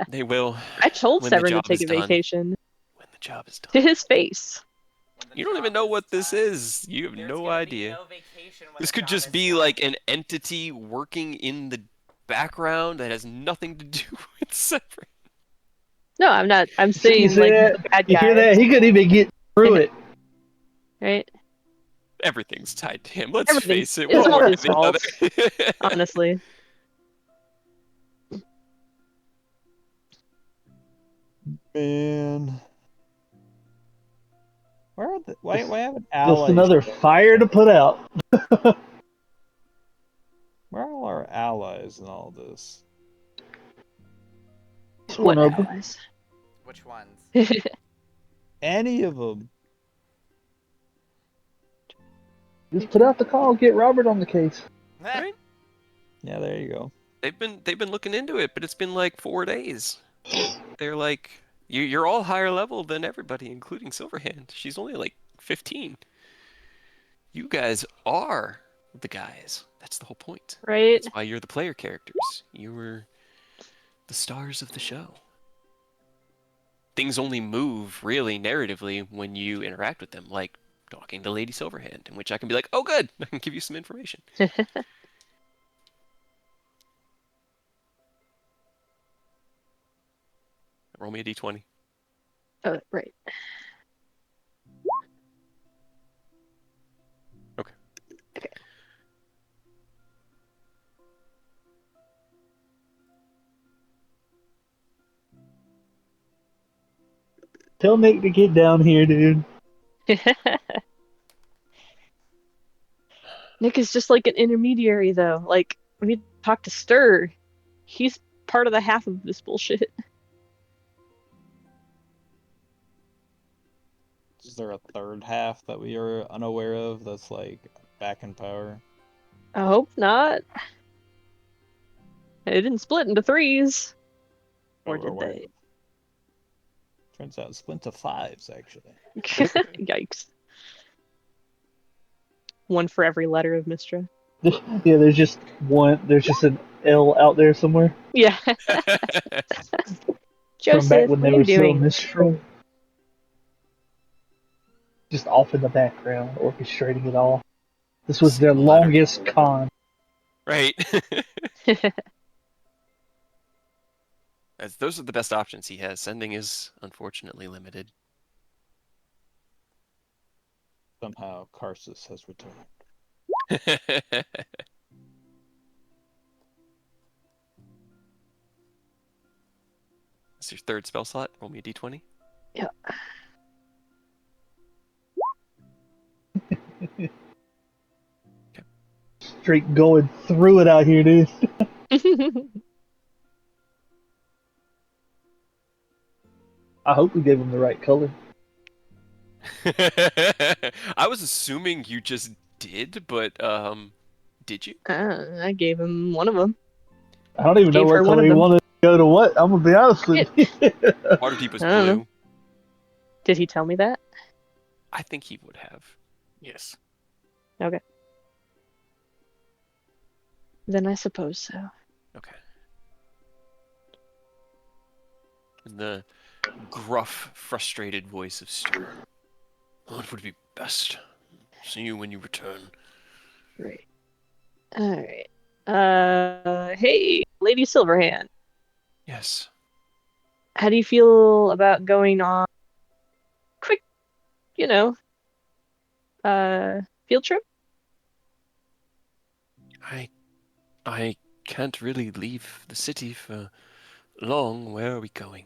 They will I told when the Severin to job take is a done. vacation When the job is to done. his face. When the You don't even job know is what this done, is. You have there's no gonna be idea. no vacation when This the could job just is be done. like an entity working in the background that has nothing to do with Severin. No, I'm not. I'm You saying see like that? the bad You hear guys, that? He couldn't even get through it. right? Everything's tied to him. Let's Everything. face it. It's One all way or his the other. fault. Honestly. Man. Where are the why haven't Just allies? another fire to put out. Where are all our allies in all this? Just What one of them. allies? Which ones? Any of them? Just put out the call. Get Robert on the case. Right? Yeah, there you go. They've been looking into it, but it's been like 4 days. They're like, you're all higher level than everybody, including Silverhand. She's only like 15. You guys are the guys. That's the whole point. Right? That's why you're the player characters. You were the stars of the show. Things only move really narratively when you interact with them, like talking to Lady Silverhand, in which I can be like, "Oh, good, I can give you some information." Roll me a d20. Oh, right. Okay. Okay. Tell Nate to get down here, dude. Nick is just like an intermediary, though. Like, when you talk to Stir, he's part of the half of this bullshit. Is there a third half that we are unaware of that's like back in power? I hope not. It didn't split into threes. Or did where- they? Turns out it split to fives, actually. Yikes. One for every letter of Mistra. Yeah, there's just one. There's just an L out there somewhere Yeah. from back Joseph, when what they are were you still doing? Mistral. Just off in the background, orchestrating it all. This was their Single letter. longest con. Right. As those are the best options he has. Sending is unfortunately limited. Somehow, Karsus has returned. That's your third spell slot. Roll me a d20. Yeah. Straight going through it out here, dude. I hope we gave him the right color. I was assuming you just did, but did you? I gave him one of them. I don't even know Gave her what one color of he them. wanted to go to what. I'm gonna be honest with you. Waterdeep was I don't know. blue. Did he tell me that? I think he would have. Yes. Okay. Then I suppose so. Okay. In the gruff, frustrated voice of Stu. What would be best? See you when you return. Great. Alright. Hey, Lady Silverhand. Yes. How do you feel about going on quick, you know, field trip? I can't really leave the city for long. Where are we going?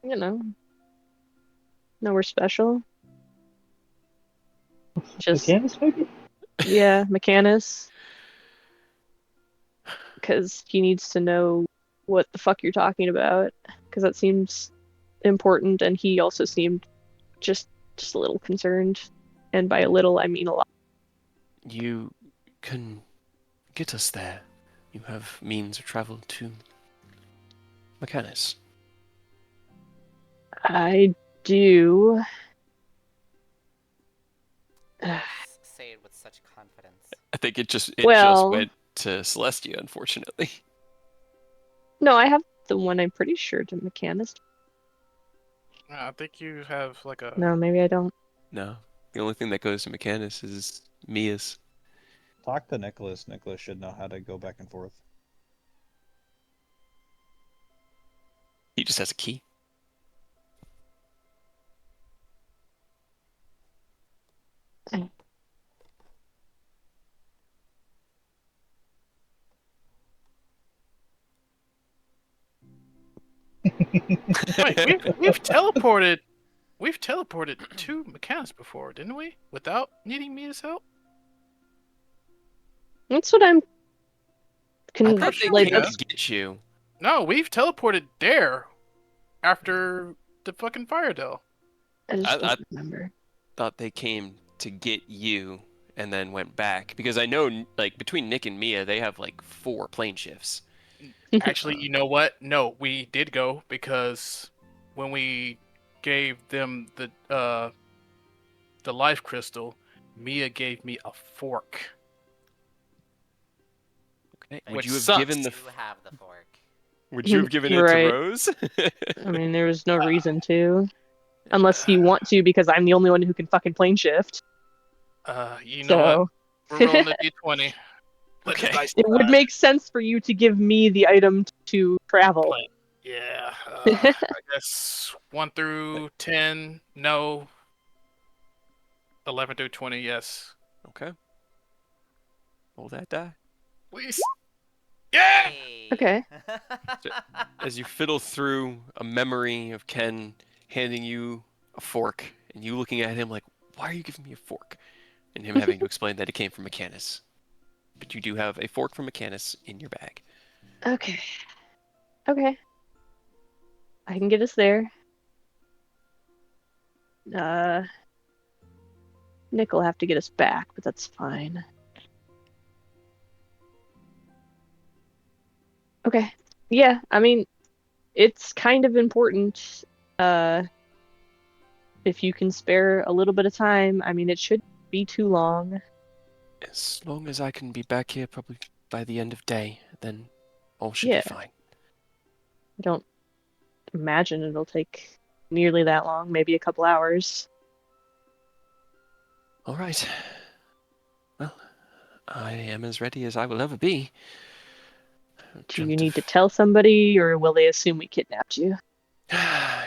You know, nowhere special. Just, Mechanics, maybe? yeah, Mechanus. Because he needs to know what the fuck you're talking about. Because that seems important, and he also seemed just a little concerned. And by a little, I mean a lot. You can get us there. You have means of travel to Mechanus. I do. Say it with such confidence. I think it just Well- went to Celestia, unfortunately. No, I have the one I'm pretty sure to Mechanist. I think you have like a. No, maybe I don't. No. The only thing that goes to Mechanus is Mia's. Talk to Nicholas. Nicholas should know how to go back and forth. He just has a key. Wait, we've teleported. We've teleported to Mechanus before, didn't we? Without needing Mia's help. That's what I'm. I thought they like, came that's, to get you. No, we've teleported there after the fucking fire dell. I just I- don't remember. Thought they came to get you and then went back. Because I know, like, between Nick and Mia, they have, like, 4 plane shifts. Actually, you know what? No, we did go because when we gave them the life crystal, Mia gave me a fork. Okay. Which Would you have sucks. given You the have the fork. Would you have given it Right. to Rose? I mean, there was no reason to. Unless you want to, because I'm the only one who can fucking plane shift. You know So what? We're rolling a d20. Let the Okay. dice it would decide. make sense for you to give me the item to travel. Play. Yeah. I guess 1 through 10, no. 11 through 20, yes. Okay. Roll that die. Please. Yeah. Hey. Okay. As you fiddle through a memory of Ken handing you a fork and you looking at him like, why are you giving me a fork? And him having to explain that it came from Mechanus. But you do have a fork from Mechanus in your bag. Okay. Okay. I can get us there. Nick will have to get us back, but that's fine. Okay. Yeah, I mean, it's kind of important. If you can spare a little bit of time, I mean, it shouldn't be too long. As long as I can be back here probably by the end of day, then all should Yeah. be fine. I don't imagine it'll take nearly that long, maybe a couple hours. All right. Well, I am as ready as I will ever be. Do you need to tell somebody, or will they assume we kidnapped you?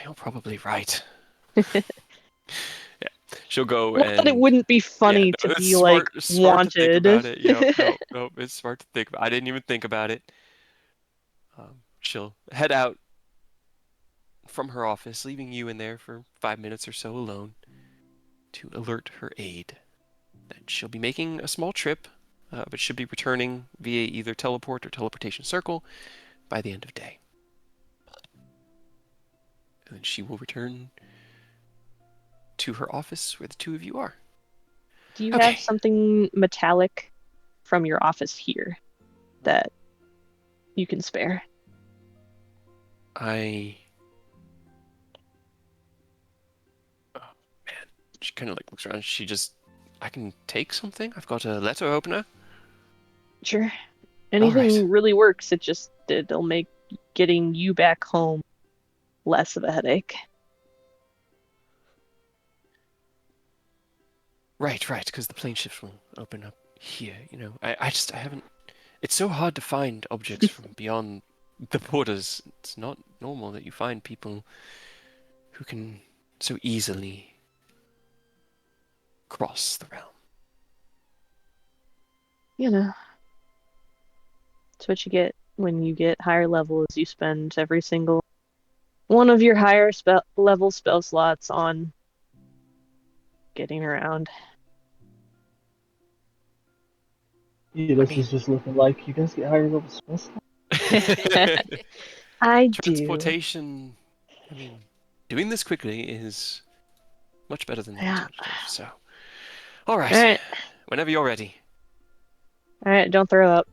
You're probably right. Yeah, she'll go Not and. that it wouldn't be funny Yeah, to no, be it's like smart to think wanted. about it. Yep, no, it's smart to think about. I didn't even think about it. She'll head out from her office, leaving you in there for 5 minutes or so alone to alert her aide that she'll be making a small trip, but should be returning via either teleport or teleportation circle by the end of day. And then she will return to her office where the two of you are. Do you Okay. have something metallic from your office here that you can spare? Oh, man. She kind of like looks around. I can take something? I've got a letter opener. Sure. Anything right. really works. It'll make getting you back home less of a headache. Right, because the plane shift will open up here. I haven't. It's so hard to find objects from beyond the borders. It's not normal that you find people who can so easily cross the realm. You know, it's what you get when you get higher levels. You spend every single one of your higher level spell slots on getting around. Yeah, this is just looking like you guys get higher level spell slots. I do. Transportation. I mean, doing this quickly is much better than teleportation. So, all right. Whenever you're ready. All right, don't throw up.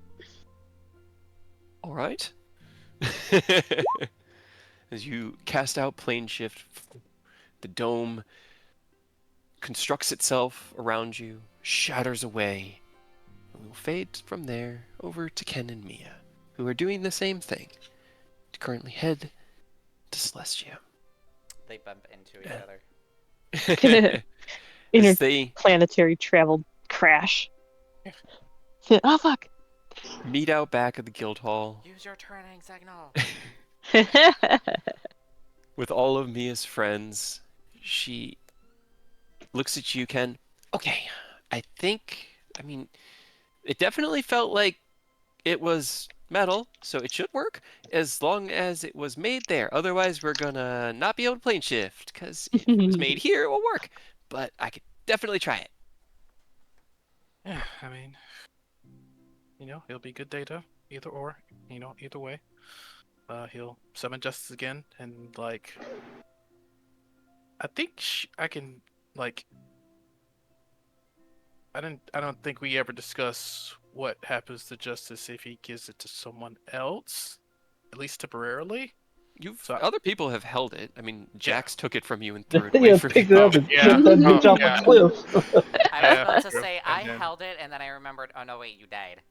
All right. As you cast out plane shift, the dome constructs itself around you, shatters away, and we'll fade from there over to Ken and Mia, who are doing the same thing to currently head to Celestia. They bump into each other. Interplanetary travel crash. Oh fuck! Meet out back at the guild hall. Use your turning signal. With all of Mia's friends, she looks at you, Ken. Okay, I mean, it definitely felt like it was metal, so it should work as long as it was made there. Otherwise, we're gonna not be able to plane shift, because if it was made here, it will work. But I could definitely try it. Yeah, I mean, it'll be good data, either or, either way. He'll summon Justice again, and I think I can, I don't think we ever discuss what happens to Justice if he gives it to someone else, at least temporarily. Other people have held it. I mean, Jax took it from you and threw it away Yeah, from picked you. it up and jumped on jump a cliff. I was about to say I held it, and then I rememred. Oh no, wait, you died.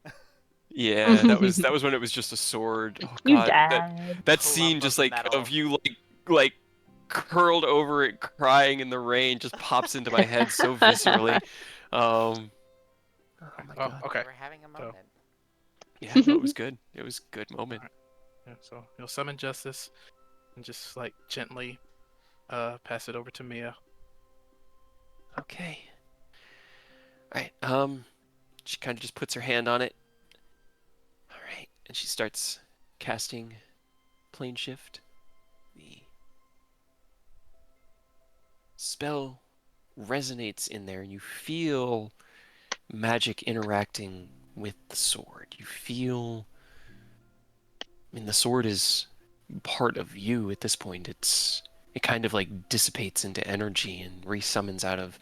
Yeah, that was when it was just a sword. Oh god, You died. that scene just of you like curled over it, crying in the rain, just pops into my head so viscerally. Oh my god. Okay. We're having a moment. Yeah, no, it was good. It was a good moment. Yeah, so he'll summon Justice and just gently pass it over to Mia. Okay. Alright, she kind of just puts her hand on it. Alright, and she starts casting plane shift. The spell resonates in there, and you feel magic interacting with the sword. You feel... I mean, the sword is part of you at this point. It kind of dissipates into energy and resummons out of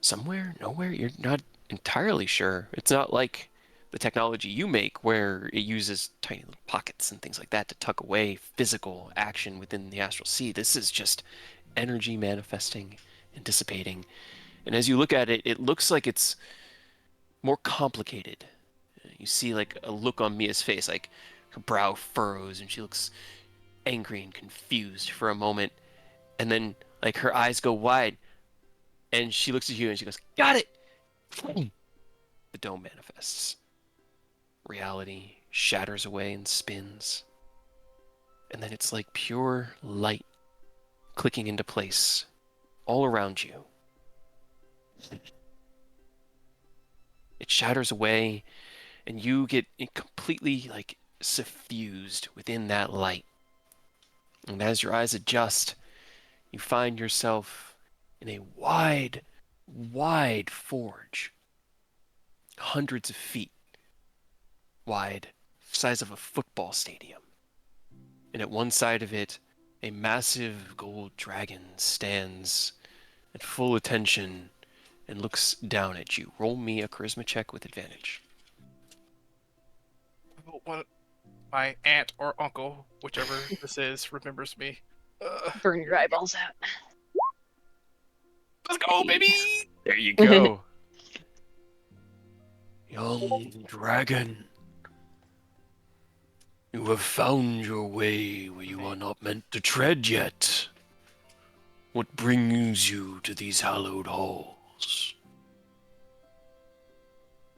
somewhere, nowhere. You're not entirely sure. It's not like the technology you make where it uses tiny little pockets and things like that to tuck away physical action within the astral sea. This is just energy manifesting and dissipating. And as you look at it, it looks like it's more complicated. You see like a look on Mia's face, like her brow furrows and she looks angry and confused for a moment. And then like her eyes go wide and she looks at you and she goes, "Got it!" The dome manifests. Reality shatters away and spins. And then it's like pure light clicking into place all around you. It shatters away, and you get completely like suffused within that light. And as your eyes adjust, you find yourself in a wide, wide forge, hundreds of feet wide, size of a football stadium. And at one side of it, a massive gold dragon stands at full attention and looks down at you. Roll me a charisma check with advantage. What? My aunt or uncle, whichever this is, remembers me. Burn your eyeballs out. Let's go, baby! There you go. Young dragon, you have found your way where you are not meant to tread yet. What brings you to these hallowed halls?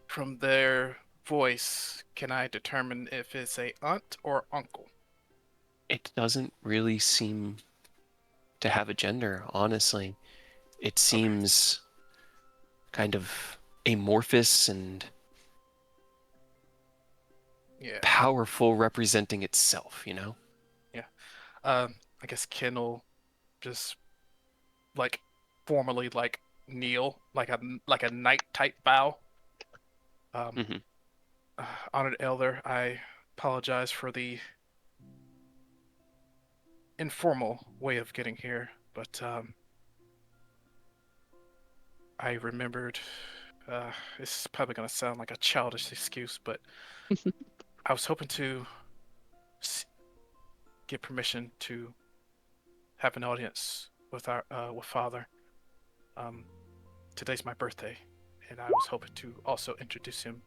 From their voice, can I determine if it's a aunt or uncle? It doesn't really seem to have a gender, honestly. It seems kind of amorphous and Yeah. powerful, representing itself, you know? I guess Ken will just like formally like kneel like a knight type bow. Mhm. Honored elder, I apologize for the informal way of getting here, but I remembered. This is probably gonna sound like a childish excuse, but I was hoping to get permission to have an audience with our with Father. Um, Today's my birthday, and I was hoping to also introduce him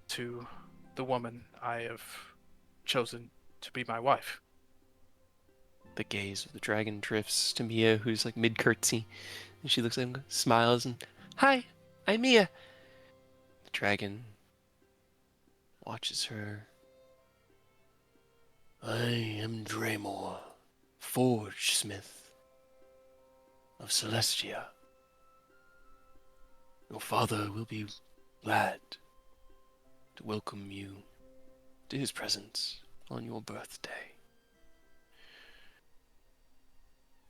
to the woman I have chosen to be my wife. The gaze of the dragon drifts to Mia, who's like mid curtsy, and she looks at him, smiles, and "Hi, I'm Mia." The dragon watches her. "I am Draymore, forge smith of Celestia. Your father will be glad to welcome you to his presence on your birthday."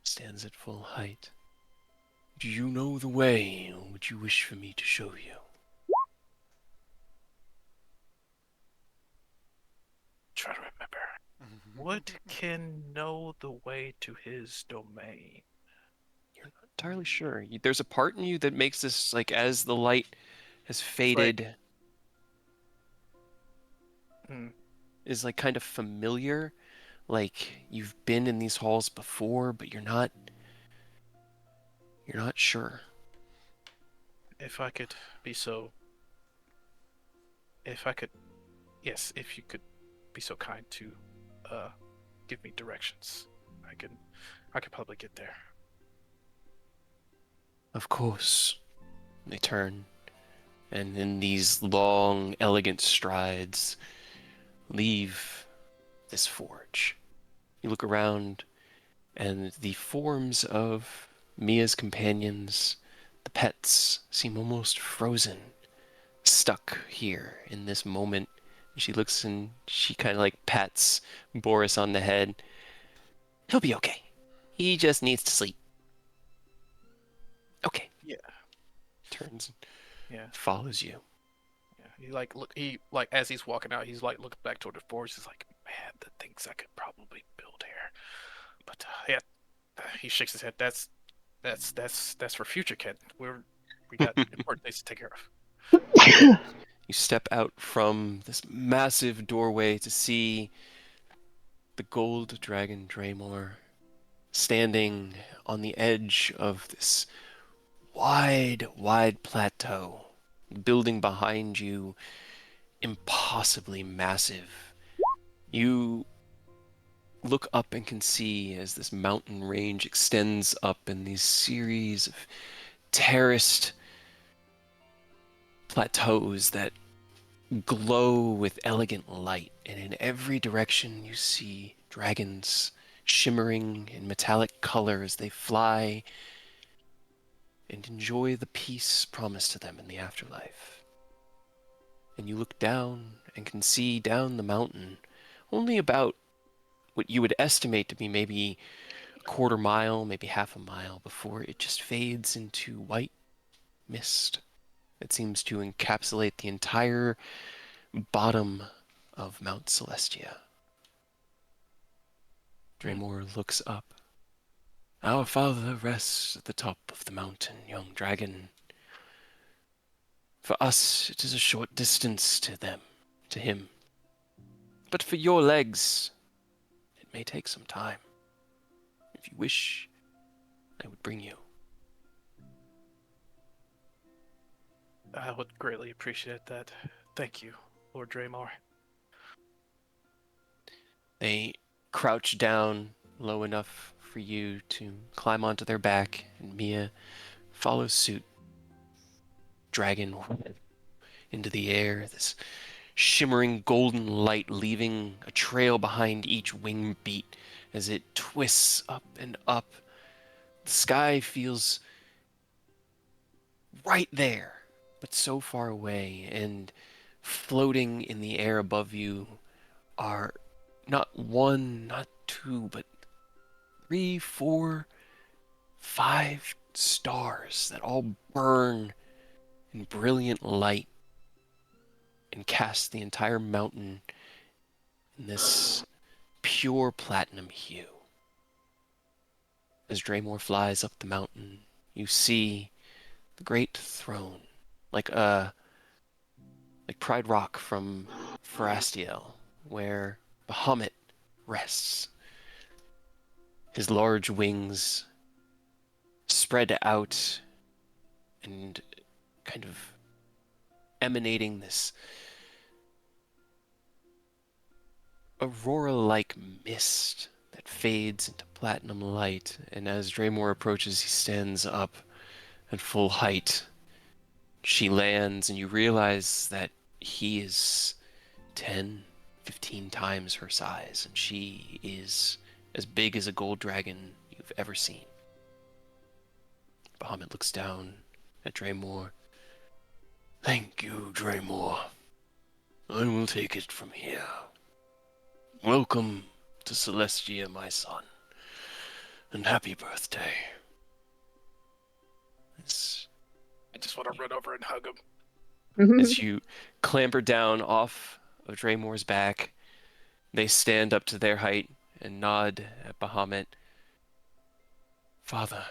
Stands at full height. "Do you know the way, or would you wish for me to show you?" Try to remember. Would Ken know the way to his domain? You're not entirely sure. There's a part in you that makes this, like, as the light has faded, is like kind of familiar. Like you've been in these halls before, but you're not sure. If I could be so. If I could. Yes, if you could be so kind to give me directions. I could probably get there. Of course. They turn, and in these long, elegant strides, leave this forge. You look around, and the forms of Mia's companions, the pets, seem almost frozen, stuck here in this moment. She looks and she kind of like pats Boris on the head. "He'll be okay. He just needs to sleep." "Okay." Yeah. Turns and Yeah. follows you. Yeah. He like as he's walking out, he's like looking back toward the forest. He's like, man, the things I could probably build here. But yeah, he shakes his head. That's for future, Ken. We We got important things to take care of. You step out from this massive doorway to see the gold dragon Draymore standing on the edge of this wide, wide plateau. Building behind you, impossibly massive. You look up and can see as this mountain range extends up in these series of terraced plateaus that glow with elegant light, and in every direction you see dragons shimmering in metallic color as they fly and enjoy the peace promised to them in the afterlife. And you look down and can see down the mountain only about what you would estimate to be maybe a quarter mile, maybe half a mile, before it just fades into white mist that seems to encapsulate the entire bottom of Mount Celestia. Draymore looks up. Our father rests at the top of the mountain, young dragon. For us, it is a short distance to them, to him. But for your legs, it may take some time. If you wish, I would bring you. I would greatly appreciate that. Thank you, Lord Draymore. They crouch down low enough for you to climb onto their back, and Mia follows suit. Dragon into the air, this shimmering golden light leaving a trail behind each wing beat as it twists up and up. The sky feels right there, but so far away, and floating in the air above you are not one, not two, but 3, 4, 5 stars that all burn in brilliant light and cast the entire mountain in this pure platinum hue. As Draymore flies up the mountain, you see the great throne, like Pride Rock from Farastiel, where Bahamut rests. His large wings spread out and kind of emanating this aurora-like mist that fades into platinum light, and as Draymore approaches, he stands up at full height. She lands, and you realize that he is 10, 15 times her size, and she is as big as a gold dragon you've ever seen. Bahamut looks down at Draymore. Thank you, Draymore. I will take it from here. Welcome to Celestia, my son, and happy birthday. I just want to run over and hug him. As you clamber down off of Draymore's back, they stand up to their height and nod at Bahamut. Father.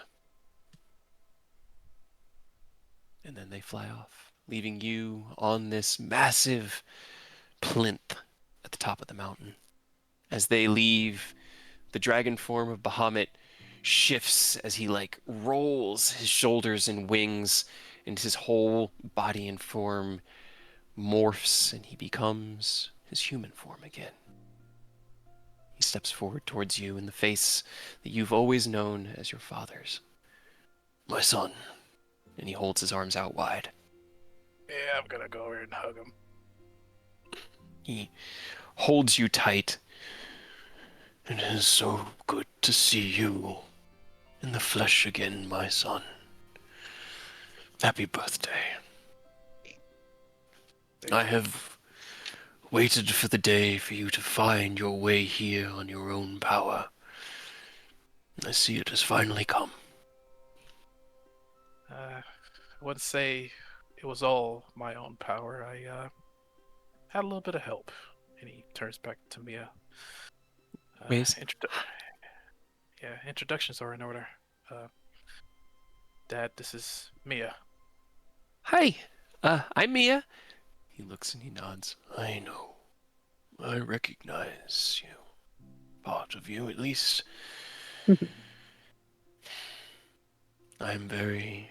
And then they fly off, leaving you on this massive plinth at the top of the mountain. As they leave, the dragon form of Bahamut shifts as he rolls his shoulders and wings, and his whole body and form morphs, and he becomes his human form again. He steps forward towards you in the face that you've always known as your father's. My son. And he holds his arms out wide. Yeah, I'm gonna go over and hug him. He holds you tight. It is so good to see you in the flesh again, my son. Happy birthday. I have waited for the day for you to find your way here on your own power. I see it has finally come. I wouldn't say it was all my own power. I had a little bit of help. And he turns back to Mia. Introductions are in order. Dad, this is Mia. Hi, I'm Mia. He looks and he nods. I know. I recognize you. Part of you, at least. I'm very,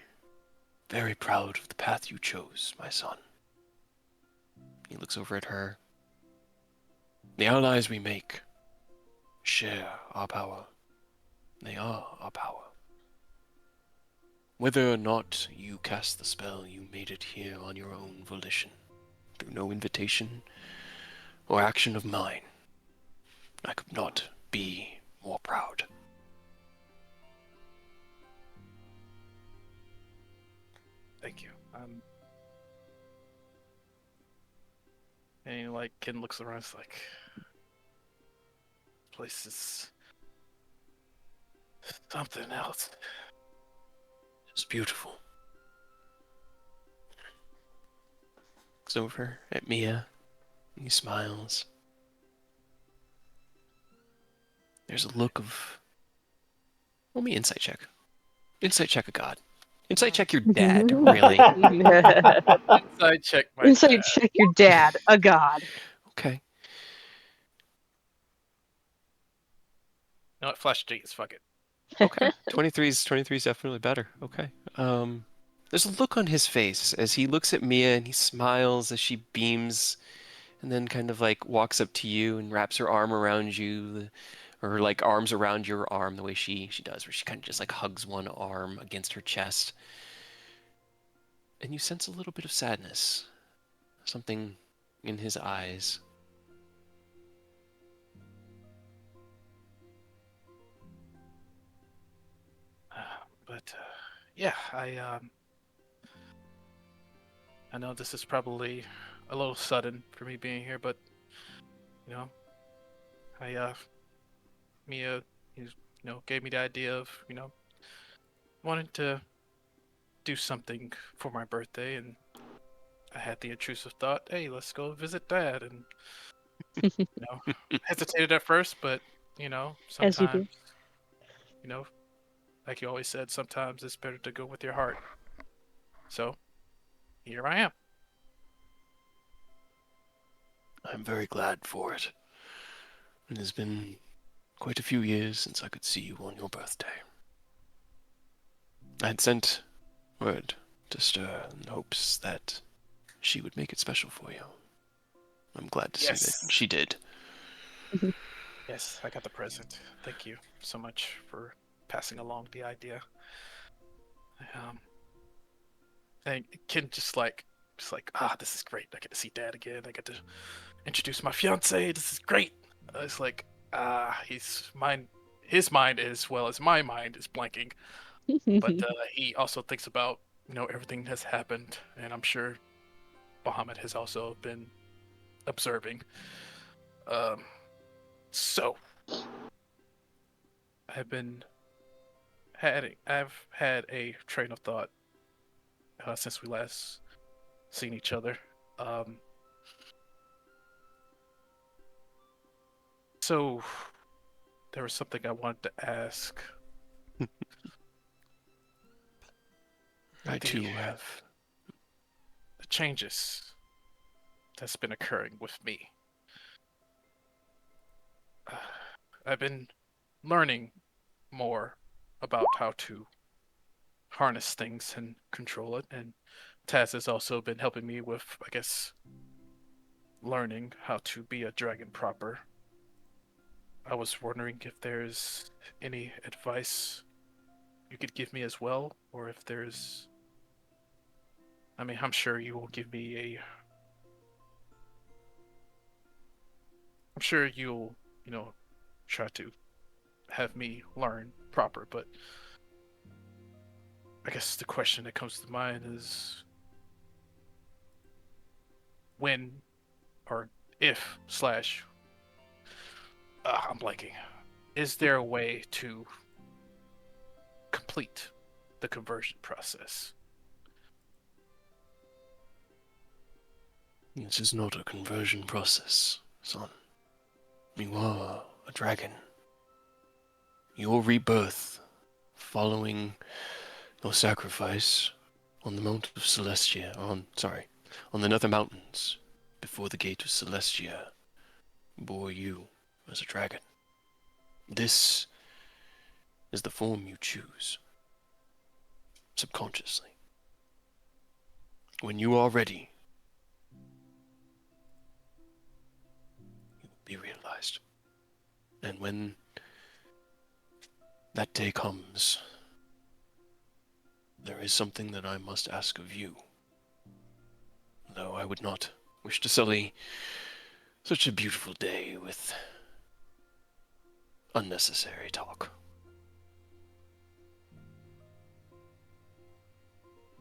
very proud of the path you chose, my son. He looks over at her. The allies we make share our power. They are our power. Whether or not you cast the spell, you made it here on your own volition, through no invitation or action of mine. I could not be more proud. Thank you. And he, like, Ken looks around. It's like, place is something else. It's beautiful. Looks over at Mia. He smiles. There's a look of... Roll me insight check. Insight check a god. Insight check your dad, really. Inside check my Insight dad. check your dad, a god. Okay. No, flash G's. Fuck it. Okay. 23's definitely better. Okay. There's a look on his face as he looks at Mia and he smiles as she beams and then kind of like walks up to you and wraps her arm around you, or like arms around your arm the way she does, where she kind of just like hugs one arm against her chest. And you sense a little bit of sadness. Something in his eyes. But yeah, I know this is probably a little sudden for me being here, but you know, Mia, gave me the idea of wanting to do something for my birthday, and I had the intrusive thought, hey, let's go visit Dad, and hesitated at first, but As you do. sometimes, you know, like you always said, sometimes it's better to go with your heart. So here I am. I'm very glad for it. It has been quite a few years since I could see you on your birthday. I had sent word to Stir in hopes that she would make it special for you. I'm glad to see that she did. Yes, I got the present. Thank you so much for passing along the idea. And Ken just like, this is great. I get to see Dad again. I get to introduce my fiance. This is great. It's like, his mind as well as my mind is blanking. But he also thinks about everything that's happened, and I'm sure Bahamut has also been observing. So I've had a train of thought since we last seen each other. So there was something I wanted to ask. I too have. The changes that's been occurring with me. I've been learning more about how to harness things and control it, and Taz has also been helping me with, I guess, learning how to be a dragon proper. I was wondering if there's any advice you could give me as well, or if there's... I mean, I'm sure you will give me a... I'm sure you'll, try to have me learn proper, but I guess the question that comes to mind is when or if slash I'm blanking. Is there a way to complete the conversion process? This is not a conversion process, son. You are a dragon. Your rebirth, following your sacrifice, On the Mount of Celestia, on the Nether Mountains, before the gate of Celestia, bore you as a dragon. This is the form you choose, subconsciously. When you are ready, you will be realized. And when that day comes, there is something that I must ask of you. Though I would not wish to sully such a beautiful day with unnecessary talk.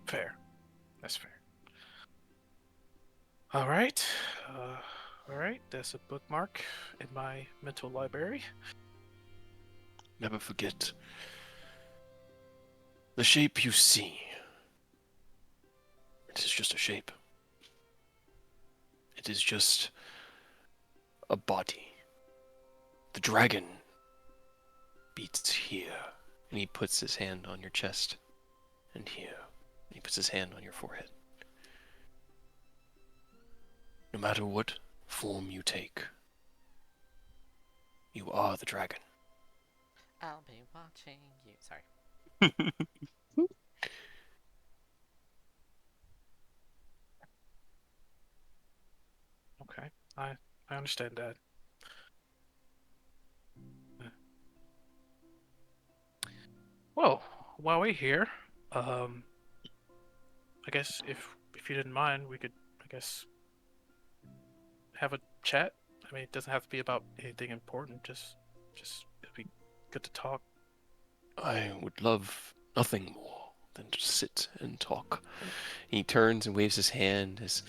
Fair. That's fair. All right. All right. That's a bookmark in my mental library. Never forget, the shape you see, it is just a shape. It is just a body. The dragon beats here. And he puts his hand on your chest. And here. And he puts his hand on your forehead. No matter what form you take, you are the dragon. I'll be watching you. Sorry. Okay. I understand that. Well, while we're here, I guess if you didn't mind, we could, I guess, have a chat. I mean, it doesn't have to be about anything important. Just it'd be good to talk. I would love nothing more than to sit and talk. He turns and waves his hand as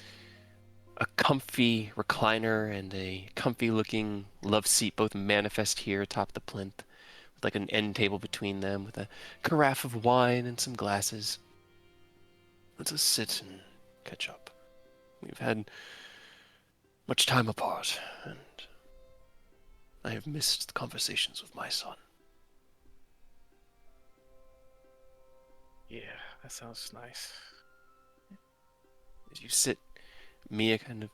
a comfy recliner and a comfy looking love seat both manifest here atop the plinth, with like an end table between them with a carafe of wine and some glasses. Let's just sit and catch up. We've had much time apart, and I have missed the conversations with my son. Yeah, that sounds nice. As you sit, Mia kind of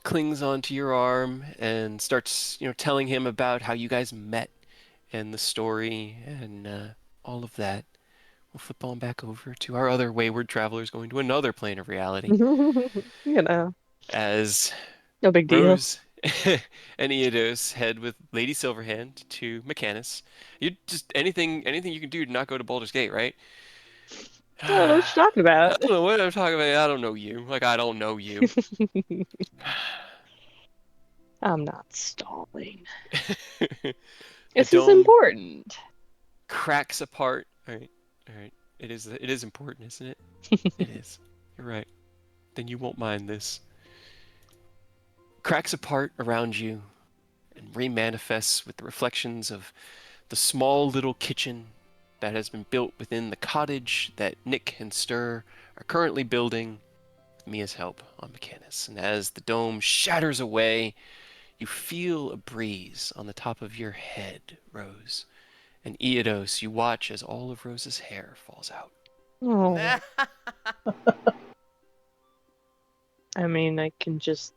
clings onto your arm and starts, telling him about how you guys met and the story and all of that. We'll flip on back over to our other wayward travelers going to another plane of reality You know, as no big deal. Rose and Eodos head with Lady Silverhand to Mechanus. You just anything you can do to not go to Baldur's Gate, right? I don't know what you're talking I about. don't know what I'm talking about. I don't know you. Like I don't know you. I'm not stalling. The This is dome important. cracks apart. All right, all right. It is important, isn't it? It is. You're right. Then you won't mind this. Cracks apart around you and remanifests with the reflections of the small little kitchen that has been built within the cottage that Nick and Stir are currently building with Mia's help on Mechanus. And as the dome shatters away, you feel a breeze on the top of your head, Rose. And Eodos, you watch as all of Rose's hair falls out. Oh, I mean, I can just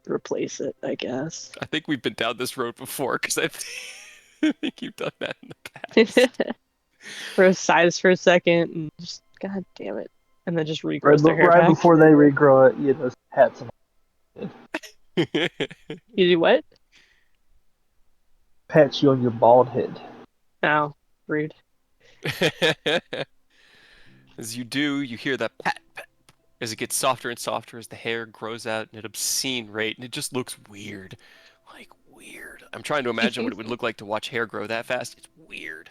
replace it, I guess. I think we've been down this road before, because I think you've done that in the past. Rose sighs for a second and just, God damn it. And then just regrows their hair Right back. before they regrow it, you know, pats You do what? pats you on your bald head. Oh, rude. As you do, you hear that pat, pat, as it gets softer and softer as the hair grows out at an obscene rate, and it just looks weird. Like, weird. I'm trying to imagine what it would look like to watch hair grow that fast. It's weird.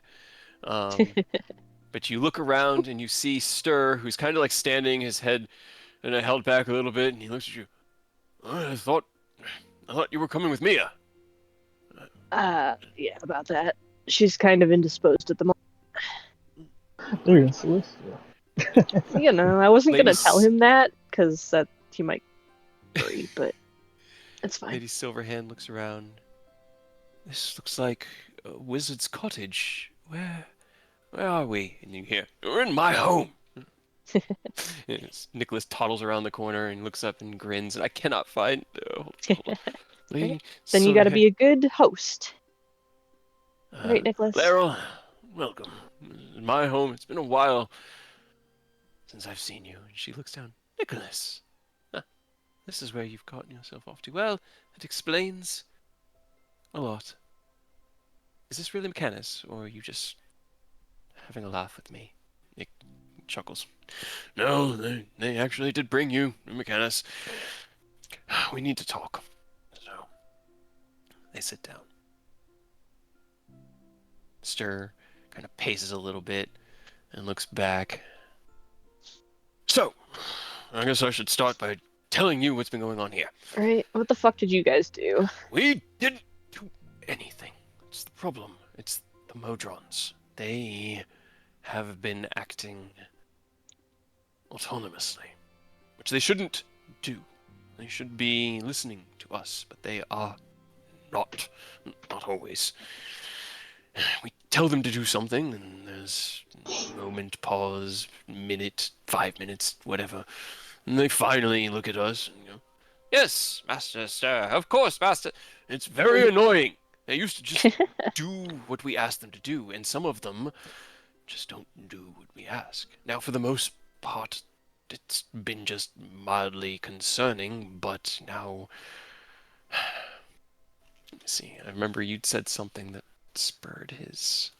But you look around and you see Stir, who's kind of like standing, his head held back a little bit, and he looks at you. I thought you were coming with Mia. Yeah, about that. She's kind of indisposed at the moment. They're in Celestia. You know, I wasn't gonna Lady tell S- him that, because that he might worry, but it's fine. Lady Silverhand looks around. This looks like a wizard's cottage. Where are we? And you hear, "You're in my home." Yes, Nicholas toddles around the corner and looks up and grins, and I cannot find. Right. Then you got to be a good host. Right, Nicholas? Laryl, welcome. This is my home. It's been a while since I've seen you. And she looks down. Nicholas, this is where you've gotten yourself off to. Well, it explains a lot. Is this really McCannis, or are you just having a laugh with me? Nick chuckles. No, they actually did bring you, McCannis. We need to talk. So, they sit down. Stir kind of paces a little bit and looks back. So, I guess I should start by telling you what's been going on here. Right. What the fuck did you guys do? We didn't do anything. It's the problem. It's the Modrons. They have been acting autonomously, which they shouldn't do. They should be listening to us, but they are not. Not always. We tell them to do something, and there's a moment, pause, minute, 5 minutes, whatever. And they finally look at us and go, "Yes, Master, sir, of course, Master." It's very annoying. They used to just do what we ask them to do, and some of them just don't do what we ask. Now, for the most part, it's been just mildly concerning, but now... Let me see, I remember you'd said something that spurred his...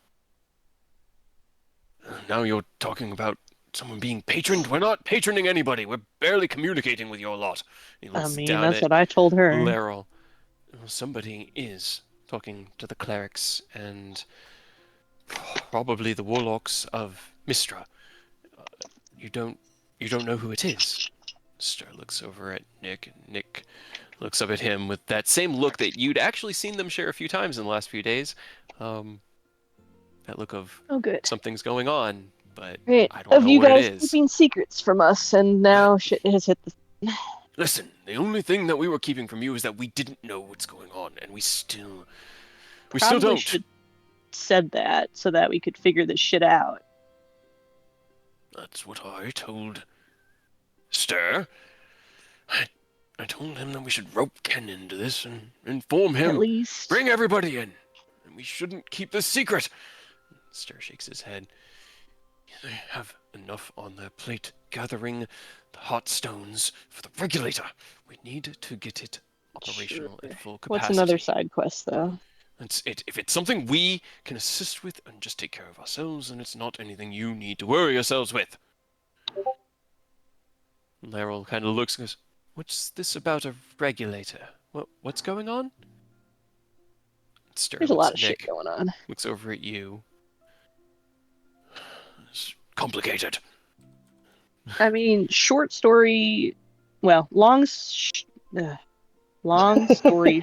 Now you're talking about someone being patroned? We're not patroning anybody. We're barely communicating with your lot. He I looks mean, down that's at what I told her. Laryl. Somebody is talking to the clerics and probably the warlocks of Mistra. You don't know who it is. Star looks over at Nick, and Nick looks up at him with that same look that you'd actually seen them share a few times in the last few days. That look of Oh, good. something's going on, but Right. I don't Of know you what it guys is. keeping secrets from us, and now shit has hit the. Listen, the only thing that we were keeping from you is that we didn't know what's going on, and we still Probably don't. should said that so that we could figure this shit out. That's what I told Stir. I told him that we should rope Ken into this and inform him. At least. Bring everybody in. And we shouldn't keep this secret. Stir shakes his head. They have enough on their plate gathering the hot stones for the regulator. We need to get it operational at full capacity. What's another side quest, though? If it's something we can assist with and just take care of ourselves, then it's not anything you need to worry yourselves with. Laryl kind of looks and goes, "What's this about a regulator? What's going on?" There's a lot of shit going on. Looks over at you. It's complicated. I mean, short story. Well, long story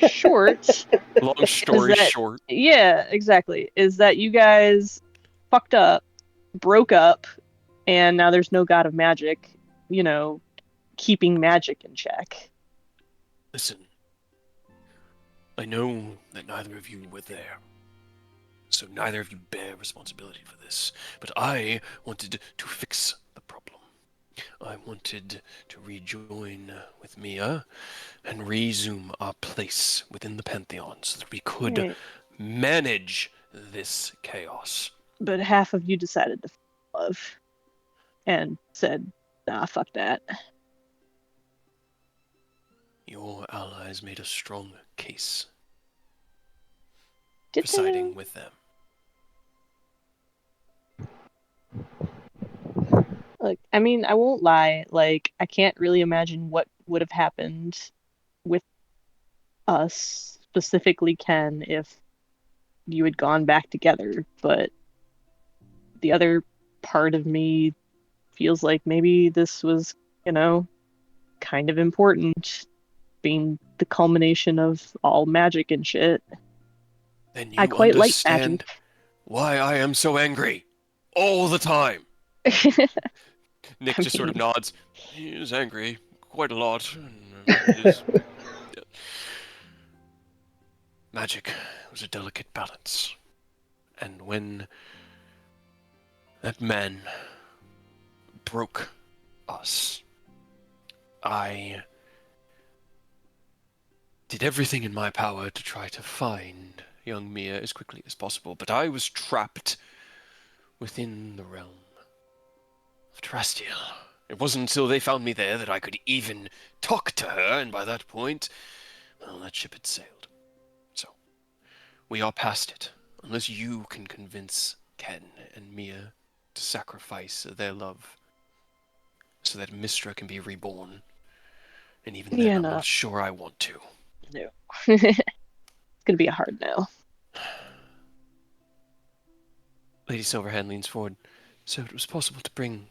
short. Long story that, short. Yeah, exactly. Is that you guys fucked up, broke up, and now there's no god of magic, keeping magic in check. Listen, I know that neither of you were there, so neither of you bear responsibility for this, but I wanted to fix the problem. I wanted to rejoin with Mia and resume our place within the Pantheon so that we could manage this chaos. But half of you decided to love and said, nah, fuck that. Your allies made a strong case Did for siding with them. Look, I mean, I won't lie. Like, I can't really imagine what would have happened with us, specifically Ken, if you had gone back together. But the other part of me feels like maybe this was, kind of important, being the culmination of all magic and shit. Then you I quite like understand magic. Why I am so angry all the time. Nick just sort of nods. He is angry quite a lot. Magic was a delicate balance. And when that man broke us. I did everything in my power to try to find young Mia as quickly as possible, but I was trapped within the realm of Terrestrial. It wasn't until they found me there that I could even talk to her, and by that point, well, that ship had sailed. So, we are past it, unless you can convince Ken and Mia to sacrifice their love so that Mistra can be reborn. And even then, Yeah, I'm no. not sure I want to. No. It's gonna be a hard no. Lady Silverhand leans forward. So it was possible to bring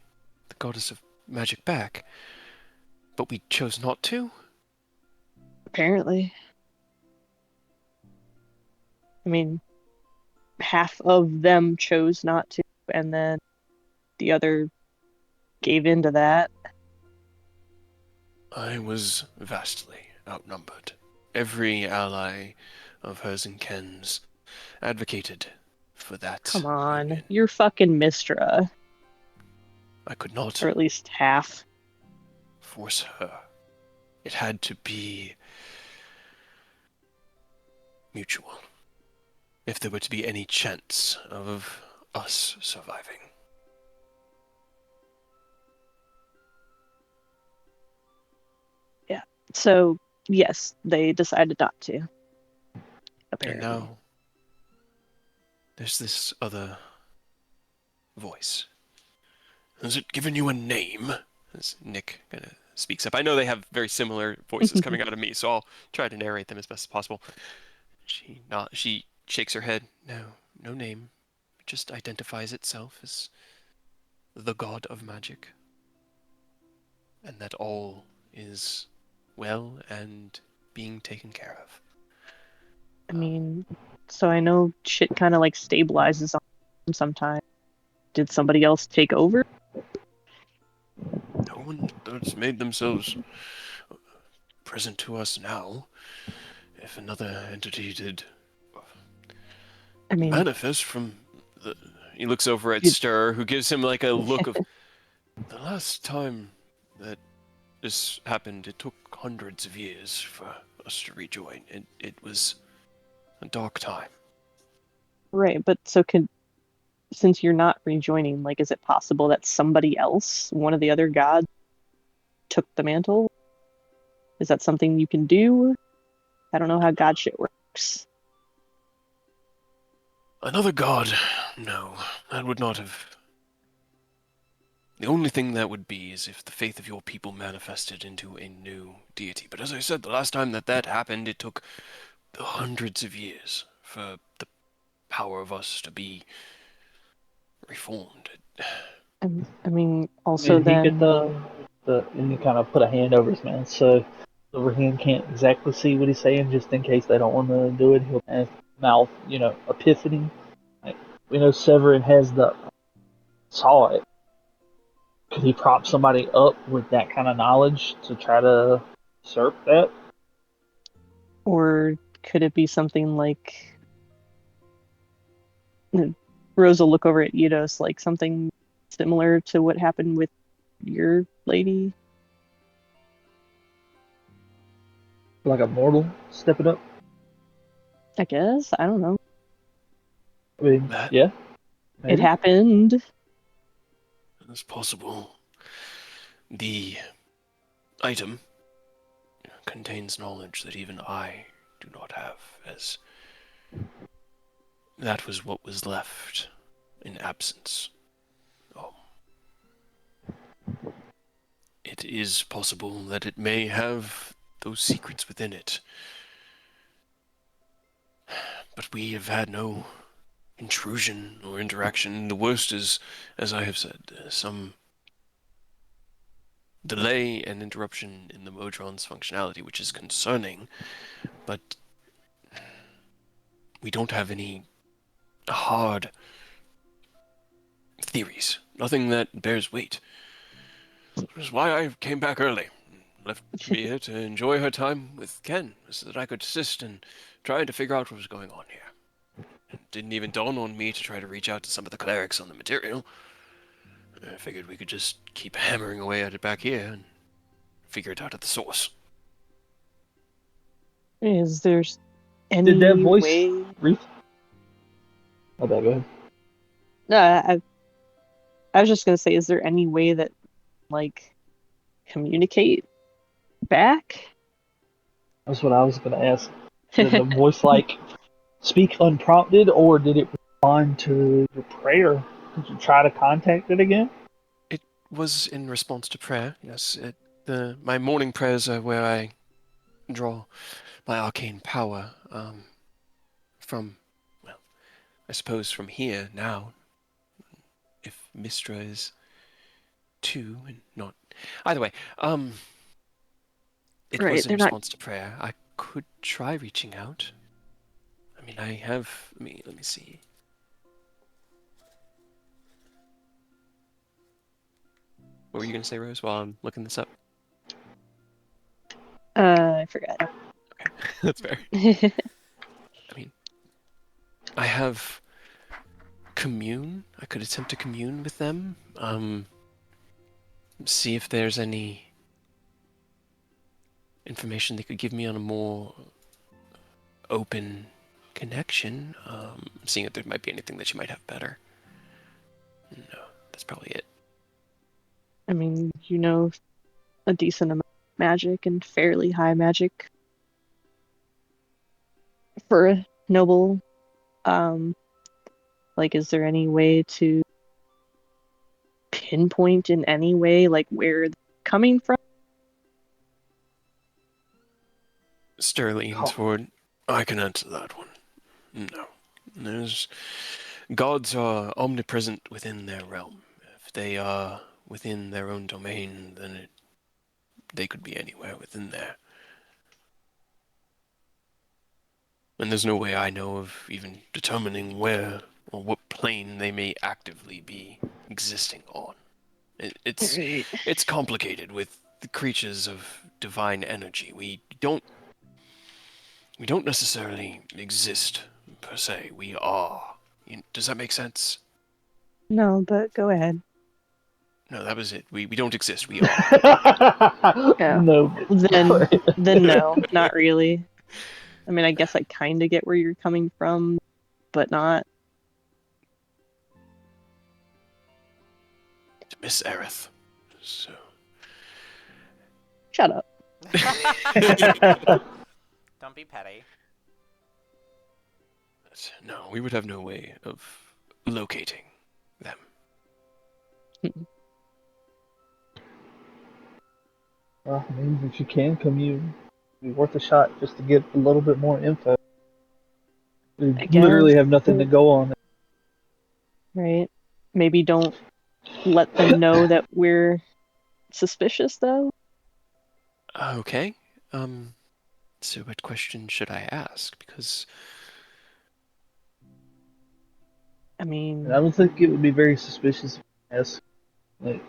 the goddess of magic back, but we chose not to? Apparently. I mean, half of them chose not to, and then the other gave in to that. I was vastly outnumbered. Every ally of hers and Ken's advocated for that Come on, union. you're fucking Mistra, I could not or at least half. force her. It had to be mutual, if there were to be any chance of us surviving. Yeah. So yes, they decided not to. And Apparently. now, there's this other voice. Has it given you a name? As Nick kind of speaks up. I know they have very similar voices coming out of me, so I'll try to narrate them as best as possible. She shakes her head. No, no name. It just identifies itself as the god of magic. And that all is well and being taken care of. I mean, so I know shit kind of like stabilizes on them sometimes. Did somebody else take over? No one has made themselves present to us now. If another entity did I mean, manifest from the... He looks over at Did- Stir, who gives him like a look of... The last time that this happened, it took hundreds of years for us to rejoin. It was a dark time. right, but so since you're not rejoining, like, is it possible that somebody else, one of the other gods, took the mantle? Is that something you can do? I don't know how god shit works. Another god? No, that would not have... The only thing that would be is if the faith of your people manifested into a new deity. But as I said, the last time that happened, it took hundreds of years for the power of us to be reformed. I mean, also And he then, could and he kind of put a hand over his mouth, so Silverhand can't exactly see what he's saying, just in case they don't want to do it. He'll have mouth, epiphany. Like, we know Severin has saw it. Could he prop somebody up with that kind of knowledge to try to usurp that? or could it be something like Rose will look over at Eidos, like something similar to what happened with your lady? Like a mortal stepping up? I guess. I don't know. I mean, That yeah. It Maybe. happened. is possible. The item contains knowledge that even I do not have, as that was what was left in absence. It is possible that it may have those secrets within it. But we have had no intrusion or interaction. The worst is, as I have said, some delay and interruption in the Modron's functionality, which is concerning, but we don't have any hard theories. Nothing that bears weight. Which is why I came back early. Left Mia to enjoy her time with Ken, so that I could assist in trying to figure out what was going on here. It didn't even dawn on me to try to reach out to some of the clerics on the material. I figured we could just keep hammering away at it back here and figure it out at the source. Is there any Did that voice way? reach? Oh, go ahead. No, I was just gonna say, is there any way that like communicate back? That's what I was gonna ask. Did the voice like speak unprompted, or did it respond to your prayer? Did you try to contact it again? It was in response to prayer, yes. My morning prayers are where I draw my arcane power from, well, I suppose from here now. If Mistra is 2 and not... Either way, it Right, was in they're not. response to prayer. I could try reaching out. I mean, I have... Let me see. What were you going to say, Rose, while I'm looking this up? I forgot. Okay, that's fair. I mean, I have commune. I could attempt to commune with them. See if there's any information they could give me on a more open connection. Seeing if there might be anything that you might have better. No, that's probably it. I mean, you know, a decent amount of magic and fairly high magic for a noble. Like, is there any way to pinpoint in any way, like, where they're coming from? Stir leans forward. I can answer that one. No. Gods are omnipresent within their realm. If they are within their own domain, then they could be anywhere within there. And there's no way I know of even determining where or what plane they may actively be existing on. It's complicated with the creatures of divine energy. We don't necessarily exist per se. We are. Does that make sense? No, but go ahead. No, that was it. We don't exist. We are. Yeah. No. Then no, not really. I mean, I guess I kind of get where you're coming from, but not. Miss Aerith. So. Shut up. Don't be petty. No, we would have no way of locating them. Well, I mean, if you can commune, it'd be worth a shot just to get a little bit more info. We I literally guess. have nothing to go on. Right? Maybe don't let them know that we're suspicious, though. Okay. So what question should I ask? Because I mean, And I don't think it would be very suspicious as like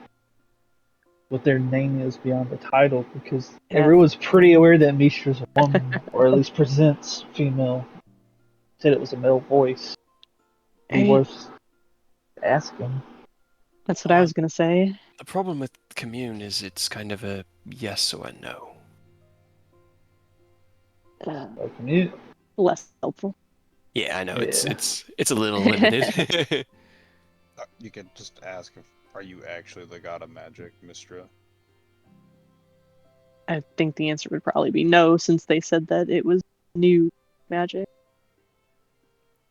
what their name is beyond the title, because yeah. everyone's pretty aware that Mistra's a woman, or at least presents female. Said it was a male voice. Be Right. worth asking. That's what I was gonna say. the problem with commune is it's kind of a yes or a no. Commune. Less helpful. Yeah, I know. Yeah. It's a little limited. You can just ask if are you actually the god of magic, Mistra? I think the answer would probably be no, since they said that it was new magic.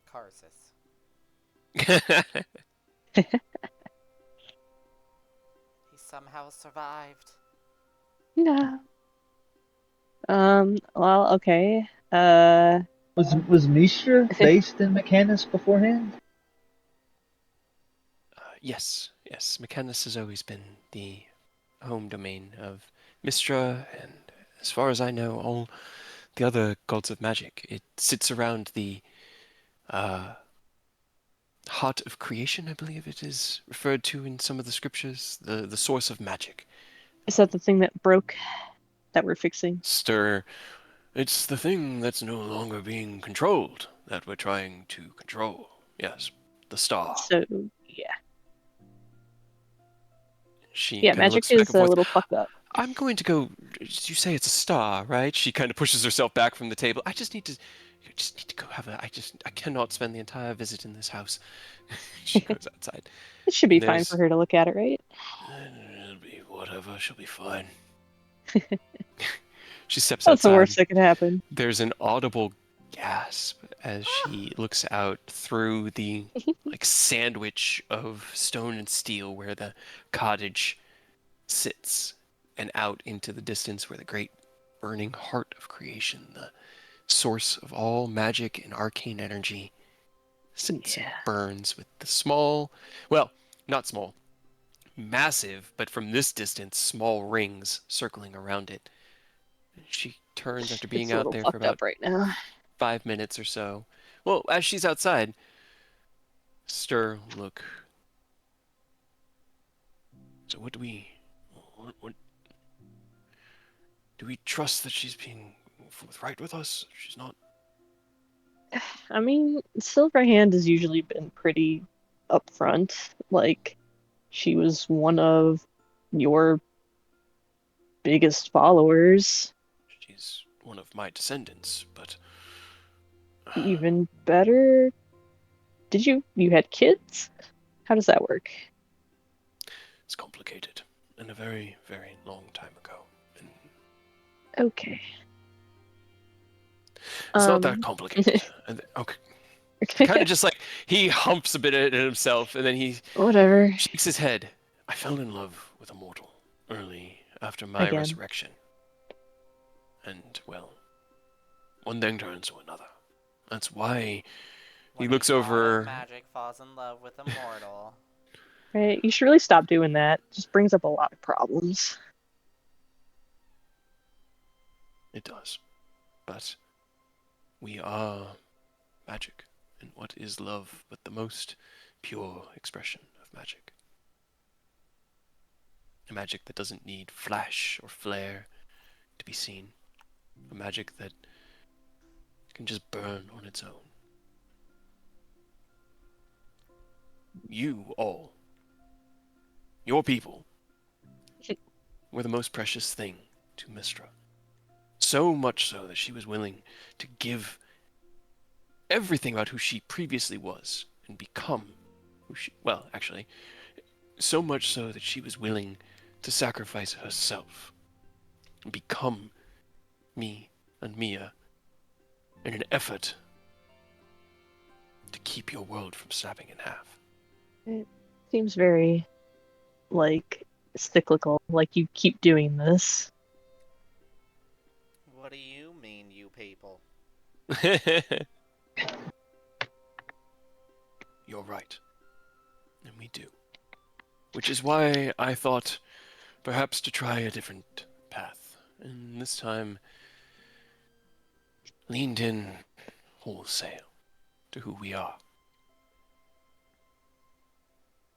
Karsus. He somehow survived. No. Well, okay. Was Mistra based in Mechanus beforehand? Yes. Mechanus has always been the home domain of Mistra, and as far as I know, all the other gods of magic. It sits around the heart of creation, I believe it is referred to in some of the scriptures, the source of magic. Is that the thing that broke that we're fixing? It's the thing that's no longer being controlled that we're trying to control. Yes, the star. So, yeah. She Yeah, kind of magic looks back is and a forth. little fucked up. I'm going to go. You say it's a star, right? She kind of pushes herself back from the table. I just need to. You just need to go have a. I cannot spend the entire visit in this house. She goes outside. It should be And fine for her to look at it, right? It'll be whatever. She'll be fine. She steps That's the outside. worst that could happen. There's an audible gasp as she looks out through the like sandwich of stone and steel where the cottage sits, and out into the distance where the great burning heart of creation, the source of all magic and arcane energy, sits and Yeah. burns with the small, well, not small, massive, but from this distance, small rings circling around it. She turns after being It's a out little there for fucked about up right now. 5 minutes or so. Well, as she's outside, stir, look. So what do we... What do we trust that she's being forthright with us? She's not... I mean, Silverhand has usually been pretty upfront. Like, she was one of your biggest followers. She's one of my descendants, but... Even better, you had kids? How does that work? It's complicated. And a very, very long time ago. And Okay. it's not that complicated. And, okay. Kind of just like, he humps a bit at himself, and then he Whatever. shakes his head. I fell in love with a mortal early after my Again. resurrection. And, well, one thing turns to another. That's why When looks a god over- of magic falls in love with a mortal. Right, you should really stop doing that. It just brings up a lot of problems. it does. But we are magic. And what is love but the most pure expression of magic? A magic that doesn't need flash or flare to be seen. A magic that can just burn on its own. You all, your people, were the most precious thing to Mistra. So much so that she was willing to give everything about who she previously was and become who she... Well, actually, so much so that she was willing to sacrifice herself and become me and Mia in an effort to keep your world from snapping in half. Seems very, like, cyclical. Like, you keep doing this. What do you mean, you people? You're right. And we do. Which is why I thought perhaps to try a different path. And this time leaned in wholesale to who we are.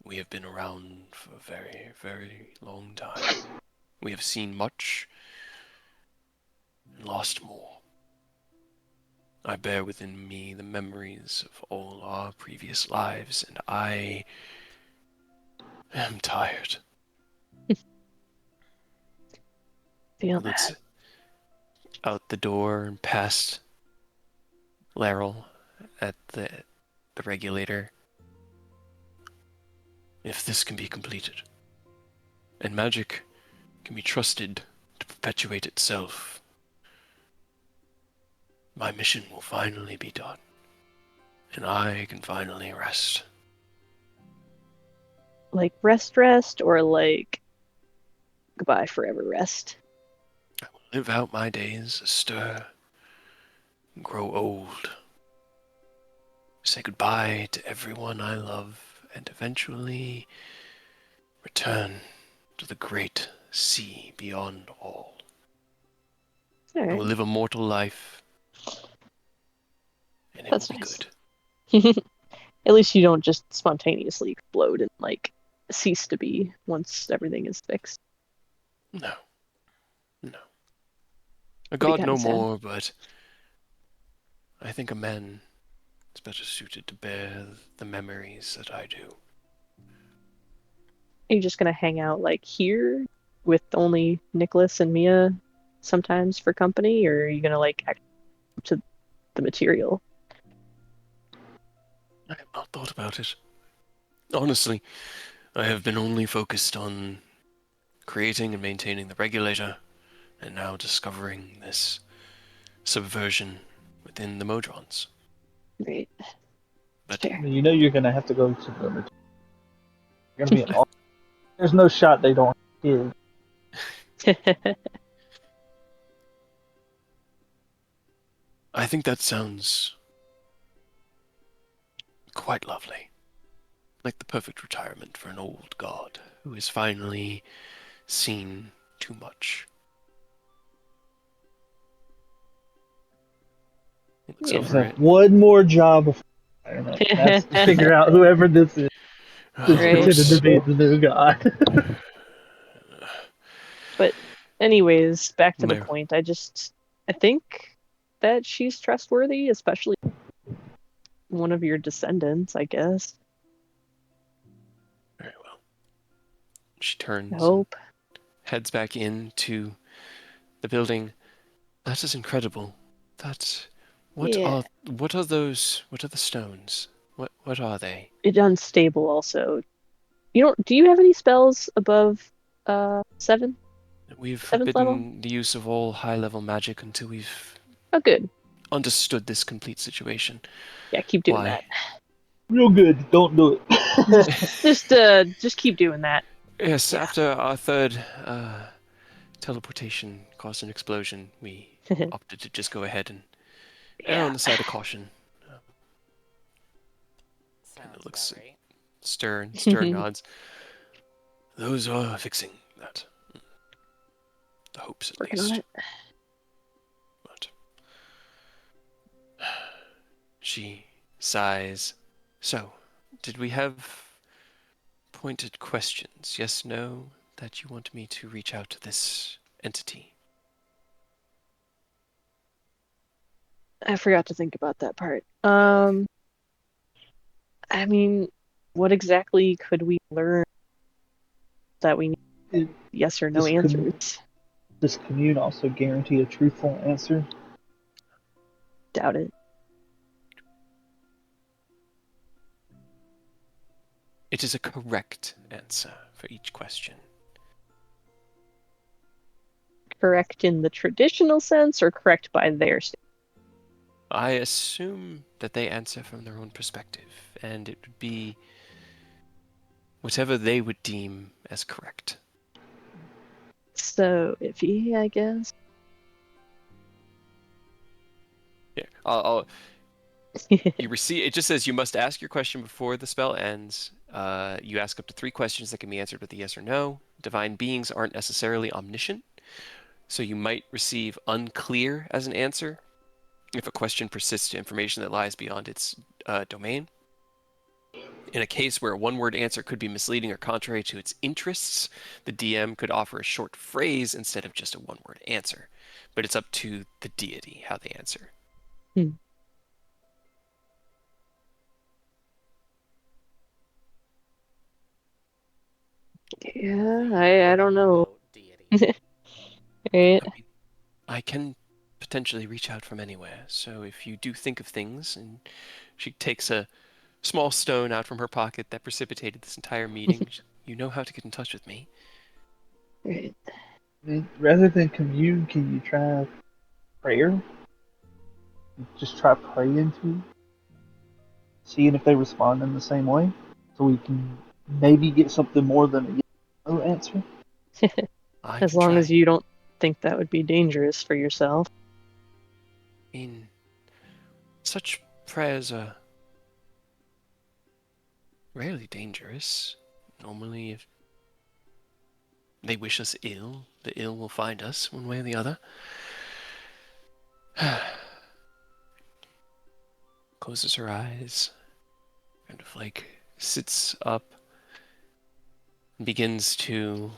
We have been around for a very, very long time. We have seen much and lost more. I bear within me the memories of all our previous lives, and I am tired. Feel Looks that. out the door and past Laryl at the regulator. If this can be completed, and magic can be trusted to perpetuate itself, my mission will finally be done, and I can finally rest. Like, rest, or like, goodbye forever rest. I will live out my days astir, and grow old, say goodbye to everyone I love, and eventually return to the great sea beyond all. I will Alright. live a mortal life, and it That's will be nice. good. At least you don't just spontaneously explode and, like, cease to be once everything is fixed. No. No. A Pretty god kinda no sad. more, but I think a man is better suited to bear the memories that I do. you just gonna hang out like here with only Nicholas and Mia sometimes for company, or are you gonna like act to the material? I have not thought about it. Honestly, I have been only focused on creating and maintaining the regulator, and now discovering this subversion within the Modrons. Right. But Fair. You know you're gonna have to go to the. You're gonna be an. There's no shot they don't have kids. I think that sounds quite lovely. Like the perfect retirement for an old god who has finally seen too much. He looks Yeah. Just over have it. one more job before retirement. That's to figure out whoever this is. Oh, Right. Pretending to be the new god. But anyways, back to the Mayor. point. I think that she's trustworthy, especially one of your descendants, I guess. Very well. She I turns and hope. heads back into the building. That is incredible. What Yeah. are those? What are the stones? What are they? It's unstable also. Do you have any spells above 7? We've 7th level? forbidden the use of all high-level magic until we've Oh good. understood this complete situation. Yeah, keep doing Why? Real good. Don't do it. that. Just keep doing that. Yes, Yeah. after our third teleportation caused an explosion, we opted to just go ahead and err Yeah. on the side of caution. Kind Sounds of looks about right. Stern nods. Those are fixing that. The hopes, at Working on least. it. But she sighs. So, did we have pointed questions? Yes, no, that you want me to reach out to this entity? I forgot to think about that part. I mean, what exactly could we learn that we need yes or no This could- answers? Does commune also guarantee a truthful answer? Doubt it. It is a correct answer for each question. Correct in the traditional sense or correct by their standards? I assume that they answer from their own perspective, and it would be whatever they would deem as correct. So iffy, I guess. Yeah, you receive. It just says you must ask your question before the spell ends. You ask up to 3 questions that can be answered with a yes or no. Divine beings aren't necessarily omniscient, so you might receive unclear as an answer if a question persists to information that lies beyond its domain. In a case where a one-word answer could be misleading or contrary to its interests, the DM could offer a short phrase instead of just a one-word answer. But it's up to the deity how they answer. Yeah, I don't know. Quote deity. Right? I mean, I can potentially reach out from anywhere, so if you do think of things, and she takes a small stone out from her pocket that precipitated this entire meeting, you know how to get in touch with me. Right. Rather than commune, can you try prayer? Just try praying to, seeing if they respond in the same way, so we can maybe get something more than a yes or no answer. I As can long try. as you don't think that would be dangerous for yourself. I mean, such prayers are rarely dangerous. Normally, if they wish us ill, the ill will find us one way or the other. Closes her eyes, kind of like sits up, and begins to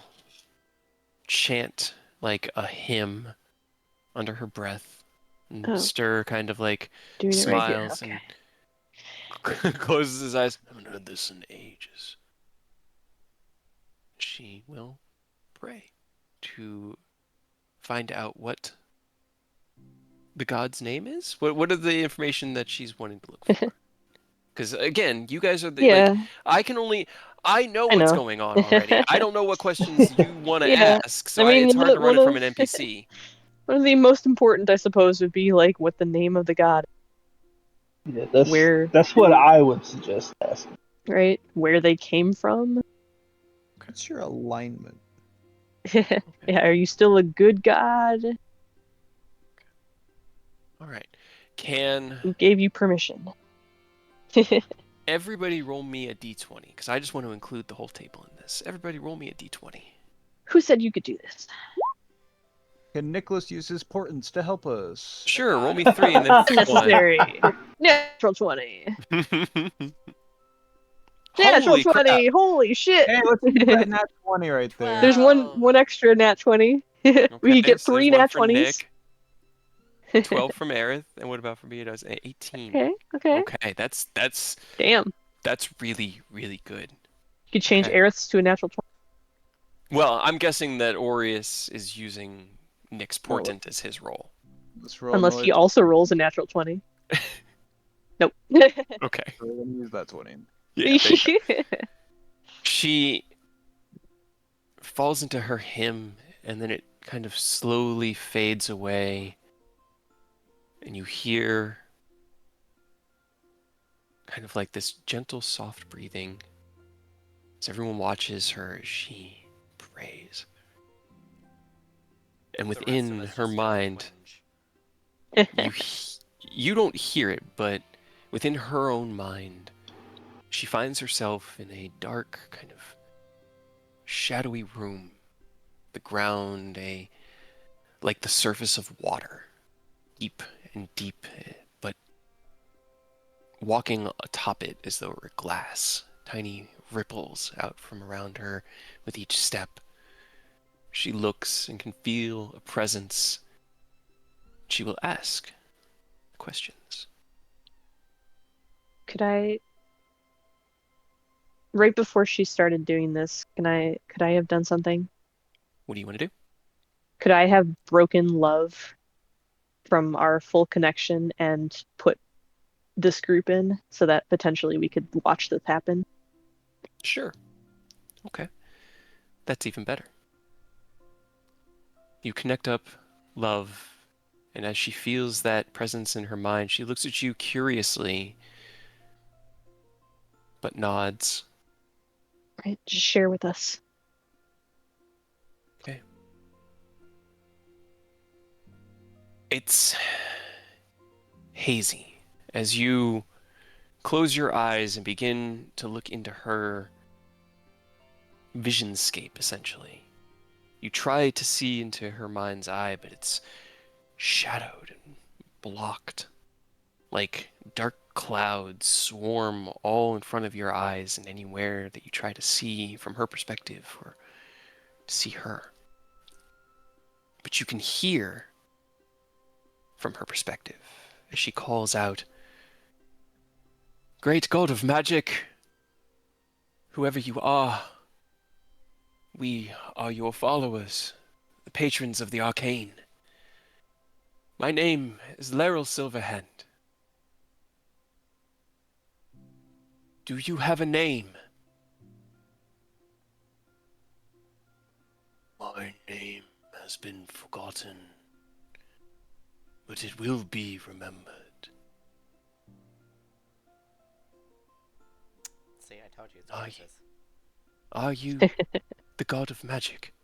chant like a hymn under her breath, and Oh. Stir kind of like Doing it right here. smiles Okay. and closes his eyes. I haven't heard this in ages. she will pray to find out what the god's name is. What are the information that she's wanting to look for? Because again, you guys are the Yeah, I know I what's know. going on already. I don't know what questions you want to Yeah, ask, I so mean, it's hard to run one it from of an NPC. one of the most important, I suppose, would be like what the name of the god, Yeah, where, that's what I would suggest asking. right, where they came from. What's your alignment? Yeah, are you still a good god? All right. Can Who gave you permission? everybody roll me a d20? Because I just want to include the whole table in this. Everybody roll me a d20. Who said you could do this? Can Nicholas use his portents to help us? Sure, roll me 3 and then 1. Necessary. Natural 20. Natural Holy crap! 20. Holy shit. Hey, let's use that nat 20 right there. There's one 12. extra nat 20. We Okay, could get so there's 3 1 nat for 20s. Nick, 12 from Aerith, and what about for me? It was 18. Okay. Okay, that's Damn. really, really good. You could change Okay. Aerith's to a natural 20. Well, I'm guessing that Aureus is using Nick's Well, portent as his role. Let's roll Unless another he also rolls a natural 20. Nope. Okay. We're gonna use that 20. Yeah, there you go. She falls into her hymn, and then it kind of slowly fades away, and you hear kind of like this gentle, soft breathing as everyone watches her as she prays. And The rest of within us her just mind, you don't hear it, but within her own mind, she finds herself in a dark, kind of shadowy room. The ground, like the surface of water, deep and deep, but walking atop it as though it were glass. Tiny ripples out from around her with each step. She looks and can feel a presence. She will ask questions. Could I, right before she started doing this, could I have done something? What do you want to do? Could I have broken love from our full connection and put this group in so that potentially we could watch this happen? Sure. Okay. That's even better. You connect up love, and as she feels that presence in her mind, she looks at you curiously, but nods. Right? Just share with us. Okay. It's hazy as you close your eyes and begin to look into her visionscape, essentially. You try to see into her mind's eye, but it's shadowed and blocked. Like dark clouds swarm all in front of your eyes and anywhere that you try to see from her perspective or see her. But you can hear from her perspective as she calls out, "Great God of magic, whoever you are, we are your followers, the patrons of the arcane. My name is Laryl Silverhand. Do you have a name?" "My name has been forgotten, but it will be remembered." See, I told you it's Are racist. "Are you the god of magic?"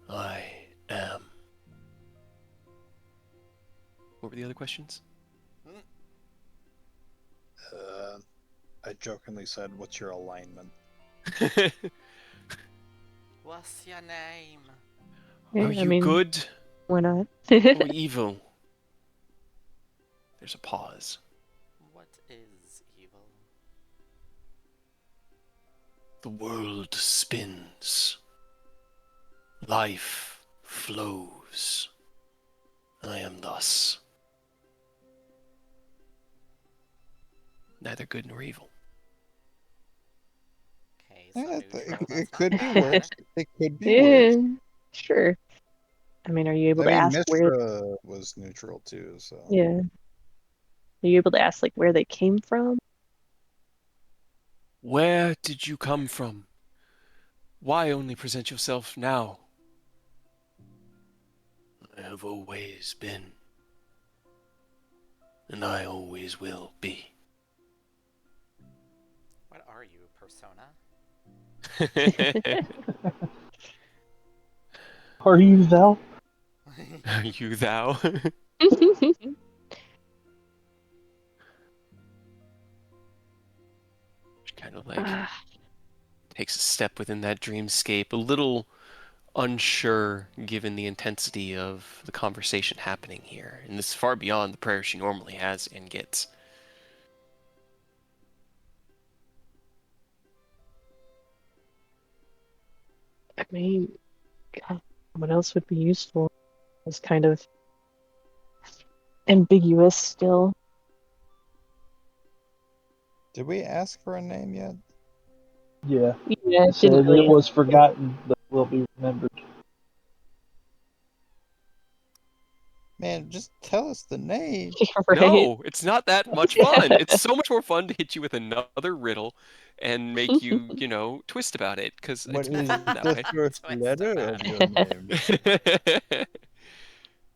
"I am." What were the other questions? I jokingly said, "What's your alignment?" What's your name? Yeah, Are I you mean, good why not? or evil? There's a pause. What is evil? The world spins. Life flows. I am thus. Neither good nor evil. Okay, so Yeah, neutral. it That's could not be bad. worse. It could be worse. Yeah, sure. I mean, are you able I to mean, ask where? Mistra was neutral too, so. Yeah. Are you able to ask like where they came from? Where did you come from? Why only present yourself now? I have always been, and I always will be. What are you, Persona? Are you thou? Are you thou? Kind of like Ah, takes a step within that dreamscape, a little unsure given the intensity of the conversation happening here. And this is far beyond the prayer she normally has and gets. I mean, God, what else would be useful? It's kind of ambiguous still. Did we ask for a name yet? Yeah. Yeah, He it didn't said it really. was forgotten, but will be remembered. Man, just tell us the name. Right? No, it's not that much fun. It's so much more fun to hit you with another riddle and make you, twist about it, because What it's is fun that the way. first Twist letter about of it. your name?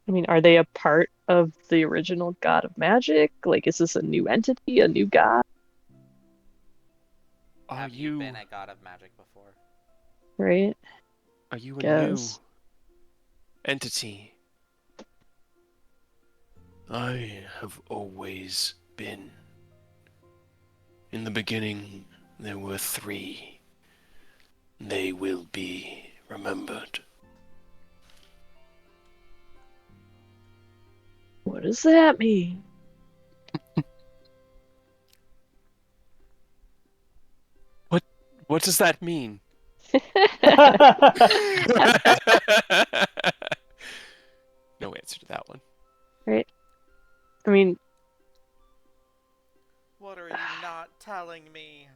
I mean, are they a part of the original God of Magic? Like, is this a new entity, a new god? Are Have you been you a god of magic before? Right? are you a new Guess. entity? I have always been. In the beginning, there were three. They will be remembered. What does that mean? What does that mean? No answer to that one. Right? I mean, What are you not telling me?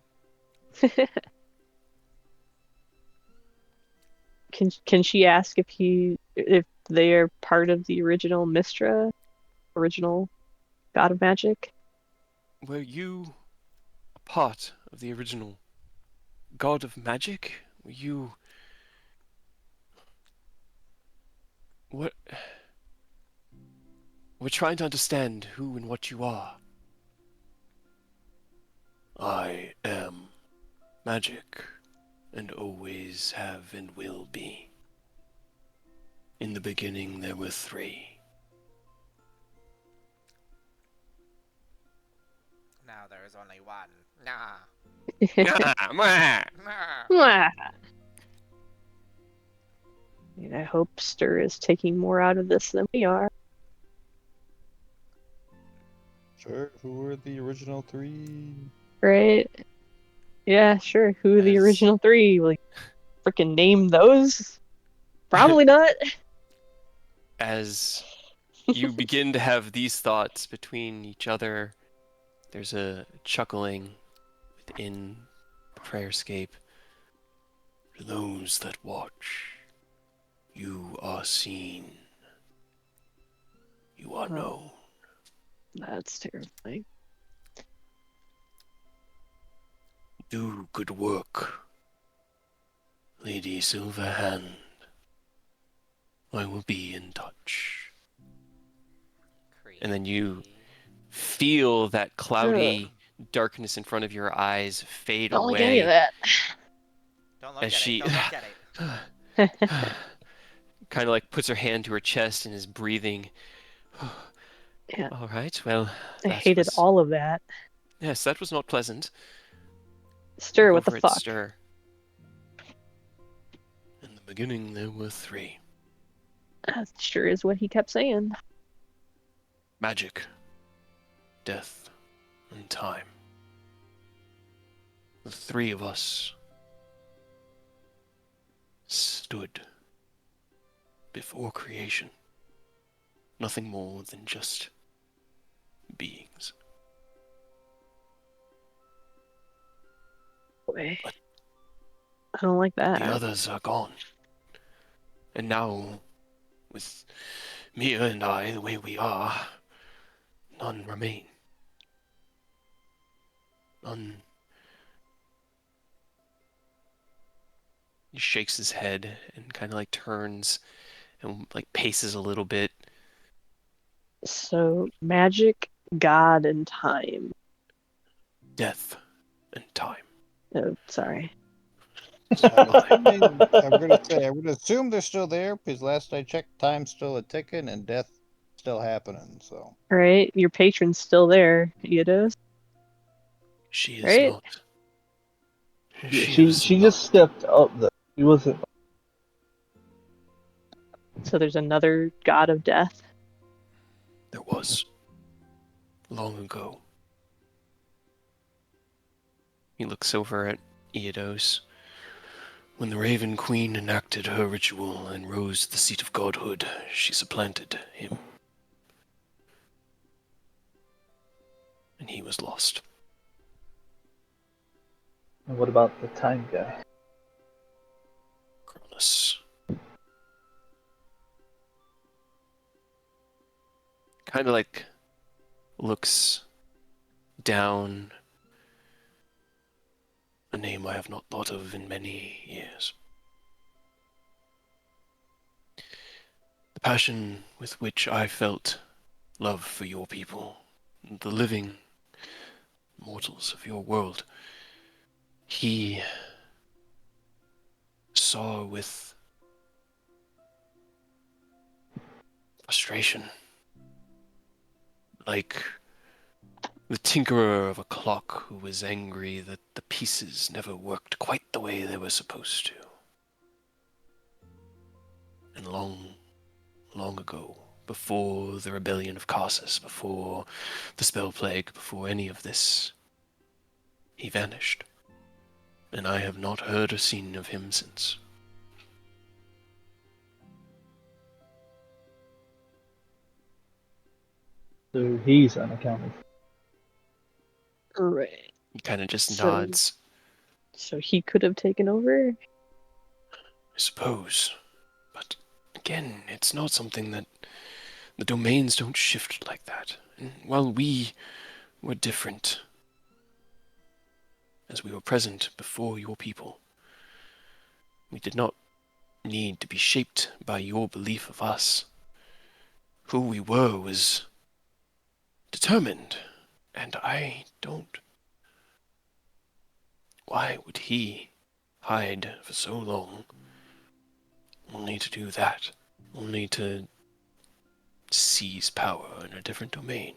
can she ask if they are part of the original Mistra, original God of Magic? Were you a part of the original God of Magic? Were you... What... We're trying to understand who and what you are. I am magic, and always have and will be. In the beginning there were three. Now there's only one. Nah. Mwah! Nah. Mwah. I mean, I hope Stir is taking more out of this than we are. Sure, who were the original three? Right? Yeah, sure. Who are the As- original three? Like, freaking name those? Probably not. As you begin to have these thoughts between each other, there's a chuckling within the prayerscape. For those that watch, you are seen. You are Oh. known. That's terrifying. Do good work, Lady Silverhand. I will be in touch. And then you Creepy. feel that cloudy darkness in front of your eyes fade Don't like any of away that. Don't look as at she it. Don't look at it. kind of like puts her hand to her chest and is breathing. Yeah, All right, well, I that hated was... all of that. Yes, that was not pleasant. Stir, Look what the over at fuck? Stir. In the beginning, there were three. That sure is what he kept saying. Magic, death, and time. The three of us stood before creation. Nothing more than just beings. Boy. I don't like that. The others are gone. And now, with Mia and I the way we are, none remain. None. He shakes his head and kind of like turns and like paces a little bit. So, magic, God, and time. Death and time. Oh, sorry. So I'm gonna say I would assume they're still there because last I checked, time's still a ticking and death still happening. So Right? Your patron's still there, Eidos. She is Right? not. Yeah, She is she not. just stepped up though. She wasn't. So there's another god of death. There was. Long ago. He looks over at Eidos. When the Raven Queen enacted her ritual and rose to the seat of godhood, she supplanted him. And he was lost. And what about the time guy? Cronus. Kind of like looks down. A name I have not thought of in many years. The passion with which I felt love for your people, the living mortals of your world, he saw with frustration, like the tinkerer of a clock who was angry that the pieces never worked quite the way they were supposed to. And long, long ago, before the rebellion of Carsus, before the spell plague, before any of this, he vanished. And I have not heard or seen of him since. So he's unaccounted for. Right. He kind of just So- nods. So he could have taken over? I suppose. But again, it's not something that the domains don't shift like that. And while we were different, as we were present before your people, we did not need to be shaped by your belief of us. Who we were was determined, and I don't. Why would he hide for so long, only to do that, only to seize power in a different domain?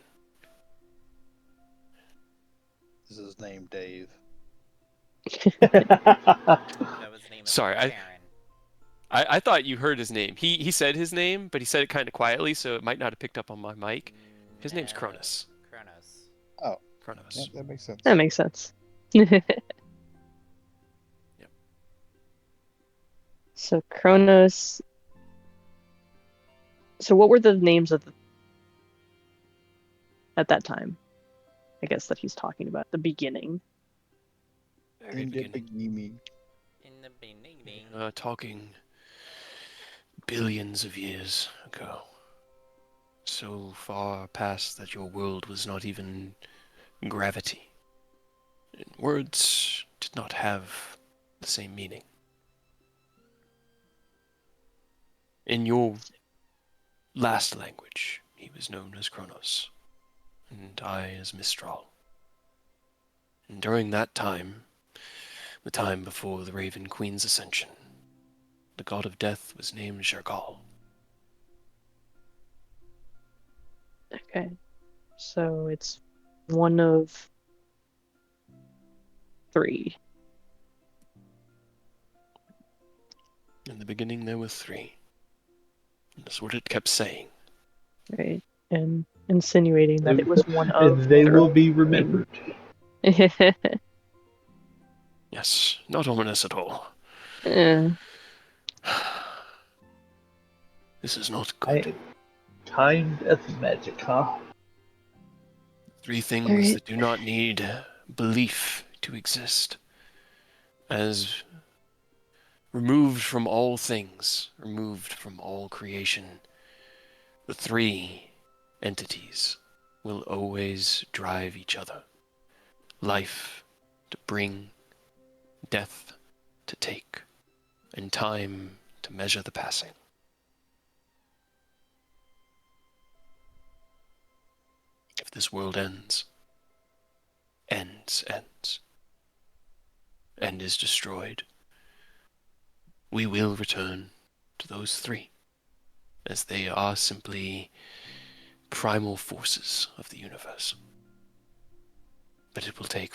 this is his name Dave. No, his name is Sorry, Sharon. I thought you heard his name. He said his name, but he said it kind of quietly, so it might not have picked up on my mic. His name's No, Cronus. Kronos. Oh, Cronus. yeah, that makes sense. That makes sense. So Kronos. So what were the names of at that time? I guess that he's talking about the beginning. Very In the beginning. beginning. In the beginning. Talking billions of years ago. So far past that your world was not even gravity. And words did not have the same meaning. In your last language, he was known as Kronos, and I as Mistral. And during that time, the time before the Raven Queen's ascension, the god of death was named Jargal. Okay. So it's one of three. In the beginning, there were three. And that's what it kept saying. Right? And insinuating that it was one And of they three. will be remembered. Yes, not ominous at all. Eh, This is not good. Time, death, and magic, huh? Three things Alright. that do not need belief to exist. As removed from all things, removed from all creation, the three entities will always drive each other. Life to bring, death to take, and time to measure the passing. If this world ends, ends, and is destroyed, we will return to those three, as they are simply primal forces of the universe. But it will take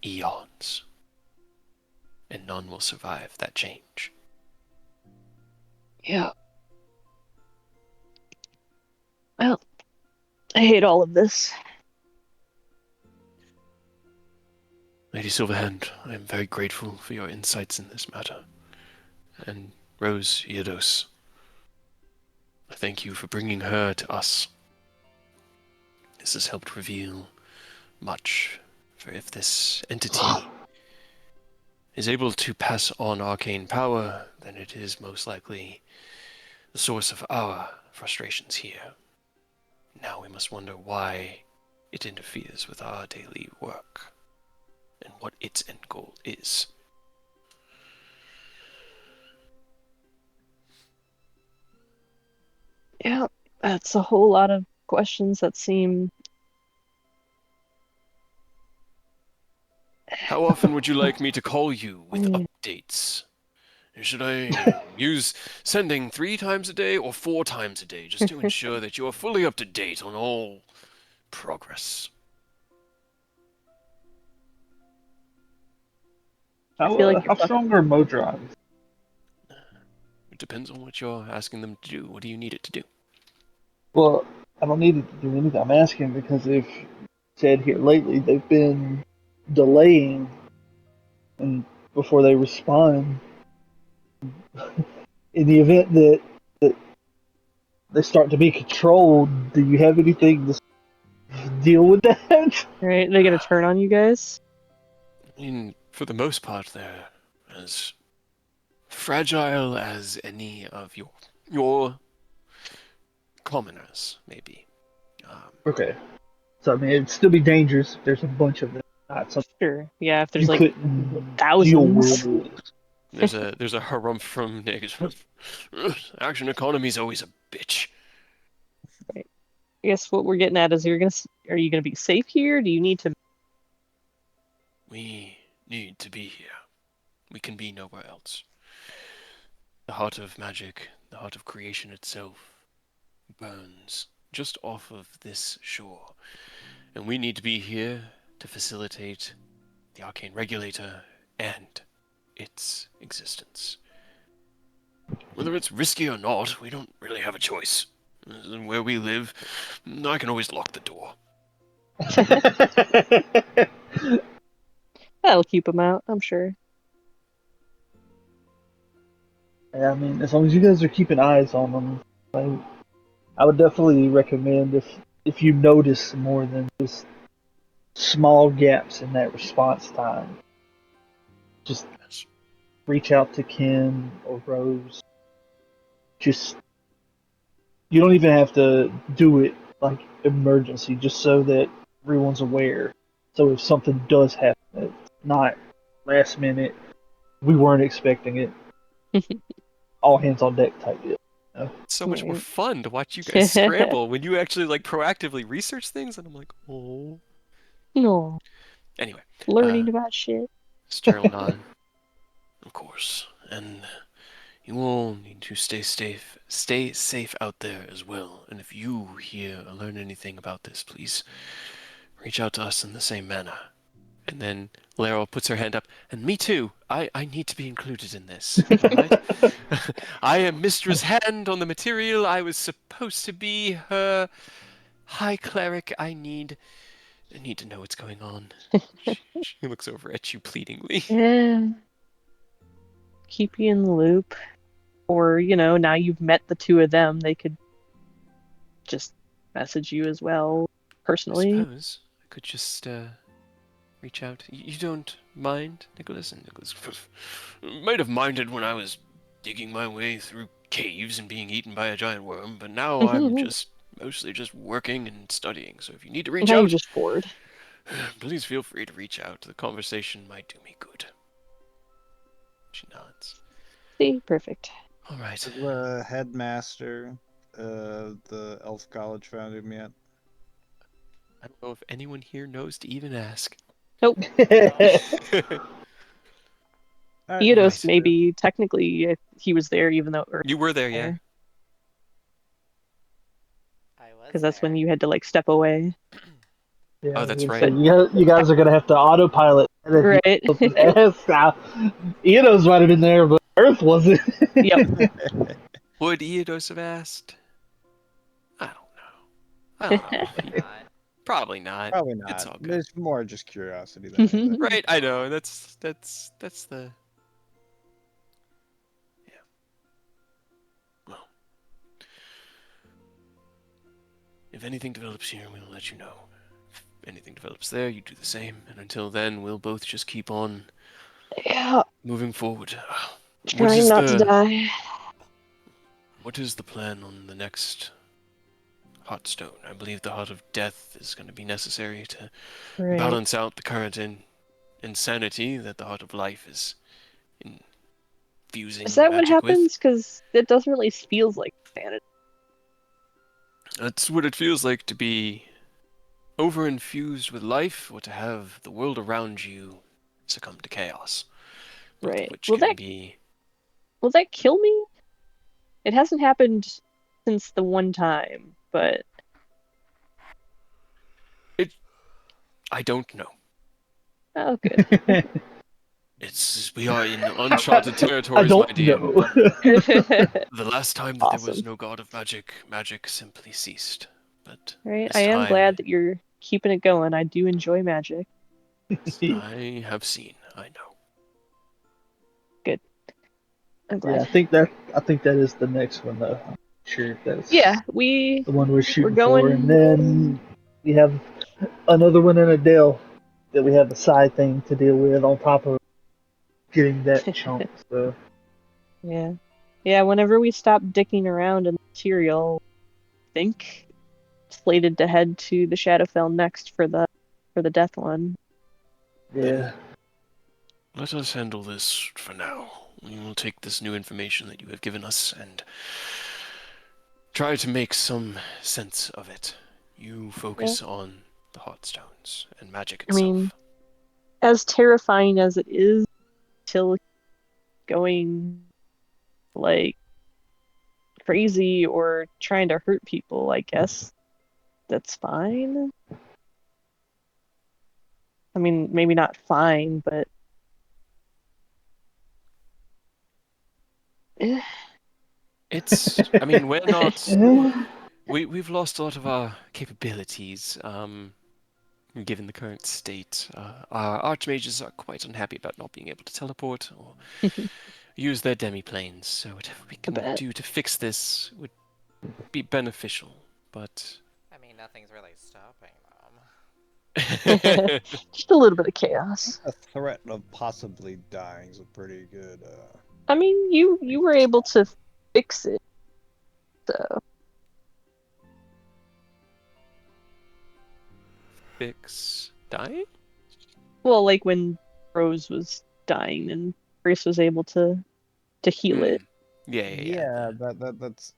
eons, and none will survive that change. Yeah. Well, I hate all of this. Lady Silverhand, I am very grateful for your insights in this matter. And Rose Iodos, I thank you for bringing her to us. This has helped reveal much, for if this entity is able to pass on arcane power, then it is most likely the source of our frustrations here. Now we must wonder why it interferes with our daily work, and what its end goal is. Yeah, that's a whole lot of questions that seem... How often would you like me to call you with updates? Should I use sending 3 times a day or 4 times a day, just to ensure that you are fully up to date on all progress? I feel like How strong are Mo drives? It depends on what you're asking them to do. What do you need it to do? Well, I don't need it to do anything. I'm asking because they've said here lately they've been delaying and before they respond. In the event that they start to be controlled, do you have anything to deal with that? Right, they get a turn on you guys? I mean, for the most part, they're as fragile as any of your commoners, maybe. Okay. So I mean, it'd still be dangerous if there's a bunch of them. Not something Sure. Yeah, if there's you like couldn't deal thousands. with. There's a harumph from Nick. Action economy is always a bitch. Right. I guess what we're getting at is are you gonna be safe here? Do you need to... We need to be here. We can be nowhere else. The heart of magic, the heart of creation itself, burns just off of this shore. And we need to be here to facilitate the arcane regulator and its existence. Whether it's risky or not, we don't really have a choice. And where we live, I can always lock the door. That'll keep them out, I'm sure. Yeah, I mean, as long as you guys are keeping eyes on them, I would definitely recommend if you notice more than just small gaps in that response time, just Yes. reach out to Ken or Rose. Just you don't even have to do it like emergency, just so that everyone's aware. So if something does happen, it's not last minute. We weren't expecting it. All hands on deck type deal. You know? It's so much more Right. fun to watch you guys scramble when you actually like proactively research things, and I'm like, oh. No, Anyway, learning about shit. Sterling, of course, and you all need to stay safe out there as well. And if you hear or learn anything about this, please reach out to us in the same manner. And then Laryl puts her hand up, and me too. I need to be included in this. All right? I am Mistress Hand on the material. I was supposed to be her high cleric. I need to know what's going on. She looks over at you pleadingly. Yeah. Keep you in the loop. Or, now you've met the two of them, they could just message you as well, I personally. suppose I could just reach out? You don't mind, Nicholas? And Nicholas might have minded when I was digging my way through caves and being eaten by a giant worm, but now I'm just mostly just working and studying. So if you need to reach Now you're out, just bored. please feel free to reach out. The conversation might do me good. She nods. See, perfect. All right. Has the headmaster of the Elf College found him yet? I don't know if anyone here knows to even ask. Nope. Alright, Theodos, right. maybe technically he was there, even though You were there, yeah. I was because that's when there. you had to like step away. Yeah, Oh, that's so right. you guys are gonna have to autopilot. And if Right. you open ass out, Enos might have been there, but Earth wasn't. Yep. Would Eodos have asked? I don't know. I don't know. Probably not. Probably not. Probably It's not. all good. There's more just curiosity than anything. Right, I know. That's the. Yeah. Well, if anything develops here, we'll let you know. If anything develops there, you do the same. And until then, we'll both just keep on Yeah. moving forward. Trying not to die. What is the plan on the next hot stone? I believe the heart of death is going to be necessary to Right. balance out the current insanity that the heart of life is infusing Is that what magic with. happens? Because it doesn't really feel like sanity. That's what it feels like to be over-infused with life, or to have the world around you succumb to chaos. Both of Right. which Will can that be... will that kill me? It hasn't happened since the one time, but I don't know. oh, good. We are in uncharted I territories, my don't dear. know. The last time that there was Awesome. no god of magic, magic simply ceased. But Right. this I am time, glad that you're keeping it going. I do enjoy magic. I have seen. I know. I'm Yeah, glad. I think that is the next one though. I'm sure if that's Yeah, the one we're shooting for, going. and then we have another one in a Dell that we have a side thing to deal with on top of getting that chunk. So Yeah. Yeah, whenever we stop dicking around in the material, I think slated to head to the Shadowfell next for the death one. yeah, Let us handle this for now. We will take this new information that you have given us and try to make some sense of it. You focus on the Heartstones and magic I mean, itself. as terrifying as it is, till going like crazy or trying to hurt people, I guess that's fine. I mean, maybe not fine, but I mean, we're not... We've lost a lot of our capabilities, given the current state. Our archmages are quite unhappy about not being able to teleport or use their demi-planes, so whatever we can bet. do to fix this would be beneficial, but... I mean, nothing's really stopping them. Just a little bit of chaos. The threat of possibly dying is a pretty good. I mean, you were able to fix it, so Fix dying? well, like when Rose was dying and Grace was able to heal it. Yeah. That's.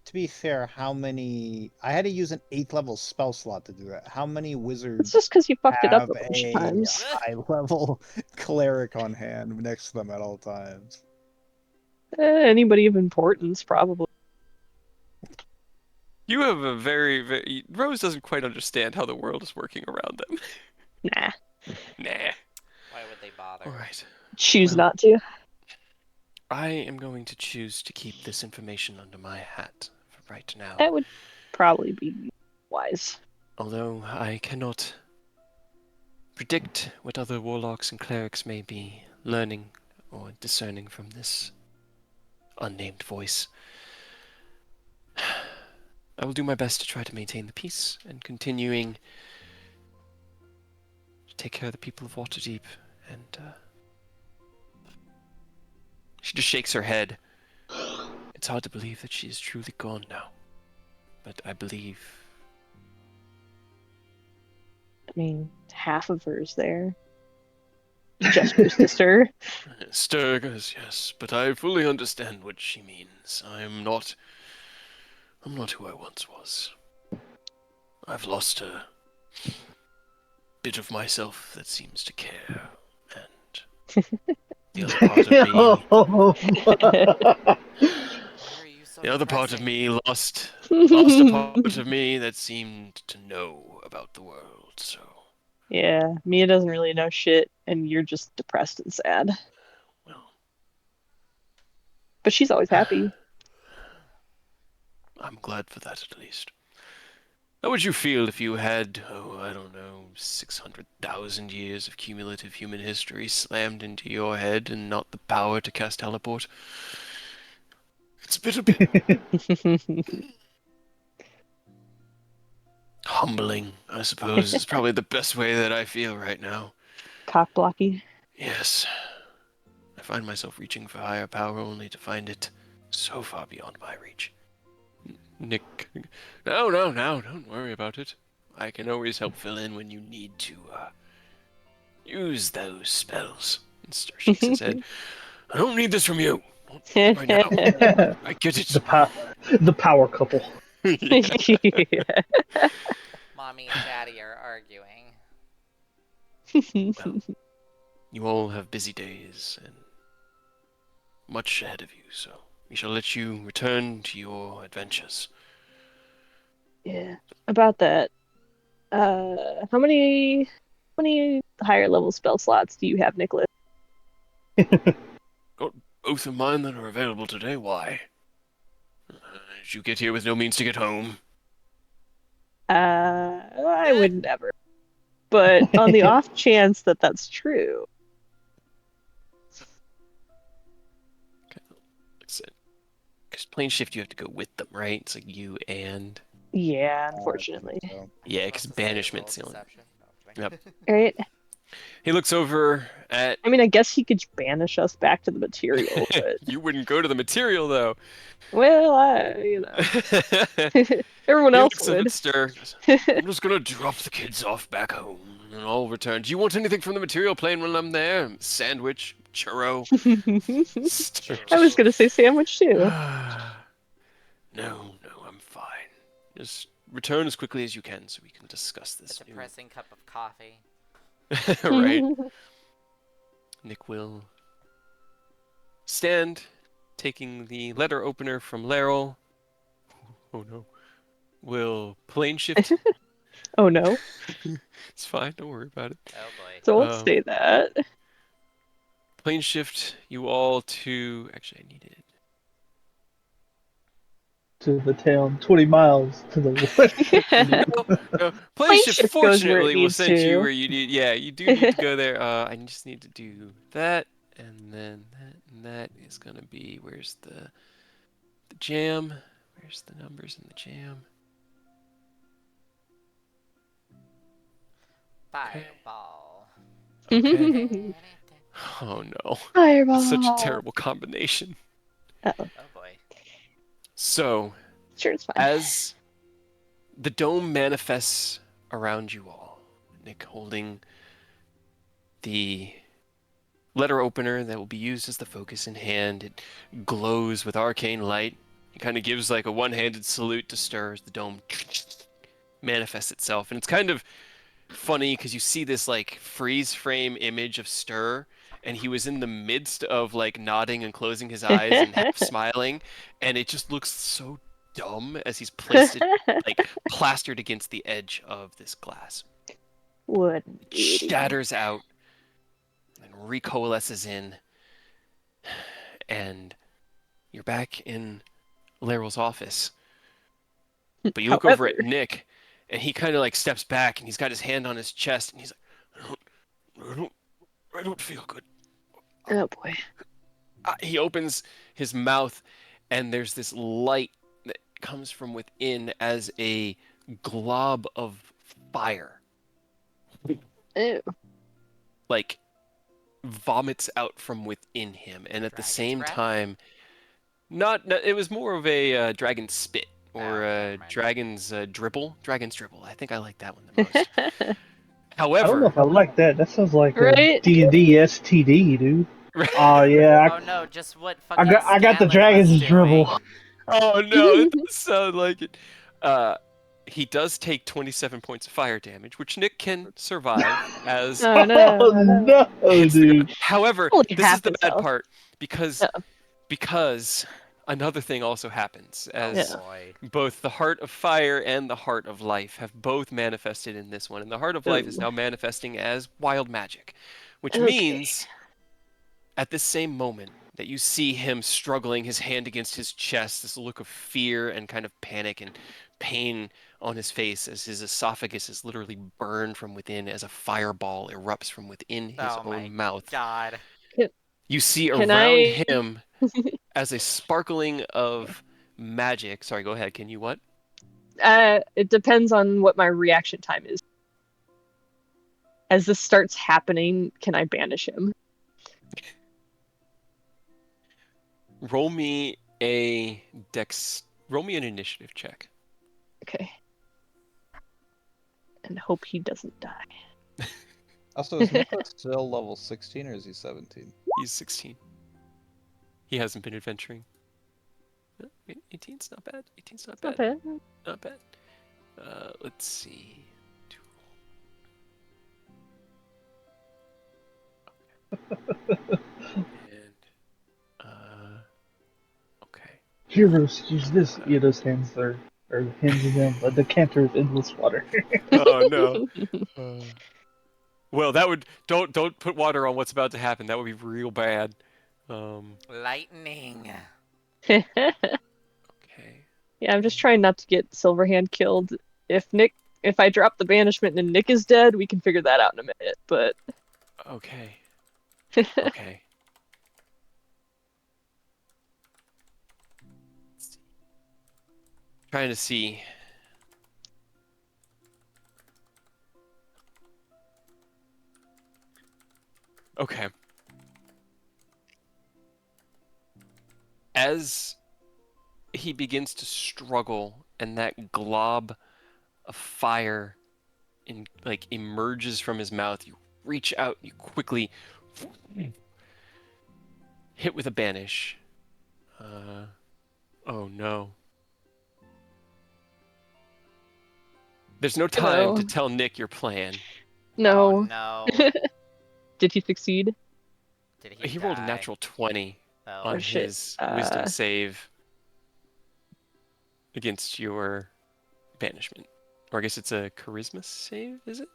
To be fair, how many? I had to use an 8th level spell slot to do that. How many It's wizards just because you fucked it up have a bunch of a times. high level cleric on hand next to them at all times? Anybody of importance, probably. You have a very... Rose doesn't quite understand how the world is working around them. Nah, Nah. Why would they bother? Alright. choose Well, not to. I am going to choose to keep this information under my hat for right now. That would probably be wise. Although I cannot predict what other warlocks and clerics may be learning or discerning from this unnamed voice. I will do my best to try to maintain the peace and continuing take care of the people of Waterdeep, and she just shakes her head. It's hard to believe that she is truly gone now, but I believe. I mean, half of her's there. Gestures to Stir. Sturgis, yes, but I fully understand what she means. I'm not who I once was. I've lost a bit of myself that seems to care, and the other part of me, Why are you so the other part of depressing? me lost a part of me that seemed to know about the world. So, Yeah, Mia doesn't really know shit, and you're just depressed and sad. well, But she's always happy. I'm glad for that at least. How would you feel if you had, I don't know, 600,000 years of cumulative human history slammed into your head and not the power to cast teleport? It's a bit humbling, I suppose. It's probably the best way that I feel right now. Cock blocky. Yes. I find myself reaching for higher power only to find it so far beyond my reach. Nick, no, don't worry about it. I can always help fill in when you need to, use those spells. And Stir shakes his head. I don't need this from you. Right now. I get it. The power couple. Mommy and Daddy are arguing. Well, you all have busy days and much ahead of you, so we shall let you return to your adventures. Yeah. About that. How many higher level spell slots do you have, Nicholas? Got both of mine that are available today. Why? Did you get here with no means to get home? I would never. But on the off chance that that's true. Because plane shift, you have to go with them, right? It's like you and... Yeah, unfortunately. Yeah, because banishment's the only... Yep. Right? He looks over at... I mean, I guess he could banish us back to the material, but... You wouldn't go to the material, though. Well, everyone He else looks up would. at Stir. I'm just gonna drop the kids off back home, and I'll return. Do you want anything from the material plane when I'm there? Sandwich, churro. I was gonna say sandwich too. No, I'm fine. Just return as quickly as you can so we can discuss A this. depressing cup of coffee. Right. Nick will stand, taking the letter opener from Laryl. Oh no. Will plane shift. Oh no. It's fine, don't worry about it. Oh boy. Don't say that. Plane shift you all to... Actually, I need it. To the town 20 miles to the west. No. Plane Plane shift shift goes where it fortunately will needs send you to. where you need... Yeah, you do need to go there. I just need to do that, and then that, and that is going to be... Where's the jam? Where's the numbers in the jam? Fireball. Okay. Oh no. Fireball. Such a terrible combination. Uh-oh. Oh boy. So, Sure, it's fine. as the dome manifests around you all, Nick holding the letter opener that will be used as the focus in hand, it glows with arcane light. It kind of gives like a one-handed salute to Stir as the dome manifests itself. And it's kind of funny because you see this like freeze frame image of Stir, and he was in the midst of like nodding and closing his eyes and half smiling, and it just looks so dumb as he's placed it like plastered against the edge of this glass. What? It shatters out and recoalesces in, and you're back in Laryl's office. But you look over at Nick, and he kind of like steps back, and he's got his hand on his chest, and he's like, I don't feel good. Oh boy. He opens his mouth, and there's this light that comes from within as a glob of fire Ew. like vomits out from within him, and at the Dragon's same breath? time, it was more of a dragon spit or never mind. dragon's dribble. Dragon's dribble. I think I like that one the most. I don't know However, if I like that. That sounds like a Right? D&D STD, dude. Oh yeah, Oh no, just what I fucking got the Scanlan was dragon's dribble. doing. oh no, it does sound like it. He does take 27 points of fire damage, which Nick can survive as. Oh no. Oh no, hits the ground. dude. However, Only this is half the his bad health. part because another thing also happens as Oh boy. both the heart of fire and the heart of life have both manifested in this one, and the heart of life is Ooh. now manifesting as wild magic, which Okay. means at this same moment that you see him struggling, his hand against his chest, this look of fear and kind of panic and pain on his face as his esophagus is literally burned from within as a fireball erupts from within his Oh my own mouth. god. You see Can around I- him as a sparkling of magic. Sorry, go ahead. Can you what? It depends on what my reaction time is. As this starts happening, can I banish him? Roll me a roll me an initiative check. Okay. And hope he doesn't die. Also, is Nicholas still level 16 or is he 17? He's 16. He hasn't been adventuring. 18's not bad. 18's not Not bad. bad. Not bad. Let's see. And okay. Heroes use this. Ida's hands are hinging him a decanter of endless water. Oh no. Well, that would don't put water on what's about to happen. That would be real bad. Lightning. Okay. Yeah, I'm just trying not to get Silverhand killed. If I drop the banishment and Nick is dead, we can figure that out in a minute. But Okay. Okay. Trying to see. Okay. As he begins to struggle and that glob of fire emerges from his mouth, you reach out, you quickly hit with a banish. Oh no. There's no time to tell Nick your plan. no. Oh no. Did he succeed? Did he He rolled a die? natural 20 Oh. on Oh, shit. his wisdom save against your banishment. Or I guess it's a charisma save, is it?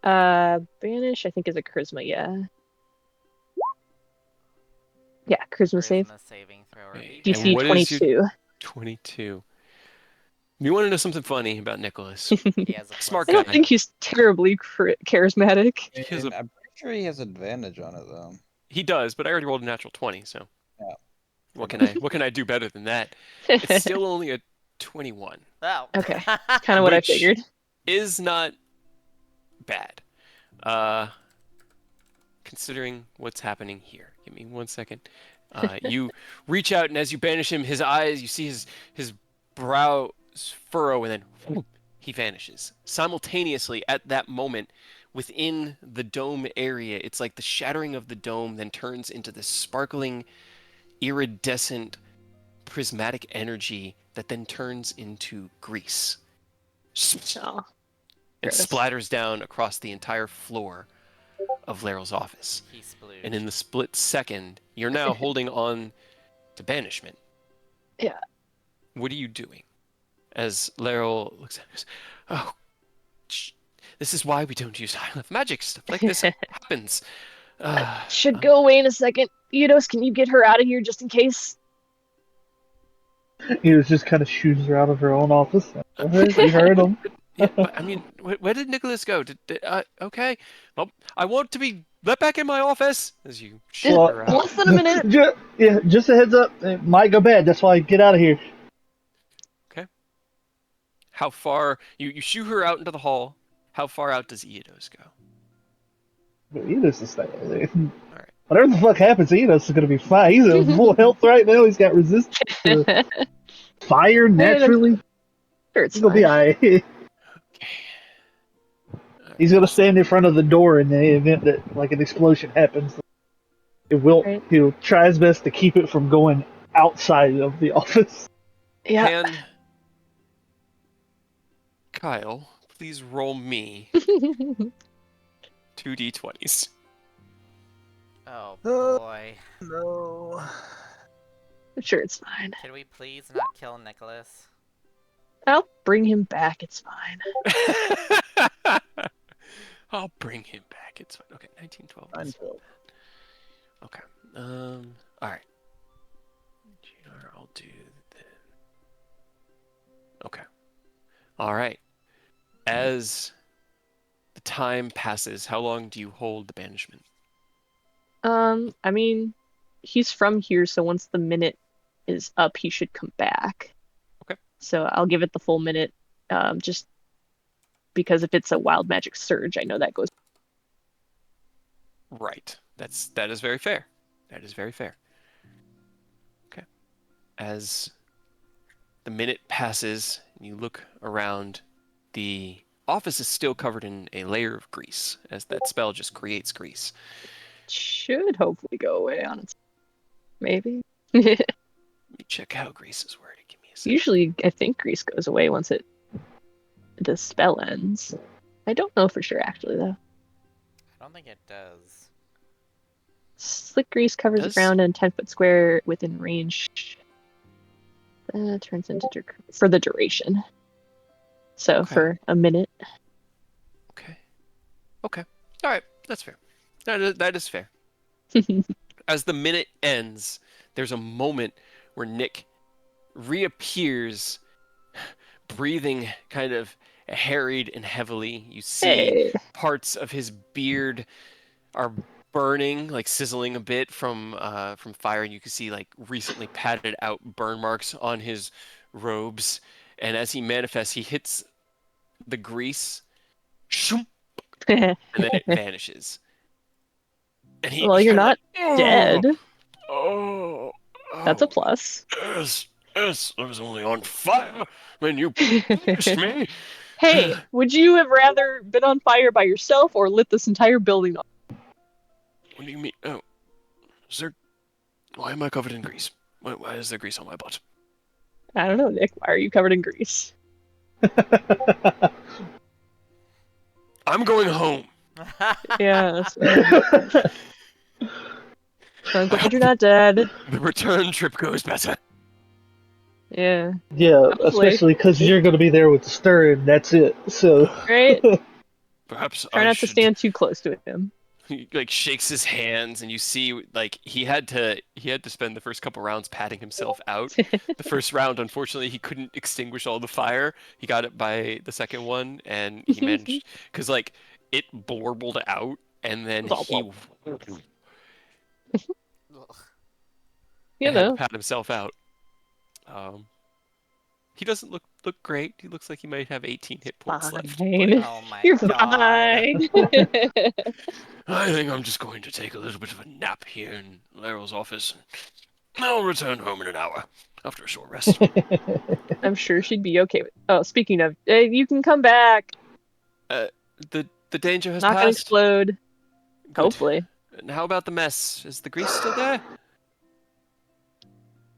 Banish, I think is a charisma, yeah. Yeah, charisma save. Charisma saving throw. Okay, or and DC what is your- 22. 22. You want to know something funny about Nicholas? He has a Smart I guy. don't think he's terribly charismatic. He has And I'm pretty sure he has advantage on it though. He does, but I already rolled a natural 20, so Yeah. what can I do better than that? It's still only a 21. Oh. Okay. Kind of what I Which- figured. Is not bad. Considering what's happening here. Give me 1 second. You reach out, and as you banish him, his eyes, you see his brow furrow, and then whoop, he vanishes. Simultaneously, at that moment, within the dome area, it's like the shattering of the dome then turns into this sparkling, iridescent, prismatic energy that then turns into grease. Oh, It gross. splatters down across the entire floor of Laryl's office. He splooged. And in the split second, you're now holding on to banishment. Yeah. What are you doing? As Laryl looks at us, oh, this is why we don't use high level magic. Stuff like this happens. Should go away in a second. Eidos, can you get her out of here just in case? He was just kind of shoos her out of her own office. You heard him. Yeah, but, I mean, where did Nicholas go? Okay, well, I want to be let back in my office. As you shoot Well, her out. Less than a minute. Yeah, just a heads up. It might go bad. That's why I get out of here. How far you shoo her out into the hall? How far out does Eidos go? But Enos is staying. Alright. Whatever the fuck happens, Enos is gonna be fine. He's at full health right now. He's got resistance to fire naturally. Sure, it's He's gonna be fine. alright. Okay. He's gonna stand in front of the door in the event that like an explosion happens. It will. Right. He'll try his best to keep it from going outside of the office. Yeah. Can Kyle please roll me 2d20s? Oh Oh. boy. No. Sure, it's fine. Can we please not kill Nicholas? I'll bring him back. It's fine. I'll bring him back. It's fine. Okay, 19, 12. Fine, That's not 12. bad. Okay. All right. GR, I'll do the. Okay. All right. As the time passes, how long do you hold the banishment? I mean, he's from here, so once the minute is up, he should come back. Okay. So I'll give it the full minute, just because if it's a wild magic surge, I know that goes. Right. That is very fair. That is very fair. Okay. As the minute passes and you look around, the office is still covered in a layer of grease, as that spell just creates grease. Should hopefully go away on its. Maybe. Let me check how grease is worded. Give me a second. Usually, I think grease goes away once the spell ends. I don't know for sure, actually, though. I don't think it does. Slick grease covers the Does- ground and 10-foot square within range. Turns into for the duration. So Okay. for a minute. Okay. Okay. All right. That's fair. That is fair. As the minute ends, there's a moment where Nick reappears, breathing kind of harried and heavily. You see Hey. parts of his beard are burning, like sizzling a bit from fire, and you can see like recently patted out burn marks on his robes. And as he manifests, he hits the grease, shoom, and then it vanishes. And he Well, you're kinda not like, dead. Oh, That's a oh, plus. yes, I was only on fire when you pushed me. Hey, would you have rather been on fire by yourself or lit this entire building on? What do you mean? Oh, is there? Why am I covered in grease? Why is there grease on my butt? I don't know, Nick. Why are you covered in grease? I'm going home. Yeah, that's I'm glad you're not dead. The return trip goes better. Yeah, Yeah, Hopefully. especially because you're going to be there with the stir, and that's it. So, right? Perhaps Try I not to should. stand too close to him. He like shakes his hands, and you see like he had to spend the first couple rounds patting himself out. The first round, unfortunately, he couldn't extinguish all the fire. He got it by the second one, and he managed because like it blorbled out, and then he You had to know. pat himself out. He doesn't look great. He looks like he might have 18 hit points left. Fine. but Oh my You're god. fine. I think I'm just going to take a little bit of a nap here in Laryl's office. I'll return home in an hour after a short rest. I'm sure she'd be okay with. Oh, speaking of, you can come back. The danger has Not gonna passed. explode. Good. Hopefully. And how about the mess? Is the grease still there?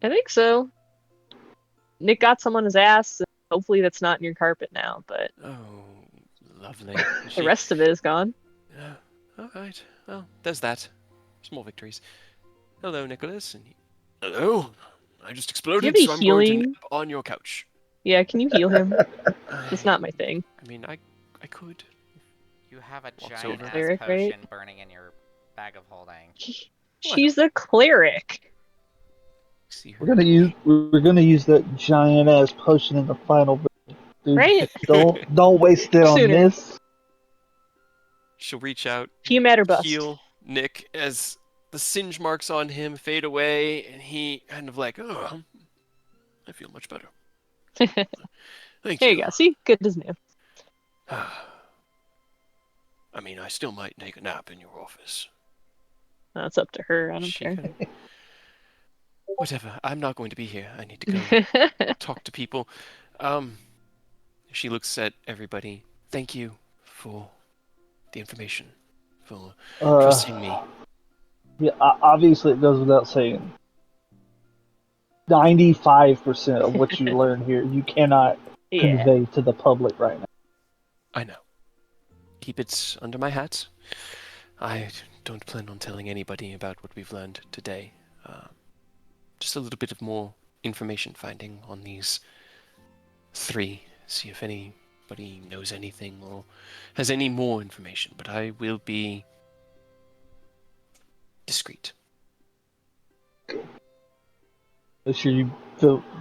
I think so. Nick got some on his ass. Hopefully that's not in your carpet now, but Oh, lovely. the rest of it is gone. Yeah. All right. Well, there's that. Small victories. Hello, Nicholas. And hello. I just exploded, any so I'm going to healing? nap on your couch. Yeah, can you heal him? It's I not my thing. mean, I could. You have a Walks giant over. ass Cleric, potion right? burning in your bag of holding. She's a cleric. See her. we're gonna use that giant ass potion in the final bit, dude. Right? Don't waste it on Sooner. this. She'll reach out, Tiamat or bust. heal Nick as the singe marks on him fade away, and he kind of like, oh, I feel much better. Thank There you go. See? Good as new. I mean, I still might take a nap in your office. That's up to her. I don't She care. can... Whatever. I'm not going to be here. I need to go talk to people. Um, she looks at everybody. Thank you for the information, for trusting me. Yeah, obviously it goes without saying. 95% of what you learn here, you cannot Yeah. convey to the public right now. I know. Keep it under my hat. I don't plan on telling anybody about what we've learned today. Just a little bit of more information finding on these three. See if anybody knows anything or has any more information. But I will be discreet. Make sure you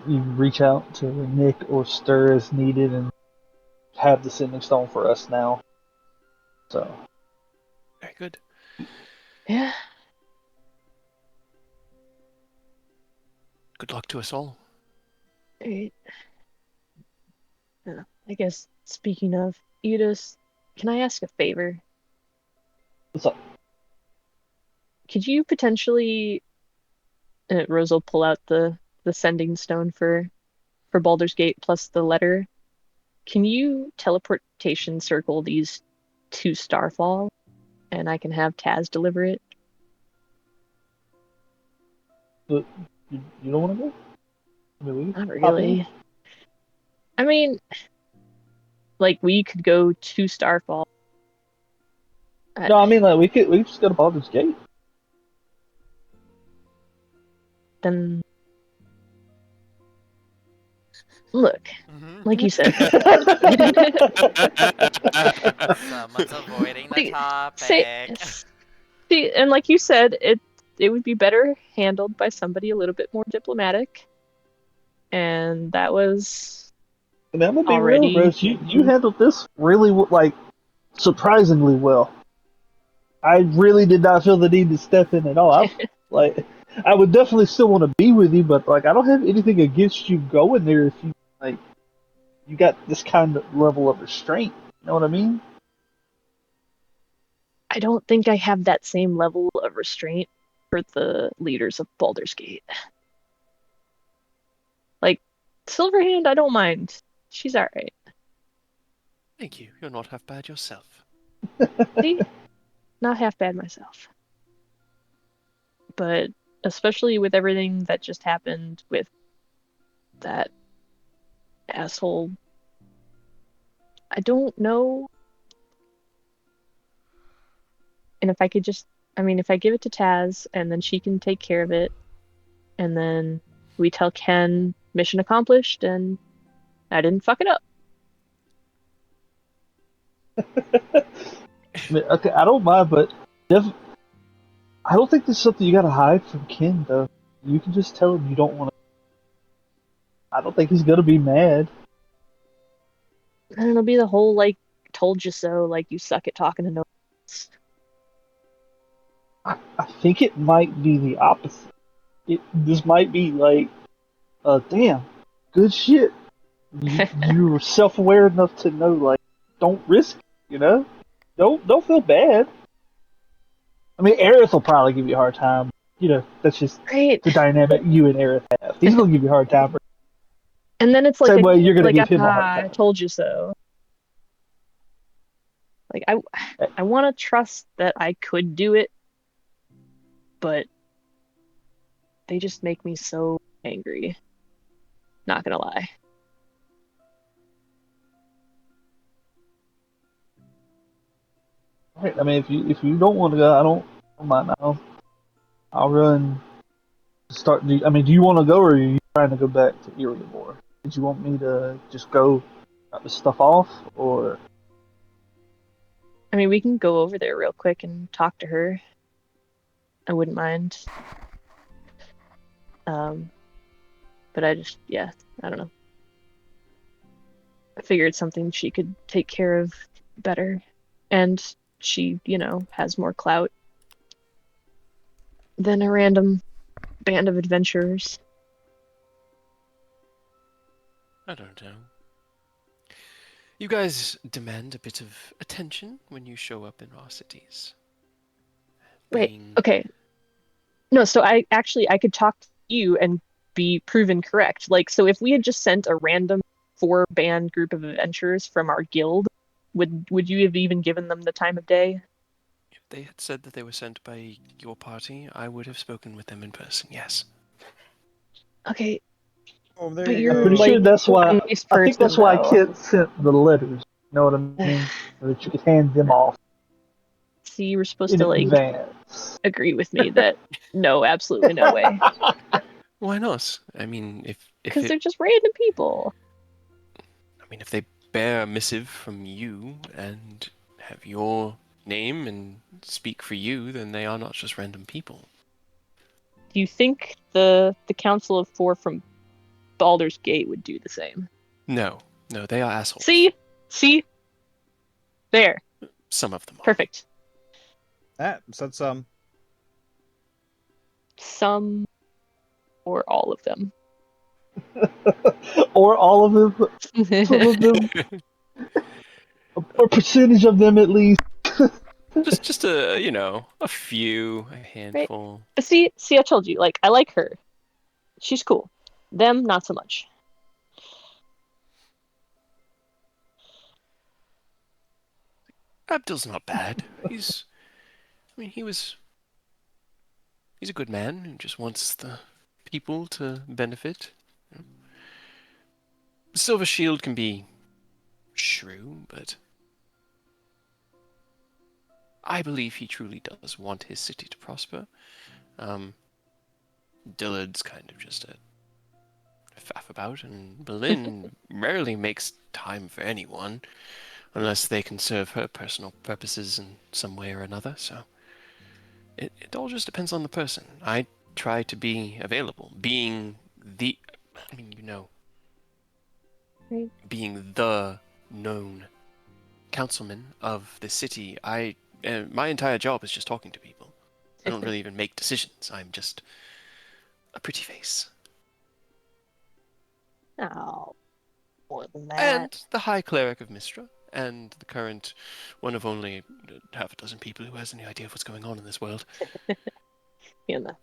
reach out to Nick or Stir as needed and have the sending stone for us now. So Very good. Yeah. Good luck to us all. Right. I guess speaking of Edis, can I ask a favor? what's up? Could you potentially Rose will pull out the sending stone for Baldur's Gate plus the letter. Can you teleportation circle these to Starfall and I can have Taz deliver it? But you don't want to go? I mean, we Not can pop in. really. I mean, like we could go to Starfall. No, I mean like we could just go to Baldur's Gate. Then look, like you said. Someone's avoiding the See, topic. see, and like you said, it would be better handled by somebody a little bit more diplomatic. And that was And I'm gonna be already. real, Rose. You handled this really like surprisingly well. I really did not feel the need to step in at all. I would definitely still want to be with you, but like I don't have anything against you going there if you like you got this kind of level of restraint. You know what I mean? I don't think I have that same level of restraint for the leaders of Baldur's Gate. Like, Silverhand, I don't mind. She's alright. Thank you. You're not half bad yourself. See? Not half bad myself. But especially with everything that just happened with that asshole, I don't know. And if I could just, I mean, if I give it to Taz and then she can take care of it, and then we tell Ken mission accomplished and I didn't fuck it up. I mean, okay, I don't mind, but I don't think there's something you gotta hide from Ken though. You can just tell him you don't want to. I don't think he's gonna be mad. And it'll be the whole, like, told you so, like, you suck at talking to no one. I think it might be the opposite. This might be like, damn, good shit. You're self-aware enough to know, like, don't risk it, you know? Don't feel bad. I mean, Aerith will probably give you a hard time. You know, that's just Right. the dynamic you and Aerith have. He's gonna give you a hard time. And then it's like, Same way you're gonna give him a hard I time. told you so. Like, I want to trust that I could do it, but they just make me so angry. Not gonna lie. Right, I mean, if you don't want to go, I don't mind. I'll run. I mean, do you want to go, or are you trying to go back to Erie more? Did you want me to just go drop the stuff off, or? I mean, we can go over there real quick and talk to her. I wouldn't mind. But I just, yeah, I don't know. I figured something she could take care of better. And she, you know, has more clout than a random band of adventurers. I don't know. You guys demand a bit of attention when you show up in our cities. Wait, Being okay. No, so I could talk to you and be proven correct. Like, so if we had just sent a random four-band group of adventurers from our guild, would you have even given them the time of day? If they had said that they were sent by your party, I would have spoken with them in person, yes. Okay, Oh, there but you you're I'm pretty go. sure like that's why. a nice I think that's person, why though. Kit sent the letters. You know what I mean? So that you could hand them off See, you were supposed in to like advance. agree with me that no, absolutely no way, Why not? I mean, if because it, they're just random people. I mean, if they bear a missive from you and have your name and speak for you, then they are not just random people. Do you think the Council of Four from Baldur's Gate would do the same? No, no, they are assholes. See, there, Some of them are. perfect. Said some. Some or all of them. Or all of them, some of them, or percentage of them at least. just a few, a Right. handful. But see, I told you, like, I like her. She's cool. Them, not so much. Abdul's not bad. I mean, he's a good man who just wants the people to benefit. Silver Shield can be shrew, but I believe he truly does want his city to prosper. Dillard's kind of just a faff about, and Berlin rarely makes time for anyone unless they can serve her personal purposes in some way or another, so it all just depends on the person. I try to be available, I mean, Right. being the known councilman of the city, my entire job is just talking to people. I don't really even make decisions. I'm just a pretty face. Oh, more than that. And the High Cleric of Mistra, and the current one of only half a dozen people who has any idea of what's going on in this world. You know.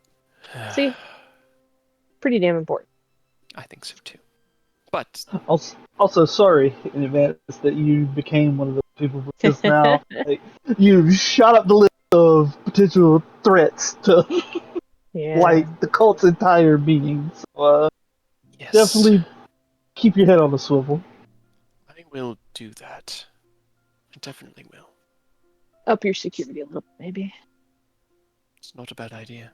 See, pretty damn important. I think so too. But Also, sorry in advance that you became one of the people just now. Like, you shot up the list of potential threats to Yeah. like the cult's entire being. So yes, definitely keep your head on the swivel. I will do that. I definitely will. Up your security a little, maybe. It's not a bad idea.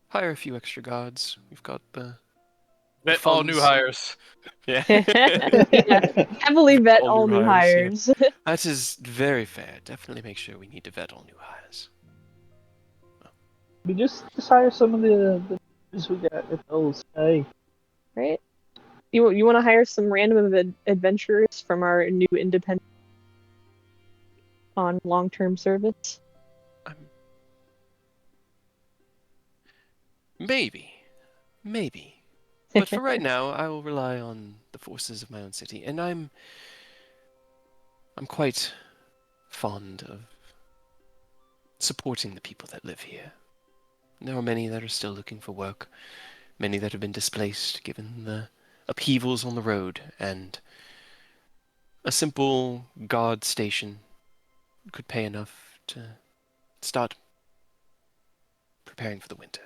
Hire a few extra guards. We've got the Vet all new funds. hires. Yeah. Yeah, heavily vet all new hires. Yeah. That is very fair. Definitely make sure we need to vet all new hires. We just hire some of the dudes we got at those. Hey, Right? You want to hire some random adventurers from our new independent on long-term service? Maybe. But for right now, I will rely on the forces of my own city, and I'm quite fond of supporting the people that live here. There are many that are still looking for work, many that have been displaced given the upheavals on the road, and a simple guard station could pay enough to start preparing for the winter.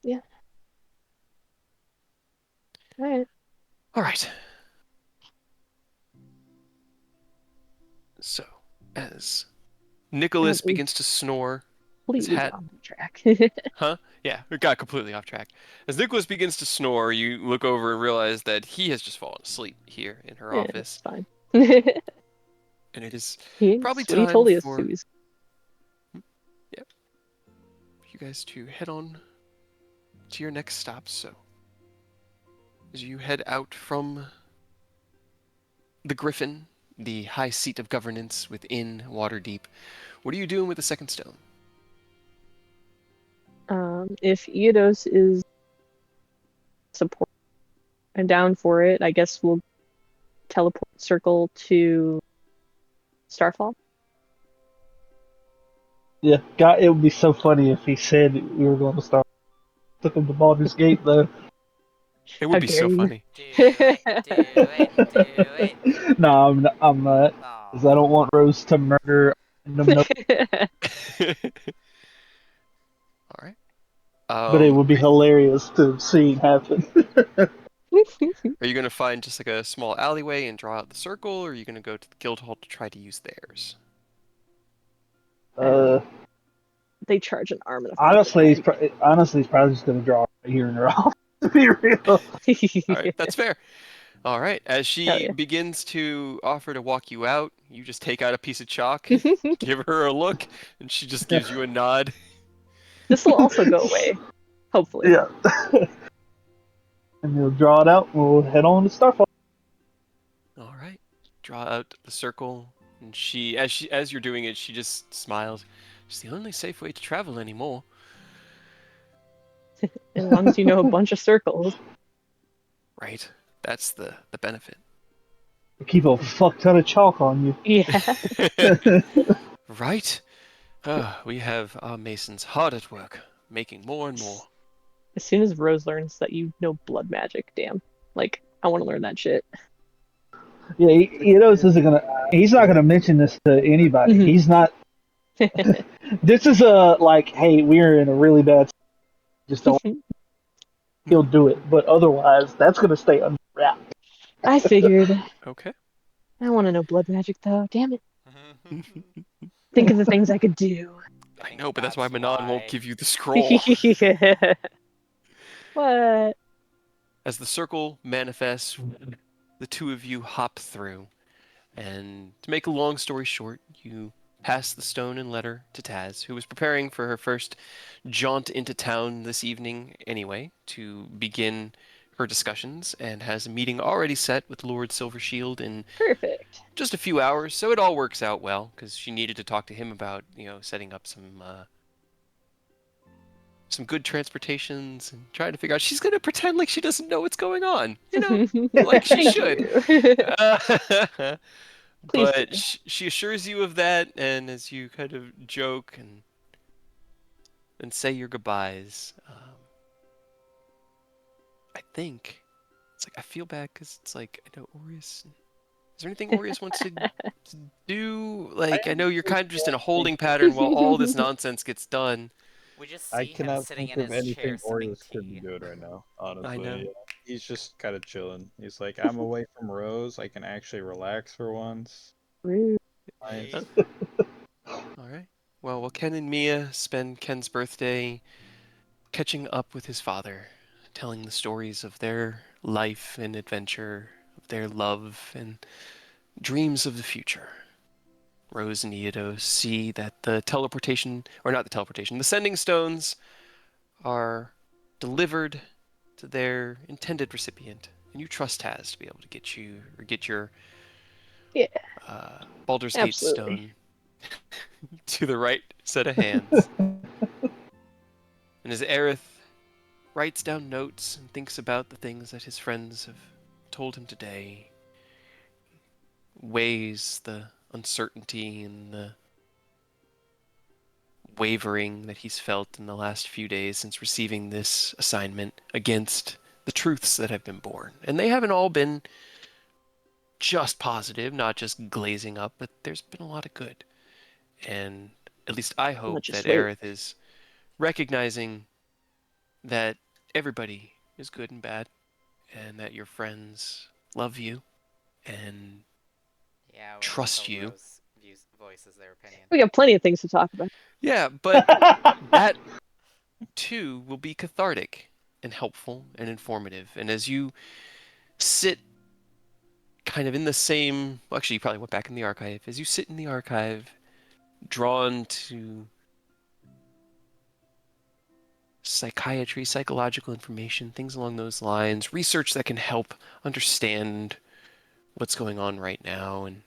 Yeah. All Right. So, as Nicholas we begins to snore, his completely hat... on track. Huh? Yeah, we got completely off track. As Nicholas begins to snore, you look over and realize that he has just fallen asleep here in her Yeah, office. it's fine. And it is probably That's what he time told us for to. you guys to head on to your next stop. So, as you head out from the Griffin, the high seat of governance within Waterdeep, what are you doing with the second stone? If Eidos is support and down for it, I guess we'll teleport circle to Starfall? Yeah, God, it would be so funny if he said we were going to start. Took him to Baldur's Gate though. It How would be dare so you? funny. Do it, do it, do it. No, I'm not, because I don't want Rose to murder. No, All right. but it would be hilarious to see happen. Are you going to find just like a small alleyway and draw out the circle, or are you going to go to the guild hall to try to use theirs? They charge an arm and a Honestly, he's fucking probably just gonna draw right here in her office. To be real. All right, that's fair. All right, as Hell she yeah. begins to offer to walk you out, you just take out a piece of chalk, give her a look, and she just gives you a nod. This will also go away, hopefully. Yeah. And he'll draw it out, and we'll head on to Starfall. All right, draw out the circle, and as you're doing it, she just smiles. It's the only safe way to travel anymore. As long as you know a bunch of circles. Right, that's the benefit. Keep a fuck ton of chalk on you. Yeah. Right? We have our masons hard at work, making more and more. As soon as Rose learns that you know blood magic, damn. Like, I want to learn that shit. Yeah, he knows isn't gonna. He's not gonna mention this to anybody. Mhm. He's not. This is a like, hey, we're in a really bad. Just don't. He'll do it, but otherwise, that's gonna stay under wraps. I figured. Okay. I want to know blood magic, though. Damn it. Think of the things I could do. I know, but that's why Manon won't give you the scroll. What? As the circle manifests, the two of you hop through. And to make a long story short, you pass the stone and letter to Taz, who was preparing for her first jaunt into town this evening anyway, to begin her discussions, and has a meeting already set with Lord Silvershield in Perfect. just a few hours, so it all works out well, because she needed to talk to him about, setting up some good transportations and trying to figure out. She's gonna pretend like she doesn't know what's going on, like she should. Please But do. she assures you of that, and as you kind of joke and say your goodbyes, I think it's like I feel bad because it's like I know Aureus. Is there anything Aureus wants to do? Like I know you're kind of just in a holding pattern while all this nonsense gets done. We just I see him cannot sitting think in of his chair anything sipping Orius could tea. be doing right now, honestly. know. Yeah. He's just kind of chilling. He's like, I'm away from Rose. I can actually relax for once. Rude. Nice. All right. Well, while Ken and Mia spend Ken's birthday catching up with his father, telling the stories of their life and adventure, of their love and dreams of the future. Rose and Eodos see that the sending stones are delivered to their intended recipient, and you trust Taz to be able to get your Yeah. Baldur's Gate Absolutely. stone to the right set of hands. And as Aerith writes down notes and thinks about the things that his friends have told him today, weighs the uncertainty and the wavering that he's felt in the last few days since receiving this assignment against the truths that have been born. And they haven't all been just positive, not just glazing up, but there's been a lot of good. And at least I hope that Legislate. Aerith is recognizing that everybody is good and bad, and that your friends love you and Yeah, trust you. Rose voices their opinion. We got plenty of things to talk about. Yeah, but that too will be cathartic and helpful and informative. And as you sit kind of in the same, well, actually, you probably went back in the archive. As you sit in the archive, drawn to psychiatry, psychological information, things along those lines, research that can help understand what's going on right now and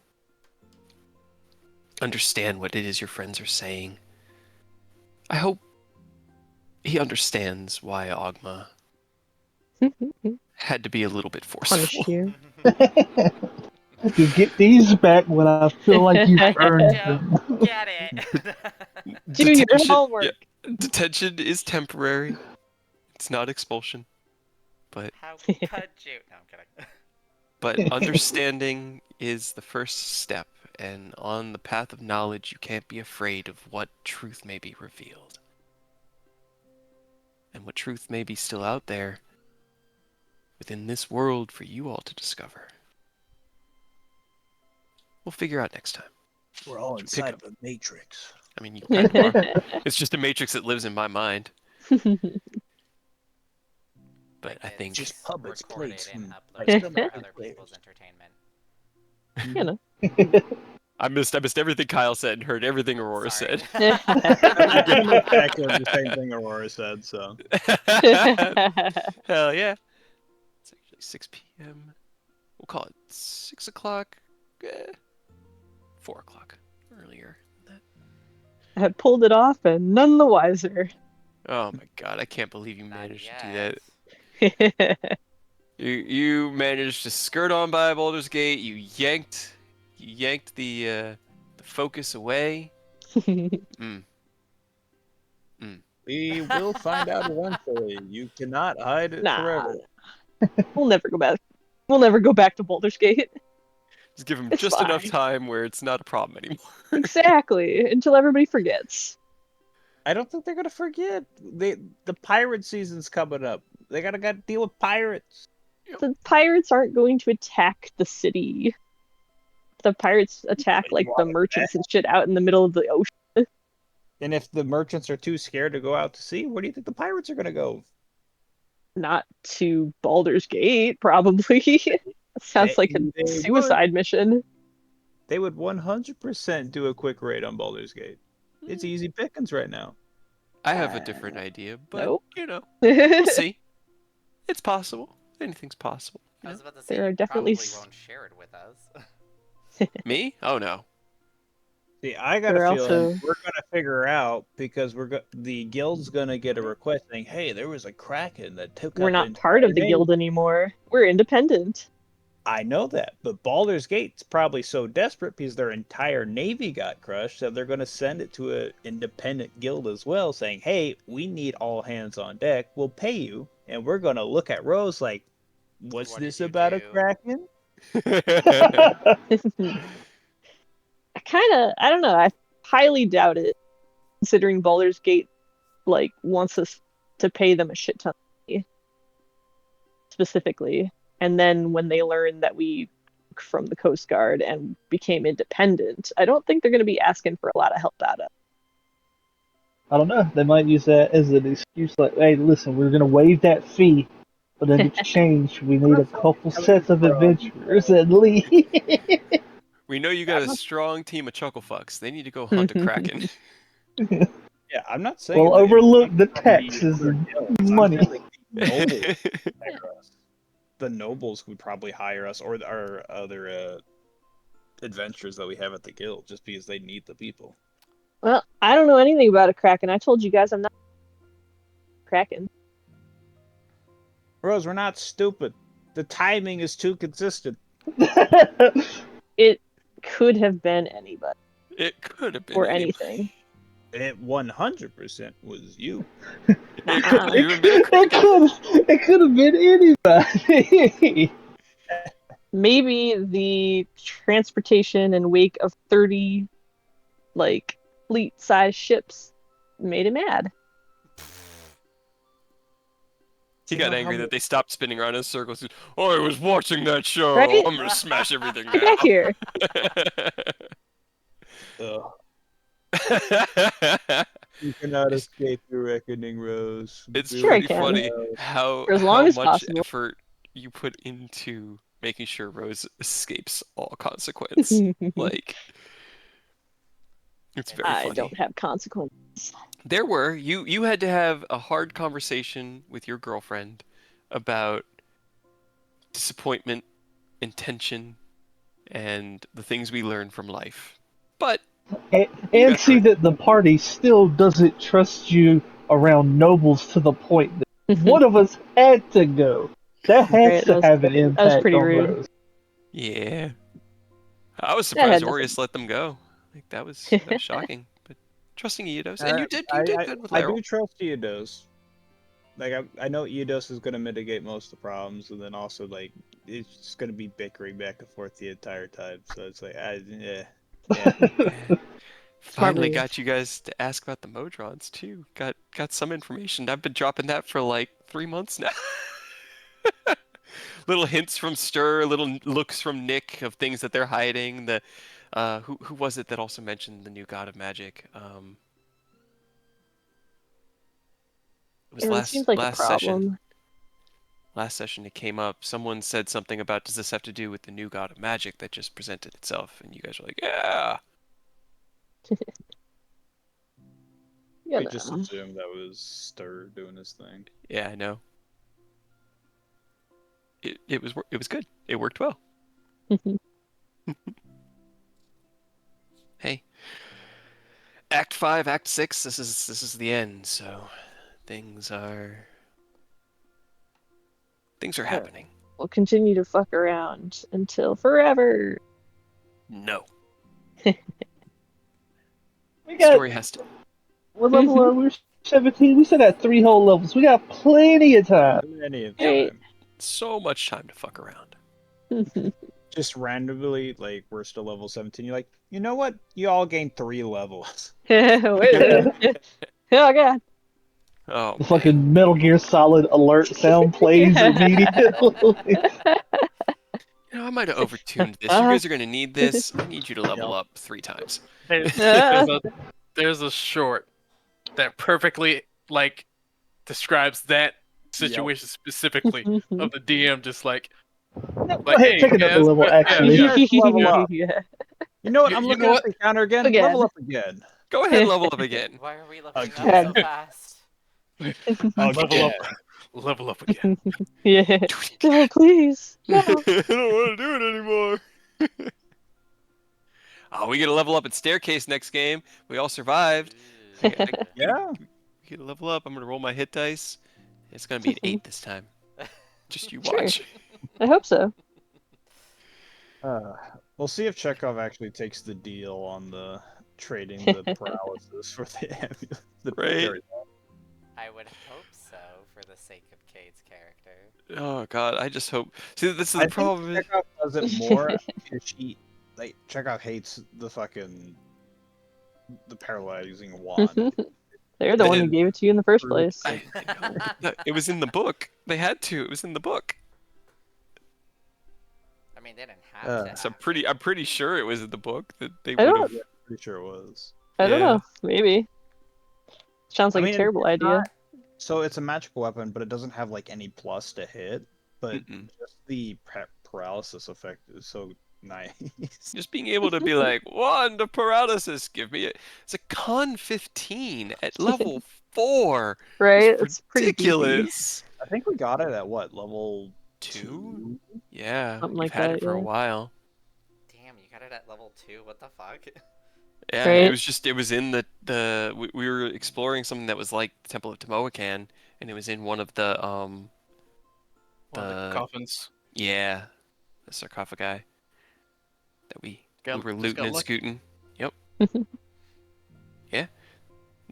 understand what it is your friends are saying. I hope he understands why Ogma had to be a little bit forceful. Punish you. I can get these back when I feel like you've I got earned the joke. them. Get it. Do your Detention, homework. yeah, detention is temporary. It's not expulsion. But How could you? No, I'm kidding. but understanding is the first step, and on the path of knowledge, you can't be afraid of what truth may be revealed. And what truth may be still out there within this world for you all to discover. We'll figure out next time. We're all Pick inside up. of a matrix. I mean, you kind of are. It's just a matrix that lives in my mind. But I It's think Just puppets, recorded plates, and and uploaded some for other other players. people's entertainment. You know. I missed everything Kyle said and heard everything Aurora Sorry. said. I pretty much echoed the same thing Aurora said, so. Hell yeah. It's actually 6 p.m. We'll call it 6 o'clock. 4 o'clock. Earlier than that. I pulled it off and none the wiser. Oh my god, I can't believe you Not managed to do yet. that. You managed to skirt on by Baldur's Gate. You yanked the focus away. We will find out eventually. You cannot hide it Nah. forever. We'll never go back. We'll never go back to Baldur's Gate. Just give him It's just enough fine. time where it's not a problem anymore. Exactly. Until everybody forgets. I don't think they're gonna forget. The pirate season's coming up. They gotta deal with pirates. The pirates aren't going to attack the city. The pirates attack like the merchants and shit out in the middle of the ocean. And if the merchants are too scared to go out to sea, where do you think the pirates are gonna go? Not to Baldur's Gate, probably. That sounds like a They would. suicide mission. They would 100% do a quick raid on Baldur's Gate. It's Hmm. easy pickings right now. I have a different idea, but nope. we'll see. It's possible. Anything's possible. I was about to say, There are you definitely probably won't share it with us. Me? Oh no. See, I got They're a feeling also- we're gonna figure out because the guild's gonna get a request saying, "Hey, there was a kraken that took We're out not the part of the entire guild navy." anymore. We're independent. I know that, but Baldur's Gate's probably so desperate because their entire navy got crushed that they're gonna send it to an independent guild as well, saying, "Hey, we need all hands on deck. We'll pay you, and we're gonna look at Rose like, what's What this did you about a do?" kraken?" I don't know. I highly doubt it, considering Baldur's Gate wants us to pay them a shit ton of money, specifically. And then when they learn that we from the Coast Guard and became independent, I don't think they're going to be asking for a lot of help out of. I don't know. They might use that as an excuse, like, "Hey, listen, we're gonna waive that fee, but in exchange, we need a couple sets of adventurers at least." We know you got a strong team of chucklefucks. They need to go hunt a kraken. Yeah, I'm not saying Well, that overlook the it's taxes other and guilds. I'm money. saying, like, the nobles hire us. The nobles would probably hire us, or our other adventures that we have at the guild, just because they need the people. Well, I don't know anything about a Kraken. I told you guys I'm not Kraken. Rose, we're not stupid. The timing is too consistent. It could have been anybody It could have been or anybody. anything. It 100% was you. It could have even been a kraken. It could have been anybody. Maybe the transportation and wake of 30 fleet-sized ships made him mad. He You got know angry how that they stopped spinning around in circles. Oh, I was watching that show. Right? I'm gonna smash everything Get back here. Ugh. You cannot escape your reckoning, Rose. It's Sure I pretty can. funny how For as long how as much possible. effort you put into making sure Rose escapes all consequence. Like, it's very I funny. don't have consequences. There were you had to have a hard conversation with your girlfriend about disappointment, intention, and the things we learn from life. But And see that the party still doesn't trust you around nobles to the point that one of us had to go. That has Right, to have an that was impact pretty on rude. Rose. yeah, I was That had surprised nothing. Orius let them go. Like that was shocking. But trusting Eidos, and you did good with I Laryl. do trust Eidos. Like I know Eidos is gonna mitigate most of the problems, and then also like it's just gonna be bickering back and forth the entire time. So it's like yeah. Finally move. got you guys to ask about the Modrons too. Got some information. I've been dropping that for like 3 months now. Little hints from Stir, little looks from Nick of things that they're hiding. The who was it that also mentioned the new god of magic? It was It seems like a last session. problem. Last session it came up. Someone said something about, does this have to do with the new god of magic that just presented itself? And you guys were like, yeah. You We know. just assumed that was Stir doing his thing. Yeah, I know. It was good. It worked well. Hey. Act 5, Act 6, this is the end, so things are happening. We'll continue to fuck around until forever. No. We got. Story has to. What level are we? 17. We still got 3 whole levels. We got plenty of time. Plenty of Right. time. So much time to fuck around. Just randomly, like we're still level 17. You're like, you know what? You all gained 3 levels. Wait a minute. Oh god. Oh, The fucking Metal Gear Solid alert sound plays immediately. You know, I might have overtuned this. You guys are gonna need this. I need you to level up 3 times. There's a short that perfectly like describes that situation specifically of the DM just like Go ahead, take another guys, level, actually. yeah. Level up. Yeah. You know what? You I'm know looking at what? the counter again. Again. Level up again. Go ahead and level up again. Why are we leveling up Again. so fast? Level up again. Yeah. No, please. No. I don't want to do it anymore. Oh, we get a level up at Staircase next game. We all survived. Yeah. We get a level up. I'm gonna roll my hit dice. It's gonna be an 8 this time. Just you Sure. watch. I hope so. We'll see if Chekhov actually takes the deal on the trading the paralysis for the Right. I would hope so, for the sake of Cade's character. Oh god, I just hope. See, this is I the problem. think Chekhov does it more because Chekhov hates the paralyzing wand. They're the one who gave it to you in the first place. I know. It was in the book. They had to. It was in the book. I mean, they didn't have to. So I'm pretty sure it was in the book that they I would don't- have. Pretty sure it was. I don't Yeah. know. Maybe. Sounds like I mean, a terrible it's idea. not- So it's a magical weapon, but it doesn't have like any plus to hit. But Mm-mm. just the paralysis effect is so nice. Just being able to be like, wand of paralysis, give me it. It's a con 15 at level 4. Right? It's It's pretty beefy. ridiculous. I think we got it at what level 2? Yeah, Something you've like had that, it for a yeah. while. Damn, you got it at level 2? What the fuck? Yeah, Right. it was in we were exploring something that was like the Temple of Temoacan, and it was in one of the One of the coffins. yeah, the sarcophagi that we were Just looting got and lucky. scooting. Yep. Yeah.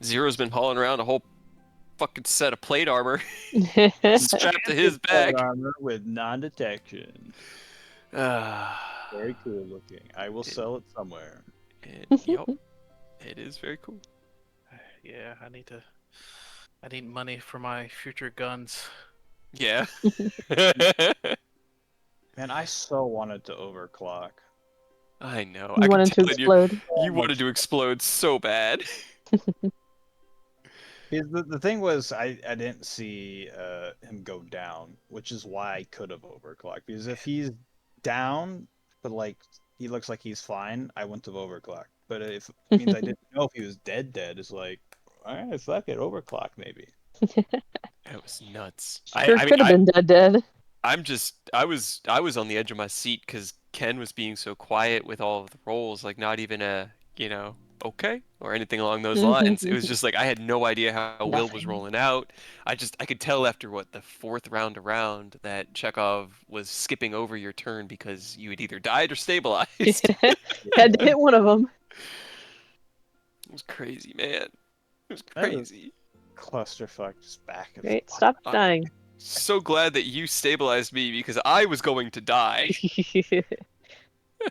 Zero's been hauling around a whole fucking set of plate armor strapped to his back. armor with non-detection. Ah, Very cool looking. I will sell it somewhere. yep. It is very cool. Yeah, I need money for my future guns. Yeah. Man, I so wanted to overclock. I know. You I wanted can to tell explode. you wanted to explode so bad. Because the thing was, I didn't see him go down, which is why I could have overclocked. Because if he's down, but like he looks like he's fine, I wouldn't have overclocked. But if it means I didn't know if he was dead, it's like, all right, fuck it, overclock maybe. That was nuts. Sure could have been dead. I was on the edge of my seat because Ken was being so quiet with all of the rolls, like not even a okay, or anything along those lines. It was just like I had no idea how Will was Nothing. rolling out. I could tell after the fourth round around that Chekhov was skipping over your turn because you had either died or stabilized. Had to hit one of them. It was crazy, man. It was That was- crazy. Clusterfuck just back and Great, forth. stop dying. So glad that you stabilized me because I was going to die. I rolled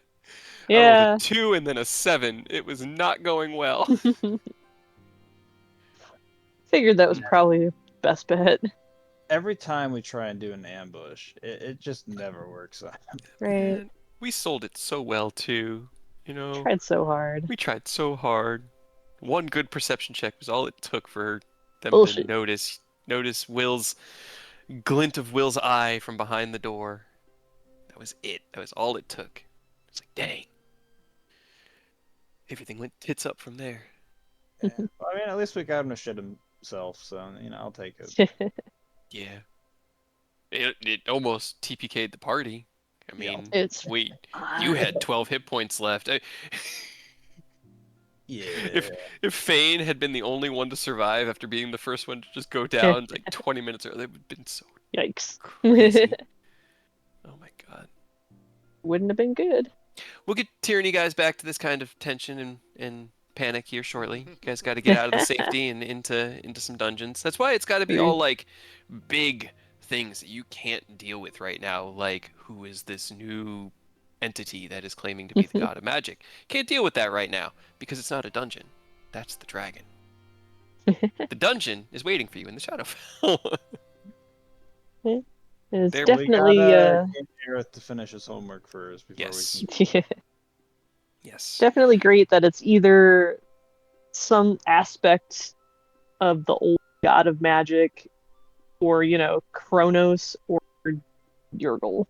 Yeah. a 2 and then a 7. It was not going well. Figured that was probably the best bet. Every time we try and do an ambush, it just never works out. Right. Man, we sold it so well too. You know, Tried so hard. we tried so hard. One good perception check was all it took for them Bullshit. to notice Will's glint of Will's eye from behind the door. That was it. That was all it took. It's like, dang. Everything went tits up from there. Yeah. Well, I mean, at least we got him to shit himself, so I'll take it. Yeah. It almost TPK'd the party. I mean, It's you had 12 hit points left. Yeah. If Fane had been the only one to survive after being the first one to just go down like 20 minutes earlier, it would have been so Yikes. crazy. Oh my god. Wouldn't have been good. We'll get Tyranny guys back to this kind of tension and panic here shortly. You guys got to get out of the safety and into some dungeons. That's why it's got to be all like big things that you can't deal with right now, like who is this new entity that is claiming to be the god of magic. Can't deal with that right now because it's not a dungeon. That's the dragon. The dungeon is waiting for you in the Shadowfell. It's There we definitely We gotta get Gareth to finish his homework first before Yes. we can. Yes. definitely great that it's either some aspect of the old god of magic, or Kronos, or Yurgle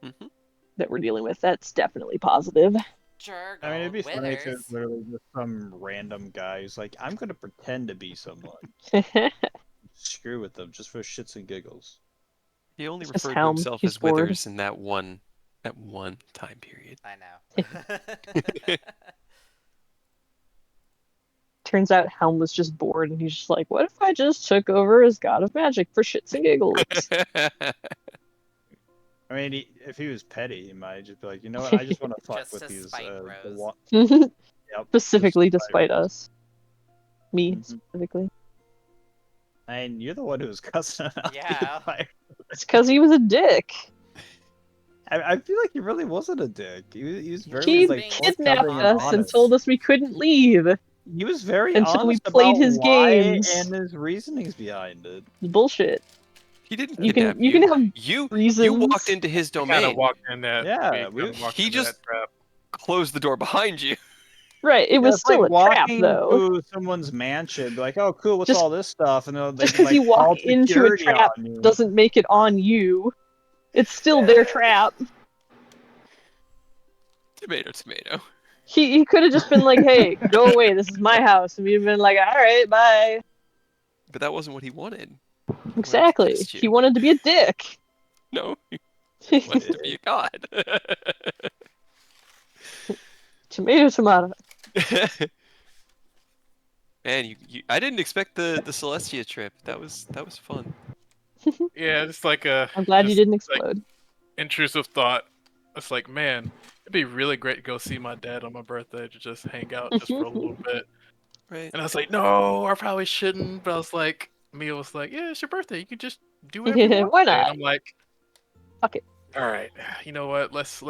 Mhm. that we're dealing with. That's definitely positive. Jurgle, I mean, it'd be funny if it withers. was literally just some random guy who's like, I'm gonna pretend to be someone. Screw with them just for shits and giggles. He only It's just referred to Helm. himself He's as bored. Withers in that one time period. I know. Turns out Helm was just bored, and he's just like, what if I just took over as god of magic for shits and giggles? I mean, if he was petty, he might just be like, you know what? I just want to fuck Just with to these. spite The Rose. Yep, Specifically just despite Rose. us. Me, Mhm. specifically. I mean, you're the one who was cussing him out. Yeah. It's because he was a dick. I feel like he really wasn't a dick. He was very He like kidnapped forthcoming and us and honest. told us we couldn't leave. He was very until we honest played about his why games. and his reasonings behind it. Bullshit. He didn't You kidnap can you can have You reasons. walked into his Kind of domain. walked in that. Yeah, we kinda walked he into just- that trap. Closed the door behind you. Right, it Yeah, was it's still like a trap walking though. to someone's mansion, be like, "Oh, cool, what's Just- all this stuff?" And they Just because like you walk call into a security trap on you. doesn't make it on you. It's still their trap. Tomato, tomato. He could have just been like, "Hey, go away. This is my house," and we'd have been like, "All right, bye." But that wasn't what he wanted. He wanted to Exactly. test you. He wanted to be a dick. No, he wanted to be a god. Tomato, tomato. Man, I didn't expect the Celestia trip. That was fun. Yeah, it's like a I'm glad you just, didn't like, explode. intrusive thought. It's like, man, it'd be really great to go see my dad on my birthday to just hang out just for a little bit. Right. And I was like, no, I probably shouldn't. But I was like, Mia was like, yeah, it's your birthday. You can just do whatever you want. Why today." not? And I'm like, Fuck it. all right, you know what? Let's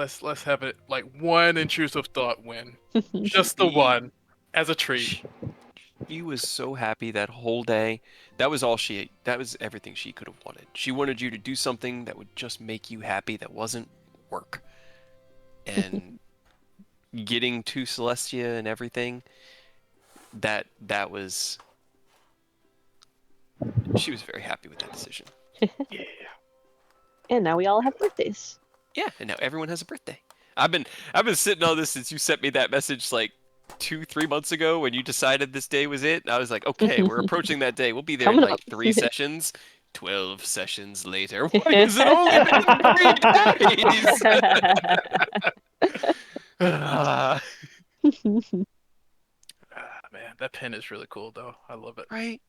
have it like one intrusive thought win, just the one, as a treat. She was so happy that whole day. That was everything she could have wanted. She wanted you to do something that would just make you happy that wasn't work. And getting to Celestia and everything, that was she was very happy with that decision. Yeah. And now we all have birthdays. Yeah, and now everyone has a birthday. I've been sitting on this since you sent me that message like 2-3 months ago when you decided this day was it. And I was like, okay, we're approaching that day. We'll be there in Coming like up. 3 sessions. 12 sessions later. Why has it only been 3 days? that pen is really cool though. I love it. Right?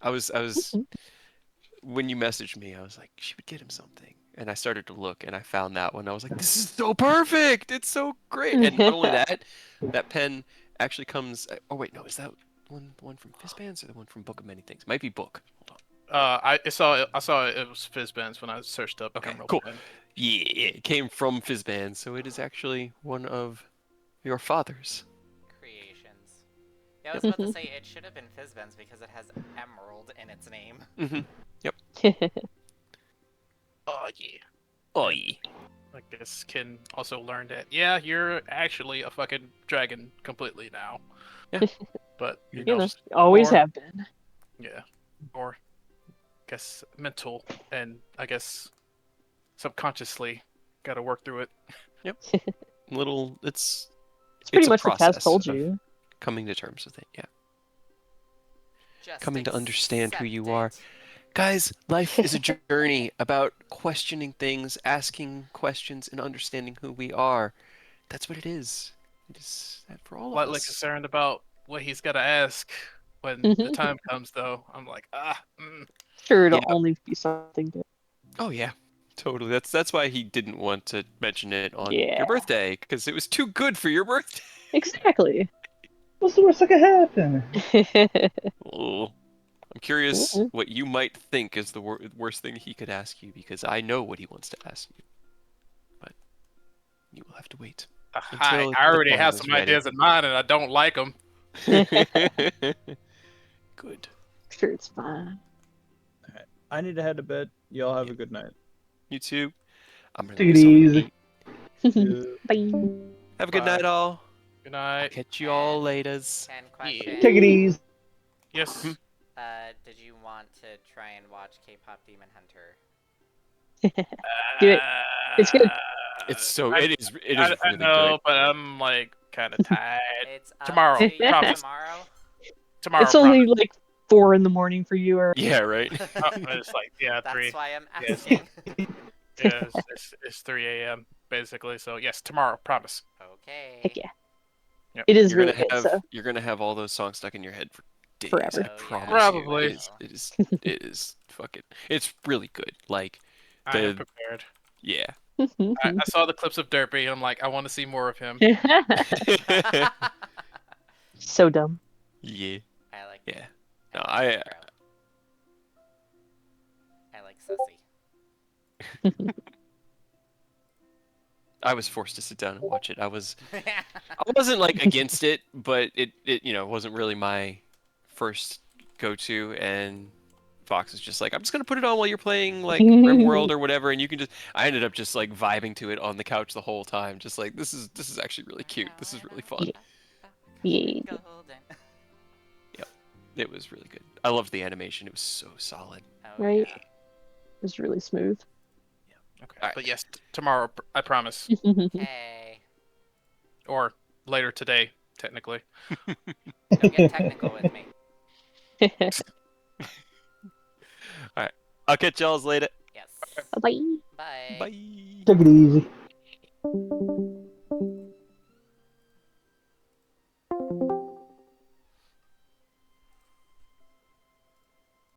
I was when you messaged me, I was like, she would get him something. And I started to look and I found that one. I was like, this is so perfect. It's so great. And not only that, that pen actually comes. Oh wait, no, is that one from Fizzbands or the one from Book of Many Things? Might be Book. Hold on. I saw it was Fizzbands when I searched up Okay, Emerald cool. Pen. Yeah, it came from Fizzbands, so it is actually one of your father's. Creations. Yeah, I was about to say it should have been Fizzbens because it has emerald in its name. Mm-hmm. Oh yeah. Oh yeah. I guess Ken also learned that. Yeah, you're actually a fucking dragon completely now. Yeah. But You know, just always more- have been. Yeah. Or I guess mental and I guess subconsciously gotta work through it. Little, it's It's pretty a much what Kaz process told of you. coming to terms with it. Yeah. Just Coming to understand who you are. accept Guys, life is a journey about questioning things, asking questions, and understanding who we are. That's what it is. It is that for all of Slightly us. concerned about what he's gotta ask when the time comes though. I'm like, Sure, it'll Yeah. only be something good. Oh yeah, totally. That's why he didn't want to mention it on Yeah. your birthday, because it was too good for your birthday. Exactly. What's the worst that could happen? Oh, I'm curious Mhm. what you might think is the worst thing he could ask you, because I know what he wants to ask you. But you will have to wait. I Until the already plan have is some ready. ideas in mind and I don't like them. Good. Sure, it's fine. I need to head to bed. Y'all have a good night. You too. I'm gonna Take go it something easy. to eat. Yeah. Bye. Have a good Bye. night, all. Good night. Catch you all laters. Ken question. Take it easy. Yes. Did you want to try and watch K-pop Demon Hunter? Do it. It's good. It's so. I- It is I really know, good. but I'm like kind of tired. It's up Tomorrow, to you promise. tomorrow. Tomorrow, It's only promise. like 4 in the morning for you, or Yeah, right. It's like yeah, That's 3. why I'm Yes. asking. Yeah, it's 3 a.m. basically. So yes, tomorrow, promise. Okay. heck yeah. Yep. It is You're really gonna good. have So you're gonna have all those songs stuck in your head for days. Forever. I Oh, yeah. promise Probably. you. It is fucking. It's really good. Like I am the prepared. yeah. I saw the clips of Derpy, and I'm like, I want to see more of him. So dumb. Yeah. I like. Yeah. No, like I intro. I like Sussy. I was forced to sit down and watch it. I wasn't like against it, but it wasn't really my first go-to, and Fox is just like, I'm just gonna put it on while you're playing like RimWorld or whatever, and you can just. I ended up just like vibing to it on the couch the whole time, just like this is actually really cute. This is really fun. Yeah. Golden. It was really good. I loved the animation. It was so solid. Oh, Right. yeah. It was really smooth. Okay, Alright. but yes, tomorrow, I promise, Hey. or later today, technically. Don't get technical with me. I'll catch y'all's later. Yes. Bye. Bye. Bye. Take it easy.